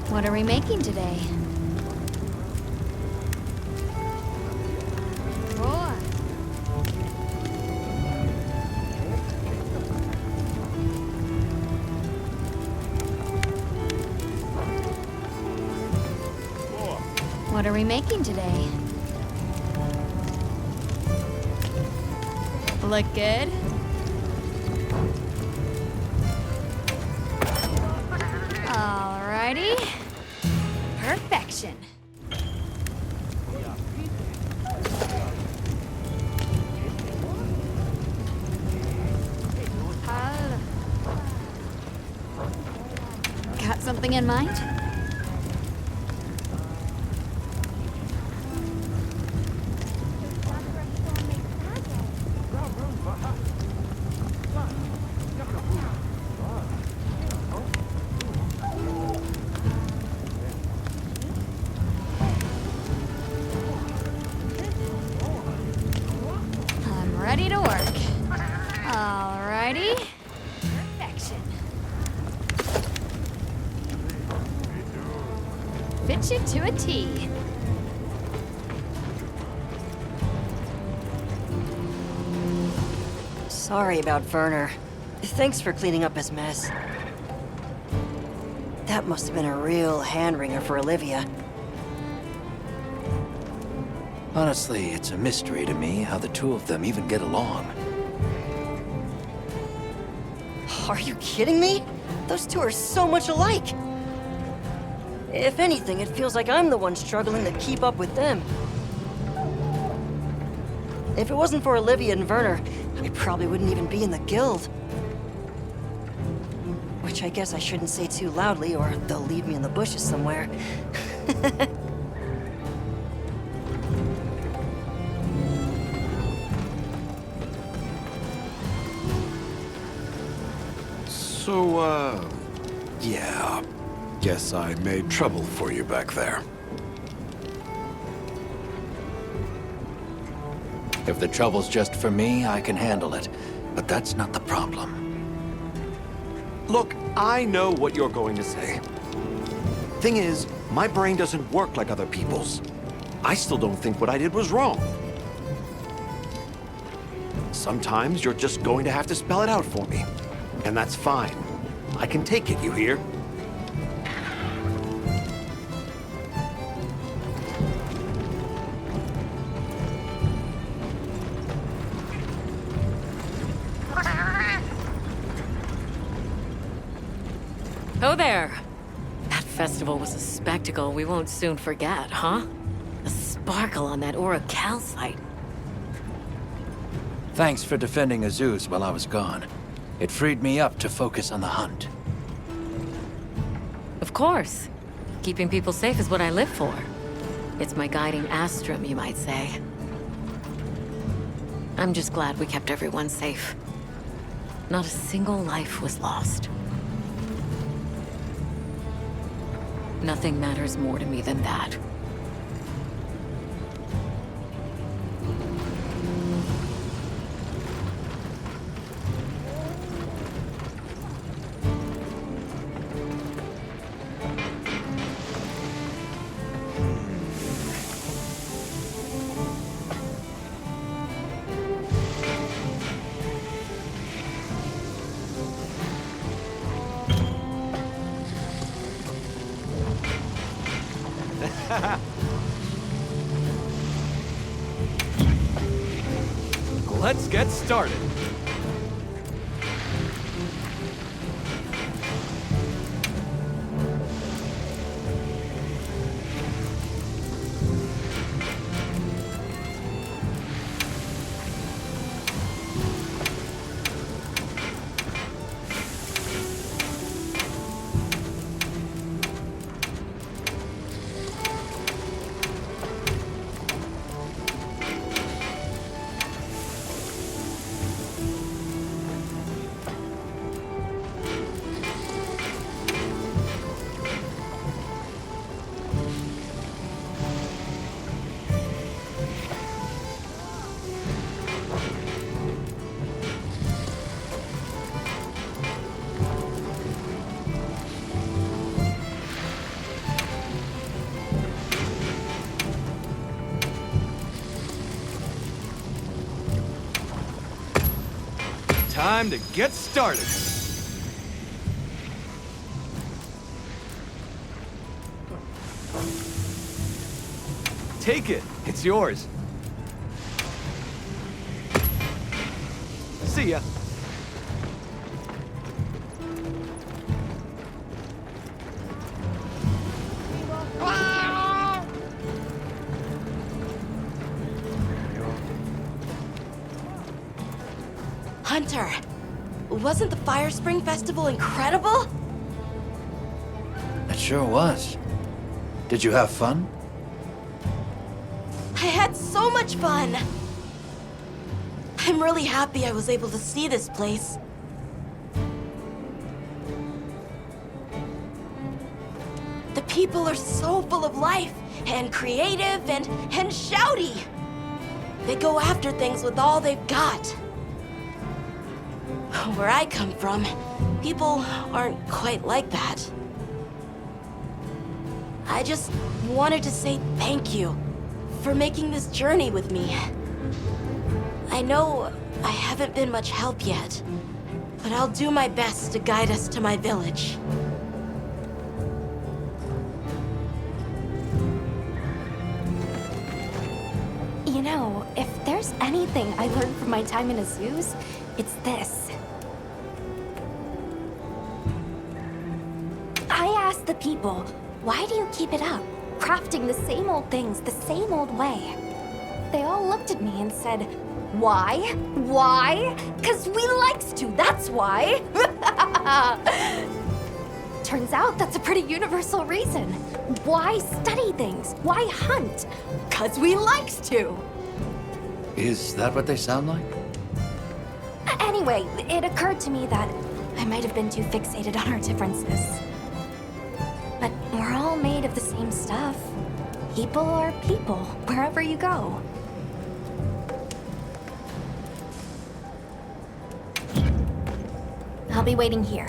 What are we making today? What are we making today? Look good? Alrighty. Perfection. Got something in mind? fit you to a T. Sorry about Werner. Thanks for cleaning up his mess. That must have been a real hand-wringer for Olivia. Honestly, it's a mystery to me how the two of them even get along. Are you kidding me? Those two are so much alike! If anything, it feels like I'm the one struggling to keep up with them. If it wasn't for Olivia and Werner, I probably wouldn't even be in the guild. Which I guess I shouldn't say too loudly, or they'll leave me in the bushes somewhere. So, yeah. Guess I made trouble for you back there. If the trouble's just for me, I can handle it. But that's not the problem. Look, I know what you're going to say. Thing is, my brain doesn't work like other people's. I still don't think what I did was wrong. Sometimes you're just going to have to spell it out for me. And that's fine. I can take it, you hear? Oh there! That festival was a spectacle we won't soon forget, huh? The sparkle on that Aura calcite. Thanks for defending Azuz while I was gone. It freed me up to focus on the hunt. Of course. Keeping people safe is what I live for. It's my guiding astrum, you might say. I'm just glad we kept everyone safe. Not a single life was lost. Nothing matters more to me than that. Let's get started. Time to get started. Take it. It's yours. See ya. Hunter, wasn't the Fire Spring Festival incredible? It sure was. Did you have fun? I had so much fun! I'm really happy I was able to see this place. The people are so full of life, and creative, and shouty! They go after things with all they've got. Where I come from, people aren't quite like that. I just wanted to say thank you for making this journey with me. I know I haven't been much help yet, but I'll do my best to guide us to my village. You know, if there's anything I learned from my time in Azu's, it's this. I asked the people, why do you keep it up? Crafting the same old things the same old way. They all looked at me and said, why? Why? 'Cause we likes to, that's why. Turns out that's a pretty universal reason. Why study things? Why hunt? 'Cause we likes to. Is that what they sound like? Anyway, it occurred to me that I might have been too fixated on our differences. But we're all made of the same stuff. People are people, wherever you go. I'll be waiting here.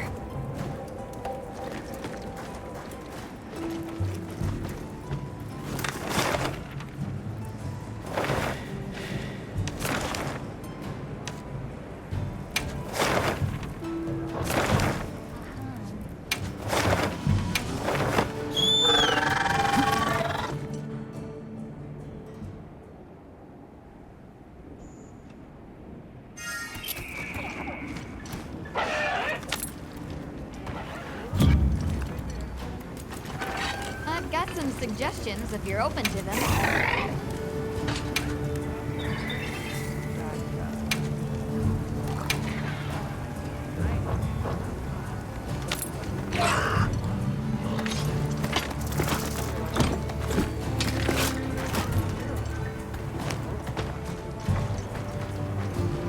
Suggestions if you're open to them.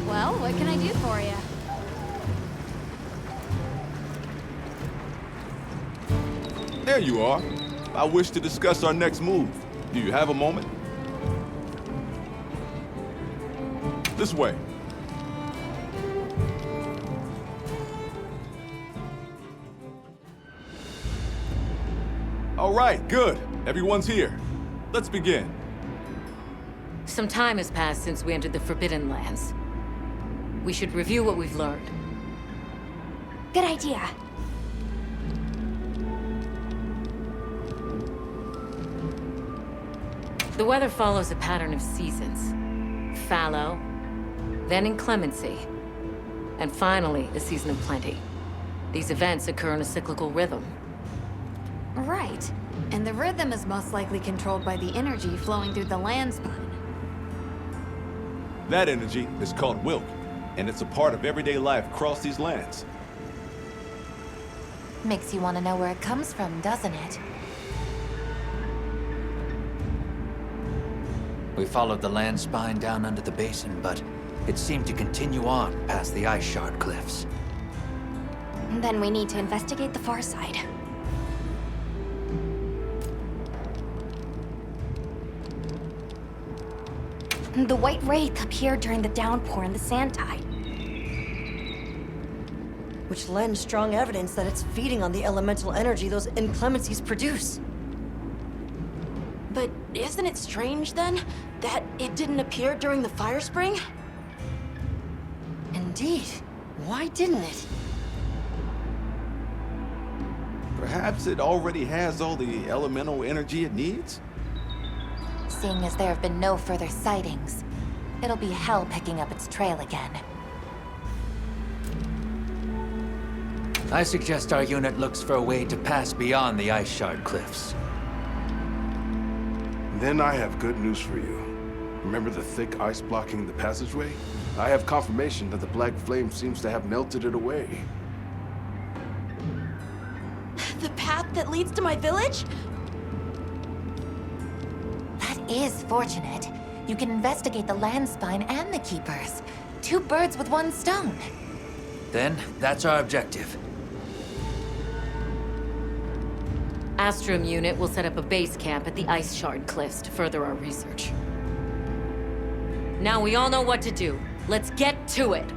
Well, what can I do for you? There you are. I wish to discuss our next move. Do you have a moment? This way. All right, good. Everyone's here. Let's begin. Some time has passed since we entered the Forbidden Lands. We should review what we've learned. Good idea. The weather follows a pattern of seasons. Fallow, then inclemency, and finally a season of plenty. These events occur in a cyclical rhythm. Right. And the rhythm is most likely controlled by the energy flowing through the land spine. That energy is called Wilk, and it's a part of everyday life across these lands. Makes you want to know where it comes from, doesn't it? We followed the land spine down under the basin, but it seemed to continue on past the ice shard cliffs. Then we need to investigate the far side. The White Wraith appeared during the downpour and the sand tide. Which lends strong evidence that it's feeding on the elemental energy those inclemencies produce. But isn't it strange, then, that it didn't appear during the fire spring? Indeed. Why didn't it? Perhaps it already has all the elemental energy it needs? Seeing as there have been no further sightings, it'll be hell picking up its trail again. I suggest our unit looks for a way to pass beyond the ice shard cliffs. Then I have good news for you. Remember the thick ice blocking the passageway? I have confirmation that the black flame seems to have melted it away. The path that leads to my village? That is fortunate. You can investigate the land spine and the keepers. 2 birds with 1 stone. Then, that's our objective. Astrum unit will set up a base camp at the Ice Shard Cliffs to further our research. Now we all know what to do. Let's get to it!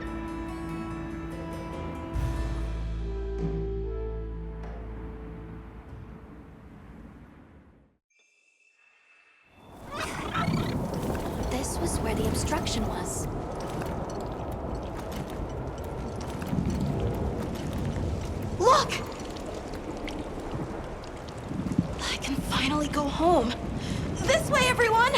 obstruction was. Look! I can finally go home. This way, everyone!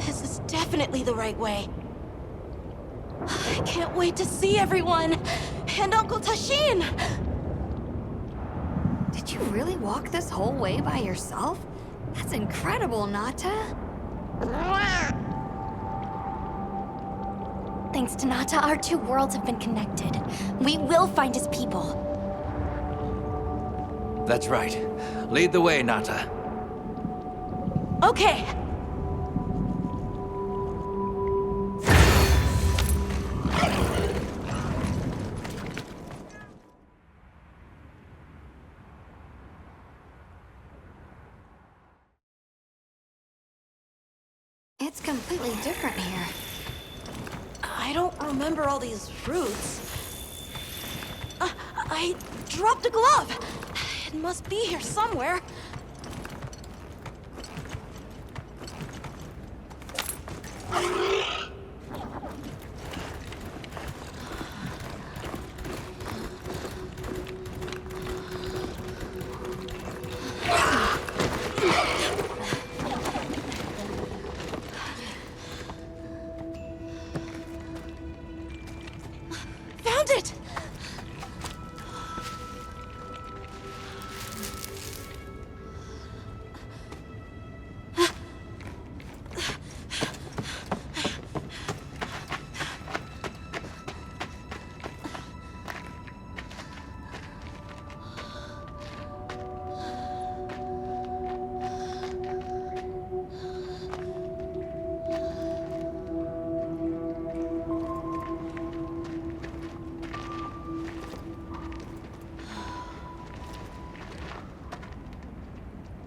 This is definitely the right way. I can't wait to see everyone! And Uncle Tashin! Did you really walk this whole way by yourself? That's incredible, Nata. Thanks to Nata, our two worlds have been connected. We will find his people. That's right. Lead the way, Nata. Okay. It's completely different here. I don't remember all these roots. I dropped a glove. It must be here somewhere. Found it!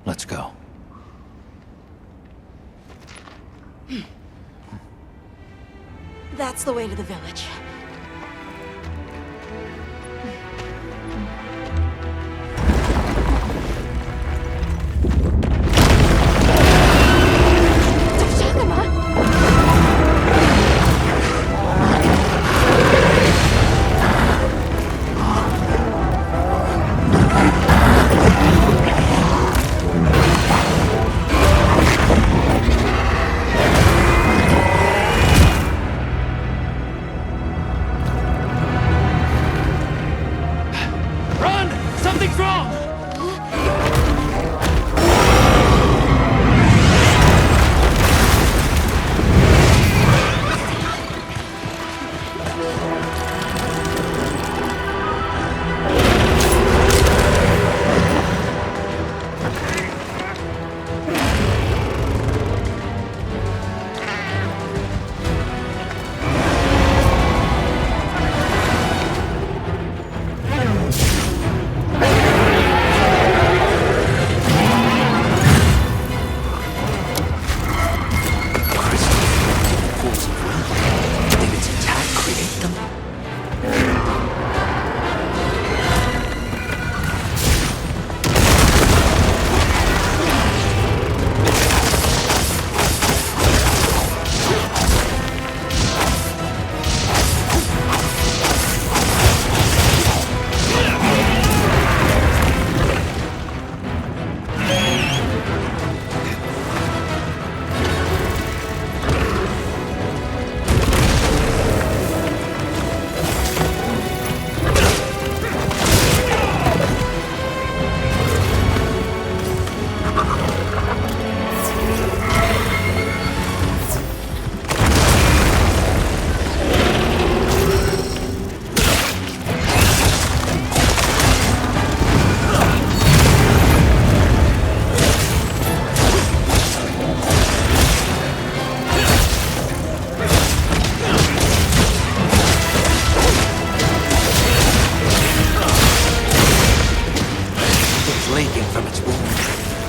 Let's go. That's the way to the village.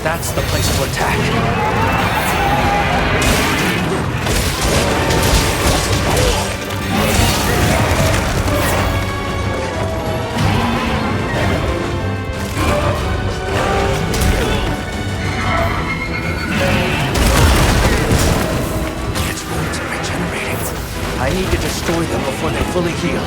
That's the place to attack. I need to destroy them before they fully heal.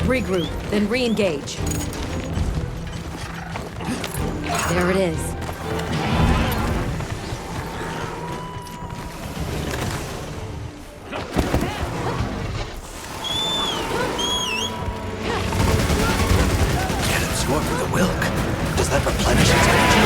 Regroup, then re-engage. There it is. Get absorbed with the Wilk. Does that replenish its energy?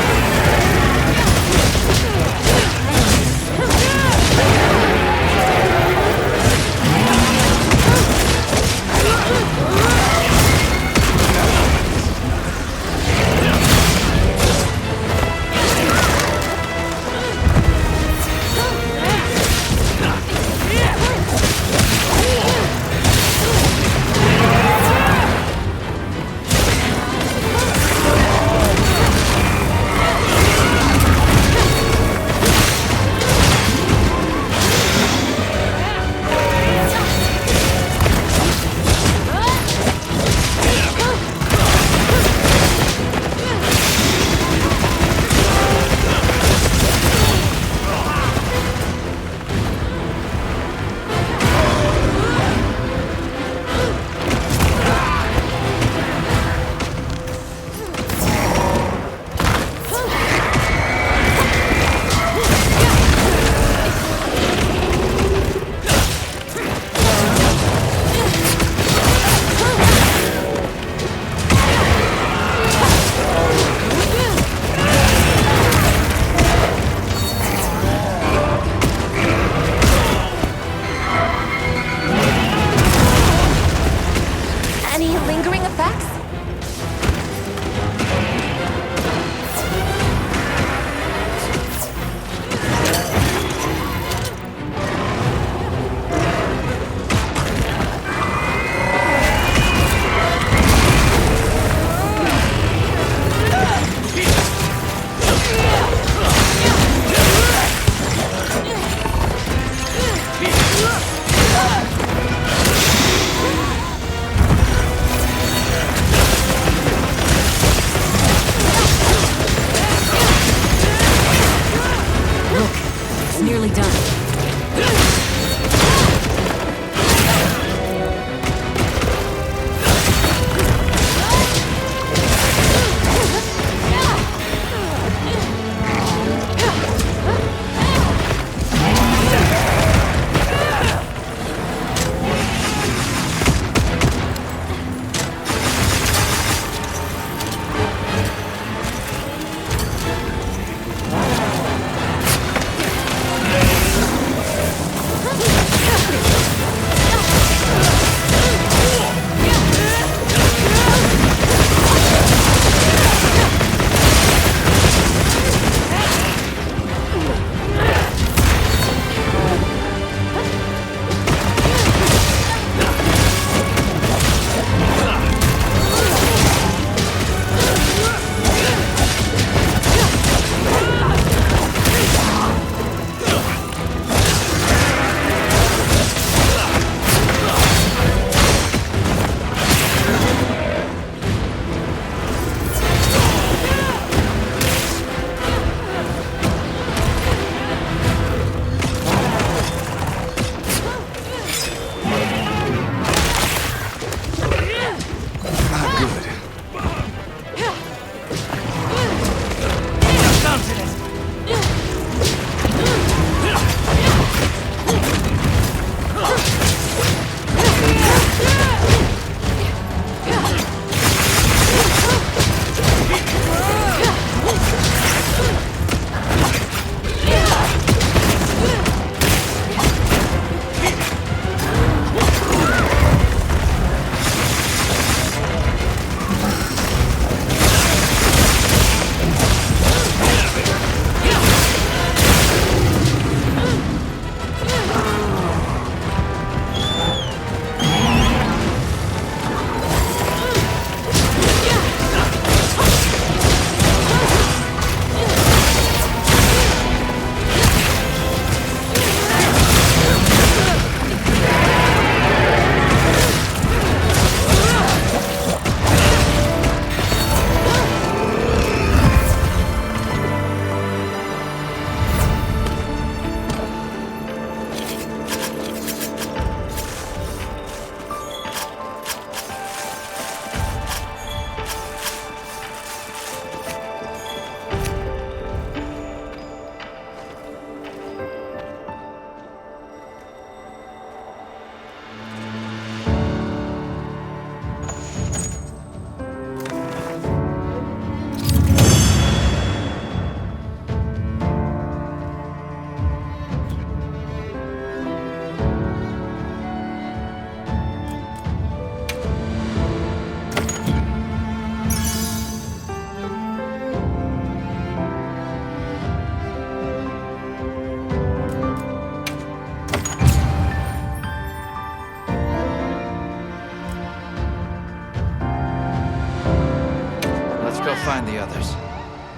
the others.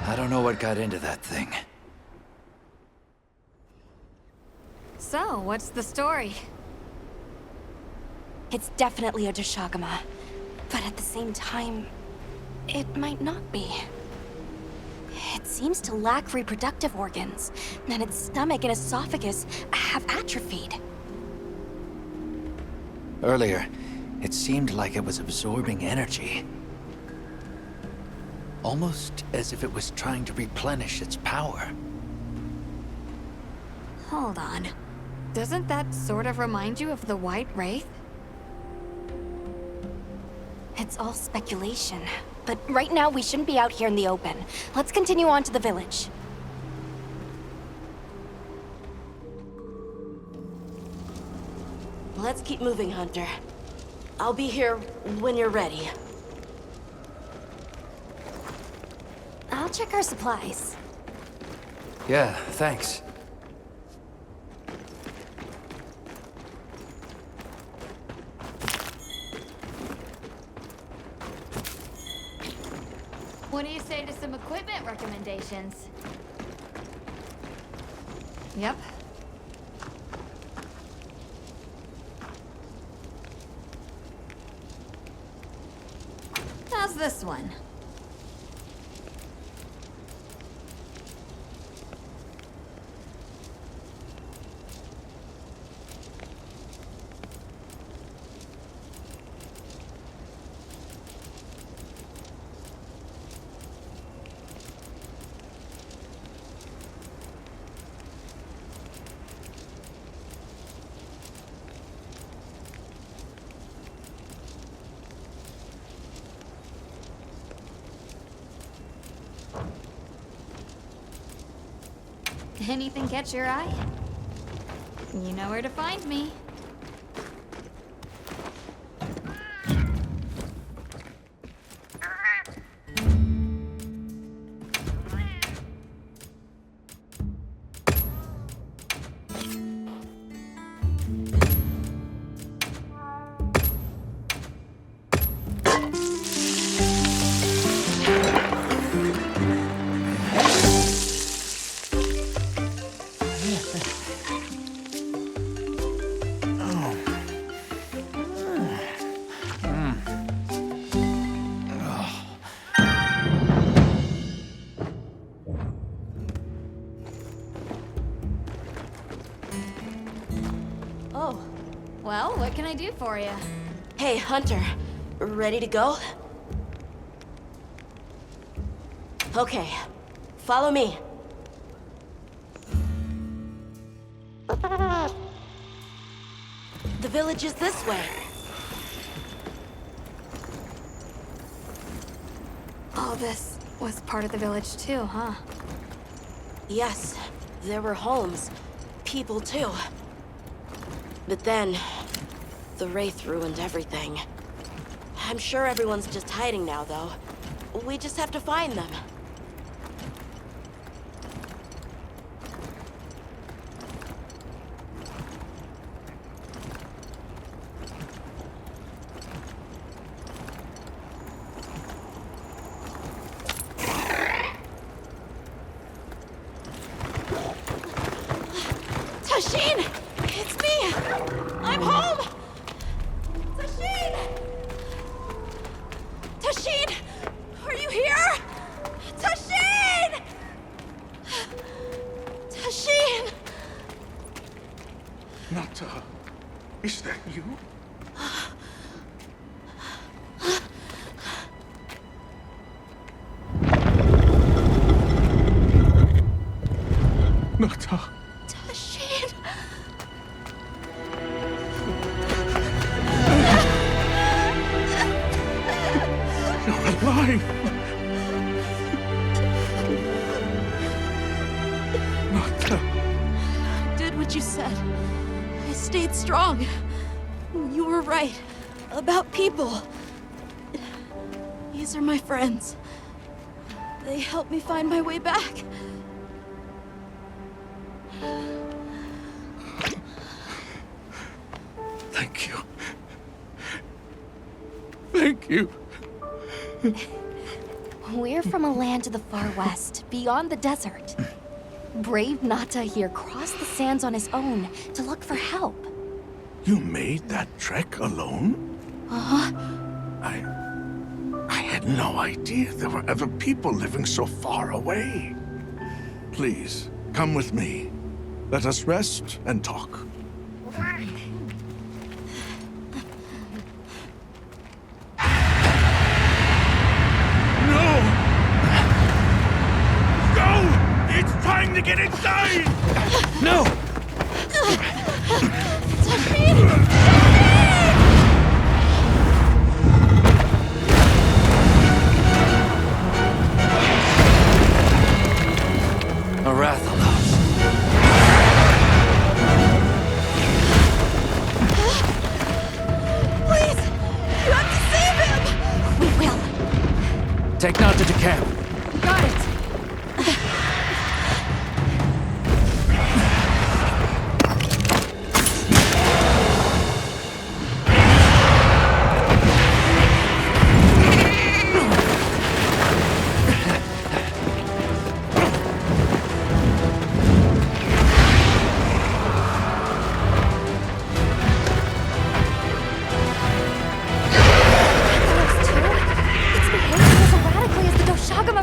I don't know what got into that thing. So, what's the story? It's definitely a Doshagama, but at the same time, it might not be. It seems to lack reproductive organs, and its stomach and esophagus have atrophied. Earlier, it seemed like it was absorbing energy. Almost as if it was trying to replenish its power. Hold on. Doesn't that sort of remind you of the White Wraith? It's all speculation, but right now we shouldn't be out here in the open. Let's continue on to the village. Let's keep moving, Hunter. I'll be here when you're ready. I'll check our supplies. Yeah, thanks. What do you say to some equipment recommendations? Yep. How's this one? Anything catch your eye? You know where to find me. Well, what can I do for you? Hey, Hunter. Ready to go? Okay. Follow me. The village is this way. All this was part of the village too, huh? Yes, there were homes. People too. But then, the Wraith ruined everything. I'm sure everyone's just hiding now, though. We just have to find them. Tashin! It's me! I'm home! Tashin! Tashin! Are you here? Tashin! Tashin! Nata, is that you? Nata. Tashin! You're alive! Nata. Did what you said. I stayed strong. You were right. About people. These are my friends. They helped me find my way back. Thank you. Thank you. We're We're from a land to the far west, beyond the desert. Brave Nata here crossed the sands on his own to look for help. You made that trek alone? Uh-huh. I had no idea there were other people living so far away. Please, come with me. Let us rest and talk. No! Go! It's trying to get inside! No! Arathalos. Please! You have to save him! We will. Take Nata to camp. Got it. It's behaving as erratically as the Doaga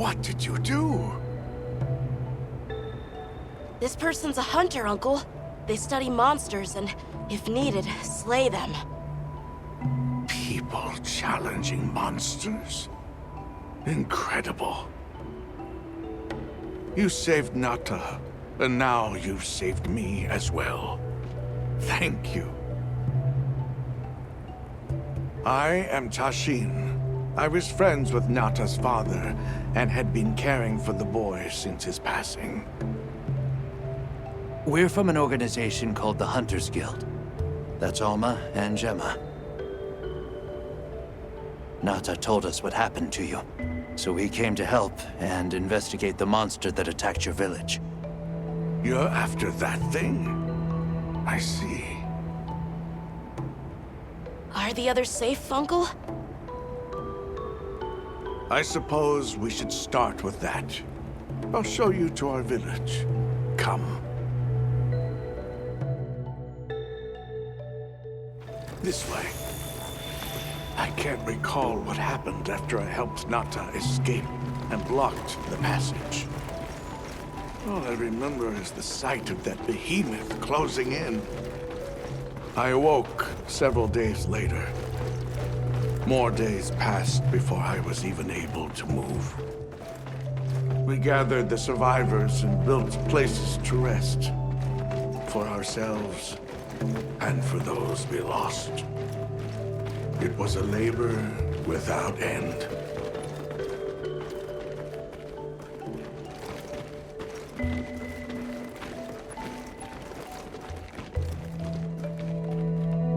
What did you do? This person's a hunter, Uncle. They study monsters and, if needed, slay them. People challenging monsters? Incredible. You saved Nata, and now you've saved me as well. Thank you. I am Tashin. I was friends with Nata's father, and had been caring for the boy since his passing. We're from an organization called the Hunters Guild. That's Alma and Gemma. Nata told us what happened to you, so we came to help and investigate the monster that attacked your village. You're after that thing? I see. Are the others safe, Uncle? I suppose we should start with that. I'll show you to our village. Come. This way. I can't recall what happened after I helped Nata escape and blocked the passage. All I remember is the sight of that behemoth closing in. I awoke several days later. More days passed before I was even able to move. We gathered the survivors and built places to rest. For ourselves, and for those we lost. It was a labor without end.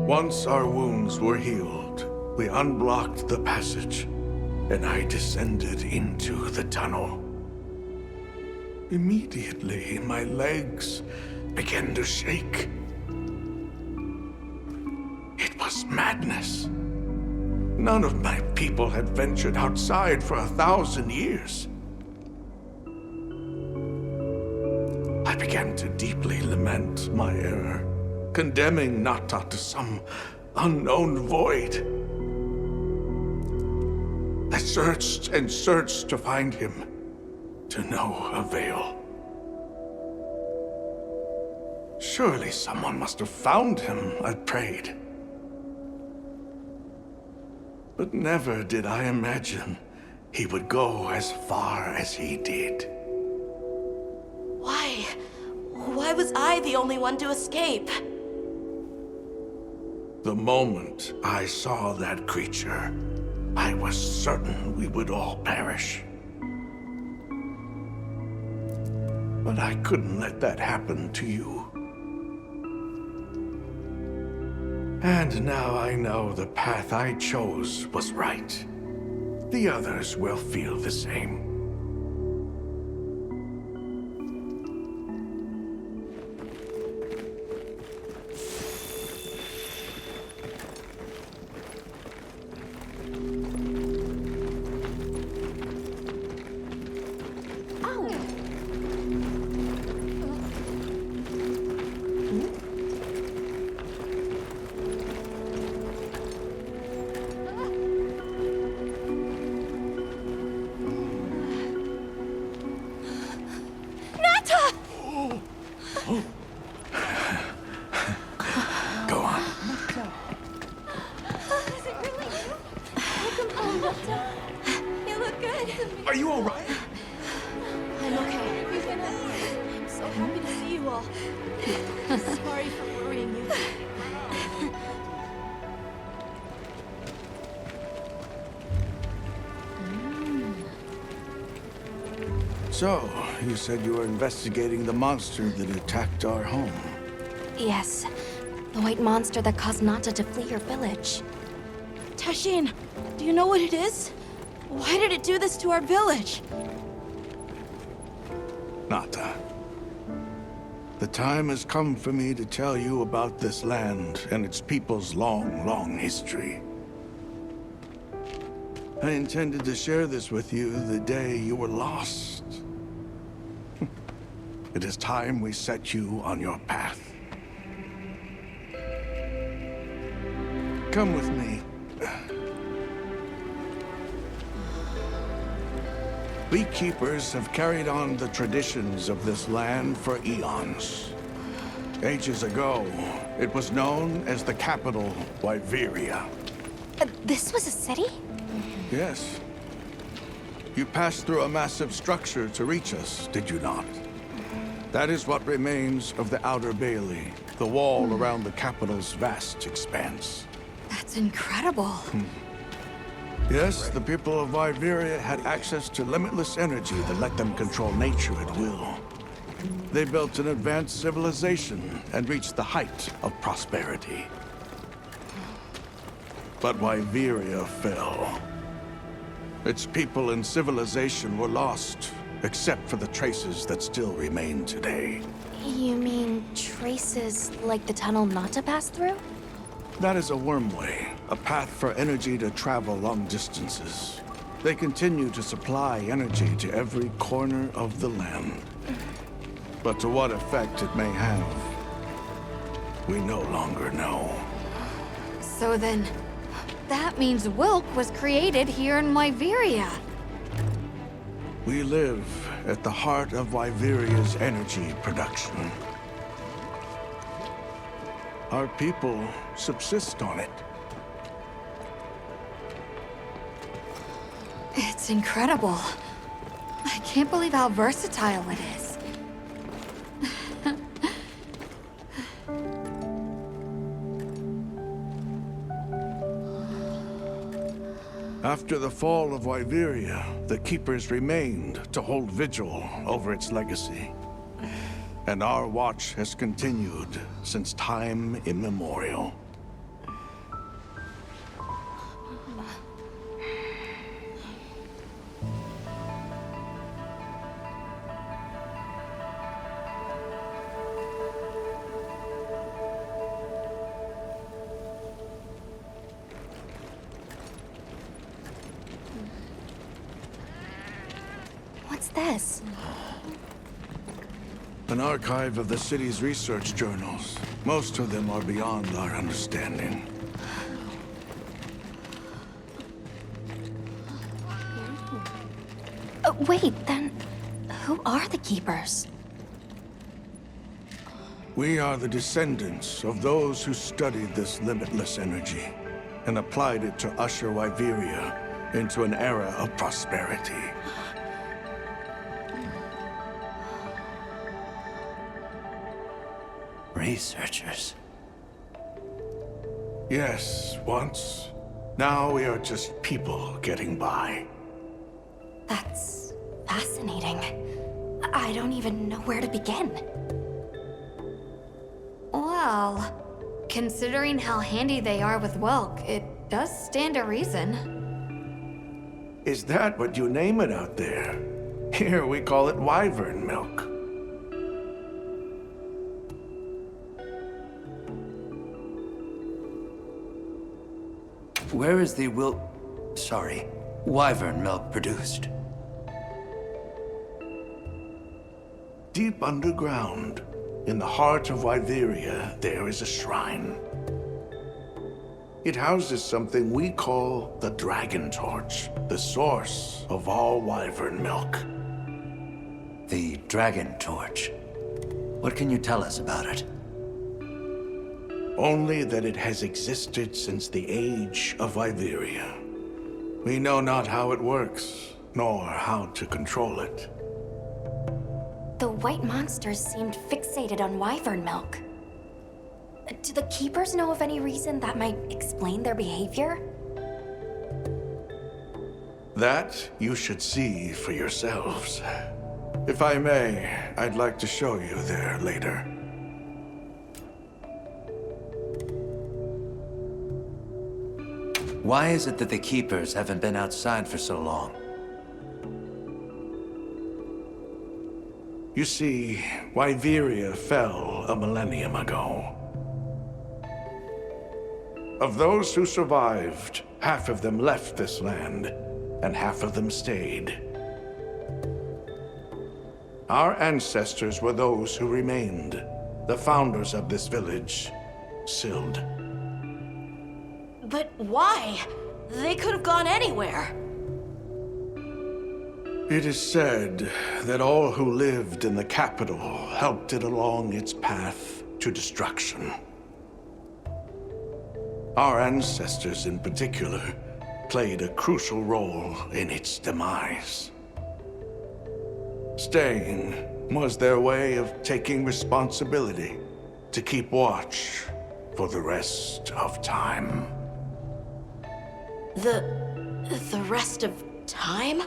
Once our wounds were healed, we unblocked the passage, and I descended into the tunnel. Immediately, my legs began to shake. It was madness. None of my people had ventured outside for 1,000 years. I began to deeply lament my error, condemning Nata to some unknown void. I searched and searched to find him, to no avail. Surely someone must have found him, I prayed. But never did I imagine he would go as far as he did. Why? Why was I the only one to escape? The moment I saw that creature, I was certain we would all perish. But I couldn't let that happen to you. And now I know the path I chose was right. The others will feel the same. Are you all right? I'm okay. I'm so happy to see you all. Sorry for worrying you. So, you said you were investigating the monster that attacked our home. Yes. The white monster that caused Nata to flee your village. Tashin, do you know what it is? Why did it do this to our village? Nata. The time has come for me to tell you about this land and its people's long, long history. I intended to share this with you the day you were lost. It is time we set you on your path. Come with me. We keepers have carried on the traditions of this land for eons. Ages ago, it was known as the capital, Wyveria. This was a city? Yes. You passed through a massive structure to reach us, did you not? That is what remains of the Outer Bailey, the wall around the capital's vast expanse. That's incredible. Yes, the people of Wyveria had access to limitless energy that let them control nature at will. They built an advanced civilization and reached the height of prosperity. But Wyveria fell. Its people and civilization were lost, except for the traces that still remain today. You mean traces like the tunnel not to pass through? That is a wormway, a path for energy to travel long distances. They continue to supply energy to every corner of the land. But to what effect it may have, we no longer know. So then, that means Wilk was created here in Wyveria. We live at the heart of Wyveria's energy production. Our people subsist on it. It's incredible. I can't believe how versatile it is. After the fall of Wyveria, the Keepers remained to hold vigil over its legacy. And our watch has continued since time immemorial. What's this? An archive of the city's research journals. Most of them are beyond our understanding. Wait, then who are the Keepers? We are the descendants of those who studied this limitless energy and applied it to usher Wyveria into an era of prosperity. Researchers. Yes, once. Now we are just people getting by. That's fascinating. I don't even know where to begin. Well, considering how handy they are with Wilk, it does stand to reason. Is that what you name it out there? Here we call it wyvern milk. Where is the wyvern milk produced? Deep underground, in the heart of Wyveria, there is a shrine. It houses something we call the Dragon Torch, the source of all wyvern milk. The Dragon Torch. What can you tell us about it? Only that it has existed since the age of Wyveria. We know not how it works, nor how to control it. The white monsters seemed fixated on wyvern milk. Do the Keepers know of any reason that might explain their behavior? That you should see for yourselves. If I may, I'd like to show you there later. Why is it that the Keepers haven't been outside for so long? You see, Wyveria fell a millennium ago. Of those who survived, half of them left this land, and half of them stayed. Our ancestors were those who remained, the founders of this village, Sild. But why? They could have gone anywhere. It is said that all who lived in the capital helped it along its path to destruction. Our ancestors in particular played a crucial role in its demise. Staying was their way of taking responsibility to keep watch for the rest of time. The rest of time?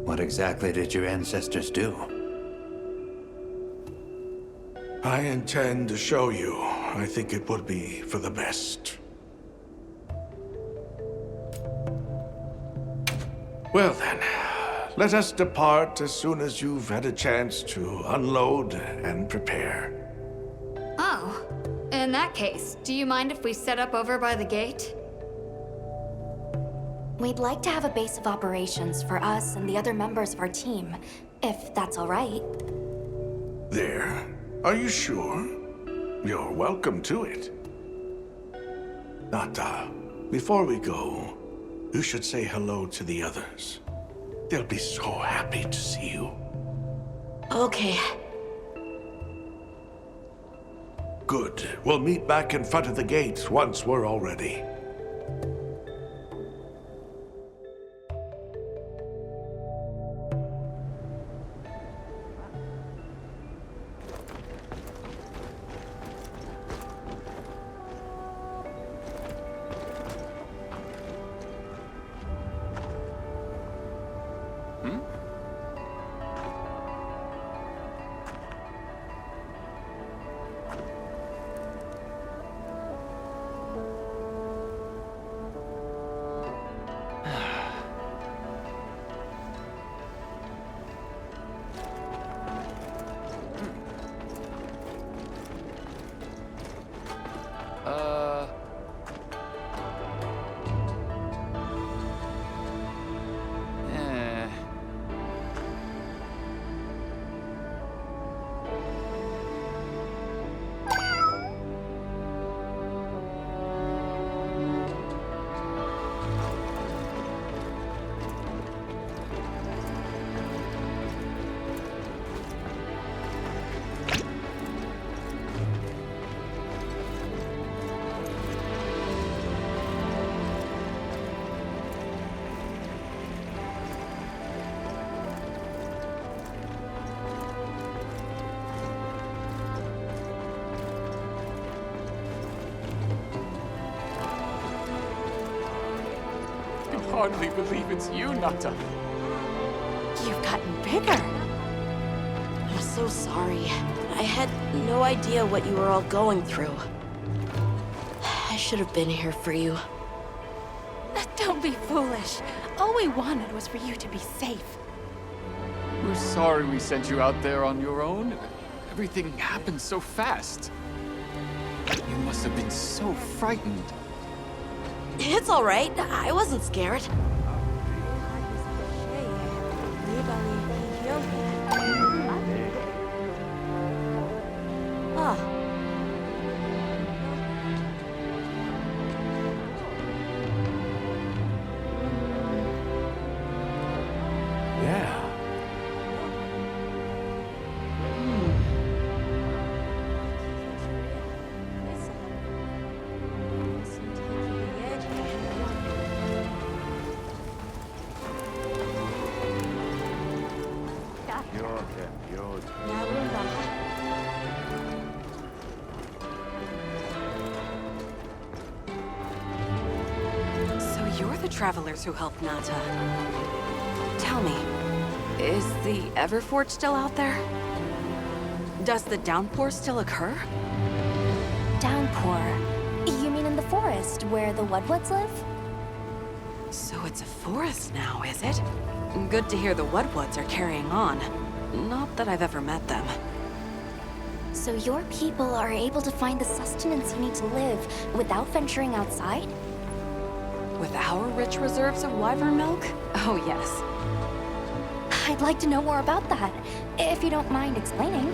What exactly did your ancestors do? I intend to show you. I think it would be for the best. Well then, let us depart as soon as you've had a chance to unload and prepare. Oh, in that case, do you mind if we set up over by the gate? We'd like to have a base of operations for us and the other members of our team, if that's all right. There. Are you sure? You're welcome to it. Nata, before we go, you should say hello to the others. They'll be so happy to see you. Okay. Good. We'll meet back in front of the gate once we're all ready. Hardly believe it's you, Nata. You've gotten bigger. I'm so sorry. I had no idea what you were all going through. I should have been here for you. Don't be foolish. All we wanted was for you to be safe. We're sorry we sent you out there on your own. Everything happened so fast. You must have been so frightened. It's all right. I wasn't scared. Oh. Yeah. So you're the travelers who helped Nata. Tell me, is the Everforge still out there? Does the downpour still occur? Downpour? You mean in the forest, where the Woodwoods live? So it's a forest now, is it? Good to hear the Woodwoods are carrying on. Not that I've ever met them. So your people are able to find the sustenance you need to live without venturing outside? With our rich reserves of wyvern milk? Oh, yes. I'd like to know more about that, if you don't mind explaining.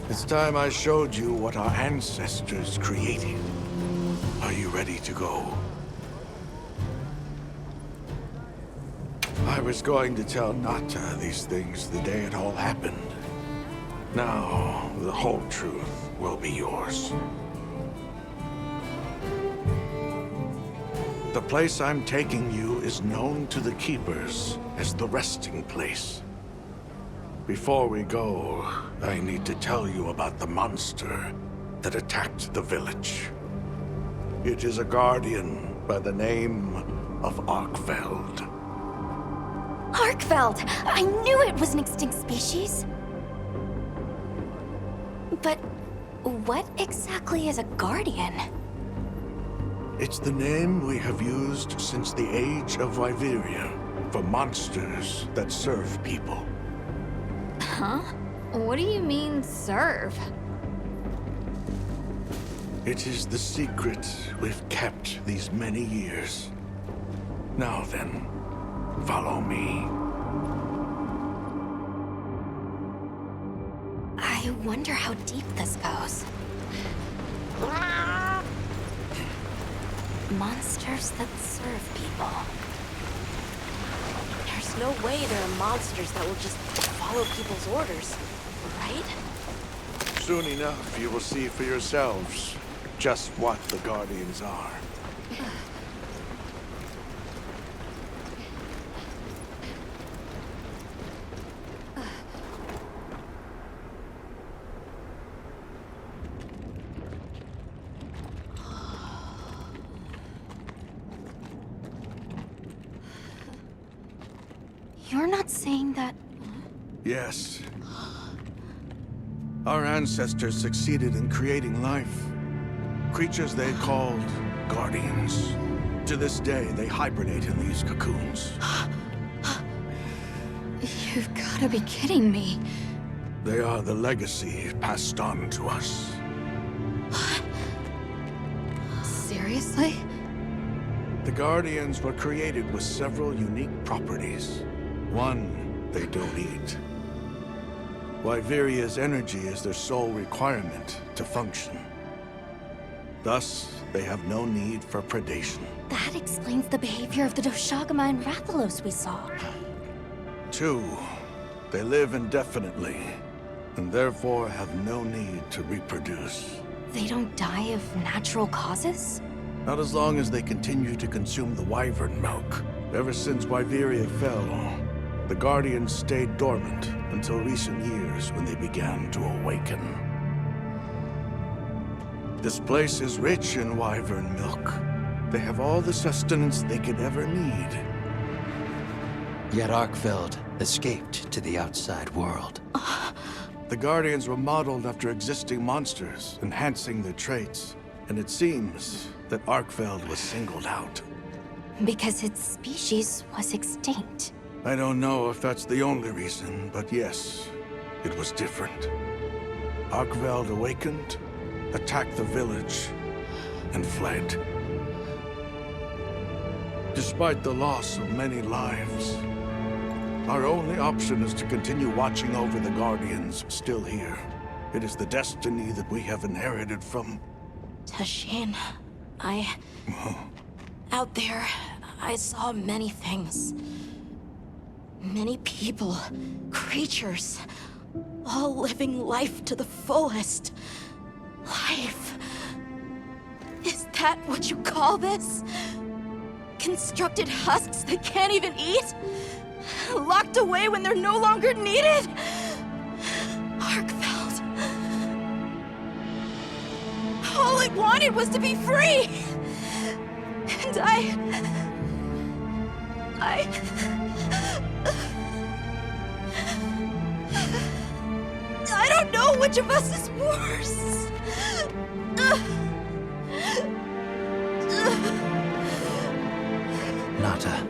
It's time I showed you what our ancestors created. Are you ready to go? I was going to tell Nata these things the day it all happened. Now, the whole truth will be yours. The place I'm taking you is known to the Keepers as the resting place. Before we go, I need to tell you about the monster that attacked the village. It is a guardian by the name of Arkfeld. Arkfeld! I knew it was an extinct species! But what exactly is a guardian? It's the name we have used since the age of Wyveria for monsters that serve people. Huh? What do you mean, serve? It is the secret we've kept these many years. Now then, follow me. I wonder how deep this goes. Monsters that serve people. There's no way there are monsters that will just follow people's orders, right? Soon enough, you will see for yourselves just what the Guardians are. You're not saying that... Yes. Our ancestors succeeded in creating life. Creatures they called Guardians. To this day, they hibernate in these cocoons. You've gotta be kidding me. They are the legacy passed on to us. Seriously? The Guardians were created with several unique properties. One, they don't eat. Wyveria's energy is their sole requirement to function. Thus, they have no need for predation. That explains the behavior of the Doshagama and Rathalos we saw. 2, they live indefinitely, and therefore have no need to reproduce. They don't die of natural causes? Not as long as they continue to consume the wyvern milk. Ever since Wyveria fell, the Guardians stayed dormant until recent years when they began to awaken. This place is rich in wyvern milk. They have all the sustenance they could ever need. Yet Arkfeld escaped to the outside world. The Guardians were modeled after existing monsters, enhancing their traits. And it seems that Arkfeld was singled out. Because its species was extinct. I don't know if that's the only reason, but yes, it was different. Arkfeld awakened, attacked the village, and fled. Despite the loss of many lives, our only option is to continue watching over the Guardians still here. It is the destiny that we have inherited from... Tashin, out there, I saw many things. Many people, creatures, all living life to the fullest. Life. Is that what you call this? Constructed husks that can't even eat? Locked away when they're no longer needed? Arkfeld. All I wanted was to be free! And I don't know which of us is worse. Nata,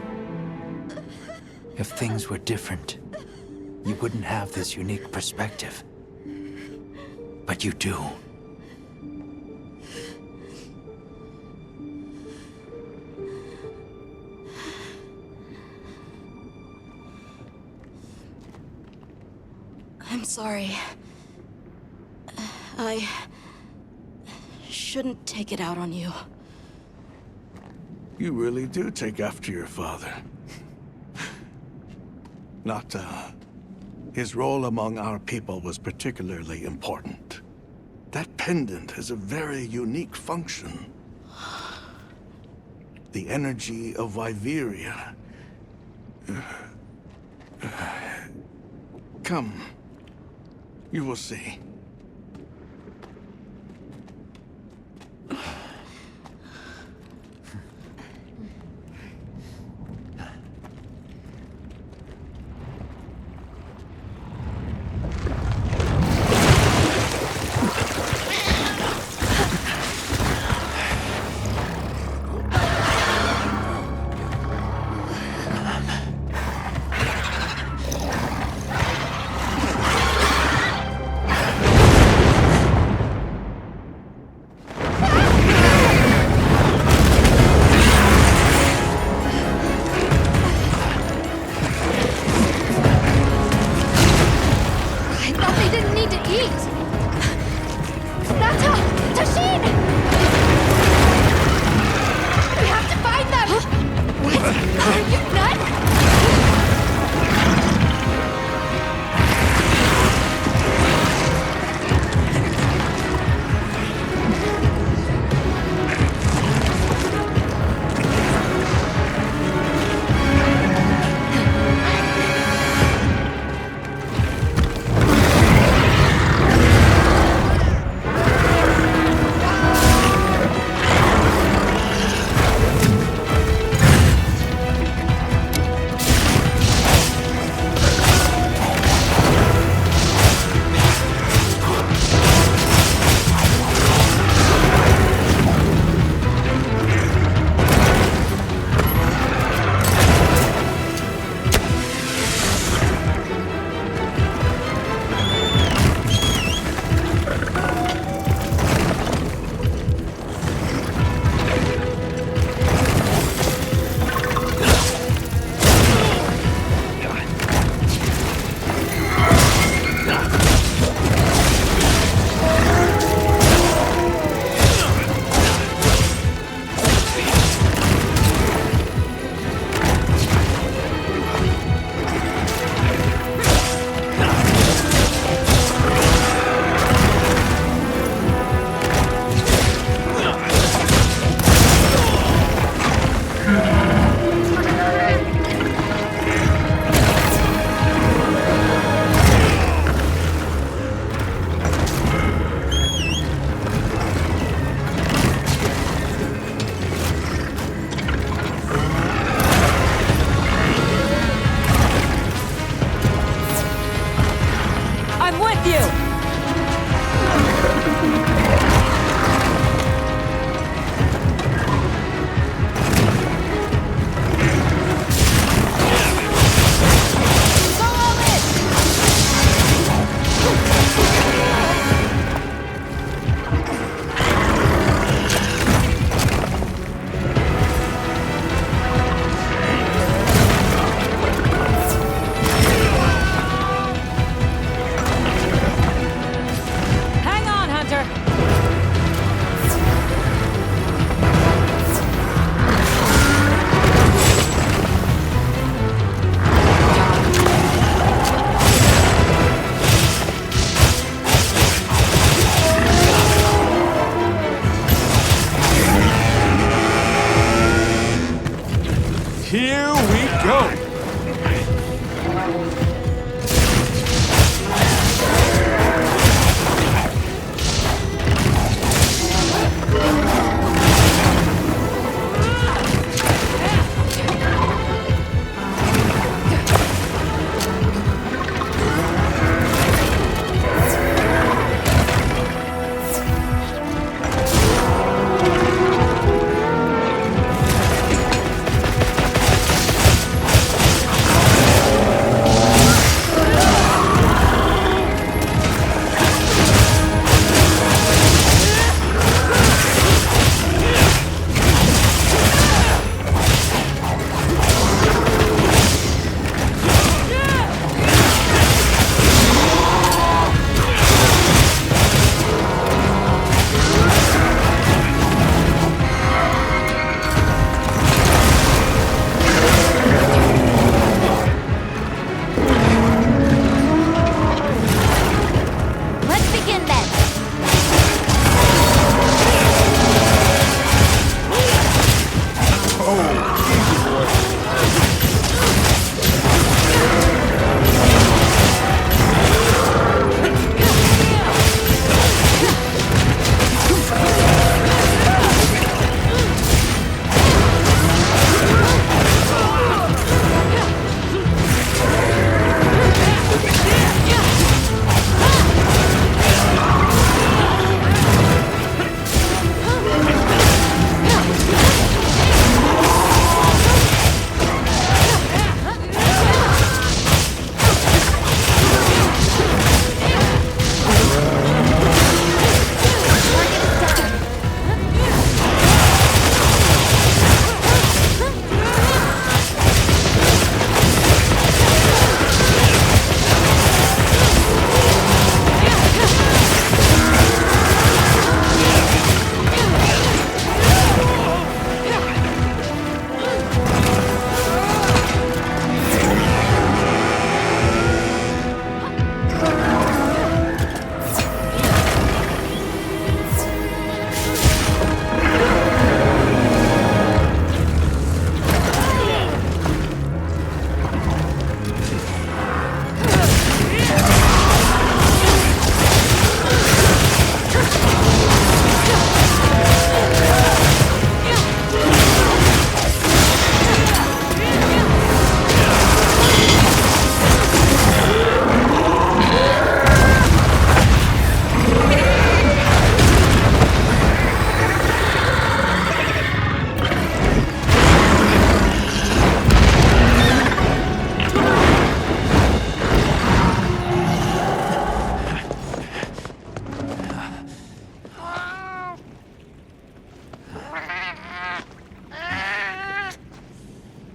if things were different, you wouldn't have this unique perspective. But you do. I'm sorry. I shouldn't take it out on you. You really do take after your father. His role among our people was particularly important. That pendant has a very unique function. The energy of Viveria. Come. You will see.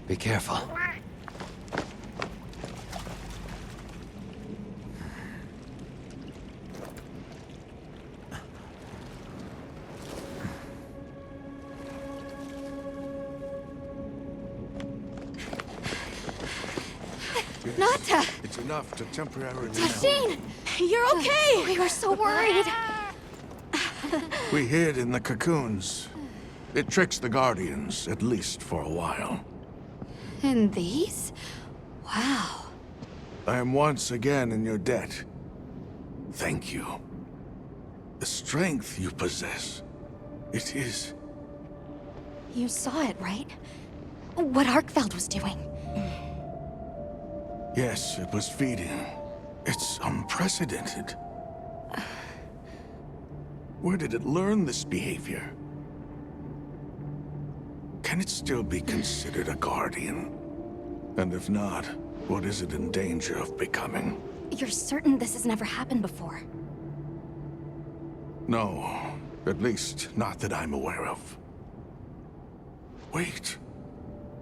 Be careful. Nata! It's enough to temporarily... Tashin! You're okay! We were so worried. We hid in the cocoons. It tricks the Guardians, at least for a while. And these? Wow. I am once again in your debt. Thank you. The strength you possess, it is... You saw it, right? What Arkfeld was doing. Yes, it was feeding. It's unprecedented. Where did it learn this behavior? Can it still be considered a Guardian? And if not, what is it in danger of becoming? You're certain this has never happened before? No, at least not that I'm aware of. Wait,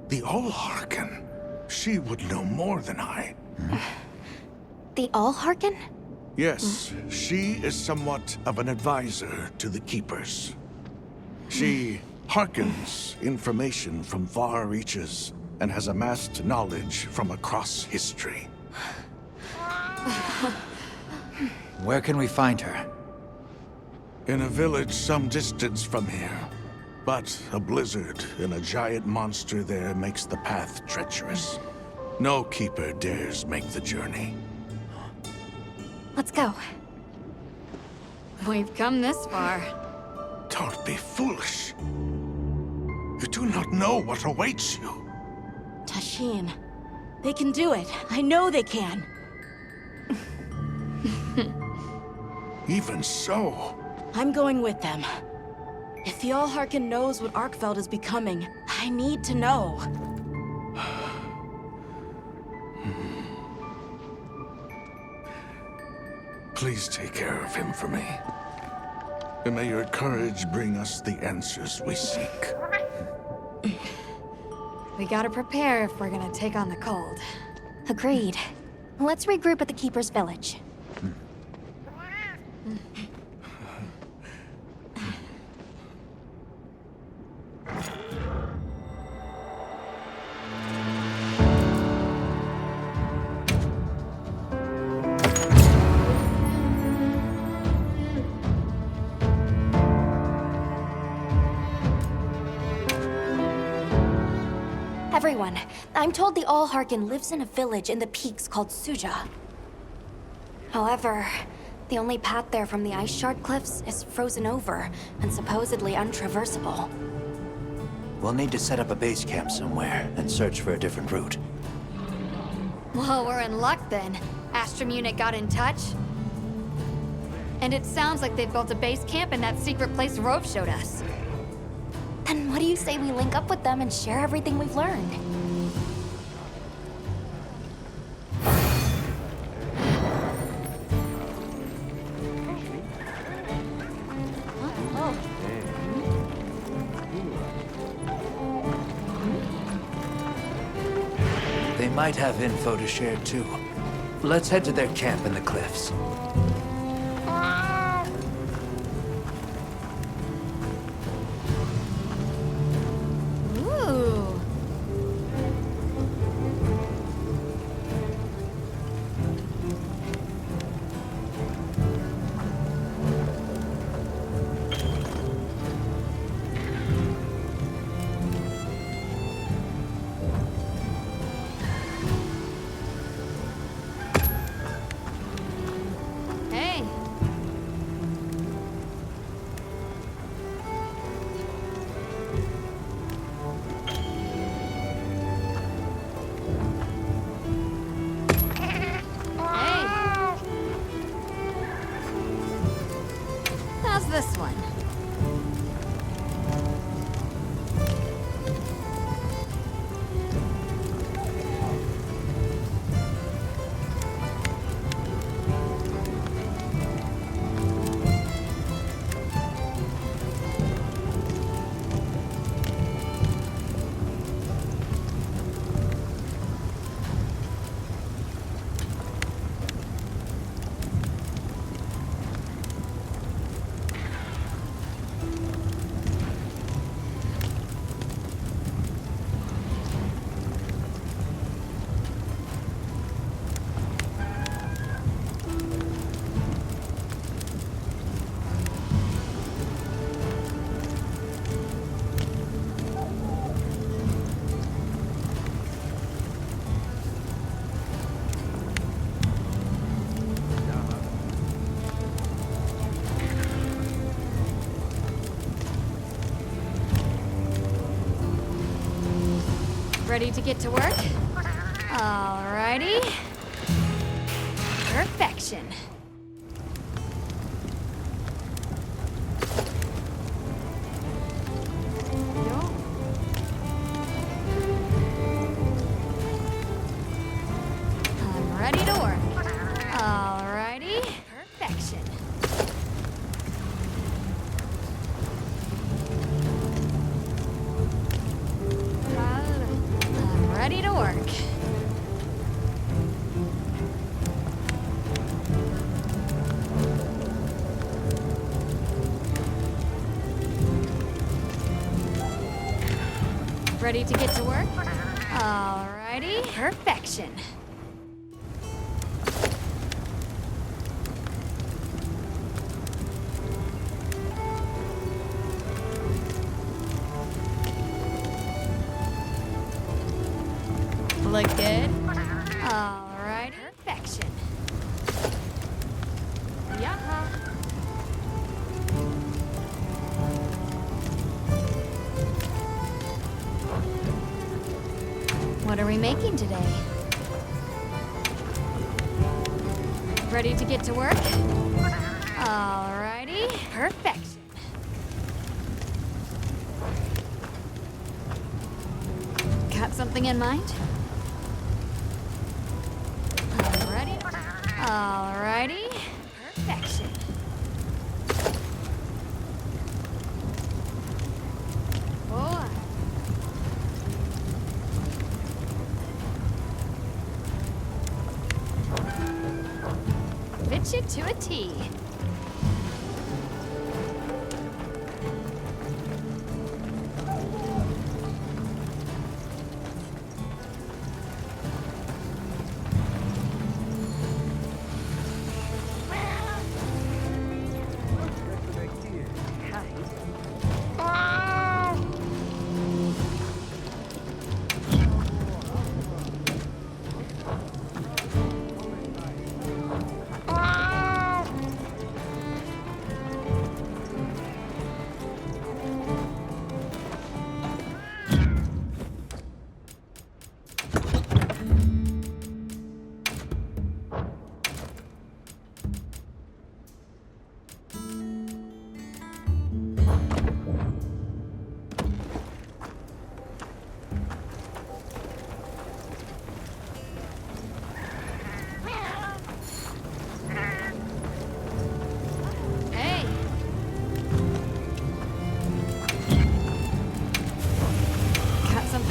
the All-Harken. She would know more than I. The All-Harken? Yes, she is somewhat of an advisor to the Keepers. She hearkens information from far reaches and has amassed knowledge from across history. Where can we find her? In a village some distance from here. But a blizzard and a giant monster there makes the path treacherous. No Keeper dares make the journey. Let's go. We've come this far. Don't be foolish. You do not know what awaits you. Tashin. They can do it. I know they can. Even so... I'm going with them. If the All-Harken knows what Arkfeld is becoming, I need to know. Please take care of him for me. And may your courage bring us the answers we seek. We gotta prepare if we're gonna take on the cold. Agreed. Let's regroup at the Keeper's village. Everyone, I'm told the All-Harken lives in a village in the peaks called Suja. However, the only path there from the ice shard cliffs is frozen over and supposedly untraversable. We'll need to set up a base camp somewhere and search for a different route. Well, we're in luck then. Astrum unit got in touch. And it sounds like they've built a base camp in that secret place Rove showed us. Then what do you say we link up with them and share everything we've learned? They might have info to share too. Let's head to their camp in the cliffs. This one. Ready to get to work? Alrighty. Perfection. I'm ready to work. Alrighty. Perfection. I'm ready to work. Ready to get to work? Alrighty. Perfection. Look good? Alright. Perfection. Yeah. What are we making today? Ready to get to work? Alrighty. Perfection. Got something in mind? Alrighty. Alrighty. Perfection. Boy. Fit you to a T.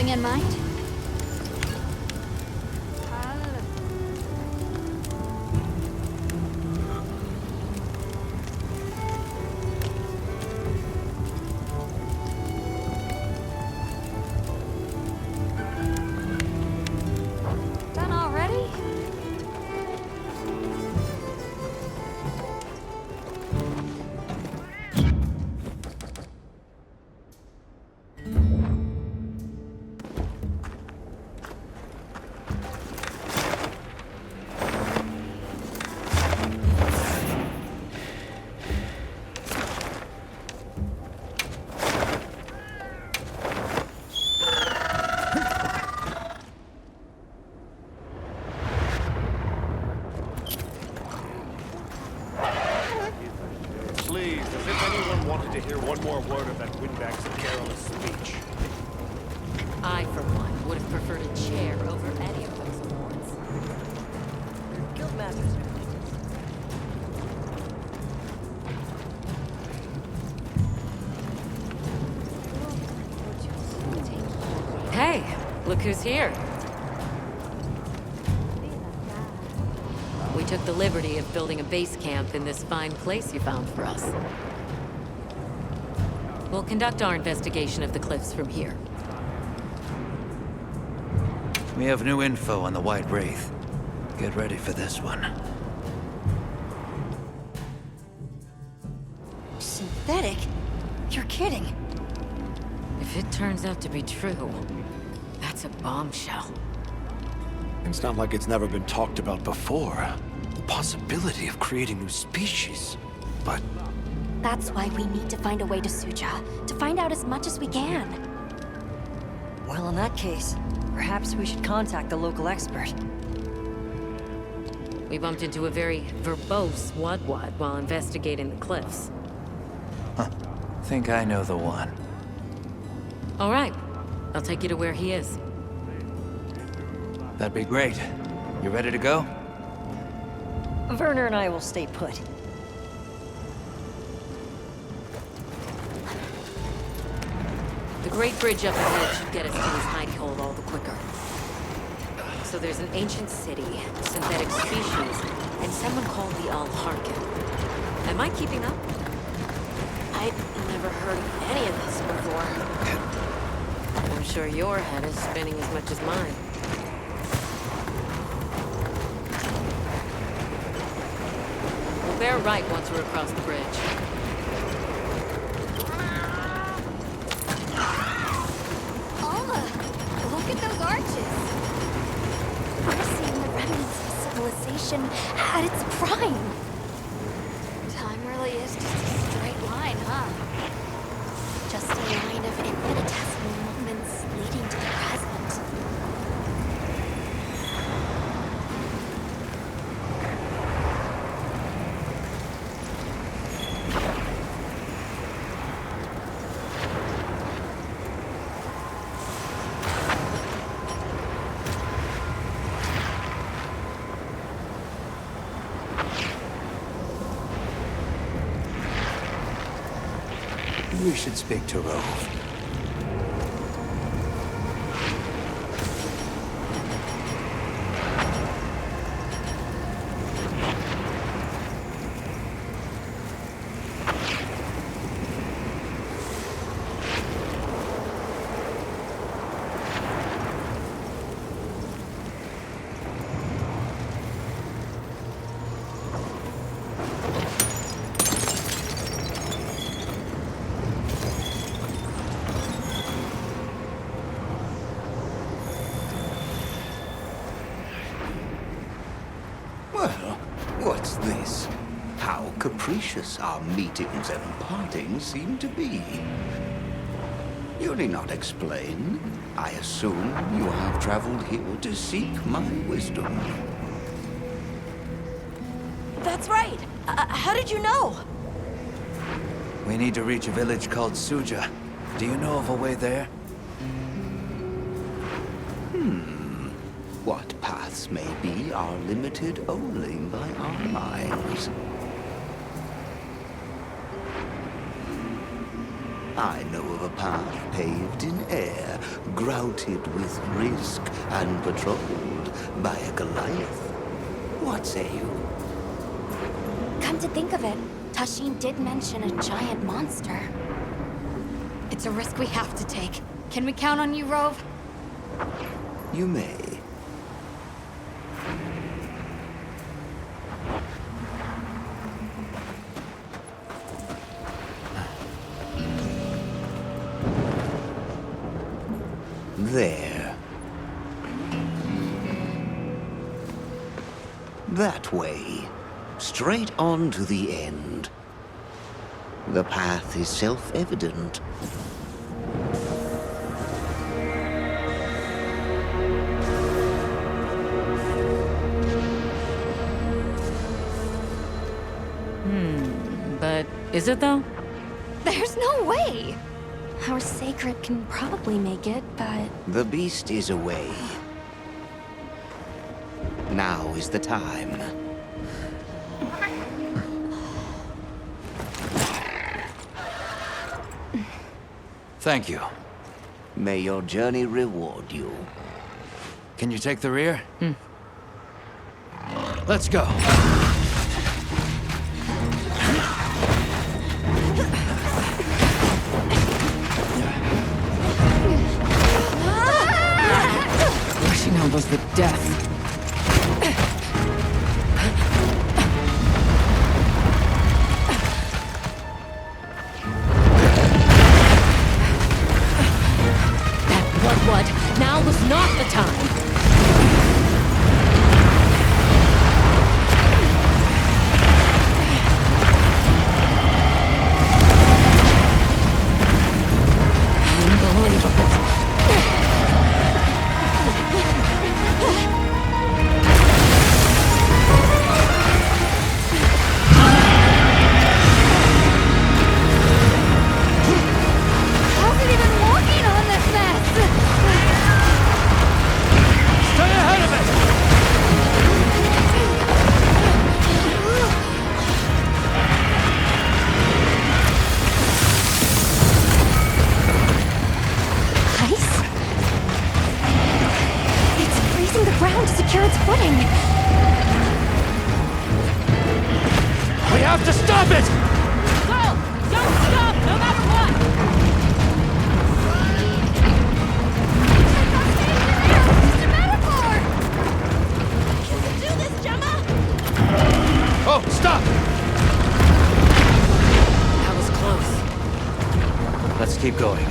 In mind? Done already? Please, as if anyone wanted to hear one more word of that windbag's careless speech. I, for one, would have preferred a chair over any of those awards. Guildmasters. Hey, look who's here. We took the liberty of building a base camp in this fine place you found for us. We'll conduct our investigation of the cliffs from here. We have new info on the White Wraith. Get ready for this one. Synthetic? You're kidding. If it turns out to be true, that's a bombshell. It's not like it's never been talked about before. The possibility of creating new species. But That's why we need to find a way to Suja, to find out as much as we can. Well, in that case, Perhaps we should contact the local expert. We bumped into a very verbose Wadwad while investigating the cliffs. Think I know the one. All right. I'll take you to where he is. That'd be great. You ready to go? Werner and I will stay put. The Great Bridge up ahead should get us to his hidey hole all the quicker. So there's an ancient city, synthetic species, and someone called the Harkin. Am I keeping up? I'd never heard of any of this before. I'm sure your head is spinning as much as mine. We'll bear right once we're across the bridge. Look at those arches. We're seeing the remnants of civilization at its prime. Time really is just a straight line, huh? Just a line of infinitesimal moments leading to the present. We should speak to Rove. Well, what's this? How capricious our meetings and partings seem to be. You need not explain. I assume you have traveled here to seek my wisdom. That's right. How did you know? We need to reach a village called Suja. Do you know of a way there? What paths may be are limited only by our minds. I know of a path paved in air, grouted with risk and patrolled by a Goliath. What say you? Come to think of it, Tashin did mention a giant monster. It's a risk we have to take. Can we count on you, Rove? You may. There. That way. Straight on to the end. The path is self-evident. But is it though? There's no way! Our sacred can probably make it, but... The beast is away. Now is the time. Thank you. May your journey reward you. Can you take the rear? Let's go. Rushing elbows the death. What? Now was not the time. Unbelievable. Let's keep going.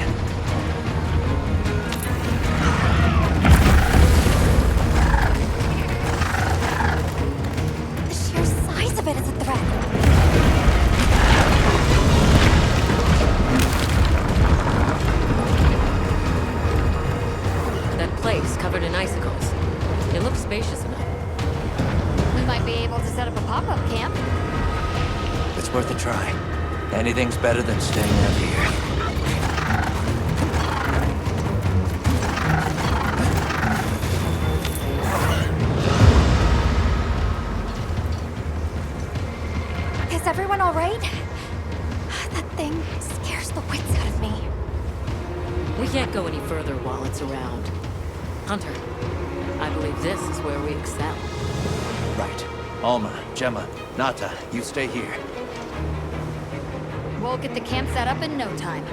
The sheer size of it is a threat. That place covered in icicles. It looks spacious enough. We might be able to set up a pop-up camp. It's worth a try. Anything's better than staying out here. Is everyone all right? That thing scares the wits out of me. We can't go any further while it's around. Hunter, I believe this is where we excel. Right. Alma, Gemma, Nata, you stay here. We'll get the camp set up in no time.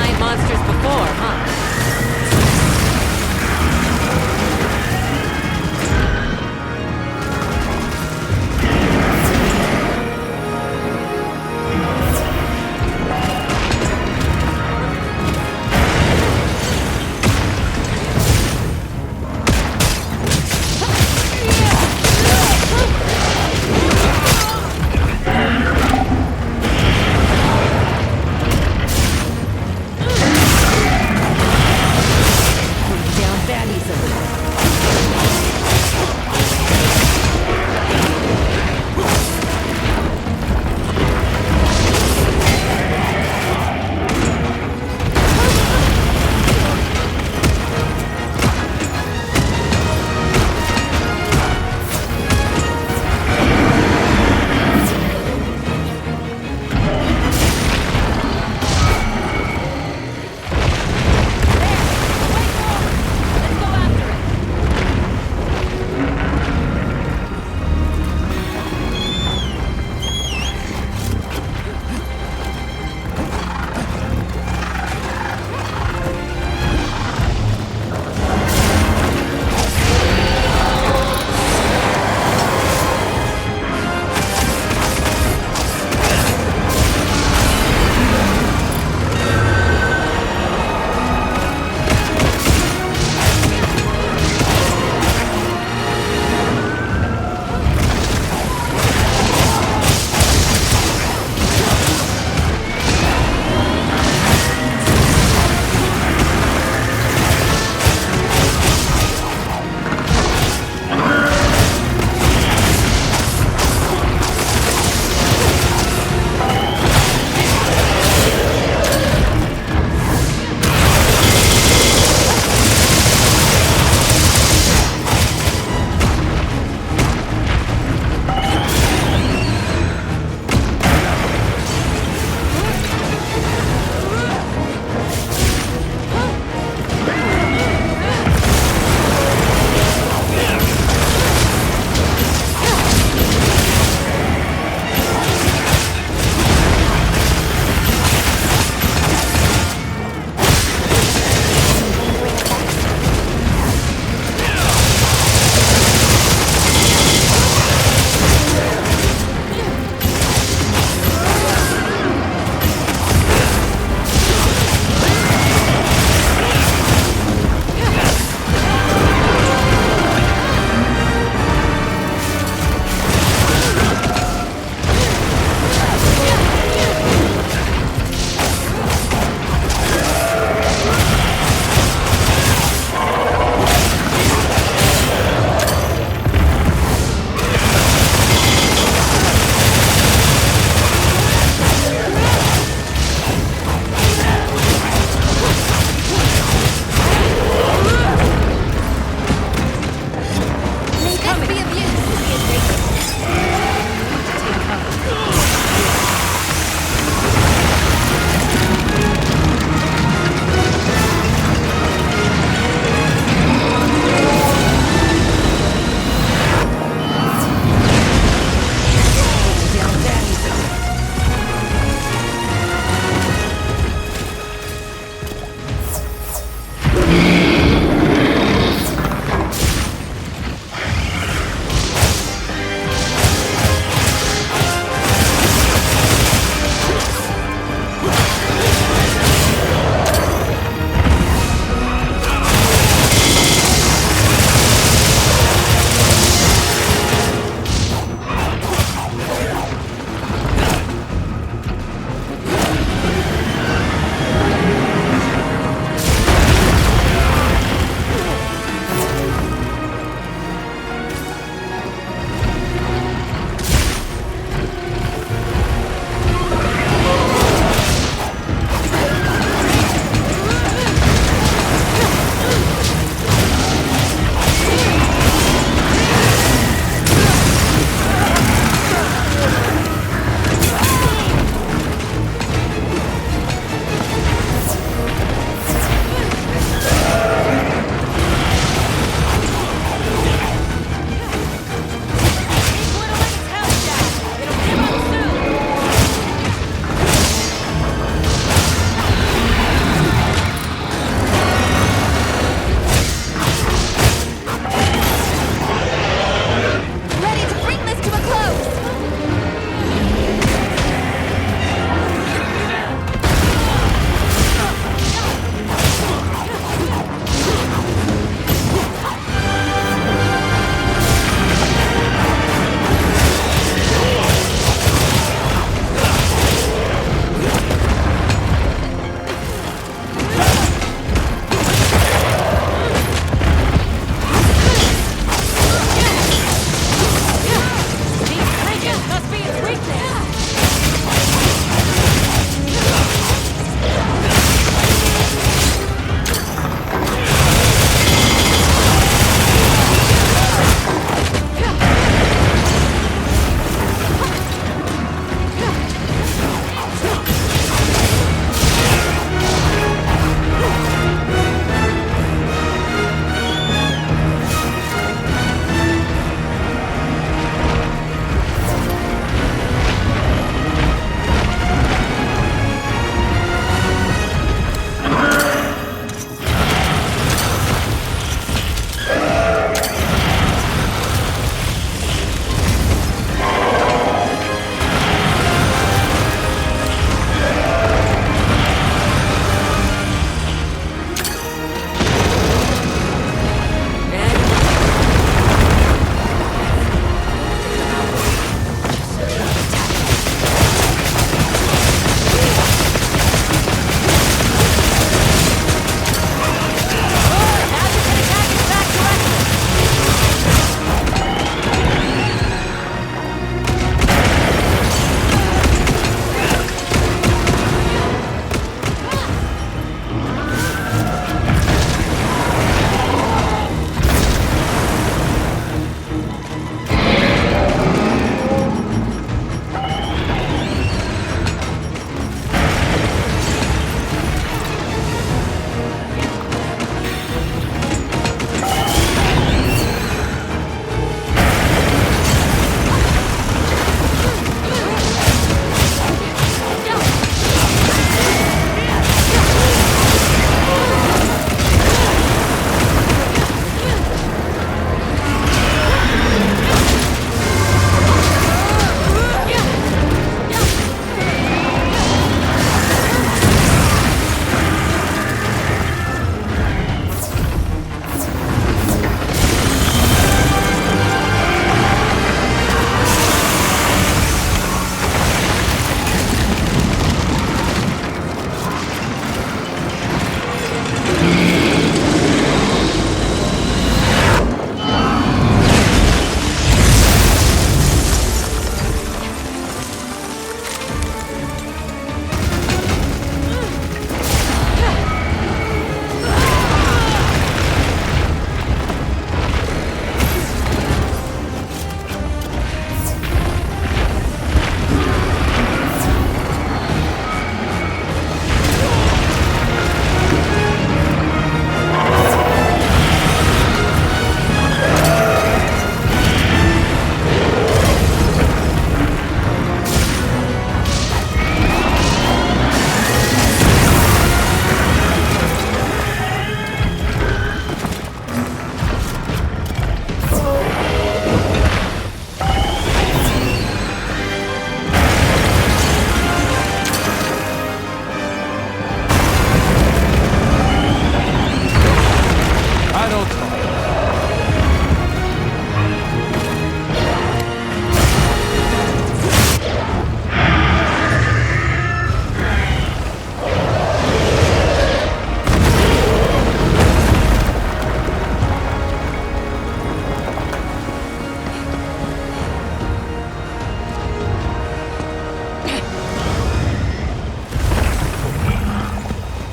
giant monsters before, huh?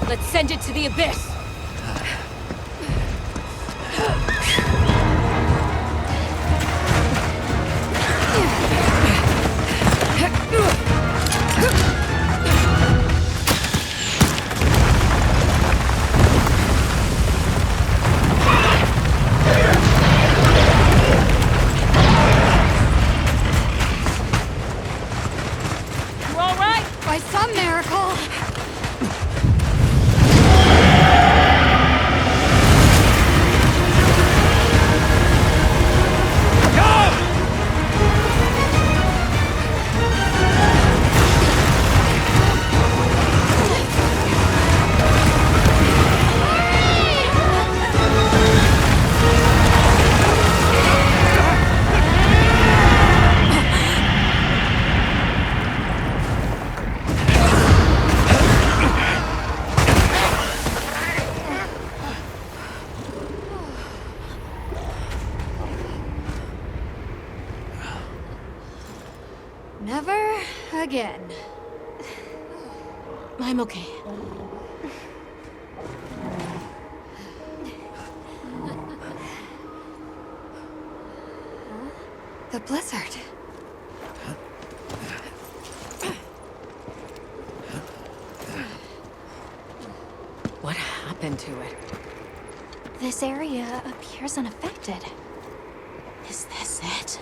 Let's send it to the abyss! By some miracle! Never again. I'm okay. The blizzard. What happened to it? This area appears unaffected. Is this it?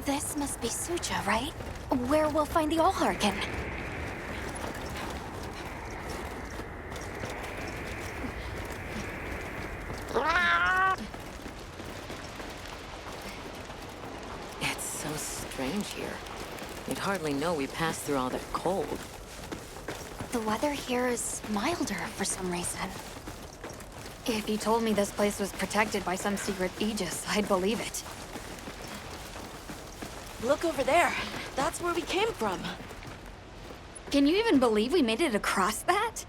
This must be Suja, right? Where we'll find the Allharkin. It's so strange here. You'd hardly know we passed through all that cold. The weather here is milder for some reason. If you told me this place was protected by some secret aegis, I'd believe it. Look over there. That's where we came from. Can you even believe we made it across that?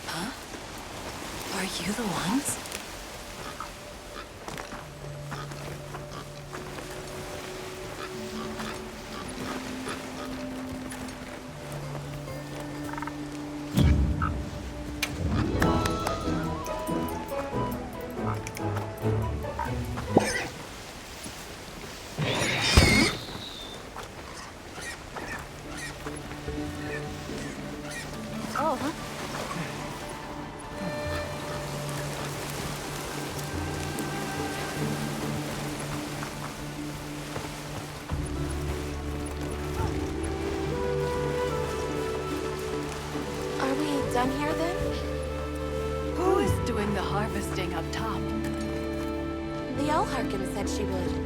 Huh? Are you the ones? Done here then? Who is doing the harvesting up top? The Allharkin said she would.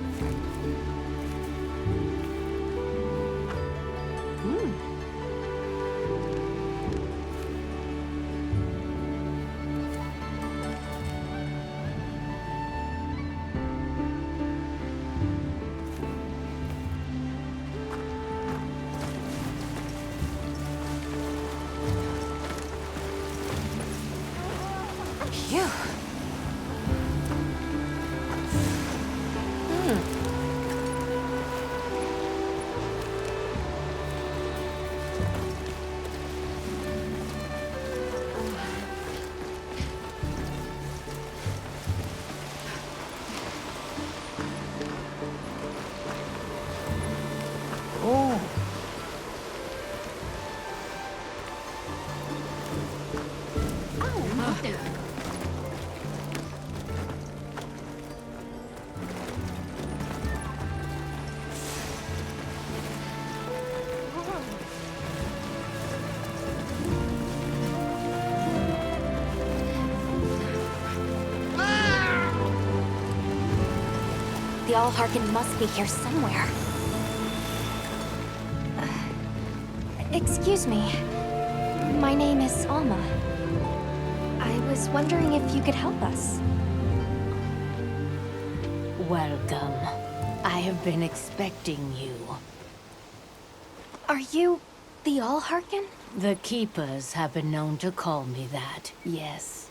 Phew. The Allharkin must be here somewhere. Excuse me. My name is Alma. I was wondering if you could help us. Welcome. I have been expecting you. Are you the Allharkin? The Keepers have been known to call me that, yes.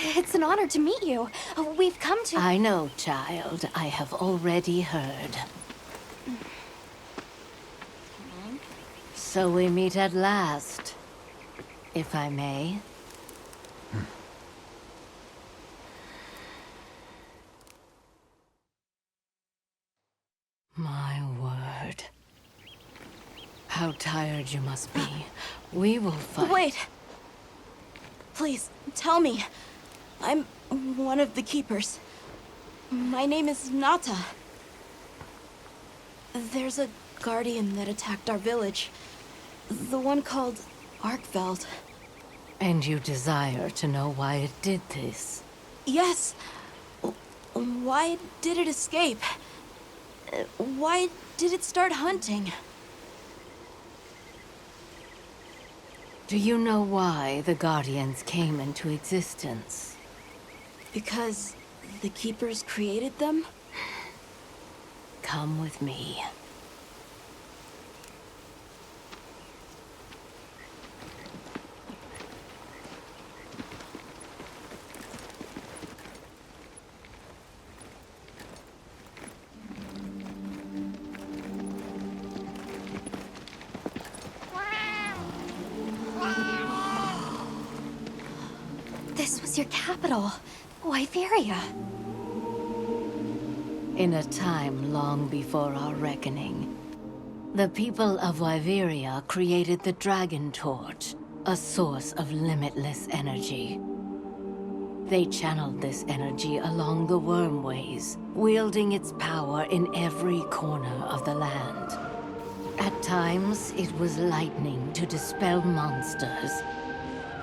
It's an honor to meet you. We've come to... I know, child. I have already heard. So we meet at last, if I may. My word. How tired you must be. We will fight. Wait! Please, tell me. I'm one of the Keepers. My name is Nata. There's a guardian that attacked our village. The one called Arkfeld. And you desire to know why it did this? Yes. Why did it escape? Why did it start hunting? Do you know why the Guardians came into existence? Because the Keepers created them? Come with me. This was your capital, Wyveria. In a time long before our reckoning, the people of Wyveria created the Dragon Torch, a source of limitless energy. They channeled this energy along the wormways, wielding its power in every corner of the land. At times, it was lightning to dispel monsters,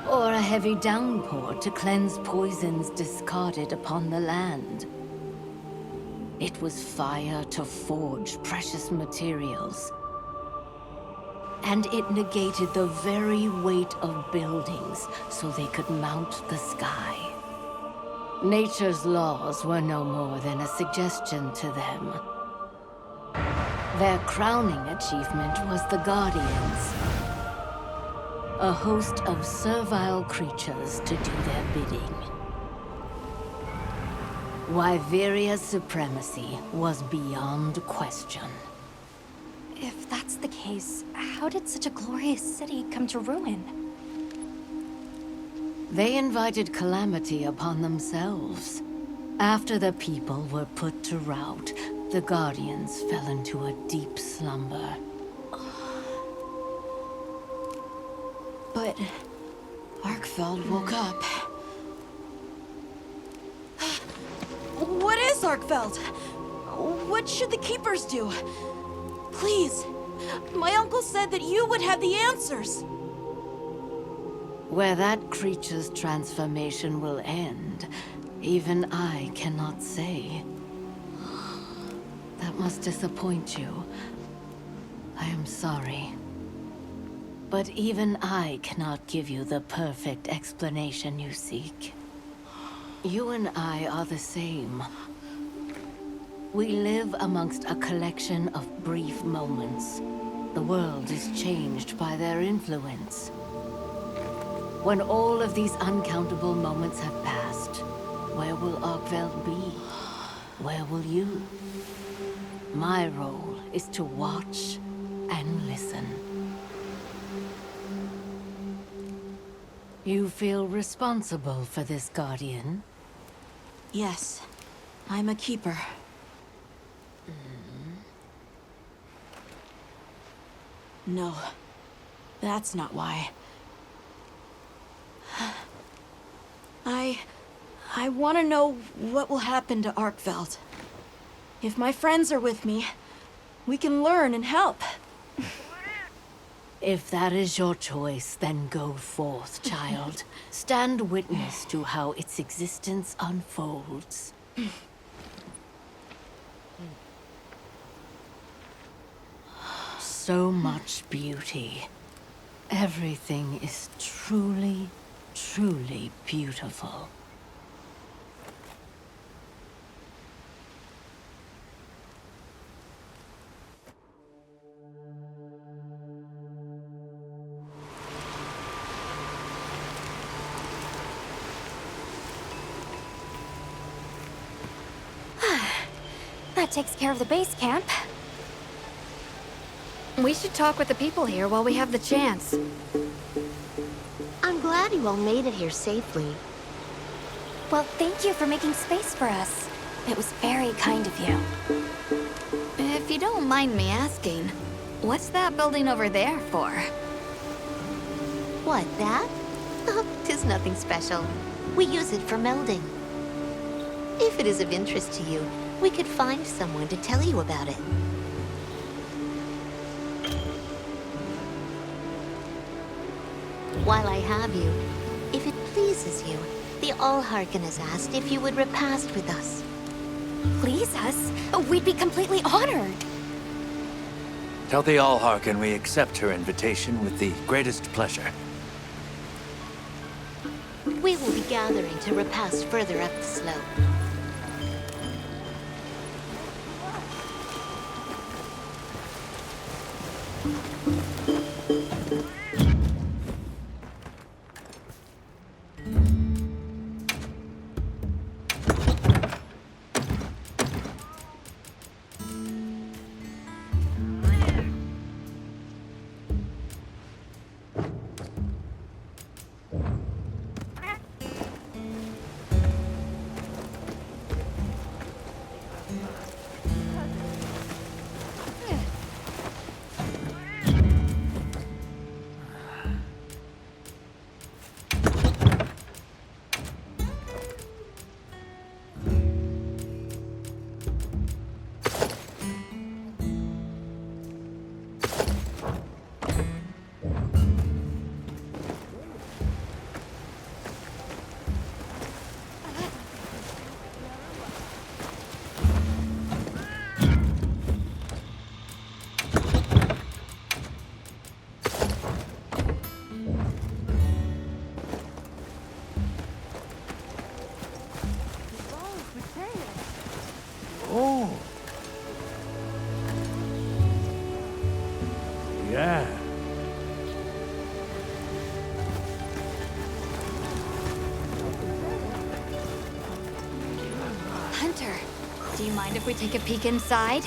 or a heavy downpour to cleanse poisons discarded upon the land. It was fire to forge precious materials. And it negated the very weight of buildings so they could mount the sky. Nature's laws were no more than a suggestion to them. Their crowning achievement was the Guardians. A host of servile creatures to do their bidding. Wyveria's supremacy was beyond question. If that's the case, how did such a glorious city come to ruin? They invited calamity upon themselves. After the people were put to rout, the Guardians fell into a deep slumber. But Arkfeld woke up. What is Arkfeld? What should the Keepers do? Please, my uncle said that you would have the answers. Where that creature's transformation will end, even I cannot say. That must disappoint you. I am sorry. But even I cannot give you the perfect explanation you seek. You and I are the same. We live amongst a collection of brief moments. The world is changed by their influence. When all of these uncountable moments have passed, where will Arkfeld be? Where will you? My role is to watch and listen. You feel responsible for this Guardian? Yes, I'm a Keeper. No, that's not why. I want to know what will happen to Arkfeld. If my friends are with me, we can learn and help. If that is your choice, then go forth, child. Stand witness to how its existence unfolds. So much beauty. Everything is truly, truly beautiful. That takes care of the base camp. We should talk with the people here while we have the chance. I'm glad you all made it here safely. Well, thank you for making space for us. It was very kind of you. If you don't mind me asking, what's that building over there for? What, that? Oh, 'tis nothing special. We use it for melding. If it is of interest to you, we could find someone to tell you about it. While I have you, if it pleases you, the Allharken has asked if you would repast with us. Please us? We'd be completely honored. Tell the Allharken we accept her invitation with the greatest pleasure. We will be gathering to repast further up the slope. Oh. Yeah. Hunter, do you mind if we take a peek inside?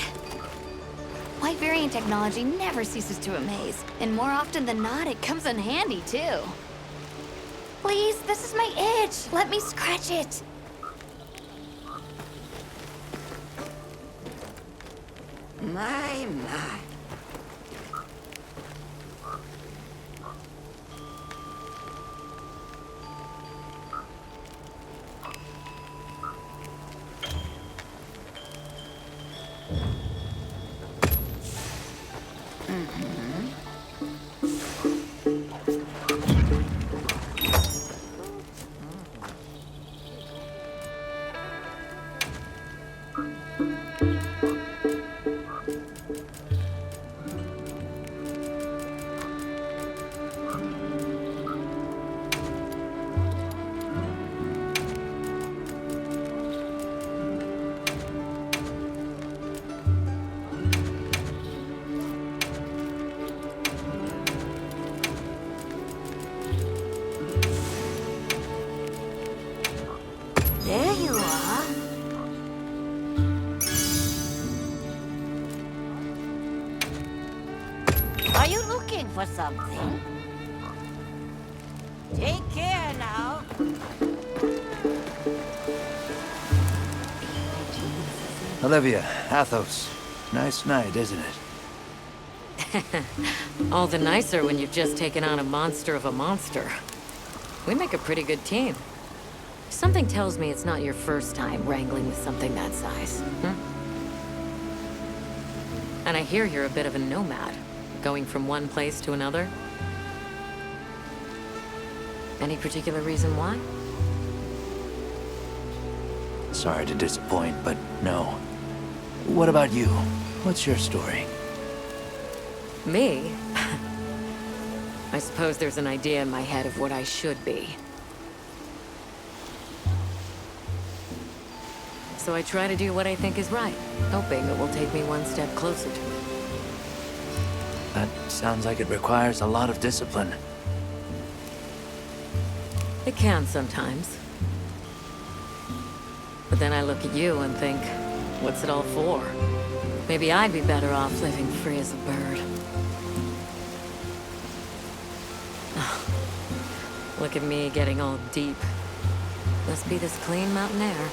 White variant technology never ceases to amaze, and more often than not, it comes in handy, too. Please, this is my itch. Let me scratch it. My. There you are. Are you looking for something? Take care now. Olivia, Athos. Nice night, isn't it? All the nicer when you've just taken on a monster of a monster. We make a pretty good team. Something tells me it's not your first time wrangling with something that size. And I hear you're a bit of a nomad, going from one place to another. Any particular reason why? Sorry to disappoint, but no. What about you? What's your story? Me? I suppose there's an idea in my head of what I should be. So I try to do what I think is right, hoping it will take me one step closer to it. That sounds like it requires a lot of discipline. It can sometimes. But then I look at you and think, what's it all for? Maybe I'd be better off living free as a bird. Look at me getting all deep. Must be this clean mountain air.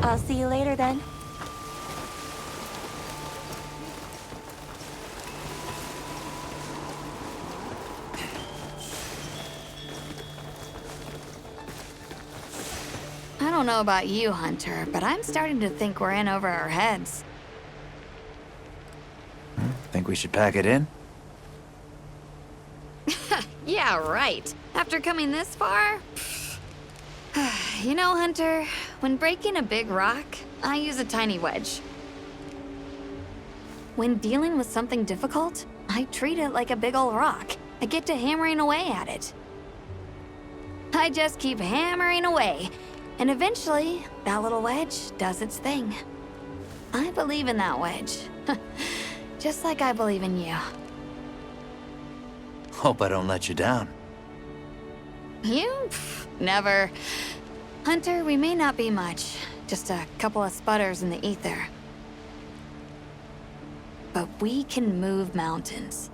I'll see you later then. I don't know about you, Hunter, but I'm starting to think we're in over our heads. Think we should pack it in? Yeah, right. After coming this far? You know, Hunter, when breaking a big rock, I use a tiny wedge. When dealing with something difficult, I treat it like a big old rock. I get to hammering away at it. I just keep hammering away, and eventually, that little wedge does its thing. I believe in that wedge. Just like I believe in you. Hope I don't let you down. You? Never. Hunter, we may not be much. Just a couple of sputters in the ether. But we can move mountains.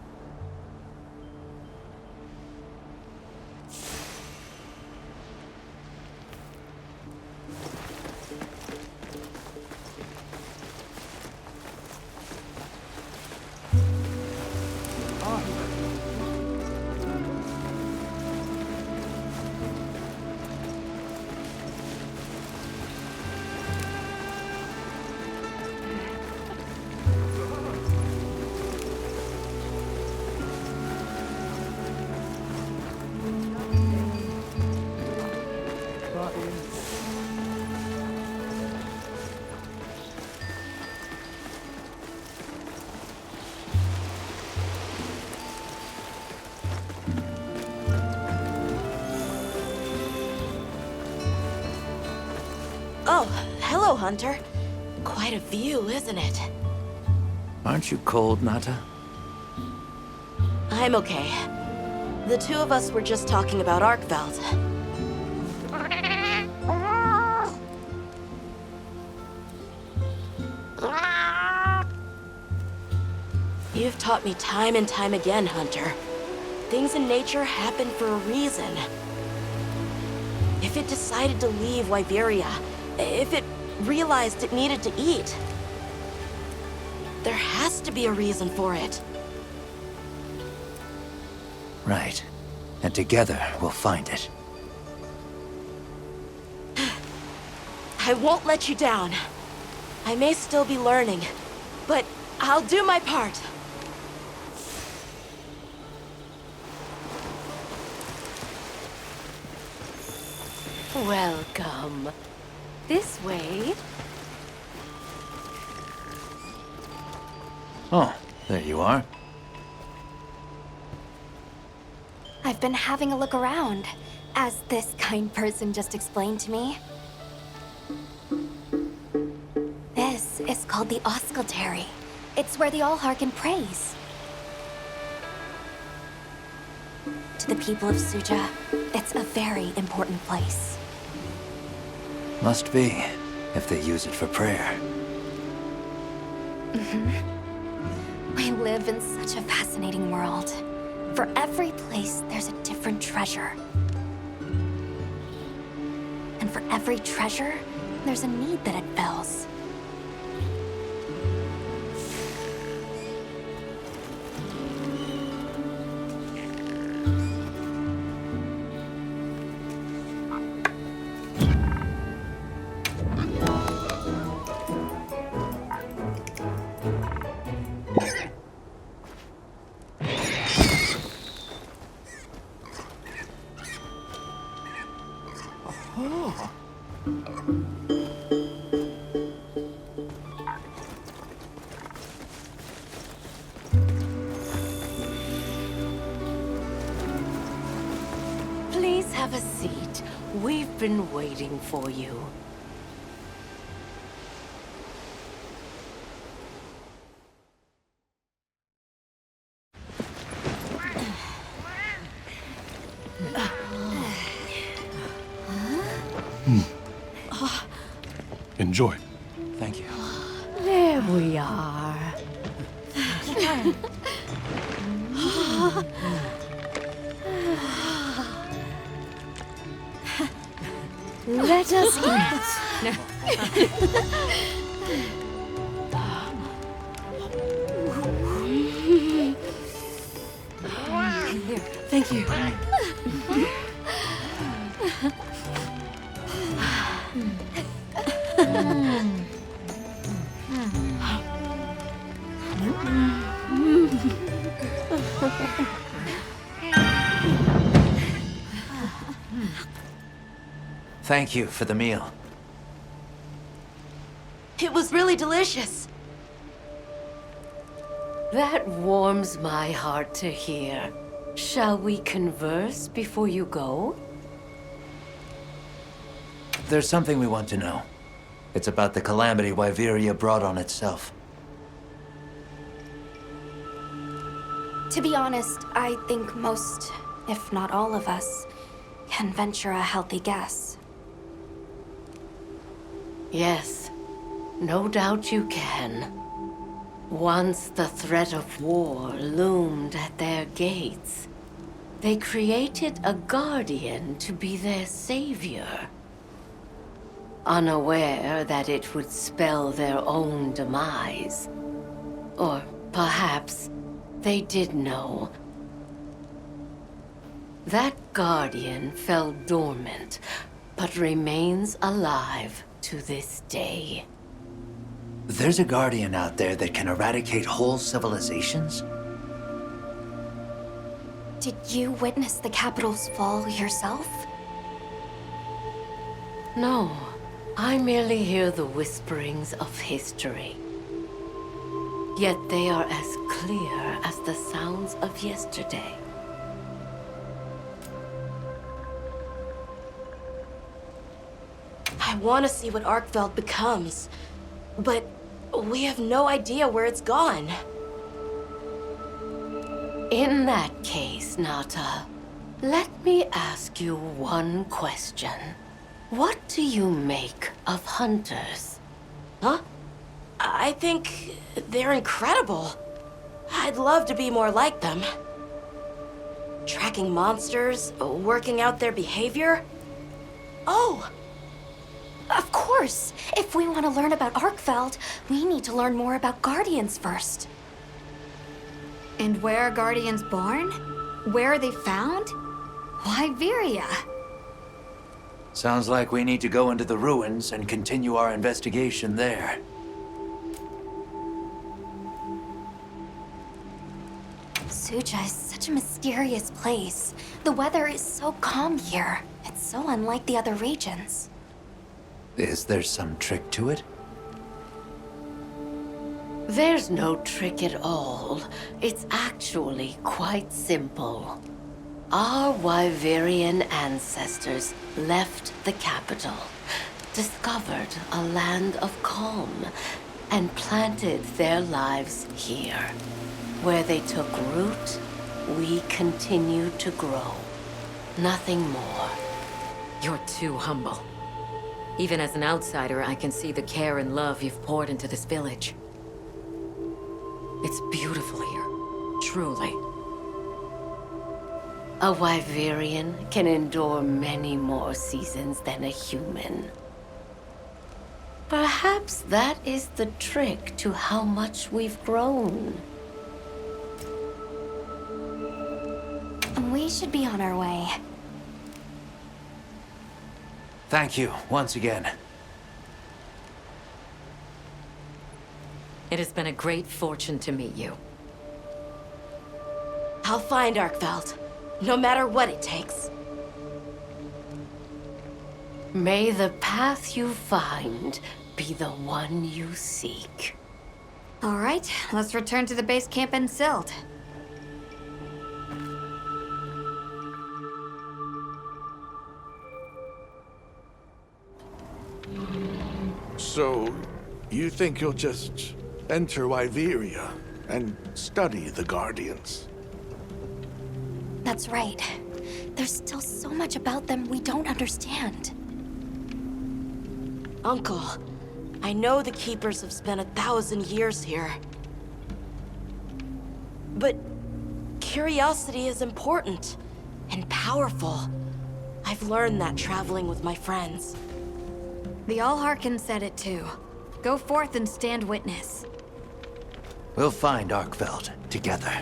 Oh, hello, Hunter. Quite a view, isn't it? Aren't you cold, Nata? I'm okay. The two of us were just talking about Arkfeld. You've taught me time and time again, Hunter. Things in nature happen for a reason. If it decided to leave Wyveria, if it realized it needed to eat, there has to be a reason for it. Right. And together, we'll find it. I won't let you down. I may still be learning, but I'll do my part. Welcome. This way. Oh, there you are. I've been having a look around, as this kind person just explained to me. This is called the Oscultary. It's where they all hearken praise. To the people of Suja, it's a very important place. Must be, if they use it for prayer. We live in such a fascinating world. For every place, there's a different treasure. And for every treasure, there's a need that it fills. Please have a seat. We've been waiting for you. Enjoy. Thank you. There we are. Let us eat. Thank you. Thank you for the meal. It was really delicious. That warms my heart to hear. Shall we converse before you go? There's something we want to know. It's about the calamity Wyveria brought on itself. To be honest, I think most, if not all of us, can venture a healthy guess. Yes, no doubt you can. Once the threat of war loomed at their gates, they created a guardian to be their savior. Unaware that it would spell their own demise. Or perhaps they did know. That guardian fell dormant, but remains alive to this day. There's a guardian out there that can eradicate whole civilizations? Did you witness the capital's fall yourself? No, I merely hear the whisperings of history. Yet they are as clear as the sounds of yesterday. I want to see what Arkfeld becomes, but we have no idea where it's gone. In that case, Nata, let me ask you one question. What do you make of hunters? Huh? I think they're incredible. I'd love to be more like them. Tracking monsters, working out their behavior. Oh! Of course! If we want to learn about Arkfeld, we need to learn more about Guardians first. And where are Guardians born? Where are they found? Wyveria. Sounds like we need to go into the ruins and continue our investigation there. Suja is such a mysterious place. The weather is so calm here. It's so unlike the other regions. Is there some trick to it? There's no trick at all. It's actually quite simple. Our Wyverian ancestors left the capital, discovered a land of calm, and planted their lives here. Where they took root, we continue to grow. Nothing more. You're too humble. Even as an outsider, I can see the care and love you've poured into this village. It's beautiful here, truly. A Wyverian can endure many more seasons than a human. Perhaps that is the trick to how much we've grown. We should be on our way. Thank you, once again. It has been a great fortune to meet you. I'll find Arkfeld, no matter what it takes. May the path you find be the one you seek. All right, let's return to the base camp in Silt. So, you think you'll just enter Wyveria and study the Guardians? That's right. There's still so much about them we don't understand. Uncle, I know the Keepers have spent 1,000 years here. But curiosity is important and powerful. I've learned that traveling with my friends. The Allharkin said it too. Go forth and stand witness. We'll find Arkfeld together.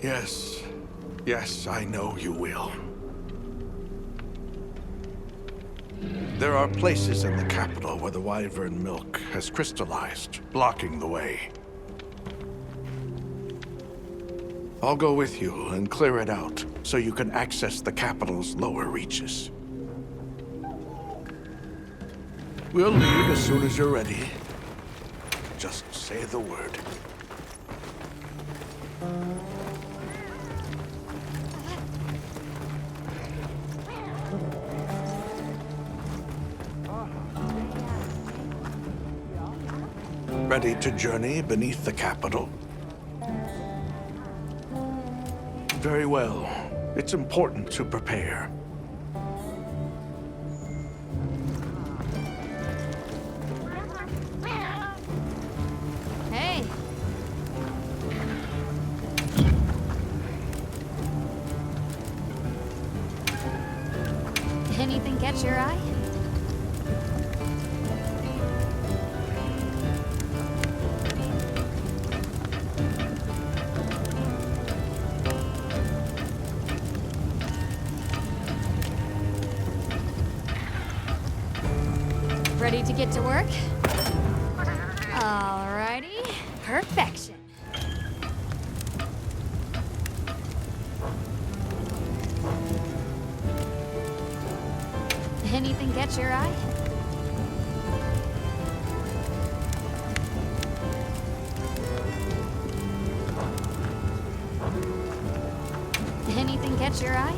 Yes. Yes, I know you will. There are places in the capital where the wyvern milk has crystallized, blocking the way. I'll go with you and clear it out, so you can access the capital's lower reaches. We'll leave as soon as you're ready. Just say the word. Ready to journey beneath the capital? Very well. It's important to prepare. Hey! Anything catch your eye? Ready to get to work? Alrighty. Perfection. Anything catch your eye? Anything catch your eye?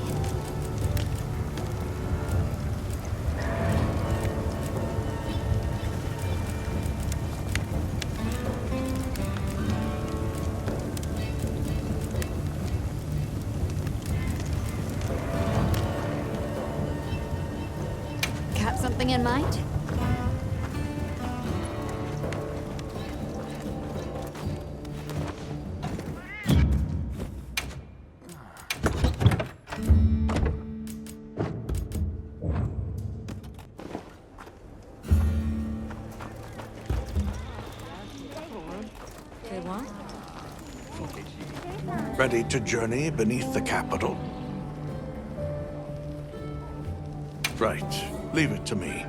Got something in mind? Ready to journey beneath the capital? Right. Leave it to me.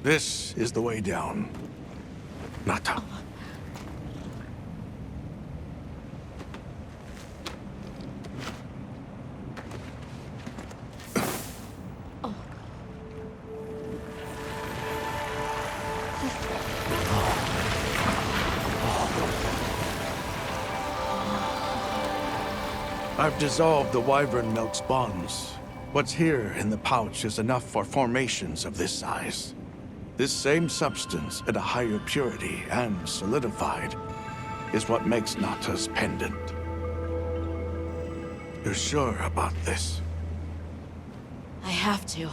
This is the way down. Nata. I've dissolved the wyvern milk's bonds. What's here in the pouch is enough for formations of this size. This same substance at a higher purity and solidified is what makes Nata's pendant. You're sure about this? I have to.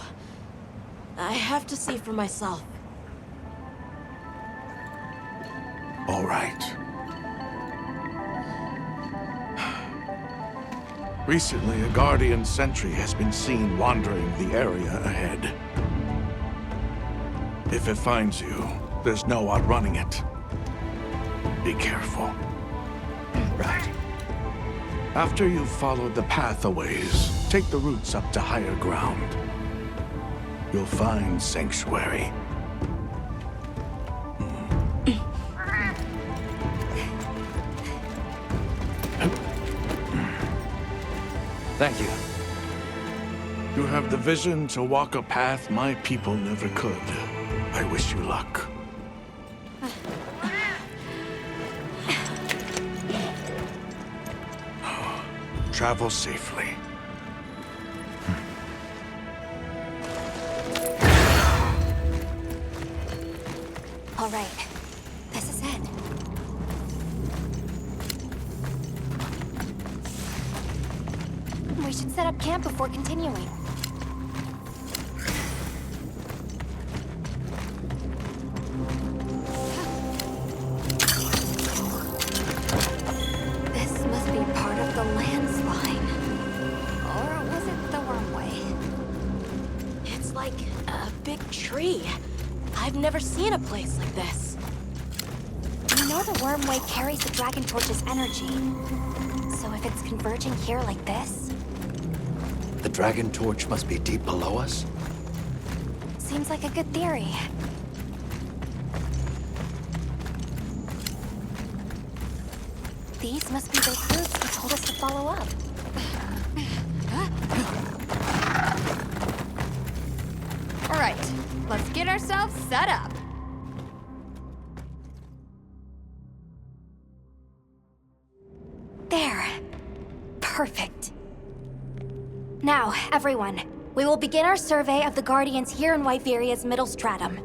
I have to see for myself. All right. Recently, a Guardian sentry has been seen wandering the area ahead. If it finds you, there's no outrunning it. Be careful. Right. After you've followed the path a ways, take the routes up to higher ground. You'll find sanctuary. Thank you. You have the vision to walk a path my people never could. I wish you luck. Travel safely. All right, this is it. We should set up camp before continuing. This must be part of the landslide. Or was it the wormway? It's like a big tree. I've never seen a place like this. You know the wormway carries the Dragon Torch's energy. So if it's converging here like this... The Dragon Torch must be deep below us? Seems like a good theory. These must be those routes he told us to follow up. All right, let's get ourselves set up. There. Perfect. Now, everyone, we will begin our survey of the Guardians here in Wyveria's middle stratum.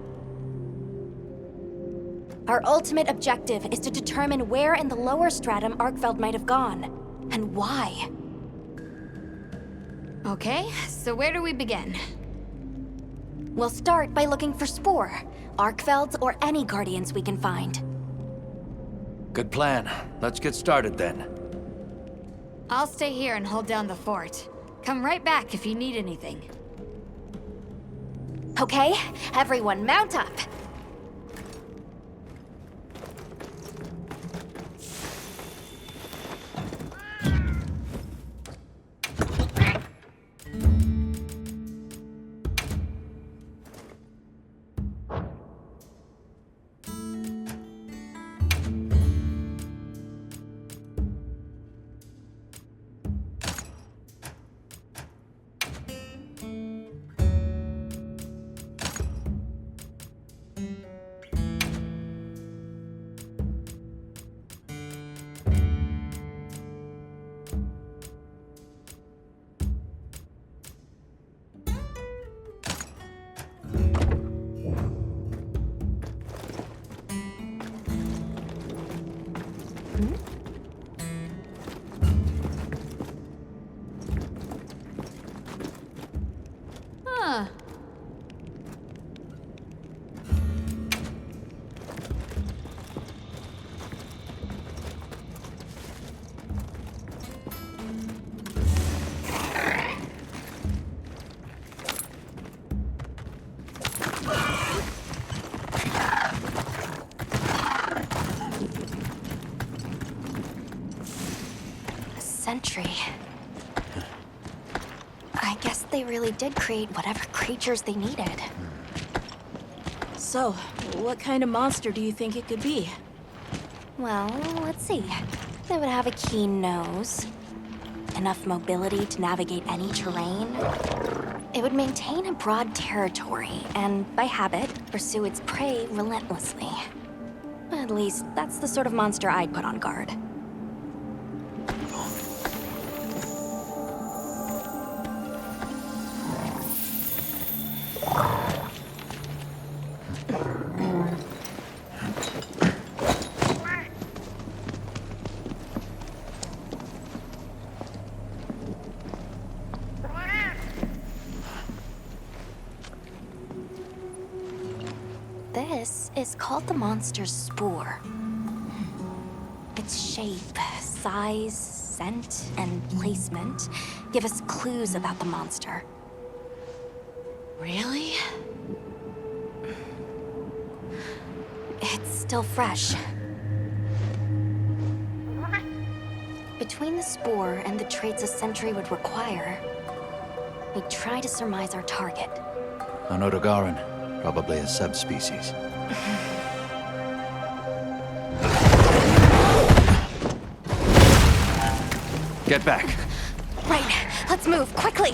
Our ultimate objective is to determine where in the lower stratum Arkfeld might have gone, and why. Okay, so where do we begin? We'll start by looking for Spore, Arkfelds, or any Guardians we can find. Good plan. Let's get started then. I'll stay here and hold down the fort. Come right back if you need anything. Okay, everyone mount up. Huh. A sentry. I guess they really did create whatever creatures they needed. So, what kind of monster do you think it could be? Well, let's see. They would have a keen nose, enough mobility to navigate any terrain. It would maintain a broad territory, and by habit, pursue its prey relentlessly. At least, that's the sort of monster I'd put on guard. This is called the monster's spore. Its shape, size, scent, and placement give us clues about the monster. Really? It's still fresh. Between the spore and the traits a sentry would require, we try to surmise our target. An Odogaran, probably a subspecies. Get back. Right, let's move, quickly!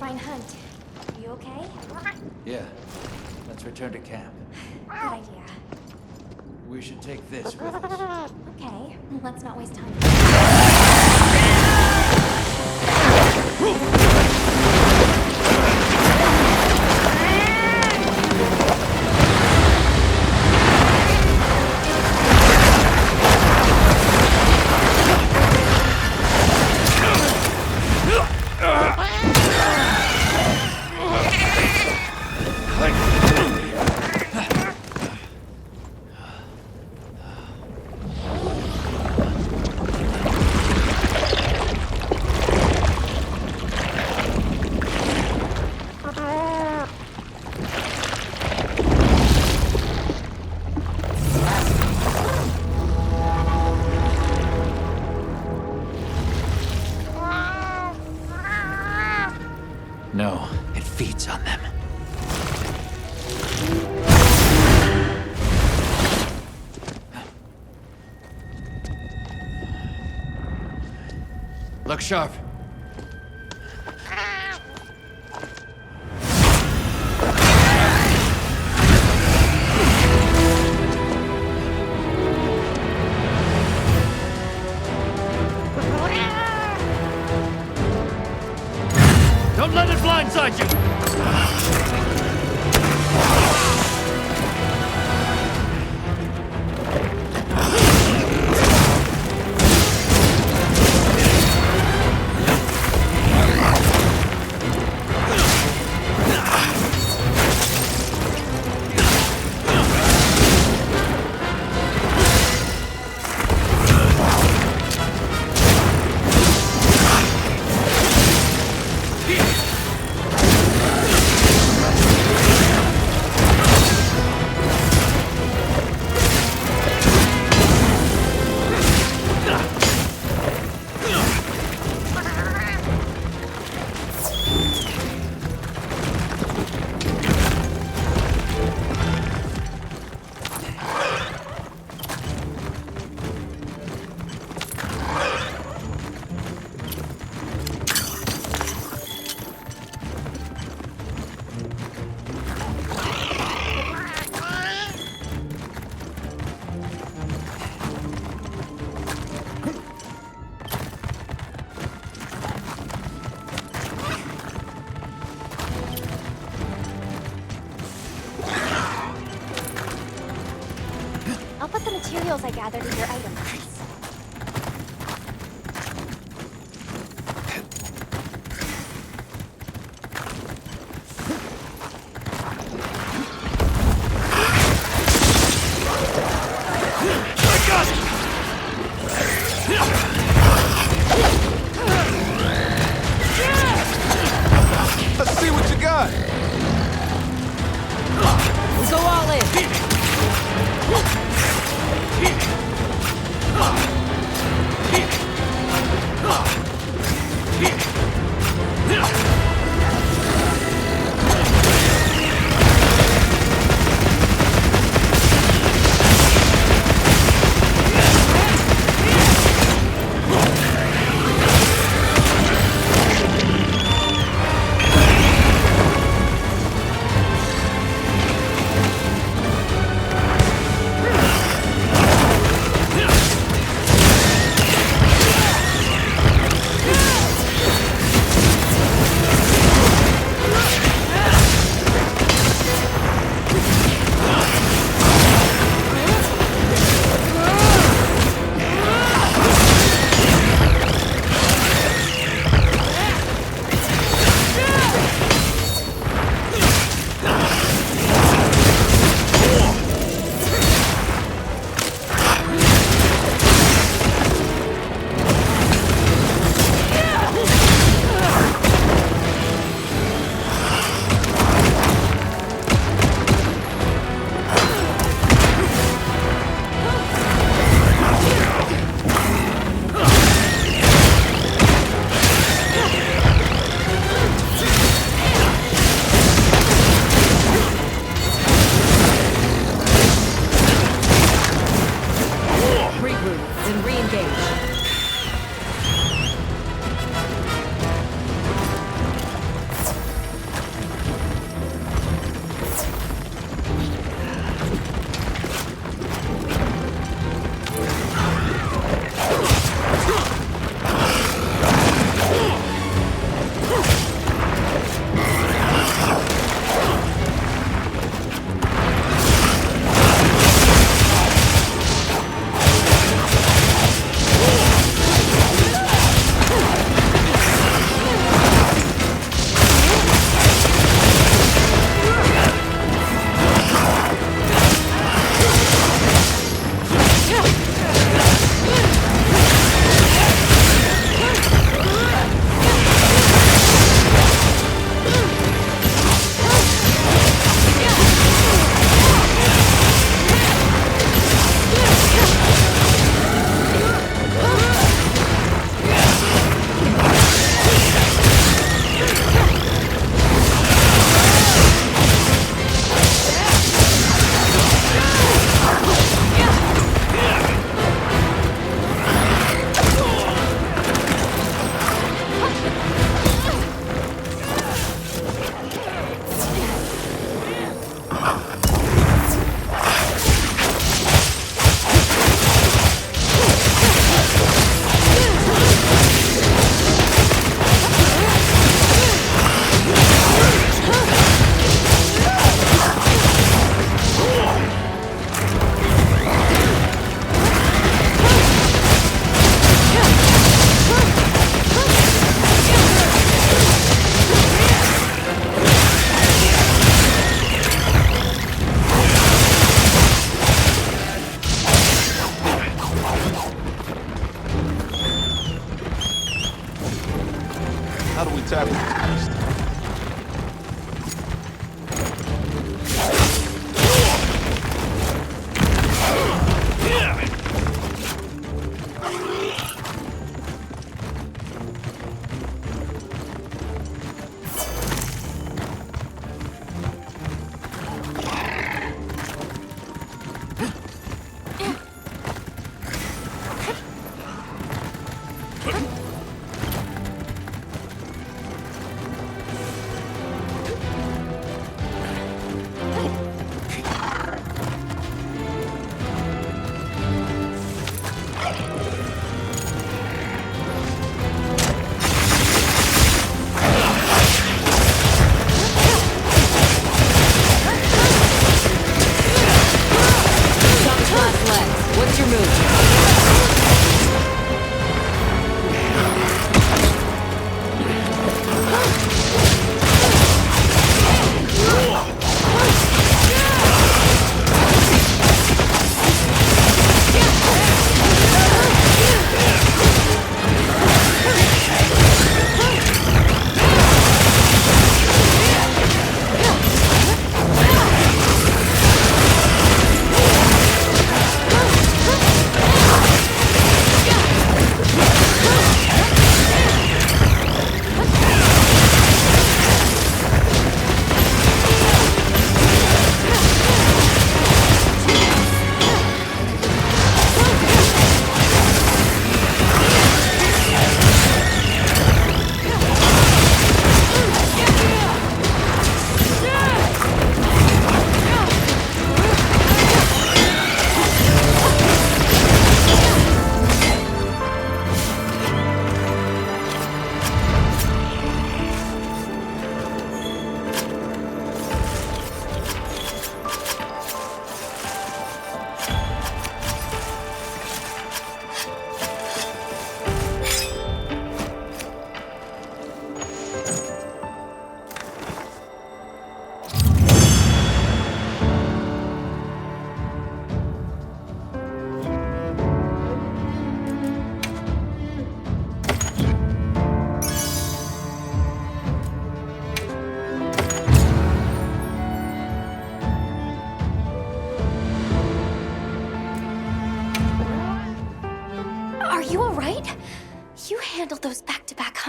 fine hunt. You okay? Yeah. Let's return to camp. Good idea. We should take this with us. Okay, let's not waste time. No, it feeds on them. Look sharp. Don't let it blindside you! I'll put the materials I gathered in your item box. Let's see what you got. We'll go all in.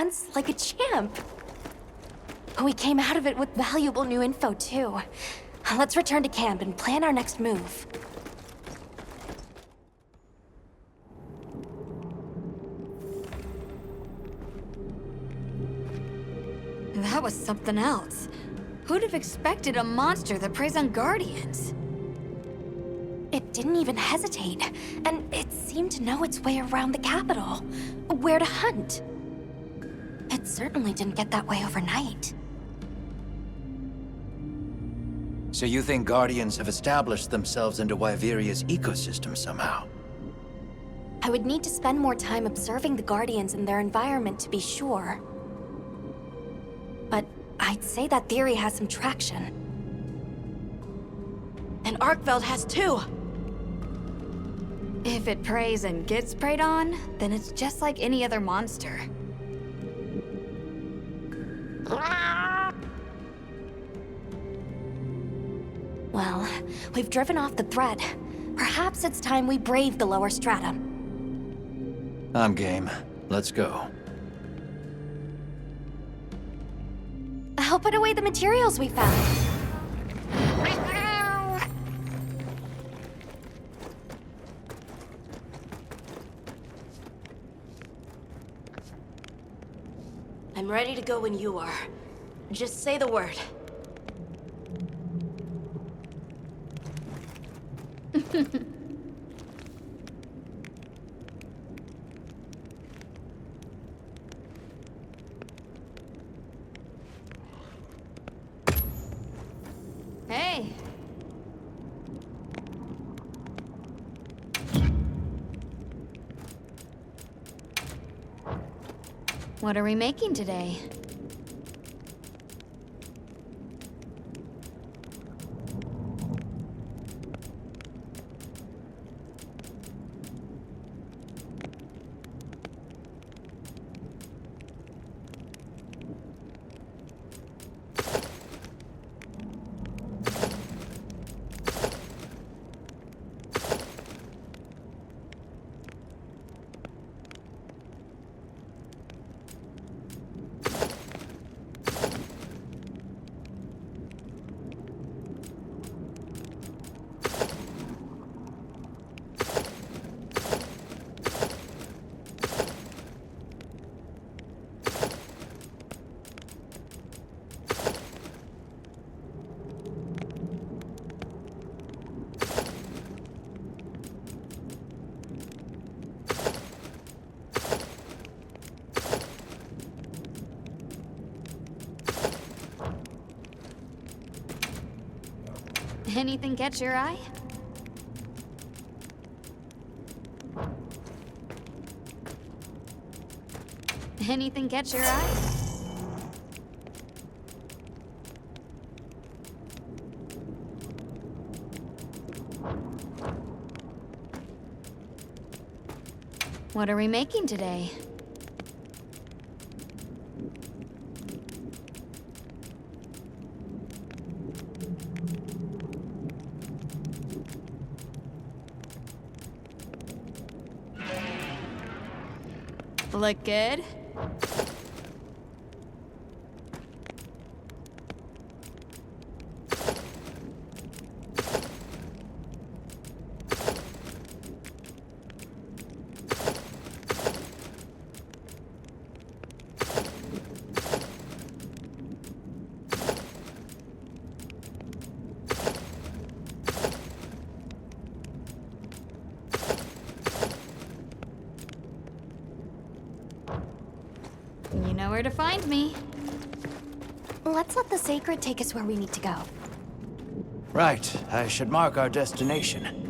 hunts like a champ. We came out of it with valuable new info, too. Let's return to camp and plan our next move. That was something else. Who'd have expected a monster that preys on guardians? It didn't even hesitate, and it seemed to know its way around the capital, where to hunt. It certainly didn't get that way overnight. So you think Guardians have established themselves into Wyveria's ecosystem somehow? I would need to spend more time observing the Guardians and their environment to be sure. But I'd say that theory has some traction. And Arkfeld has too! If it preys and gets preyed on, then it's just like any other monster. Well, we've driven off the threat. Perhaps it's time we brave the lower strata. I'm game. Let's go. I'll put away the materials we found. I'm ready to go when you are. Just say the word. Hey! What are we making today? Anything catch your eye? Anything catch your eye? What are we making today? Look good? You know where to find me. Let's let the Sacred take us where we need to go. Right. I should mark our destination.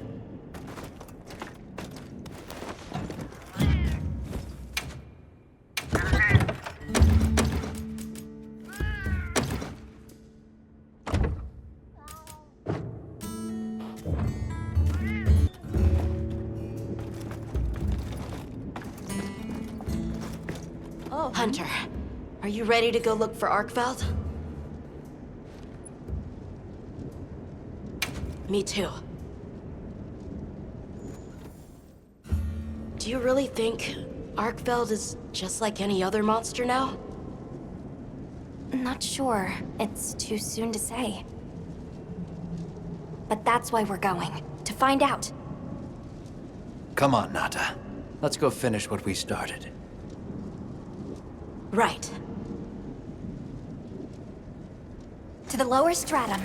Hunter, are you ready to go look for Arkfeld? Me too. Do you really think Arkfeld is just like any other monster now? Not sure. It's too soon to say. But that's why we're going. To find out. Come on, Nata. Let's go finish what we started. Right. To the lower stratum.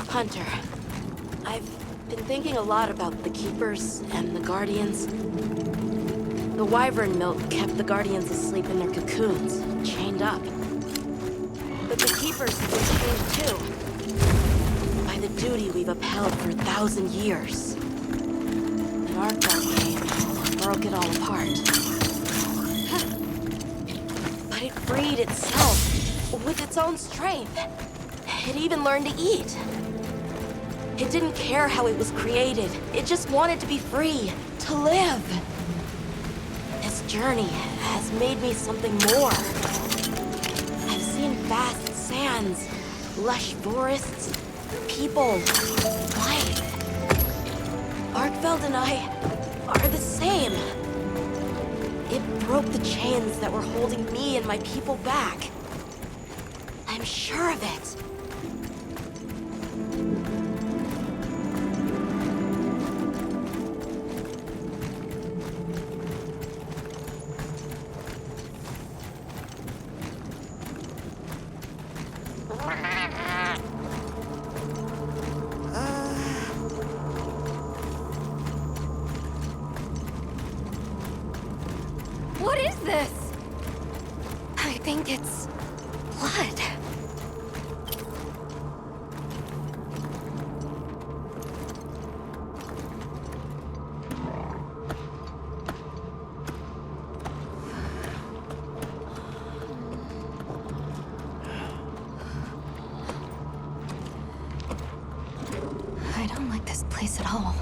Hunter, I've been thinking a lot about the Keepers and the Guardians. The wyvern milk kept the Guardians asleep in their cocoons, chained up. But the Keepers have been chained too, by the duty we've upheld for 1,000 years. And Arkfeld came and broke it all apart. But it freed itself with its own strength. It even learned to eat. It didn't care how it was created. It just wanted to be free, to live. This journey has made me something more. I've seen vast sands, lush forests, people, life. Arkfeld and I are the same. It broke the chains that were holding me and my people back. I'm sure of it. What is this? I think it's blood. I don't like this place at all.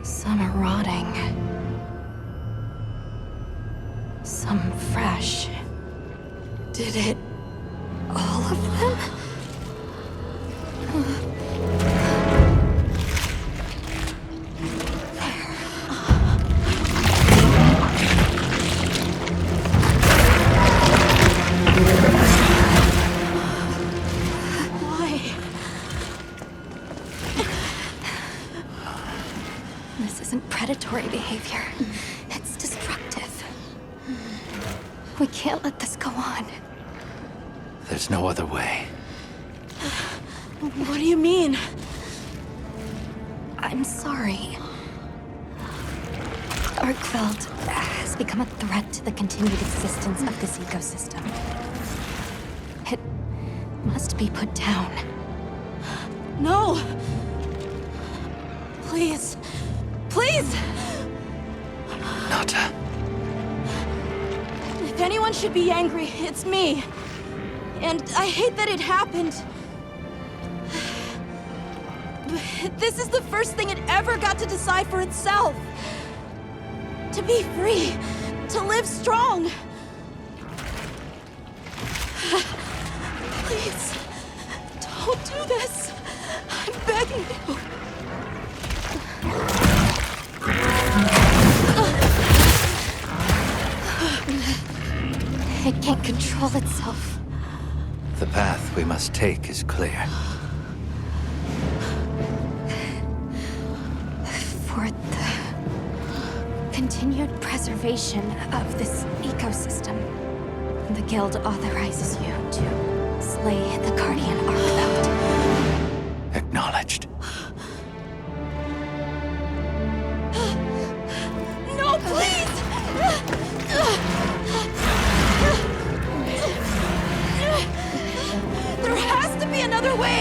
Some are rotting. Some fresh. Did it? All of them? Why? This isn't predatory behavior. It's destructive. We can't let this go on. There's no other way. What do you mean? I'm sorry. Arkfeld has become a threat to the continued existence of this ecosystem. It must be put down. No! Please. Please! Nata. If anyone should be angry, it's me. And I hate that it happened. But this is the first thing it ever got to decide for itself. To be free. To live strong. Please. Don't do this. I'm begging you. It can't control itself. The path we must take is clear. For the continued preservation of this ecosystem, the Guild authorizes you to slay the Guardian Arkfeld. Acknowledged. No, please!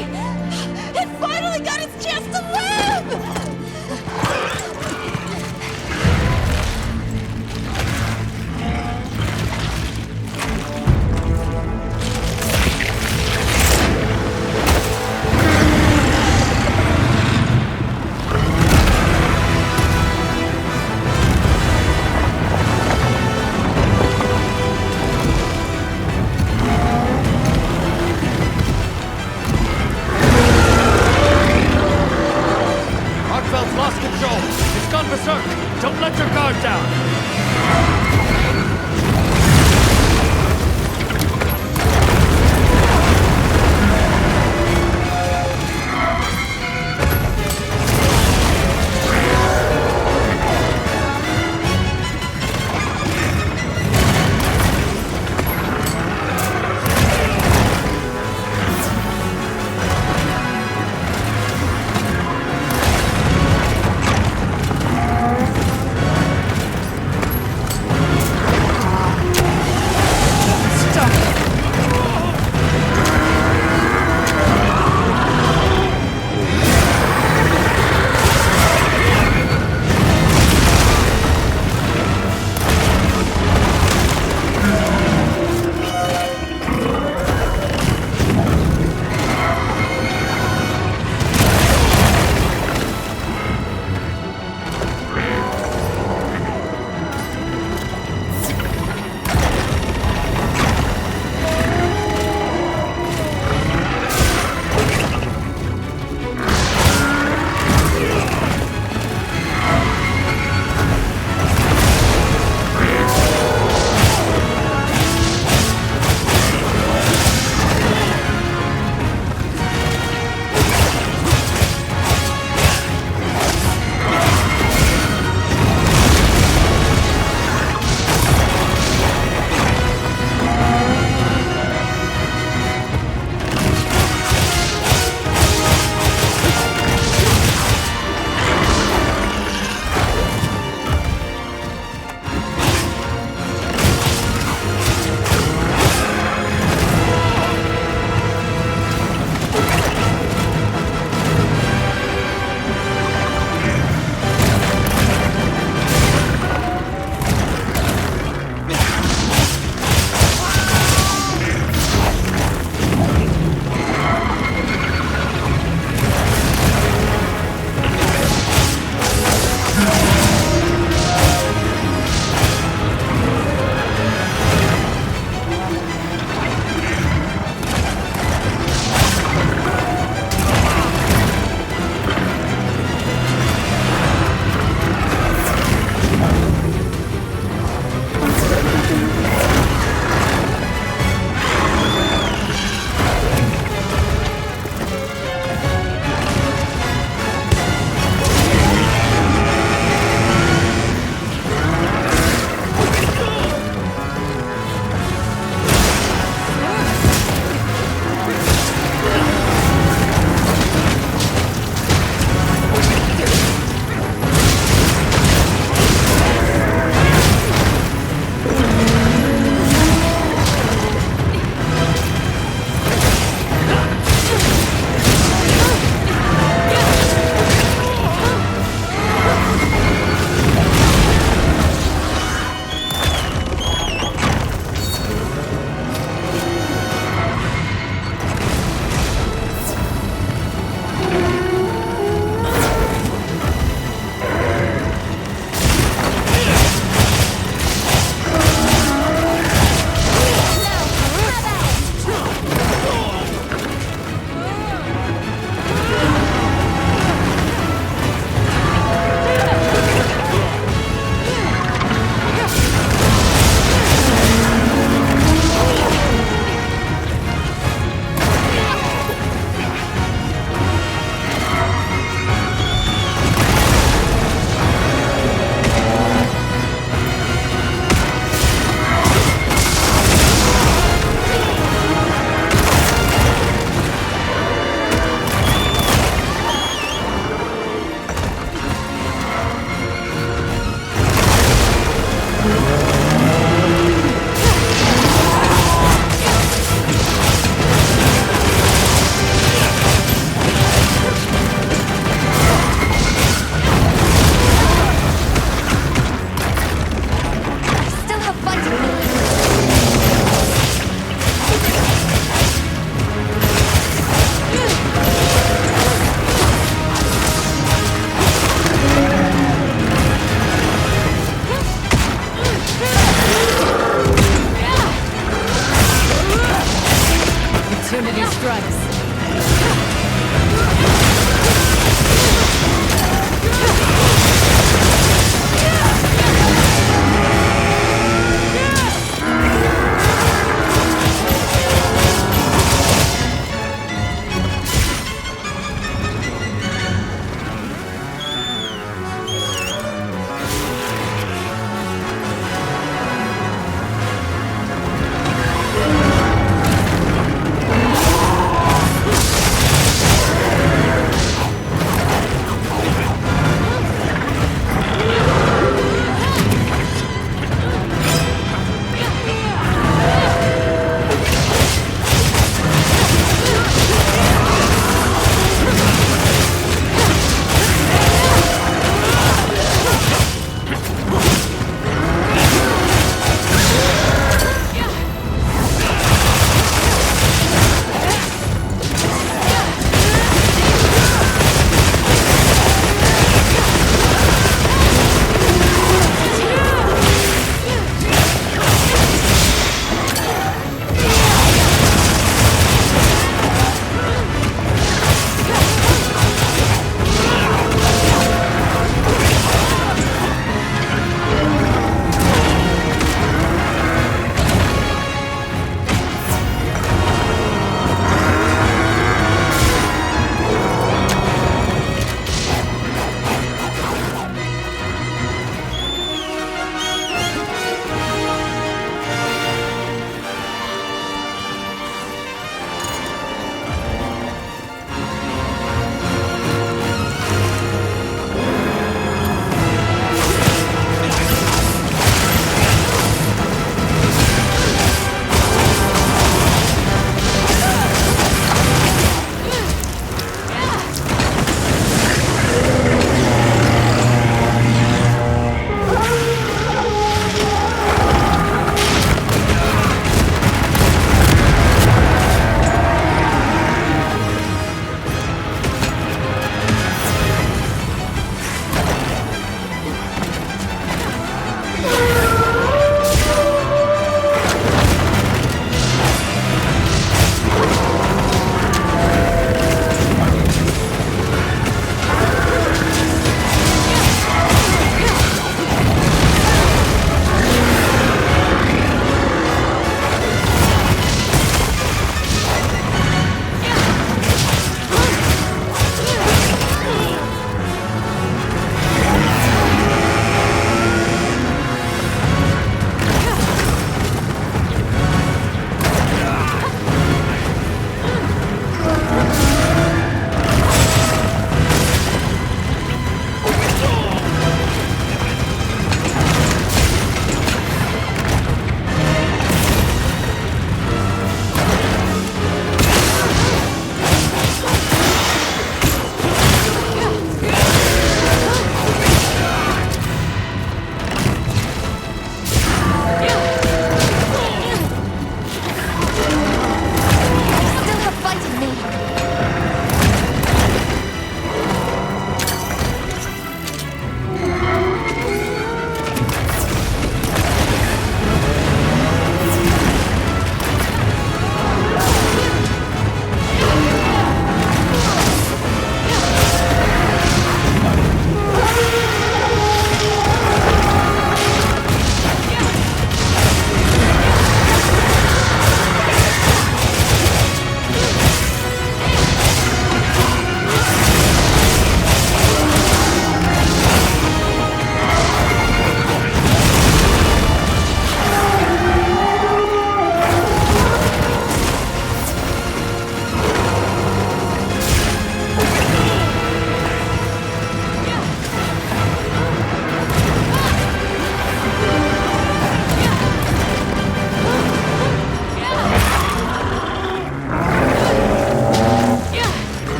It finally got its chance to live! Arkfeld's lost control. It's gone berserk. Don't let your guard down.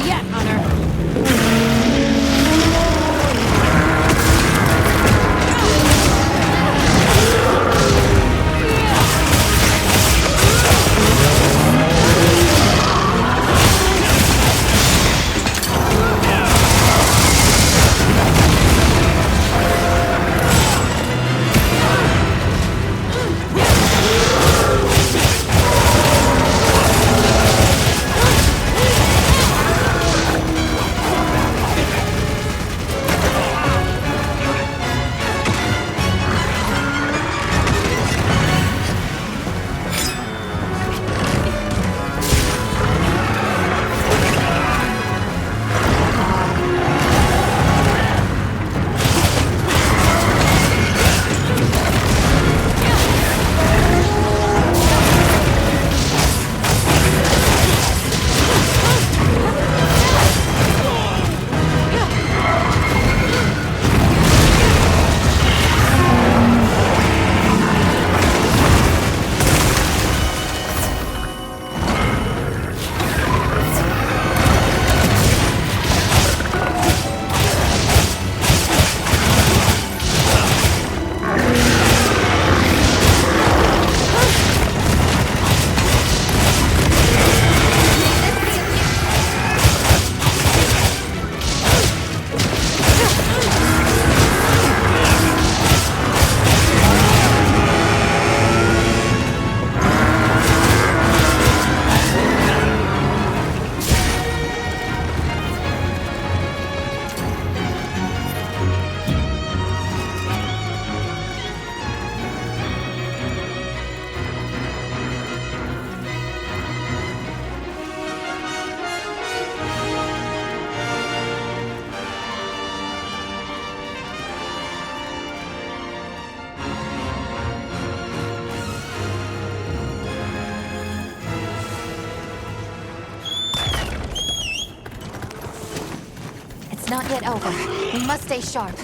yet, Hunter. Not yet over. We must stay sharp.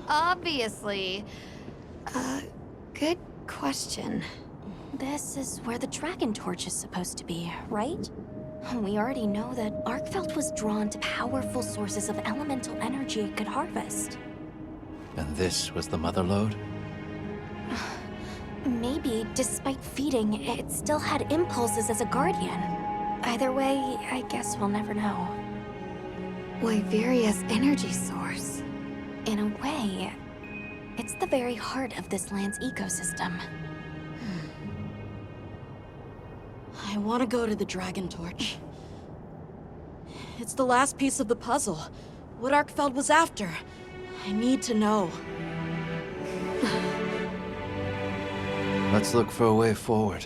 Obviously. Good question. This is where the dragon torch is supposed to be, right? We already know that Arkfeld was drawn to powerful sources of elemental energy it could harvest. And this was the mother lode? Maybe, despite feeding, it still had impulses as a guardian. Either way, I guess we'll never know. Wyveria's energy source. In a way, it's the very heart of this land's ecosystem. I want to go to the Dragon Torch. It's the last piece of the puzzle. What Arkfeld was after. I need to know. Let's look for a way forward.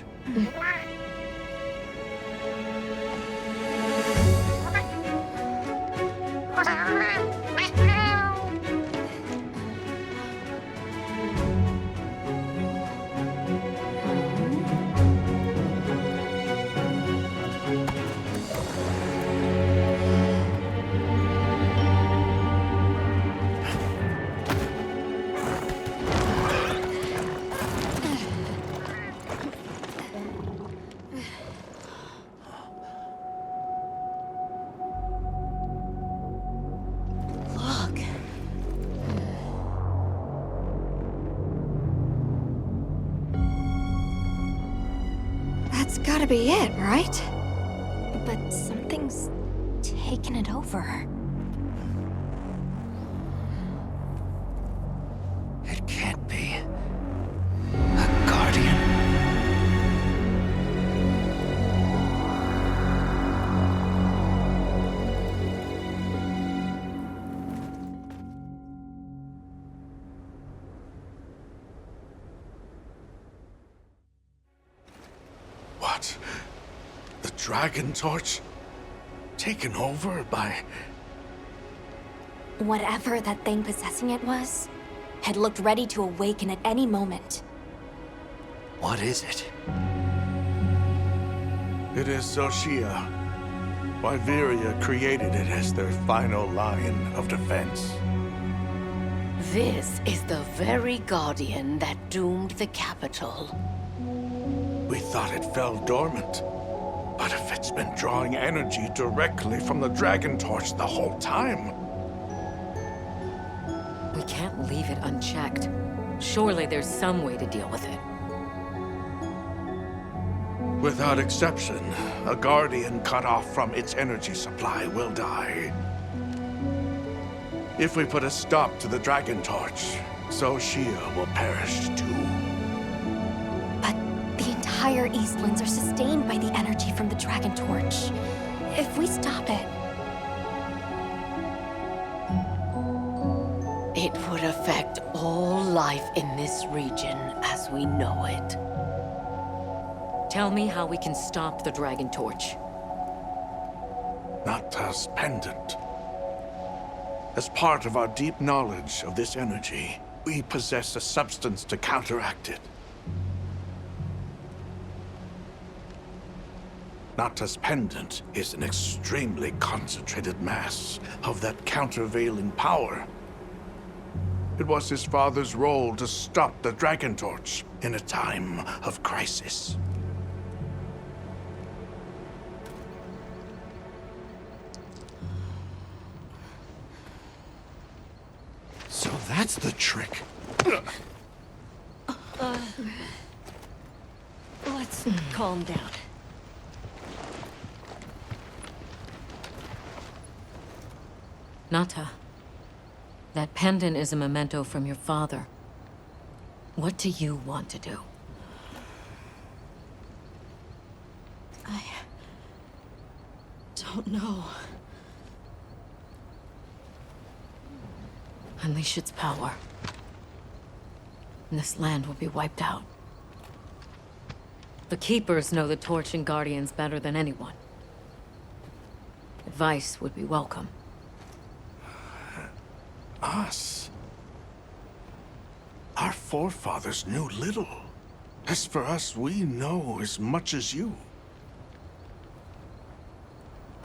That's gotta be it, right? But something's taken it over. It can't be. A guardian. What? The Dragon Torch? Taken over by... Whatever that thing possessing it was, had looked ready to awaken at any moment. What is it? It is Zosia. Wyveria created it as their final line of defense. This is the very guardian that doomed the capital. We thought it fell dormant. But if it's been drawing energy directly from the Dragon Torch the whole time... We can't leave it unchecked. Surely there's some way to deal with it. Without exception, a Guardian cut off from its energy supply will die. If we put a stop to the Dragon Torch, Zosia will perish too. The entire Eastlands are sustained by the energy from the Dragon Torch. If we stop it... It would affect all life in this region as we know it. Tell me how we can stop the Dragon Torch. Nata's pendant. As part of our deep knowledge of this energy, we possess a substance to counteract it. Nata's pendant is an extremely concentrated mass of that countervailing power. It was his father's role to stop the Dragon Torch in a time of crisis. So that's the trick. Let's calm down. Nata, that pendant is a memento from your father. What do you want to do? I don't know. Unleash its power, and this land will be wiped out. The Keepers know the Torch and Guardians better than anyone. Advice would be welcome. Us? Our forefathers knew little. As for us, we know as much as you.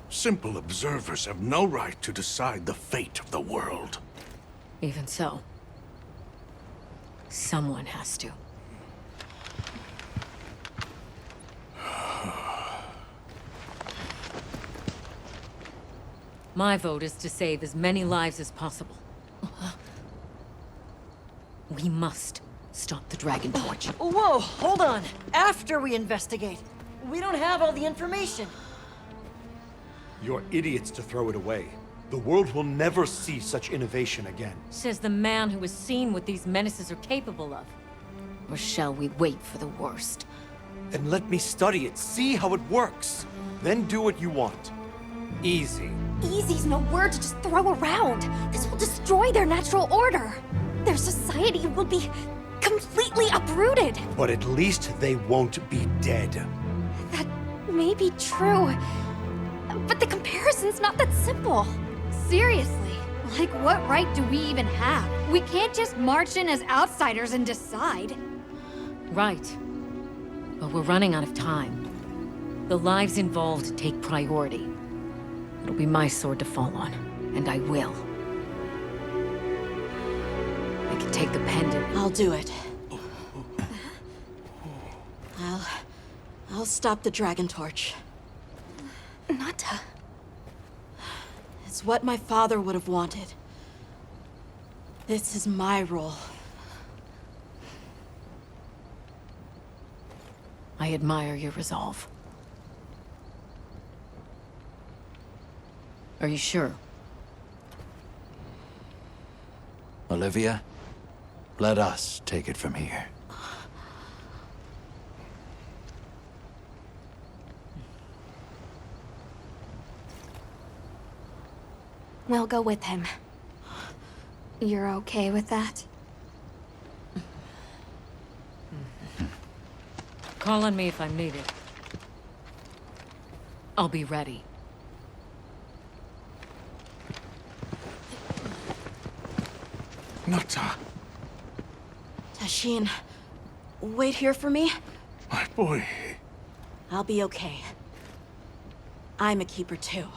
Simple observers have no right to decide the fate of the world. Even so, Someone has to. My vote is to save as many lives as possible. We must stop the Dragon Torch. Whoa, hold on. After we investigate. We don't have all the information. You're idiots to throw it away. The world will never see such innovation again. Says the man who has seen what these menaces are capable of. Or shall we wait for the worst? Then let me study it, see how it works. Then do what you want. Easy. Easy's no word to just throw around. This will destroy their natural order. Their society will be completely uprooted. But at least they won't be dead. That may be true, but the comparison's not that simple. Seriously, like what right do we even have? We can't just march in as outsiders and decide. Right. But we're running out of time. The lives involved take priority. It'll be my sword to fall on, and I will. I can take the pendant. I'll do it. I'll stop the Dragon Torch. Nata. It's what my father would have wanted. This is my role. I admire your resolve. Are you sure? Olivia, let us take it from here. We'll go with him. You're okay with that? Call on me if I'm needed. I'll be ready. Nata. Tashin, wait here for me. My boy. I'll be okay. I'm a keeper too.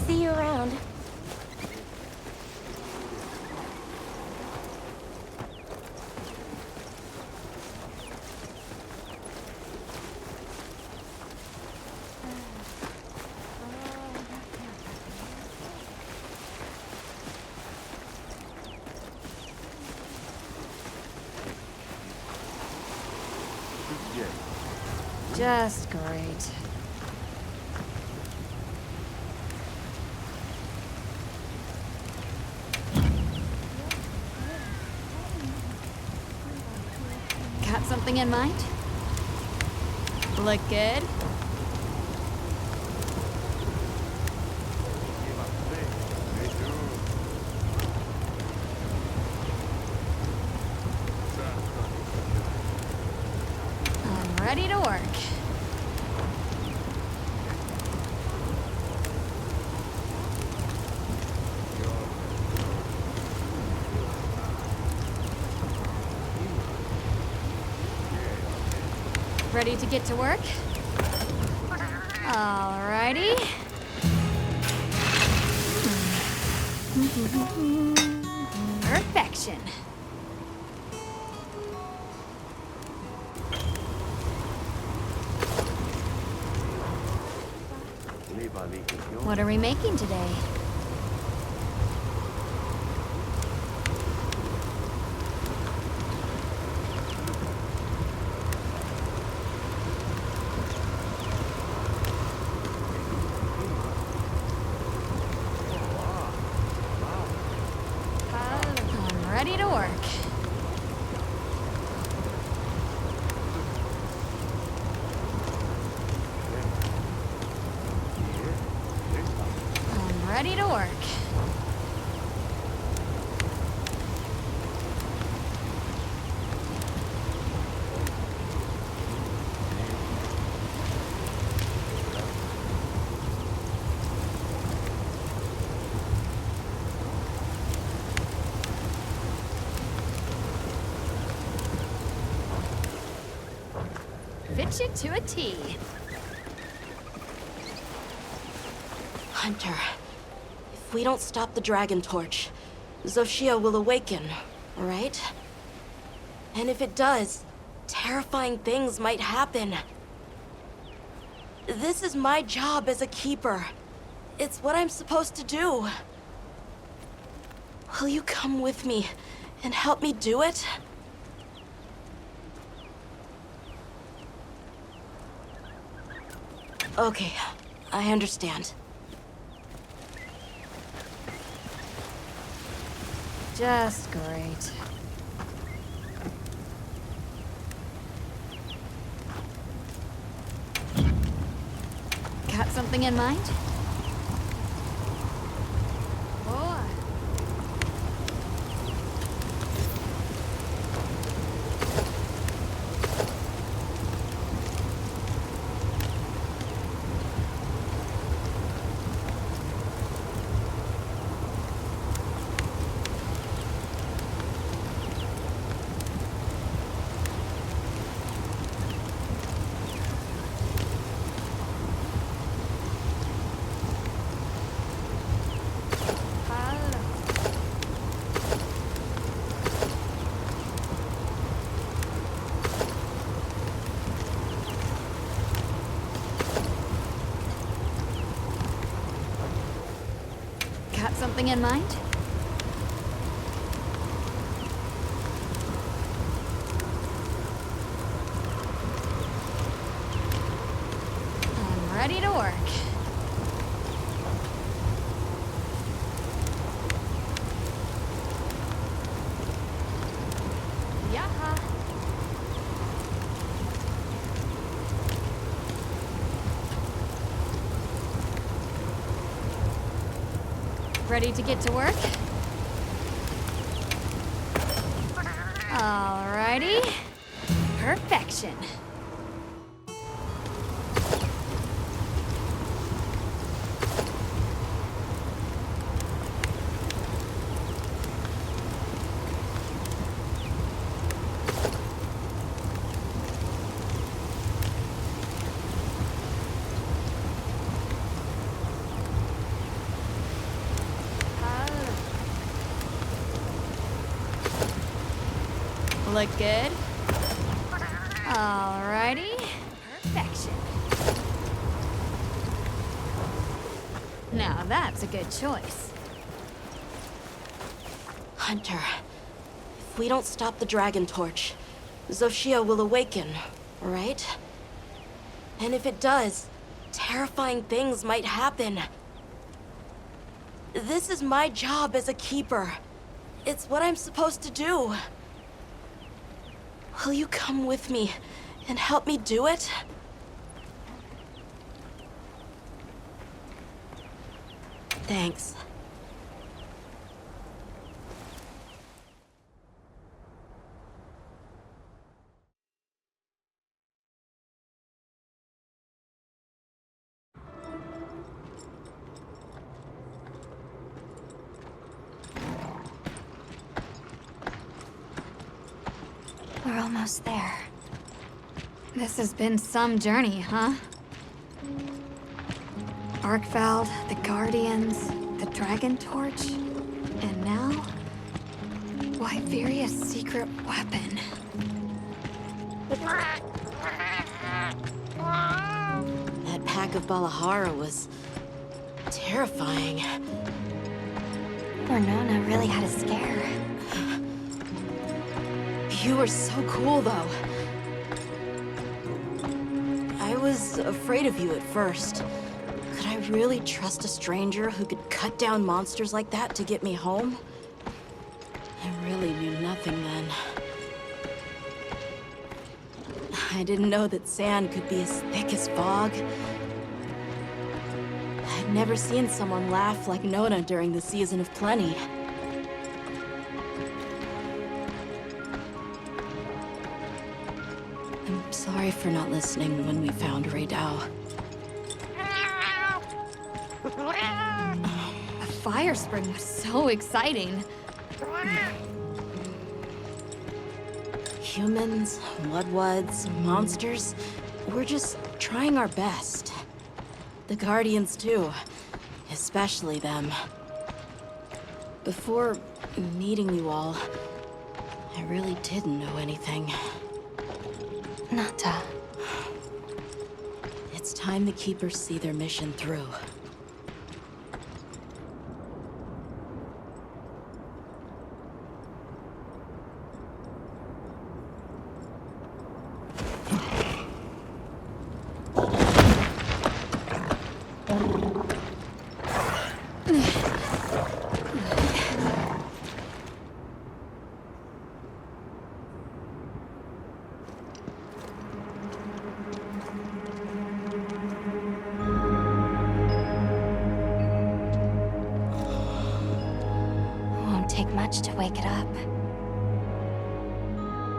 See you around. Just great. Got something in mind? Look good? I'm ready to work. Ready to get to work? Alrighty. Perfection. What are we making today? I'm ready to work. I'm ready to work. Fit you to a T. Hunter, if we don't stop the Dragon Torch, Zosia will awaken, right? And if it does, terrifying things might happen. This is my job as a keeper. It's what I'm supposed to do. Will you come with me and help me do it? Okay, I understand. Just great. Got something in mind? Boy. Got something in mind? I'm ready to work. Yaha. Ready to get to work? Alrighty. Perfection. Look good? Alrighty. Perfection. Now that's a good choice. Hunter, if we don't stop the Dragon Torch, Zosia will awaken, right? And if it does, terrifying things might happen. This is my job as a keeper. It's what I'm supposed to do. Will you come with me and help me do it? Thanks. We're almost there. This has been some journey, huh? Arkfeld, the Guardians, the Dragon Torch, and now... Wyveria's secret weapon. That pack of Balahara was... terrifying. Poor Nona really had a scare. You were so cool, though. I was afraid of you at first. Could I really trust a stranger who could cut down monsters like that to get me home? I really knew nothing then. I didn't know that sand could be as thick as fog. I'd never seen someone laugh like Nona during the season of plenty. I'm sorry for not listening when we found Raydao. The fire spring was so exciting. Humans, Bloodwoods, monsters, we're just trying our best. The Guardians too, especially them. Before meeting you all, I really didn't know anything. Nata. It's time the Keepers see their mission through. Take much to wake it up.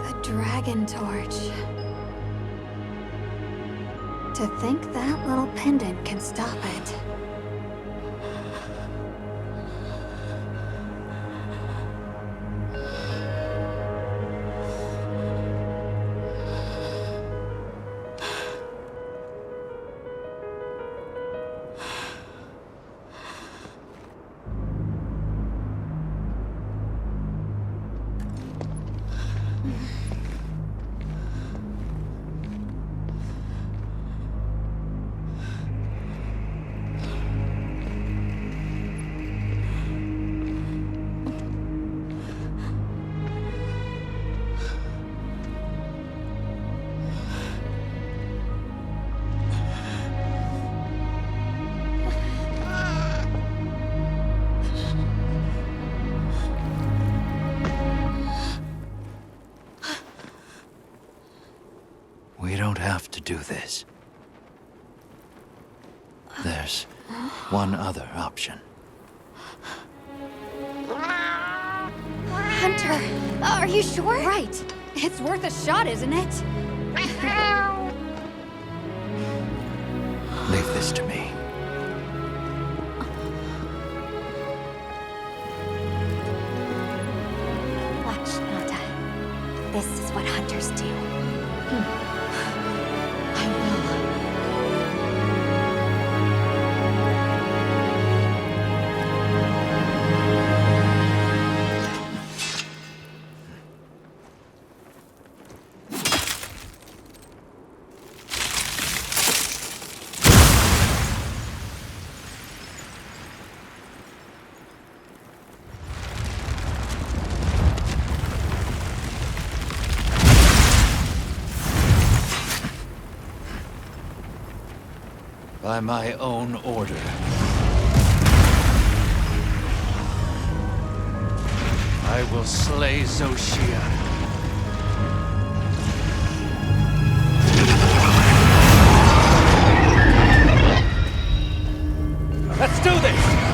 The Dragon Torch. To think that little pendant can stop it. We don't have to do this. There's one other option. Hunter, are you sure? Right. It's worth a shot, isn't it? Leave this to me. Watch, Nata. This is what hunters do. By my own order. I will slay Zosia. Let's do this!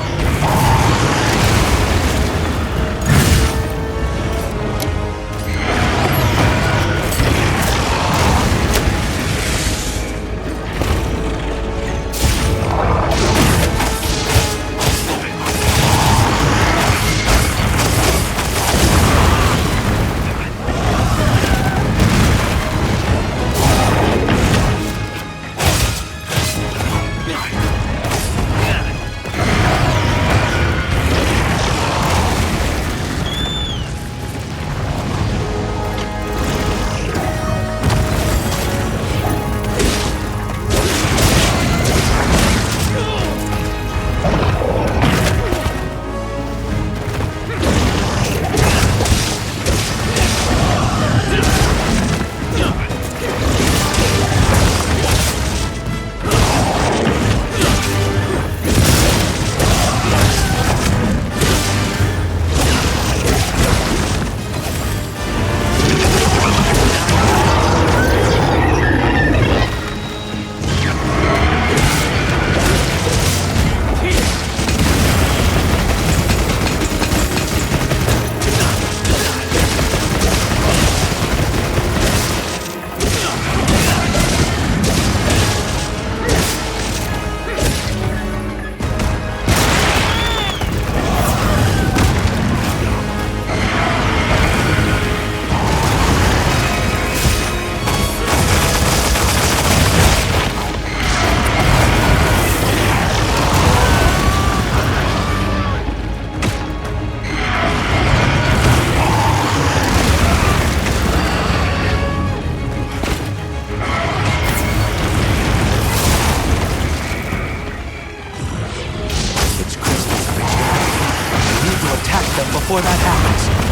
before that happens.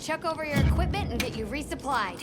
chuck over your equipment and get you resupplied.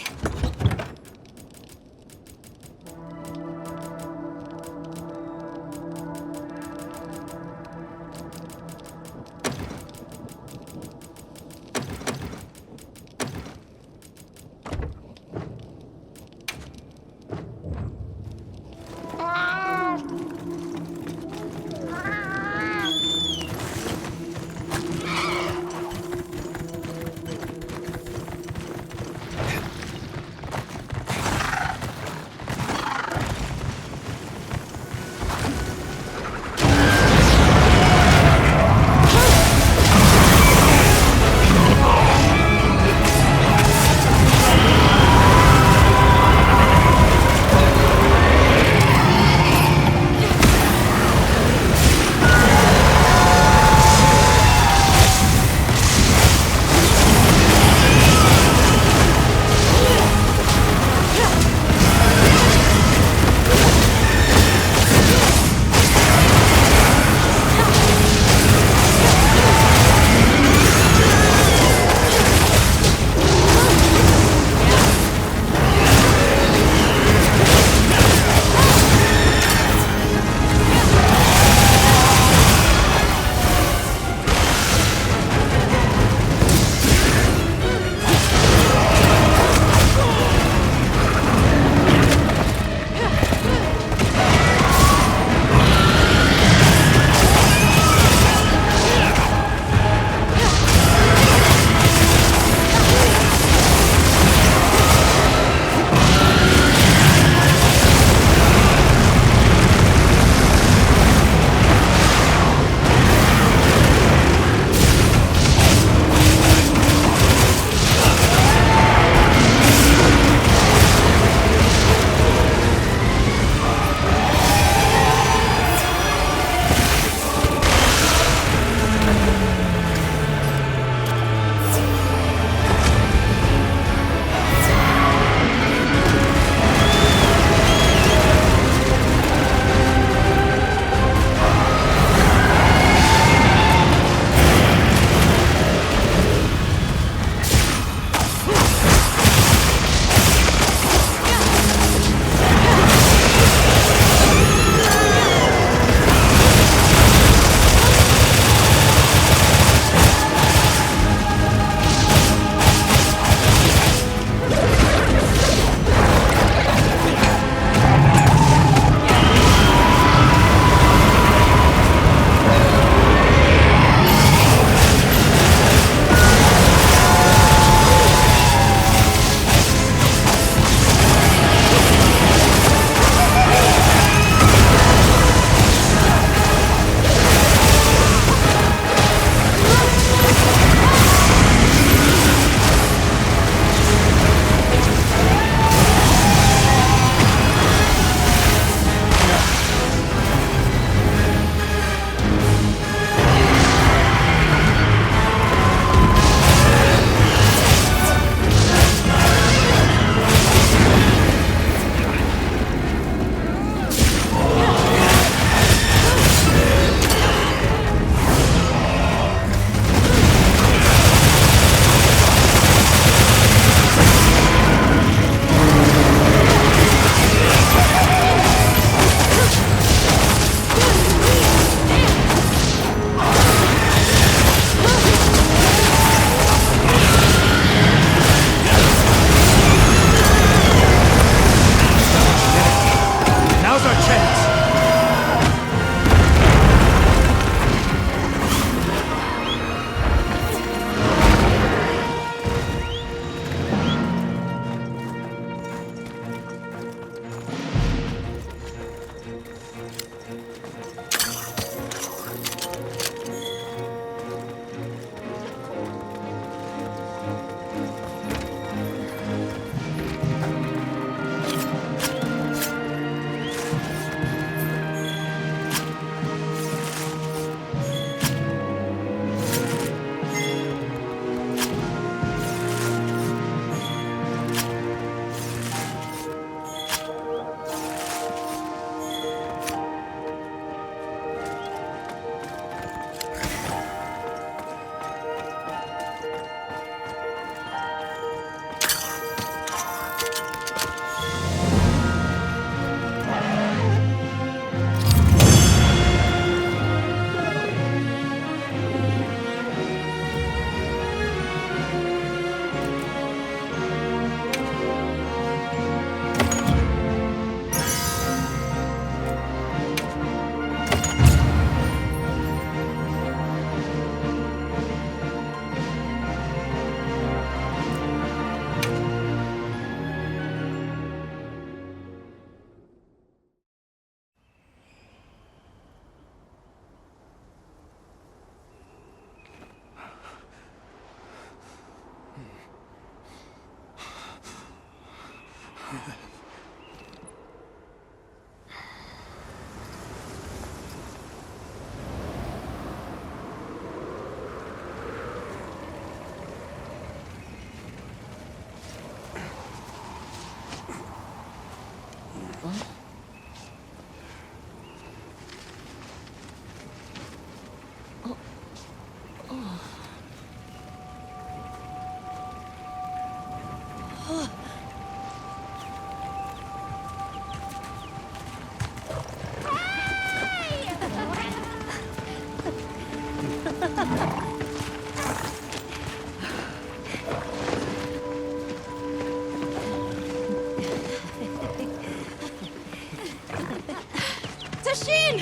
Tashin!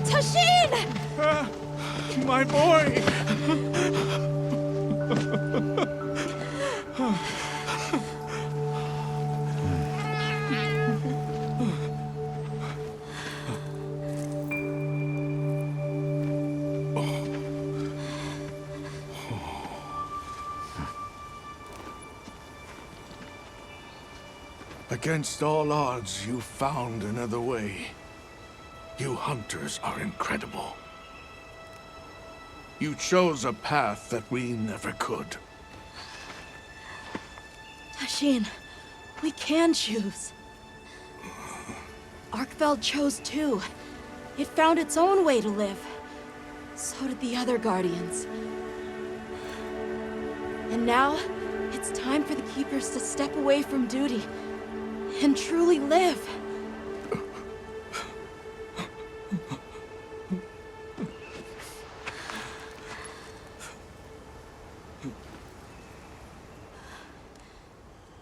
Tashin! My boy! Against all odds, you found another way. You hunters are incredible. You chose a path that we never could. Tashin, we can choose. Arkfeld chose too. It found its own way to live. So did the other Guardians. And now, it's time for the Keepers to step away from duty and truly live.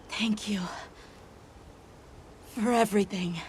Thank you for everything.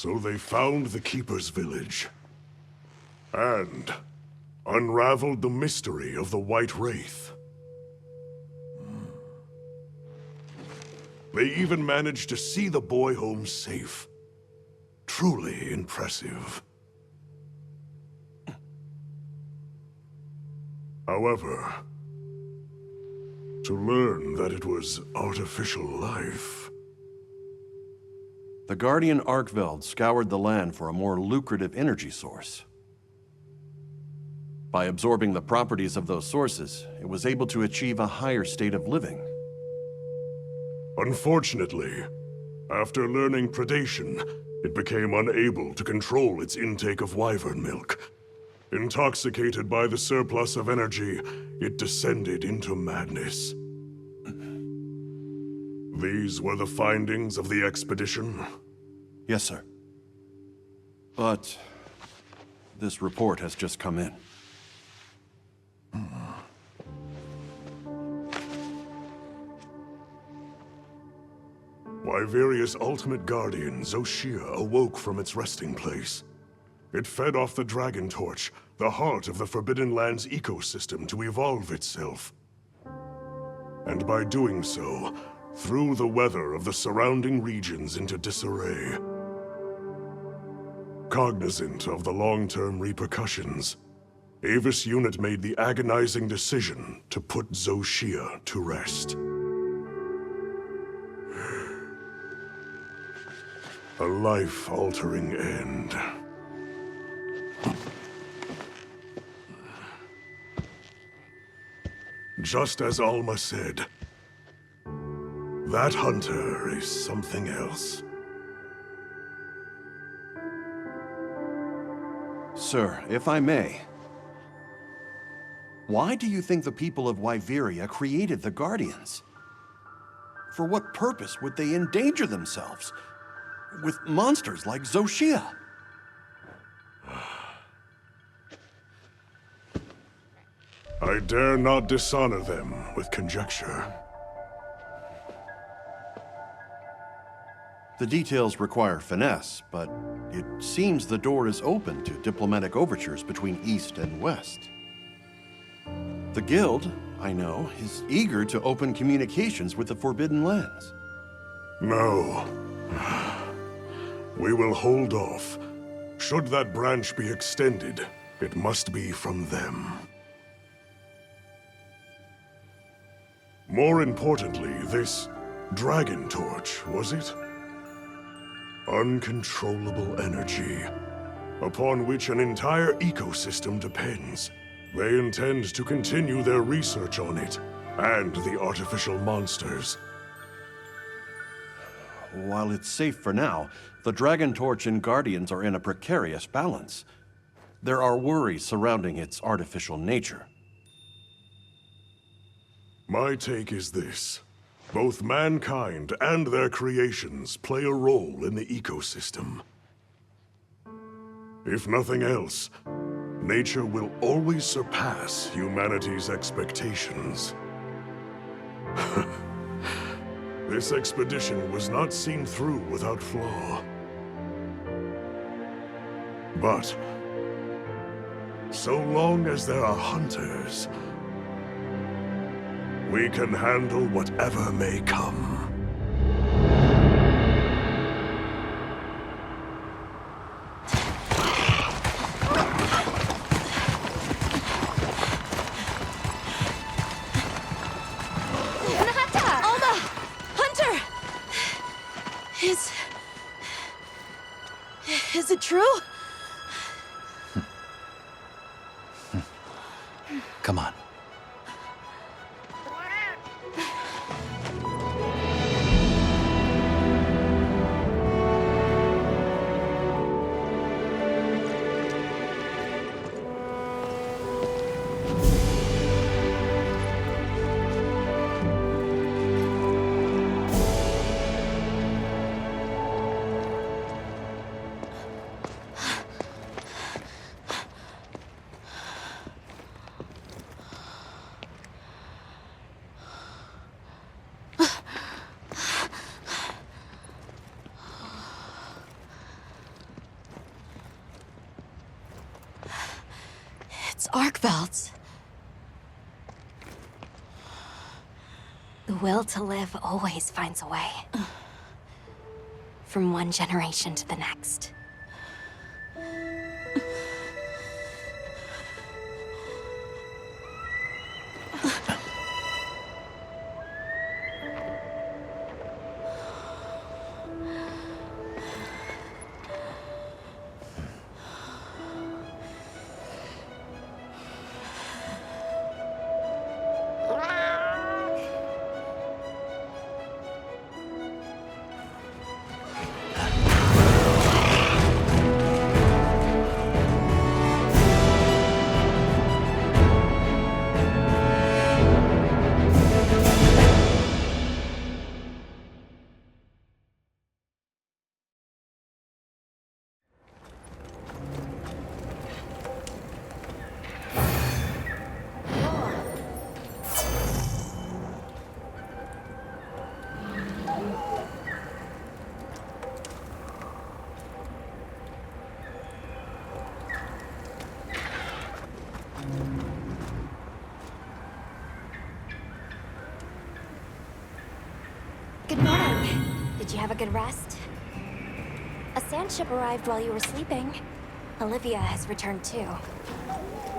So they found the Keeper's village. And unraveled the mystery of the White Wraith. They even managed to see the boy home safe. Truly impressive. However, to learn that it was artificial life... The Guardian Arkfeld scoured the land for a more lucrative energy source. By absorbing the properties of those sources, it was able to achieve a higher state of living. Unfortunately, after learning predation, it became unable to control its intake of wyvern milk. Intoxicated by the surplus of energy, it descended into madness. These were the findings of the expedition? Yes, sir. But this report has just come in. Wyveria's ultimate guardian, Zosia, awoke from its resting place. It fed off the Dragon Torch, the heart of the Forbidden Lands ecosystem, to evolve itself. And by doing so, threw the weather of the surrounding regions into disarray. Cognizant of the long-term repercussions, Avis Unit made the agonizing decision to put Zosia to rest. A life-altering end. Just as Alma said, that hunter is something else. Sir, if I may, why do you think the people of Wyveria created the Guardians? For what purpose would they endanger themselves with monsters like Zosia? I dare not dishonor them with conjecture. The details require finesse, but it seems the door is open to diplomatic overtures between East and West. The Guild, I know, is eager to open communications with the Forbidden Lands. No. We will hold off. Should that branch be extended, it must be from them. More importantly, this Dragon Torch, was it? Uncontrollable energy, upon which an entire ecosystem depends. They intend to continue their research on it, and the artificial monsters. While it's safe for now, the Dragon Torch and Guardians are in a precarious balance. There are worries surrounding its artificial nature. My take is this. Both mankind and their creations play a role in the ecosystem. If nothing else, nature will always surpass humanity's expectations. This expedition was not seen through without flaw. But so long as there are hunters, we can handle whatever may come. Is it true? Come on. Arkfelds. The will to live always finds a way. From one generation to the next. Good morning. Did you have a good rest? A sand ship arrived while you were sleeping. Olivia has returned too.